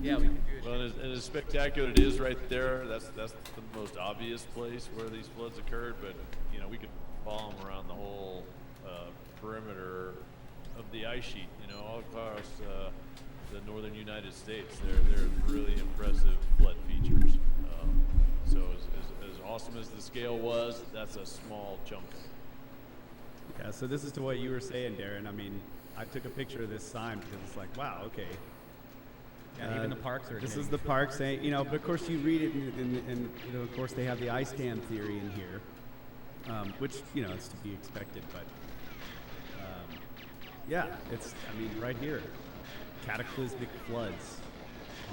S2: Yeah, we can do it.
S13: Well, and as spectacular it is right there, that's the most obvious place where these floods occurred. But you know, we could follow them around the whole perimeter of the ice sheet. You know, all across the northern United States. They're really impressive flood features. So as awesome as the scale was, that's a small chunk.
S4: Yeah, so this is to what you were saying, Darren. I mean, I took a picture of this sign because it's like, wow, okay.
S2: Yeah, even the parks are.
S4: This is the park saying, you know, but of course you read it, and you know, of course they have the ice dam theory in here, which you know is to be expected. But yeah, it's, I mean, right here, cataclysmic floods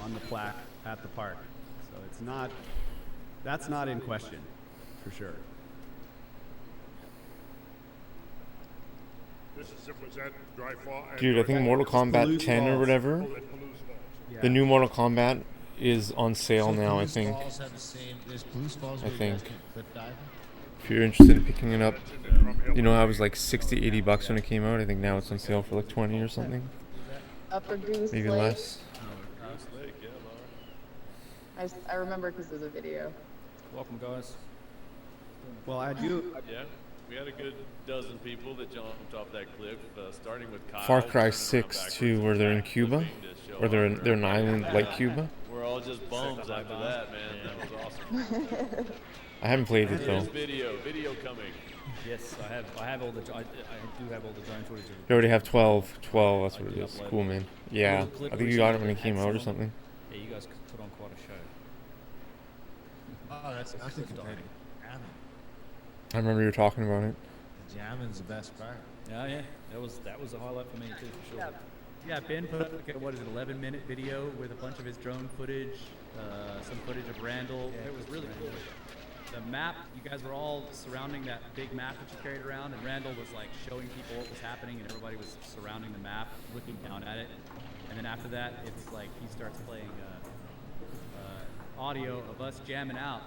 S4: on the plaque at the park. So it's not, that's not in question, for sure.
S1: This is, was that dry fall?
S5: Dude, I think Mortal Kombat 10 or whatever. The new Mortal Kombat is on sale now, I think. I think. If you're interested in picking it up, you know, I was like 60, 80 bucks when it came out. I think now it's on sale for like 20 or something.
S15: Upper Goose
S5: Maybe
S15: Lake.
S5: less.
S15: I remember because there's a video.
S12: Welcome, guys.
S4: Well, I do.
S13: Yeah, we had a good dozen people that jumped off that cliff, starting with Kyle.
S5: Far Cry 6 too, where they're in Cuba, or they're an island like Cuba.
S13: We're all just bums after that, man. That was awesome.
S5: I haven't played it though.
S13: Video coming.
S12: Yes, I have all the. I do have all the drone footage.
S5: You already have 12. 12, that's what it is. Cool, man. Yeah, I think you got it when it came out or something.
S12: Yeah, you guys put on quite a show.
S14: Oh, that's nothing compared to jamming.
S5: I remember you were talking about it.
S14: The jamming's the best part.
S12: Yeah, that was a highlight for me too, for sure.
S2: Yeah, Ben put up like a, what is it, 11-minute video with a bunch of his drone footage, some footage of Randall. It was really cool. The map, you guys were all surrounding that big map that you carried around, and Randall was like showing people what was happening, and everybody was surrounding the map, looking down at it. And then after that, it's like he starts playing audio of us jamming out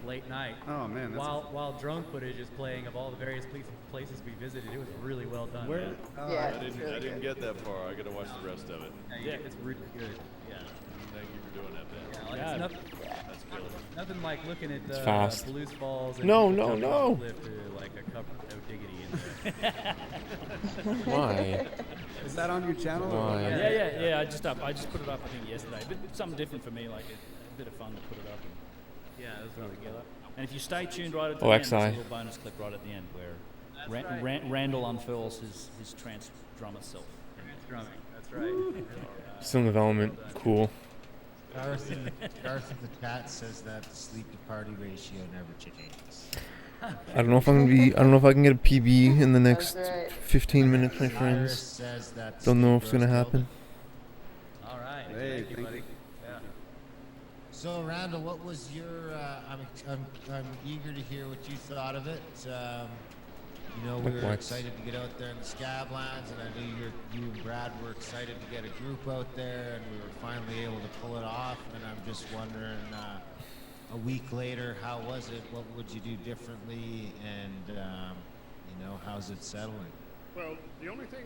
S2: late night.
S4: Oh man, that's
S2: while drone footage is playing of all the various places we visited. It was really well done.
S4: Where?
S2: Man.
S15: Yeah,
S13: I didn't get that far. I got to watch the rest of it.
S2: Yeah, it's really good. Yeah.
S13: Thank you for doing that, Ben.
S2: Like, it's nothing,
S13: That's killer.
S2: nothing like looking at
S5: fast.
S2: Blues Falls and
S5: No.
S2: Cliff to like a cup of no diggity in there.
S5: Why?
S4: Is that on your channel?
S5: Why?
S12: Yeah. I just put it up I think yesterday. But something different for me, like a bit of fun to put it up. And, yeah, it was really together. And if you stay tuned right at the end, there's a little bonus clip right at the end where Randall unfurls his trance drum itself.
S2: Drumming. That's right.
S5: Still in development. Cool.
S14: Garth in the chat says that the sleep to party ratio never changes.
S5: I don't know if I can get a PB in the next
S15: That's right.
S5: 15 minutes, my
S14: Iris
S5: friends.
S14: says that
S5: Don't know if it's
S14: sleep
S5: gonna
S14: grows
S5: happen.
S2: All right.
S4: Hey,
S2: Thank you, buddy. Yeah.
S14: So Randall, what was your? I'm eager to hear what you thought of it. You know, we were
S5: Likewise.
S14: excited to get out there in the Scablands, and I knew you and Brad were excited to get a group out there, and we were finally able to pull it off. And I'm just wondering, a week later, how was it? What would you do differently? And you know, how's it settling?
S1: Well, the only thing,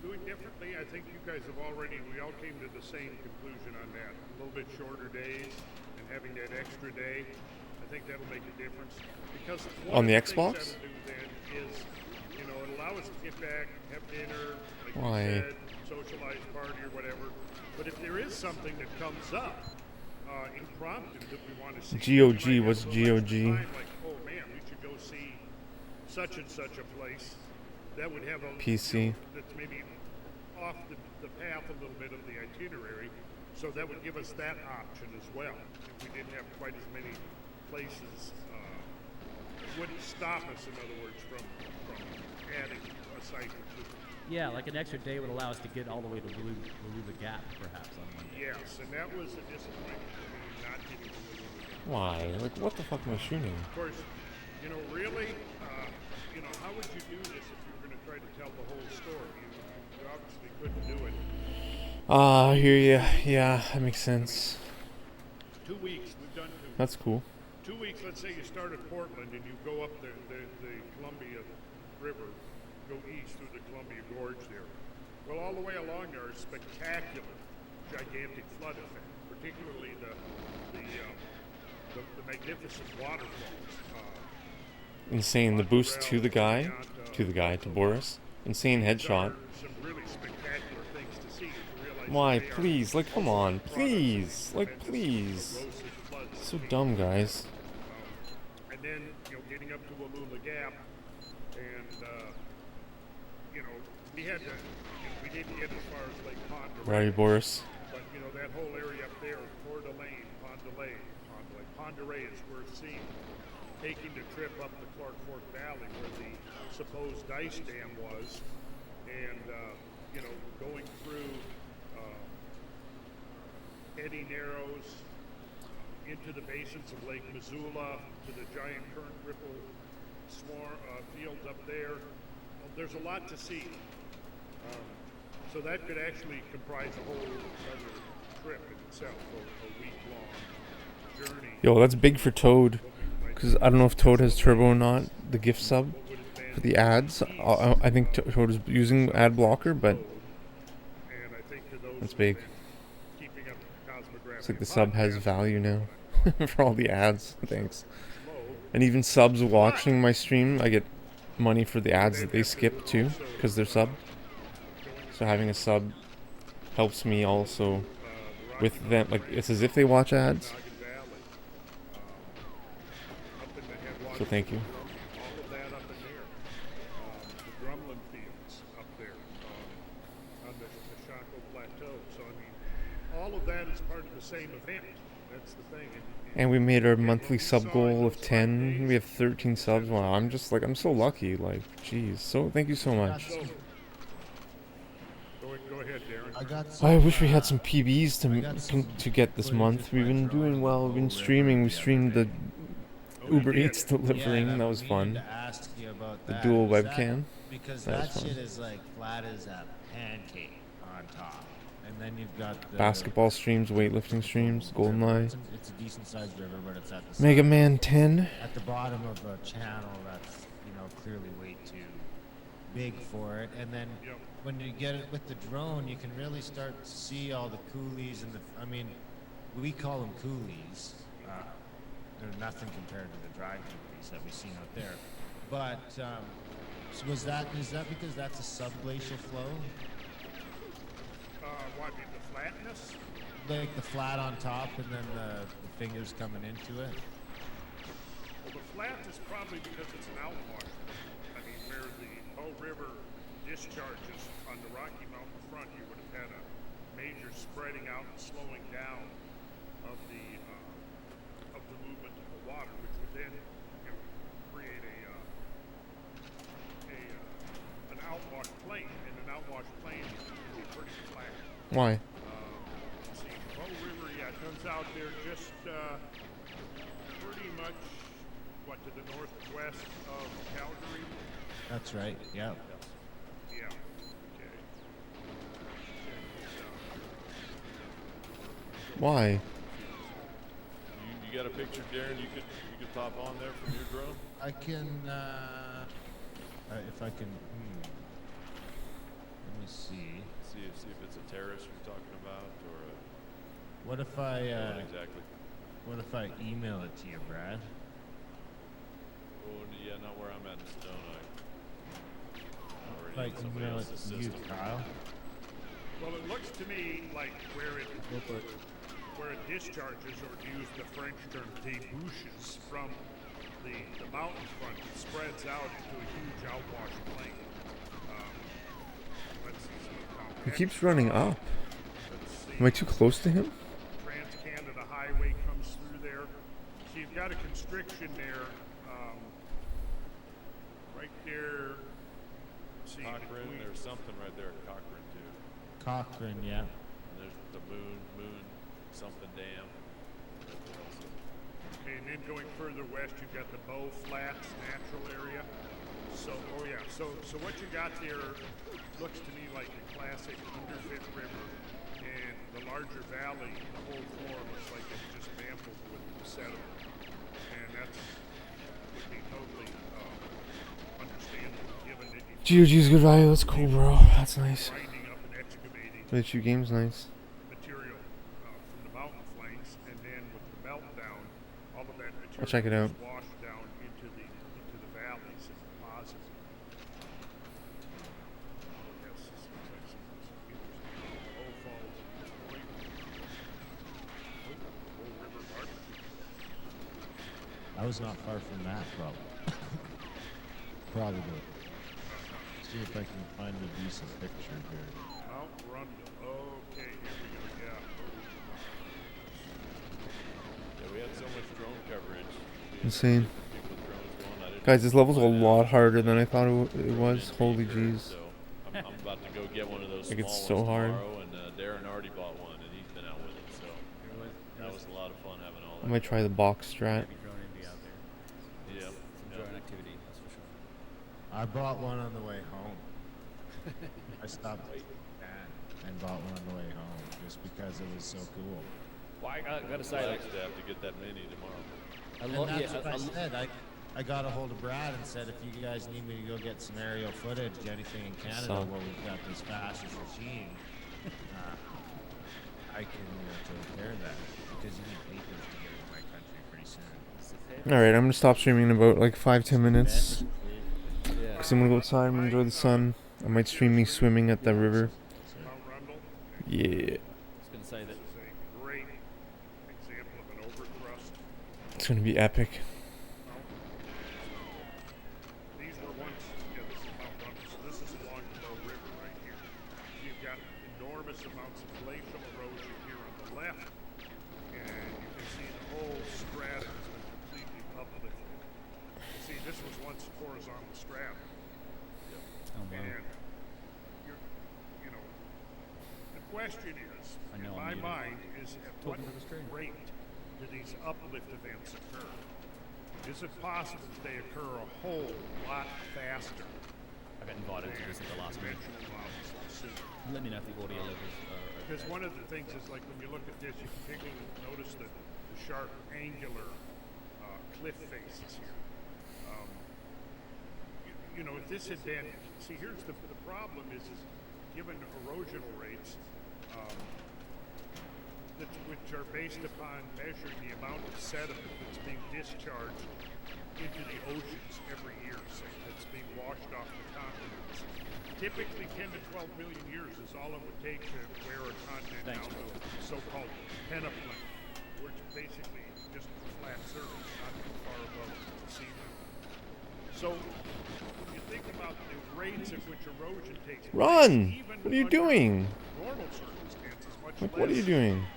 S1: doing differently, I think you guys have we all came to the same conclusion on that. A little bit shorter days and having that extra day, I think that'll make a difference. Because
S5: On the
S1: one of things
S5: Xbox?
S1: that'll do then is, it'll allow us to get back, have dinner, like
S5: Why?
S1: you said, socialize, party or whatever. But if there is something that comes up, impromptu that we want to see.
S5: GOG, what's GOG?
S1: Like, oh man, we should go see such and such a place. That would have a
S5: PC.
S1: that's maybe off the path a little bit of the itinerary, so that would give us that option as well. If we didn't have quite as many places, it wouldn't stop us, in other words, from adding a site or two.
S12: Yeah, like an extra day would allow us to get all the way to Wallula Gap, perhaps, on one day.
S1: Yes, and that was a disappointment for me, not getting to Wallula.
S5: Why? Like, what the fuck am I shooting?
S1: Of course, you know, really, you know, how would you do this if you were going to try to tell the whole story? You obviously couldn't do it.
S5: I hear ya. Yeah, that makes sense.
S1: 2 weeks, we've done 2 weeks.
S5: That's cool.
S1: 2 weeks, let's say you start at Portland and you go up the Columbia River, go east through the Columbia Gorge there. Well, all the way along there are spectacular, gigantic flood effect, particularly the magnificent waterfalls.
S5: Insane. The boost to the guy, to Boris. Insane headshot.
S1: Some really spectacular things to see.
S5: Why? Please, like, come on, please, like, please. So dumb, guys.
S1: And then, you know, getting up to Wallula Gap, and you know, we had to, you know, we didn't get as far as Lake Pond de
S5: Rowdy Boris.
S1: but you know, that whole area up there, Coeur d'Alene, Pond de Rey is worth seeing. Taking the trip up the Clark Fork Valley where the supposed ice dam was, and you know, going through Eddy Narrows into the basins of Lake Missoula to the giant current ripple fields up there. Well, there's a lot to see. So that could actually comprise a whole other trip in itself, a week-long journey.
S5: Yo, that's big for Toad. Because I don't know if Toad has turbo or not, the gift sub for the ads. I think Toad is using ad blocker, but that's big. It's like the sub has value now for all the ads. Thanks. And even subs watching my stream, I get money for the ads that they skip too, because they're sub. So having a sub helps me also with them. Like, it's as if they watch ads. So thank you.
S1: All of that up in there. The drumlin fields up there on the Chaco Plateau. So, I mean, all of that is part of the same event. That's the thing.
S5: And we made our monthly sub goal of 10. We have 13 subs. Wow, I'm just like, I'm so lucky. Like, jeez. So thank you so much.
S1: Go ahead, Darren.
S5: I wish we had some PBs to get this month. We've been doing well. We've been streaming. We streamed the Uber Eats delivering. That was fun. The dual webcam.
S14: Because
S5: that
S14: that shit is like flat as a pancake on top. And then you've got the
S5: Basketball streams, weightlifting streams, GoldenEye.
S14: It's a decent sized river, but it's at the
S5: Mega Man 10.
S14: At the bottom of a channel that's, you know, clearly way too big for it. And then when you get it with the drone, you can really start to see all the coulees and I mean, we call them coulees. They're nothing compared to the dry coulees that we've seen out there. But so is that because that's a subglacial flow?
S1: What, I mean, the flatness?
S14: Like the flat on top and then the fingers coming into it?
S1: Well, the flat is probably because it's an outwash. I mean, where the Bow River discharges on the Rocky Mountain front, you would have had a major spreading out and slowing down of the movement of the water, which would then, you know, create an outwash plain, and an outwash plain is usually pretty flat.
S5: Why?
S1: Let's see, Bow River, yeah, it comes out there just pretty much, what, to the northwest of Calgary?
S14: That's right, yeah.
S1: Yeah, okay.
S5: Why?
S13: You got a picture, Darren? You could pop on there from your drone?
S14: I can, if I can, let me see.
S13: See if it's a terrace you're talking about, or a...
S14: What if I,
S13: what exactly?
S14: What if I email it to you, Brad?
S13: Oh, yeah, not where I'm at in Sedona.
S14: If I email it to you, Kyle?
S1: Well, it looks to me like where it discharges, or to use the French term, debouches from the mountain front, it spreads out into a huge outwash plain. Let's see some
S5: He keeps running up. Am I too close to him?
S1: Trans-Canada Highway comes through there. So you've got a constriction there, right there, see
S13: Cochrane,
S1: between.
S13: there's something right there at Cochrane too.
S14: Cochrane, yeah.
S13: And there's the moon something dam. Right there also.
S1: Okay, and then going further west, you've got the Bow Flats natural area. So, oh yeah, so what you got there looks to me like a classic underfit river, and the larger valley, the whole floor looks like it's just mantled with sediment, and that's would be totally understandable given that
S5: GOG's good value. That's cool, bro. That's nice.
S1: grinding up and excavating
S5: The 2 games, nice.
S1: material from the mountain flanks, and then with the meltdown, all of that material
S5: I'll check it out.
S1: is washed down into the valleys and deposits. Yes, this looks like some interesting Bow Falls Point. Bull River Barbecue.
S14: I was not far from that, probably. Probably. See if I can find a decent picture here.
S1: Mount Rundle. Okay, here we go. Yeah.
S13: Yeah, we had so much drone coverage.
S5: Insane.
S13: People with drones going, I didn't
S5: Guys, this level's a
S13: find
S5: lot
S13: out.
S5: harder than I thought it
S13: We're
S5: was.
S13: in
S5: Holy
S13: deep
S5: jeez.
S13: So I'm about to go get one of those
S5: Like,
S13: small
S5: it's so
S13: ones
S5: hard.
S13: tomorrow, and Darren already bought one, and he's been out with it. So that was a lot of fun having all
S5: I
S13: that.
S5: might try the box strat.
S12: Maybe drone envy out there.
S13: Yeah.
S12: Some drone activity, that's for sure.
S14: I bought one on the way home. I stopped and bought one on the way home just because it was so cool.
S12: Well, I gotta say,
S13: Next step to get that mini tomorrow.
S14: And that's what I said. I got a hold of Brad and said, if you guys need me to go get some aerial footage, anything in Canada where we've got this fascist regime, I can take care of that because you need papers to get in my country pretty soon.
S5: Alright, I'm gonna stop streaming in about like 5-10 minutes. Because I'm gonna go outside, I'm gonna enjoy the sun. I might stream me swimming at the river.
S1: Mount Rundle.
S5: Yeah.
S12: I was gonna say that.
S1: This is a great example of an overthrust.
S5: It's gonna be epic.
S1: These were once, yeah, this is Mount Rundle, so this is along the Bow River right here. You've got enormous amounts of glacial erosion here on the left, and you can see the whole strata has been completely uplifted. See, this was once horizontal strata.
S12: Oh, wow.
S1: And you know, the question is,
S12: I know,
S1: in
S12: I'm
S1: my
S12: muted.
S1: mind, is at
S12: Told
S1: what
S12: me to restrain.
S1: rate do these uplift events occur? Is it possible that they occur a whole lot faster?
S12: I got invited to this at the last minute.
S1: Conventional models assume?
S12: Let me know if the audio levels are.
S1: Because one of the things is like when you look at this, you particularly notice the sharp angular cliff faces here. You know, if this had been, see, here's the problem is given erosional rates, which are based upon measuring the amount of sediment that's being discharged into the oceans every year, say, that's being washed off the continents. Typically 10 to 12 million years is all it would take to wear a continent down to a so-called peneplain, which is basically just a flat surface, not too far above sea level. So when you think about the rates at which erosion takes place,
S5: Run!
S1: even
S5: What are you
S1: under
S5: doing?
S1: normal circumstances, much
S5: Like,
S1: less
S5: what are you doing?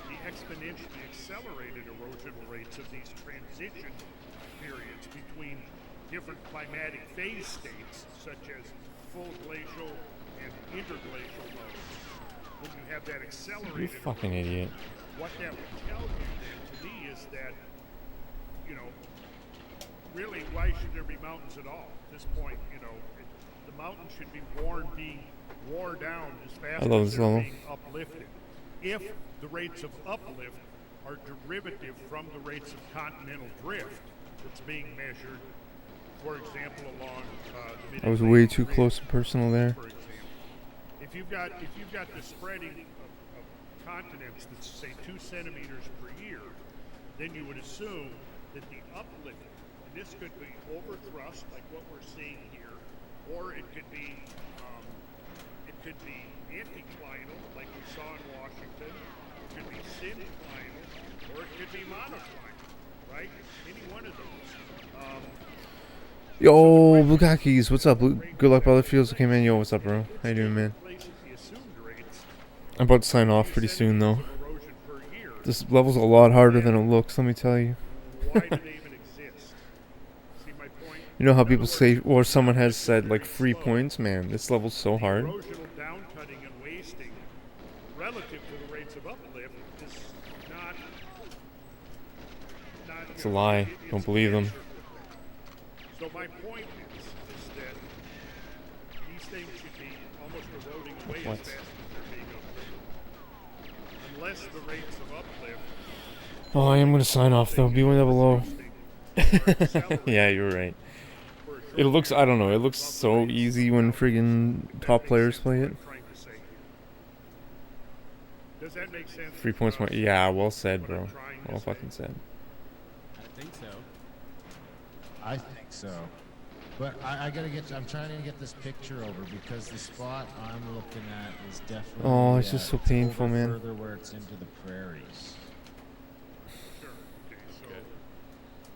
S1: the exponentially accelerated erosional rates of these transition periods between different climatic phase states, such as full glacial and interglacial modes. When you have that accelerated
S5: You fucking
S1: erosion,
S5: idiot.
S1: what that would tell you then to me is that, you know, really, why should there be mountains at all? At this point, you know, the mountains should be being worn down as fast
S5: I love
S1: as
S5: this
S1: they're
S5: level.
S1: being uplifted. If the rates of uplift are derivative from the rates of continental drift that's being measured, for example, along the
S5: I was way
S1: mid-Atlantic
S5: too
S1: ridge,
S5: close to personal there.
S1: for example. If you've got the spreading of continents that's say 2 centimeters per year, then you would assume that the uplift, and this could be overthrust like what we're seeing here, or it could be anticlinal like we saw in Washington, it could be synclinal, or it could be monoclinal, right? Any one of those.
S5: Yo, Bukakis, what's up? Good luck, brother. Feels okay, man. Yo, what's up, bro? How you doing, man? I'm about to sign off pretty soon, though. This level's a lot harder than it looks, let me tell you.
S1: Why do they even exist? See my point?
S5: You know how people say, or someone has said, like, 3 points? Man, this level's so hard.
S1: Erosional downcutting and wasting relative to the rates of uplift is not
S5: It's a lie. Don't believe them.
S1: So my point is that these things should be almost eroding away
S5: What?
S1: as fast as they're being uplifted. Unless the rates of uplift.
S5: Oh, I am gonna sign off though. Be one below. Yeah, you're right. It looks, I don't know, it looks so easy when friggin' top players play it.
S1: Does that make sense?
S5: 3 points more. Yeah, well said, bro. Well fucking said.
S2: I think so.
S14: I think so. But I gotta get, I'm trying to get this picture over because the spot I'm looking at is definitely.
S5: Oh, it's just so painful,
S14: over
S5: man.
S14: Further where it's into the prairies.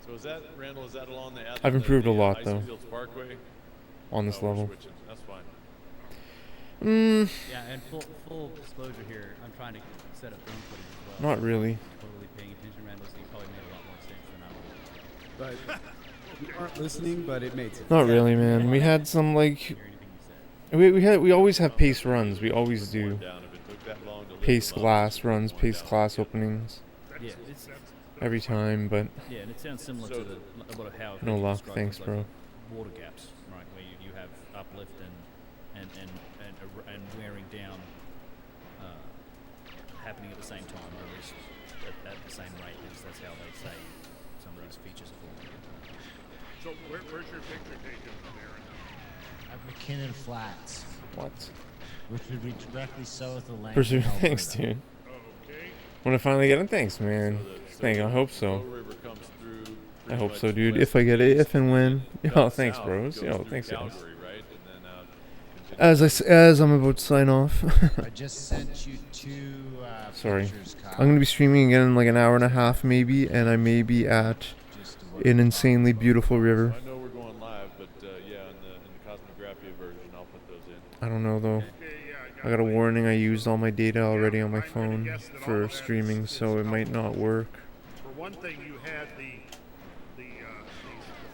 S13: So is that, Randall, is that along the
S5: I've improved a lot, though.
S13: Icefields Parkway?
S5: On this
S13: we're
S5: level.
S13: switching. That's fine.
S2: Yeah, and full disclosure here, I'm trying to set up drone footage as well.
S5: Not really.
S2: Totally paying attention, Randall, so you probably made a lot more sense than I would.
S4: But you aren't listening, but it made sense.
S5: Not really, man. We had some, like... We always have pace runs. We always do. Pace glass runs, pace glass openings.
S9: Yeah, it's
S5: Every time, but...
S9: yeah, and it sounds similar to a lot of how
S5: No
S9: Vicky
S5: luck,
S9: described
S5: thanks,
S9: things
S5: bro.
S9: like water gaps, right, where you have uplift and wearing down happening at the same time, or at least at the same rate. That's how they say some of these features are forming.
S1: So where's your picture taken from, Aaron?
S14: At McKinnon Flats.
S5: What?
S14: Which would be directly south of Langdon.
S5: Pursue,
S14: Alberta.
S5: thanks, dude. When I finally get it, thanks, man. I hope so. I hope so, dude. If I get it, if and when. Yo, thanks, bros. Yo, thanks, guys. As I'm about to sign off.
S14: I just sent you two
S5: Sorry.
S14: pictures, Kyle.
S5: I'm gonna be streaming again in like an hour and a half, maybe, and I may be at an insanely beautiful river.
S13: I know we're going live, but yeah, in the Cosmographia version, I'll put those in.
S5: I don't know though. I got a warning. I used all my data already on my phone for streaming, so it might not work.
S1: For one thing, you had the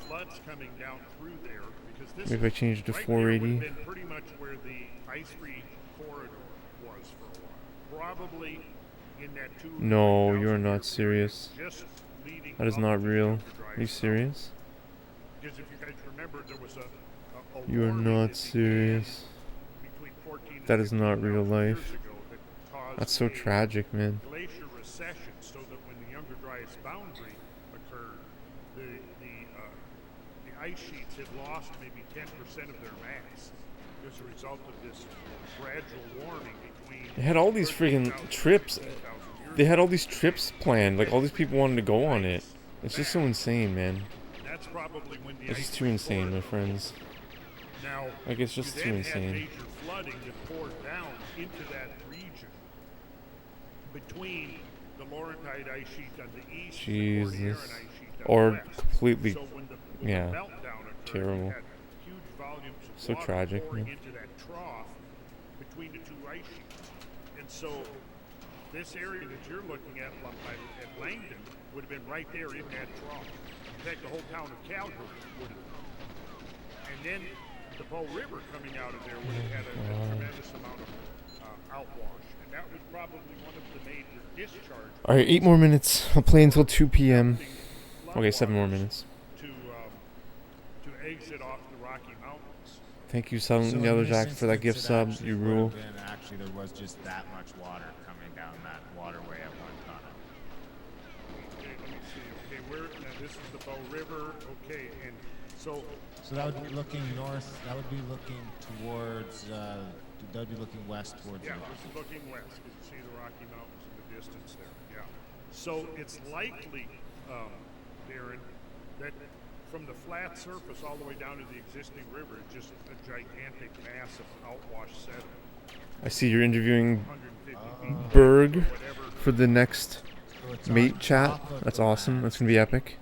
S1: floods coming down through there because this
S5: Maybe I change it to
S1: right
S5: 480.
S1: There would have been pretty much where the ice-free corridor was for a while. Probably in that
S5: No, you're not serious.
S1: just leading
S5: That is
S1: up
S5: not
S1: to the
S5: real.
S1: Overdrive
S5: Are you serious?
S1: Because if you guys remember, there was a
S5: You are
S1: warning
S5: not
S1: at the
S5: serious.
S1: between 14 and
S5: That is not
S1: 16,000
S5: real life.
S1: years ago that caused
S5: That's so
S1: a
S5: tragic, man.
S1: glacier recession, so that when the Younger Dryas boundary occurred, the ice sheets had lost maybe 10% of their mass as a result of this gradual warming between.
S5: They had all these friggin' trips. They had all these trips planned. Like all these people wanted to go on it. It's just so insane, man.
S1: That's probably when the
S5: It's
S1: ice
S5: just too insane, my friends.
S1: Now,
S5: Like it's just
S1: you
S5: too
S1: then had
S5: insane.
S1: major flooding that poured down into that region between the Laurentide ice sheet on the east and the Cordilleran
S5: Jesus.
S1: ice sheet on
S5: Or
S1: the west.
S5: completely,
S1: So when the
S5: yeah,
S1: meltdown occurred,
S5: terrible.
S1: you had huge volumes of
S5: So
S1: water
S5: tragic,
S1: pouring
S5: man.
S1: into that trough between the two ice sheets. And so this area that you're looking at Langdon would have been right there in that trough. In fact, the whole town of Calgary would have. And then the Bow River coming out of there would have had a tremendous amount of outwash. And that was probably one of the major discharge.
S5: Alright, 8 more minutes. I'll play until 2 p.m. Okay, 7 more minutes.
S1: To exit off the Rocky Mountains.
S5: Thank you, Silent Yellow Jack, for that gift sub. You rule.
S14: Actually, there was just that much water coming down that waterway at one time.
S1: Okay, let me see. Okay, now this is the Bow River. Okay, and so.
S14: So that would be looking north. That would be looking towards. That would be looking west towards.
S1: Yeah,
S14: the
S1: this is looking west because you see the Rocky Mountains in the distance there. Yeah. So it's likely, Darren, that from the flat surface all the way down to the existing river, it's just a gigantic mass of outwash sediment.
S5: I see you're interviewing Berg for the next mate chat. That's awesome. That's gonna be epic.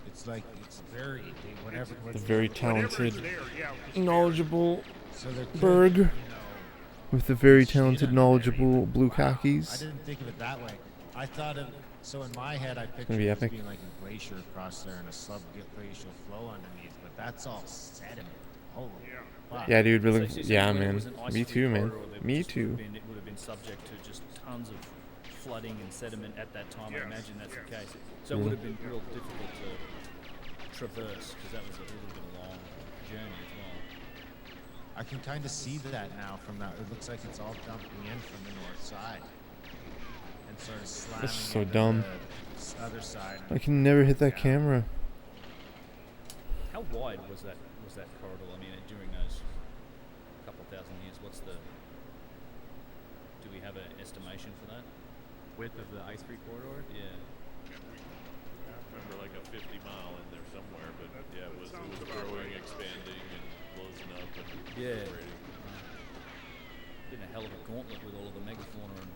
S14: It's like it's very whatever.
S5: The very talented, knowledgeable
S14: So there could,
S5: Berg
S14: you know,
S5: with the very talented, knowledgeable blue khakis.
S14: I didn't think of it that way. I thought of, so in my head I pictured
S5: gonna be
S14: it as
S5: epic.
S14: being like a glacier across there and a subglacial flow underneath, but that's all sediment. Holy fuck.
S5: Yeah, dude, really.
S9: So
S5: Yeah,
S9: when it
S5: man.
S9: was an
S5: Me
S9: ice-free
S5: too, man.
S9: corridor, there
S5: Me
S9: just would have
S5: too.
S9: been- It would have been subject to just tons of flooding and sediment at that time. I imagine that's the case. So it would have been real difficult to traverse because that was a little bit of a long journey as well.
S14: I can kind of see that now from that. It looks like it's all dumping in from the north side and sort of slamming
S5: That's so
S14: into
S5: dumb.
S14: the other side.
S5: I can never hit that camera.
S9: How wide was that corridor? I mean, during those couple of thousand years, what's the? Do we have an estimation for that?
S2: Width of the ice-free corridor?
S9: Yeah.
S13: I remember like a 50 mile in there somewhere, but yeah, it was growing, expanding, and closing up and
S9: Yeah.
S13: separating.
S9: Been a hell of a gauntlet with all of the megafauna and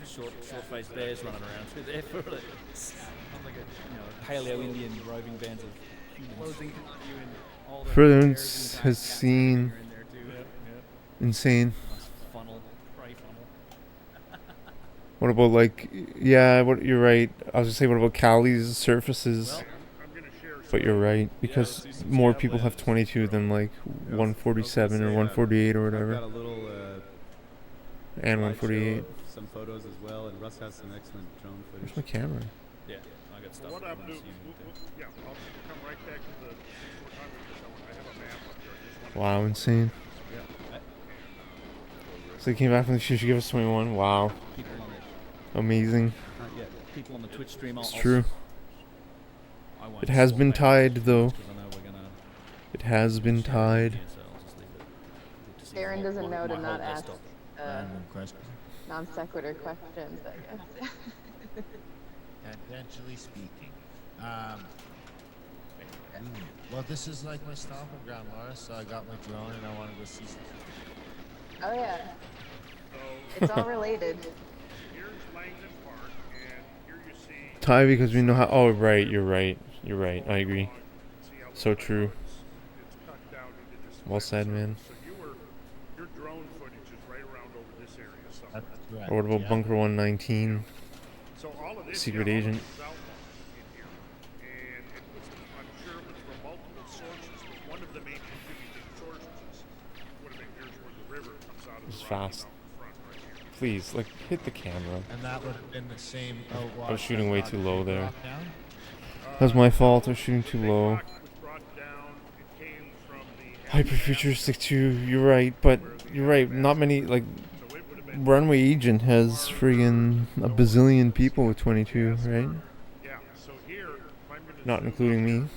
S9: short-faced bears running around through there for it.
S2: Sounds like a,
S9: Paleo-Indian roving bands of humans.
S2: closing you in all the
S5: Prudence has
S2: bears and
S5: seen
S2: are in there too.
S5: insane.
S9: Nice funnel, prey funnel.
S5: What about like, yeah, what you're right. I was gonna say, what about Cali's surfaces? But you're right, because more people have 22 than like 147 or 148 or
S4: I've
S5: whatever.
S4: got a little
S5: And
S4: slideshow
S5: 148.
S4: of some photos as well, and Russ has some excellent drone footage.
S5: Where's my camera?
S9: Yeah, I got stuff.
S1: What
S9: that
S1: I'll
S9: I
S1: do,
S9: wanna see.
S1: yeah, I'll come right back to the, what time is this? I have a map up here. I just want
S5: Wow, insane. So they came back from the shoot to give us 21. Wow.
S9: People on it.
S5: Amazing.
S9: Not yet. People on the Twitch stream.
S5: It's true.
S9: I won't
S5: It has
S9: swap
S5: been
S9: out
S5: tied,
S9: because
S5: though.
S9: I know we're gonna
S5: It has been tied.
S9: so I'll just leave it. Good to see
S15: Darren
S9: my-
S15: doesn't know to
S9: my
S15: not
S9: whole
S15: ask
S9: desktop.
S14: Random question.
S15: non sequitur questions, I guess.
S14: Tangentially speaking. Well, this is like my stomping ground, Laura, so I got my drone and I want to go see something.
S15: Oh yeah. It's all related.
S1: Here's Langdon Park, and here you see
S5: Tie because we know how. Oh, right. You're right. You're right. I agree. So true.
S1: it's cut down into this.
S5: Well said, man.
S1: So your drone footage is right around over this area somewhere.
S14: That's correct.
S5: Or what about Bunker 119?
S1: So all of this,
S5: Secret
S1: all of
S5: agent.
S1: this is outlined in here, and it was, I'm sure it was from multiple sources, but one of the main contributing sources would have been here's where the river comes out of
S5: It's
S1: the Rocky
S5: fast.
S1: Mountain front right here.
S5: Please, like, hit the camera.
S14: And that would have been the same. Oh,
S5: I was shooting way too low there.
S14: Drop down?
S5: That was my fault. I was shooting too low.
S1: Rock was brought down, it came from the
S5: Hyperfuturistic 2, you're right, but you're right. Not many, like, Runway Agent has friggin' a bazillion people with 22, right?
S1: Yeah, so here, if I'm gonna
S5: Not
S1: zoom
S5: including
S1: up,
S5: me.
S1: you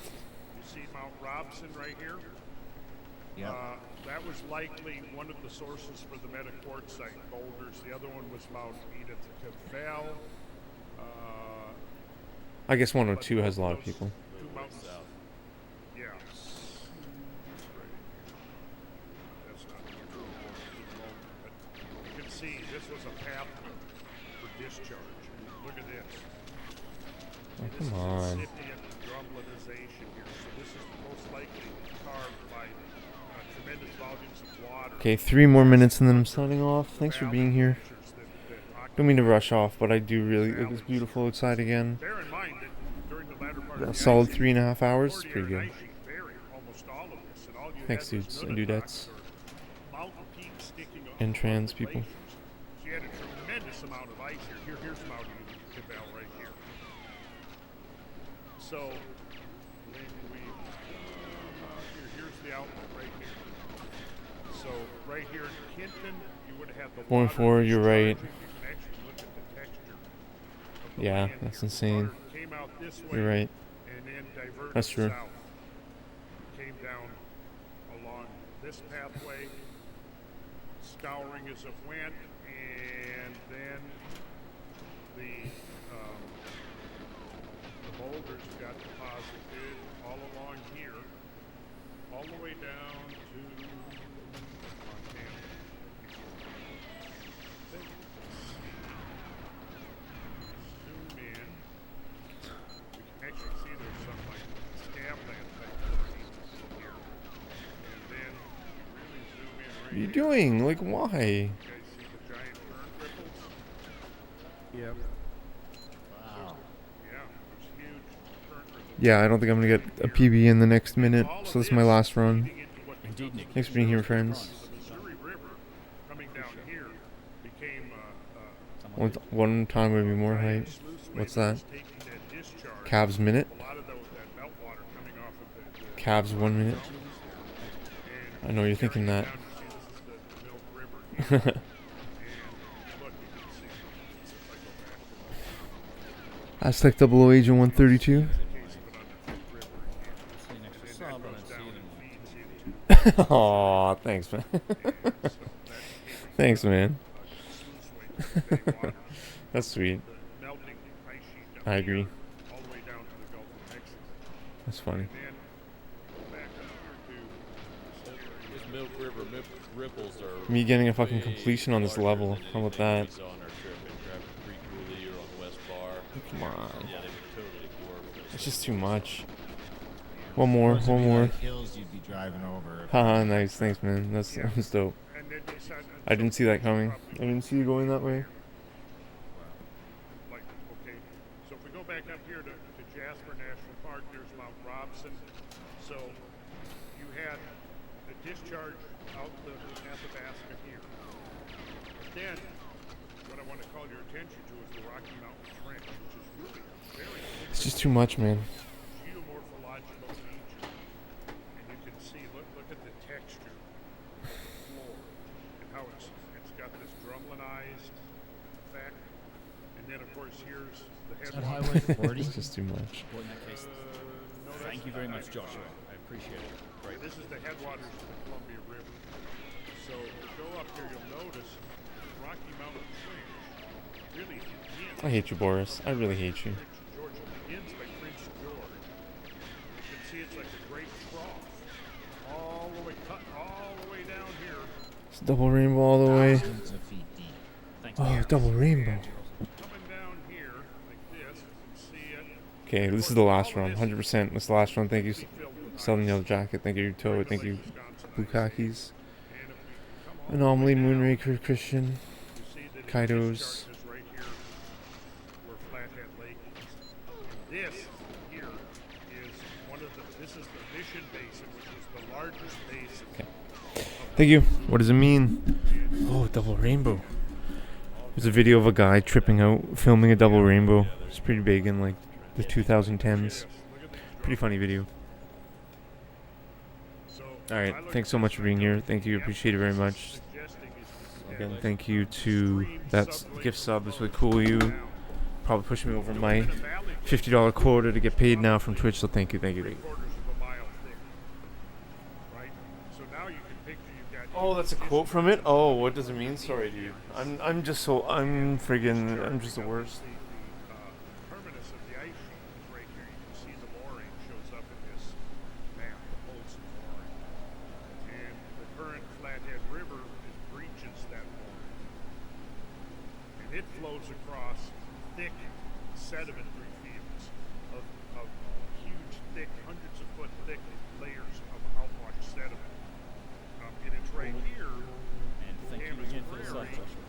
S1: see Mount Robson right here?
S14: Yeah.
S1: That was likely one of the sources for the metaquartzite boulders. The other one was Mount Edith Cavell.
S5: I guess 102 has a lot of people.
S1: Two mountains. Yeah. That's not true. But you can see this was a pathway for discharge. Look at this.
S5: Oh,
S1: This
S5: come
S1: is
S5: on.
S1: incipient drumlinization here. So this is most likely carved by tremendous volumes of water.
S5: Okay, 3 more minutes and then I'm signing off. Thanks for being here. Don't mean to rush off, but I do really. It was beautiful outside again.
S1: Bear in mind that during the latter part of
S5: A
S1: the
S5: solid
S1: ice
S5: 3.5 hours.
S1: age,
S5: Pretty good.
S1: ice sheet buried almost all of this, and all you
S5: Thanks,
S1: had was
S5: dudes and
S1: nunataks
S5: dudettes.
S1: or mountain peaks sticking up
S5: And
S1: above
S5: trans
S1: the
S5: people.
S1: glaciers. So you had a tremendous amount of ice here. Here's Mount Cavell right here. So when we here's the outlet right here. So right here in Kenton, you would have had the
S5: Going
S1: water
S5: forward, you're right.
S1: discharging. You can actually look at the texture of the
S5: Yeah,
S1: land
S5: that's
S1: here. The
S5: insane.
S1: water came out this way
S5: You're right.
S1: and then diverted
S5: That's true.
S1: south. Came down along this pathway, scouring as it went, and then the boulders got deposited all along here, all the way down to Montana. Zoom in. We can actually see there's some like scabland type things here. And then we really zoom in right
S5: What are you
S1: here.
S5: doing? Like, why?
S1: You guys see the giant fern ripples?
S4: Yep.
S5: yeah, I don't think I'm gonna get a PB in the next minute. So this is my last run.
S9: Indeed, Nick.
S5: Thanks for being here, friends. One time would be more height. What's that? Calves minute? Calves 1 minute? I know you're thinking that. Aztec 00 Agent 132. Aw, thanks, man. Thanks, man. That's sweet. I agree. That's funny.
S13: This Milk River ripples are
S5: Me getting a fucking completion on this level. How about that? Come on. It's just too much. One more, one more.
S14: Hills you'd be driving over.
S5: Haha, nice. Thanks, man. That's dope. I didn't see that coming. I didn't see you going that way.
S1: Okay, so if we go back up here to Jasper National Park, there's Mount Robson. So you had a discharge out the Athabasca here. But then, what I want to call your attention to is the Rocky Mountain Trench, which is really very
S5: It's just too much, man.
S1: geomorphological feature. And you can see, look at the texture of the floor and how it's got this drumlinized effect. And then, of course, here's the headwater.
S5: It's just too much.
S9: Well, in that case, thank you very much, Joshua. I appreciate it.
S1: Right. This is the headwaters of the Columbia River. So if you go up here, you'll notice the Rocky Mountain Trench really begins.
S5: I hate you, Boris. I really hate you.
S1: Georgia begins by Prince George. You can see it's like a great trough, all the way cut all the way down here.
S5: It's double rainbow all the way.
S14: Thousands of feet deep.
S5: Oh, double rainbow.
S1: Coming down here like this, you can see it.
S5: Okay, this is the last run. 100%. This is the last run. Thank you, Southern Yellow Jacket. Thank you, Toad. Thank you, Blue Khakis. Anomaly, Moonraker, Christian, Kaidos.
S1: Right here, where Flathead Lake is. This here is this is the Mission Basin, which is the largest basin.
S5: Okay. Thank you. What does it mean? Oh, double rainbow. There's a video of a guy tripping out, filming a double rainbow. It's pretty big in like the 2010s. Pretty funny video. Alright, thanks so much for being here. Thank you, appreciate it very much. Again, thank you to that gift sub. It's really cool of you. Probably pushing me over my $50 quota to get paid now from Twitch, so thank you, thank you, thank you. Oh, that's a quote from it? Oh, what does it mean? Sorry, dude. I'm just the worst.
S1: Terminus of the ice sheet is right here. You can see the mooring shows up in this map, the Polson mooring. And the current Flathead River breaches that mooring. And it flows across thick sedimentary fields of huge, thick, hundreds of foot thick layers of outwashed sediment. And it's right here,
S9: And thank you again for the sub,
S1: Prairie,
S9: Joshua.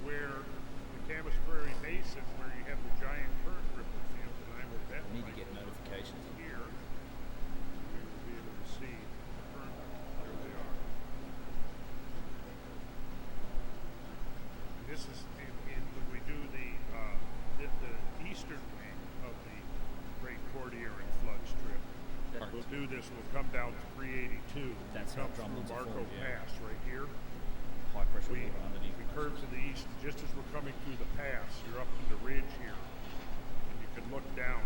S1: where the Camas Prairie Basin, where you have the giant current ripple field, and I'm with that.
S9: I need to get notifications.
S1: Here, we will be able to see the current. There they are. This is when we do the eastern wing of the Great Cordilleran Flood Strip. We'll do this. We'll come down to 382.
S9: That's
S1: come
S9: how
S1: through
S9: Drumlin's
S1: Marco
S9: formed, yeah.
S1: Pass right here.
S9: High pressure
S1: We
S9: water underneath.
S1: curve to the east, and just as we're coming through the pass, you're up in the ridge here, and you can look down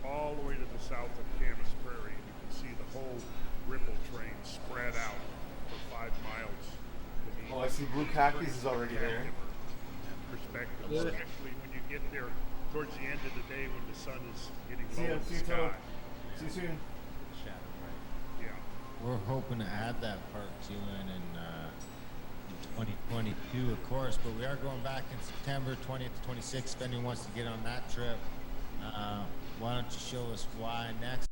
S1: all the way to the south of Camas Prairie, and you can see the whole ripple train spread out for 5 miles.
S5: Oh, I see Blue Khakis is already there.
S1: Perspective,
S5: Yeah.
S1: especially when you get there towards the end of the day when the sun is getting
S5: See
S1: low
S5: ya,
S1: in
S5: see
S1: the
S5: you, Toad.
S1: sky.
S5: See you soon.
S1: Yeah.
S14: We're hoping to add that part to in 2022, of course, but we are going back in September 20th to 26th. If anyone wants to get on that trip, why don't you show us why next?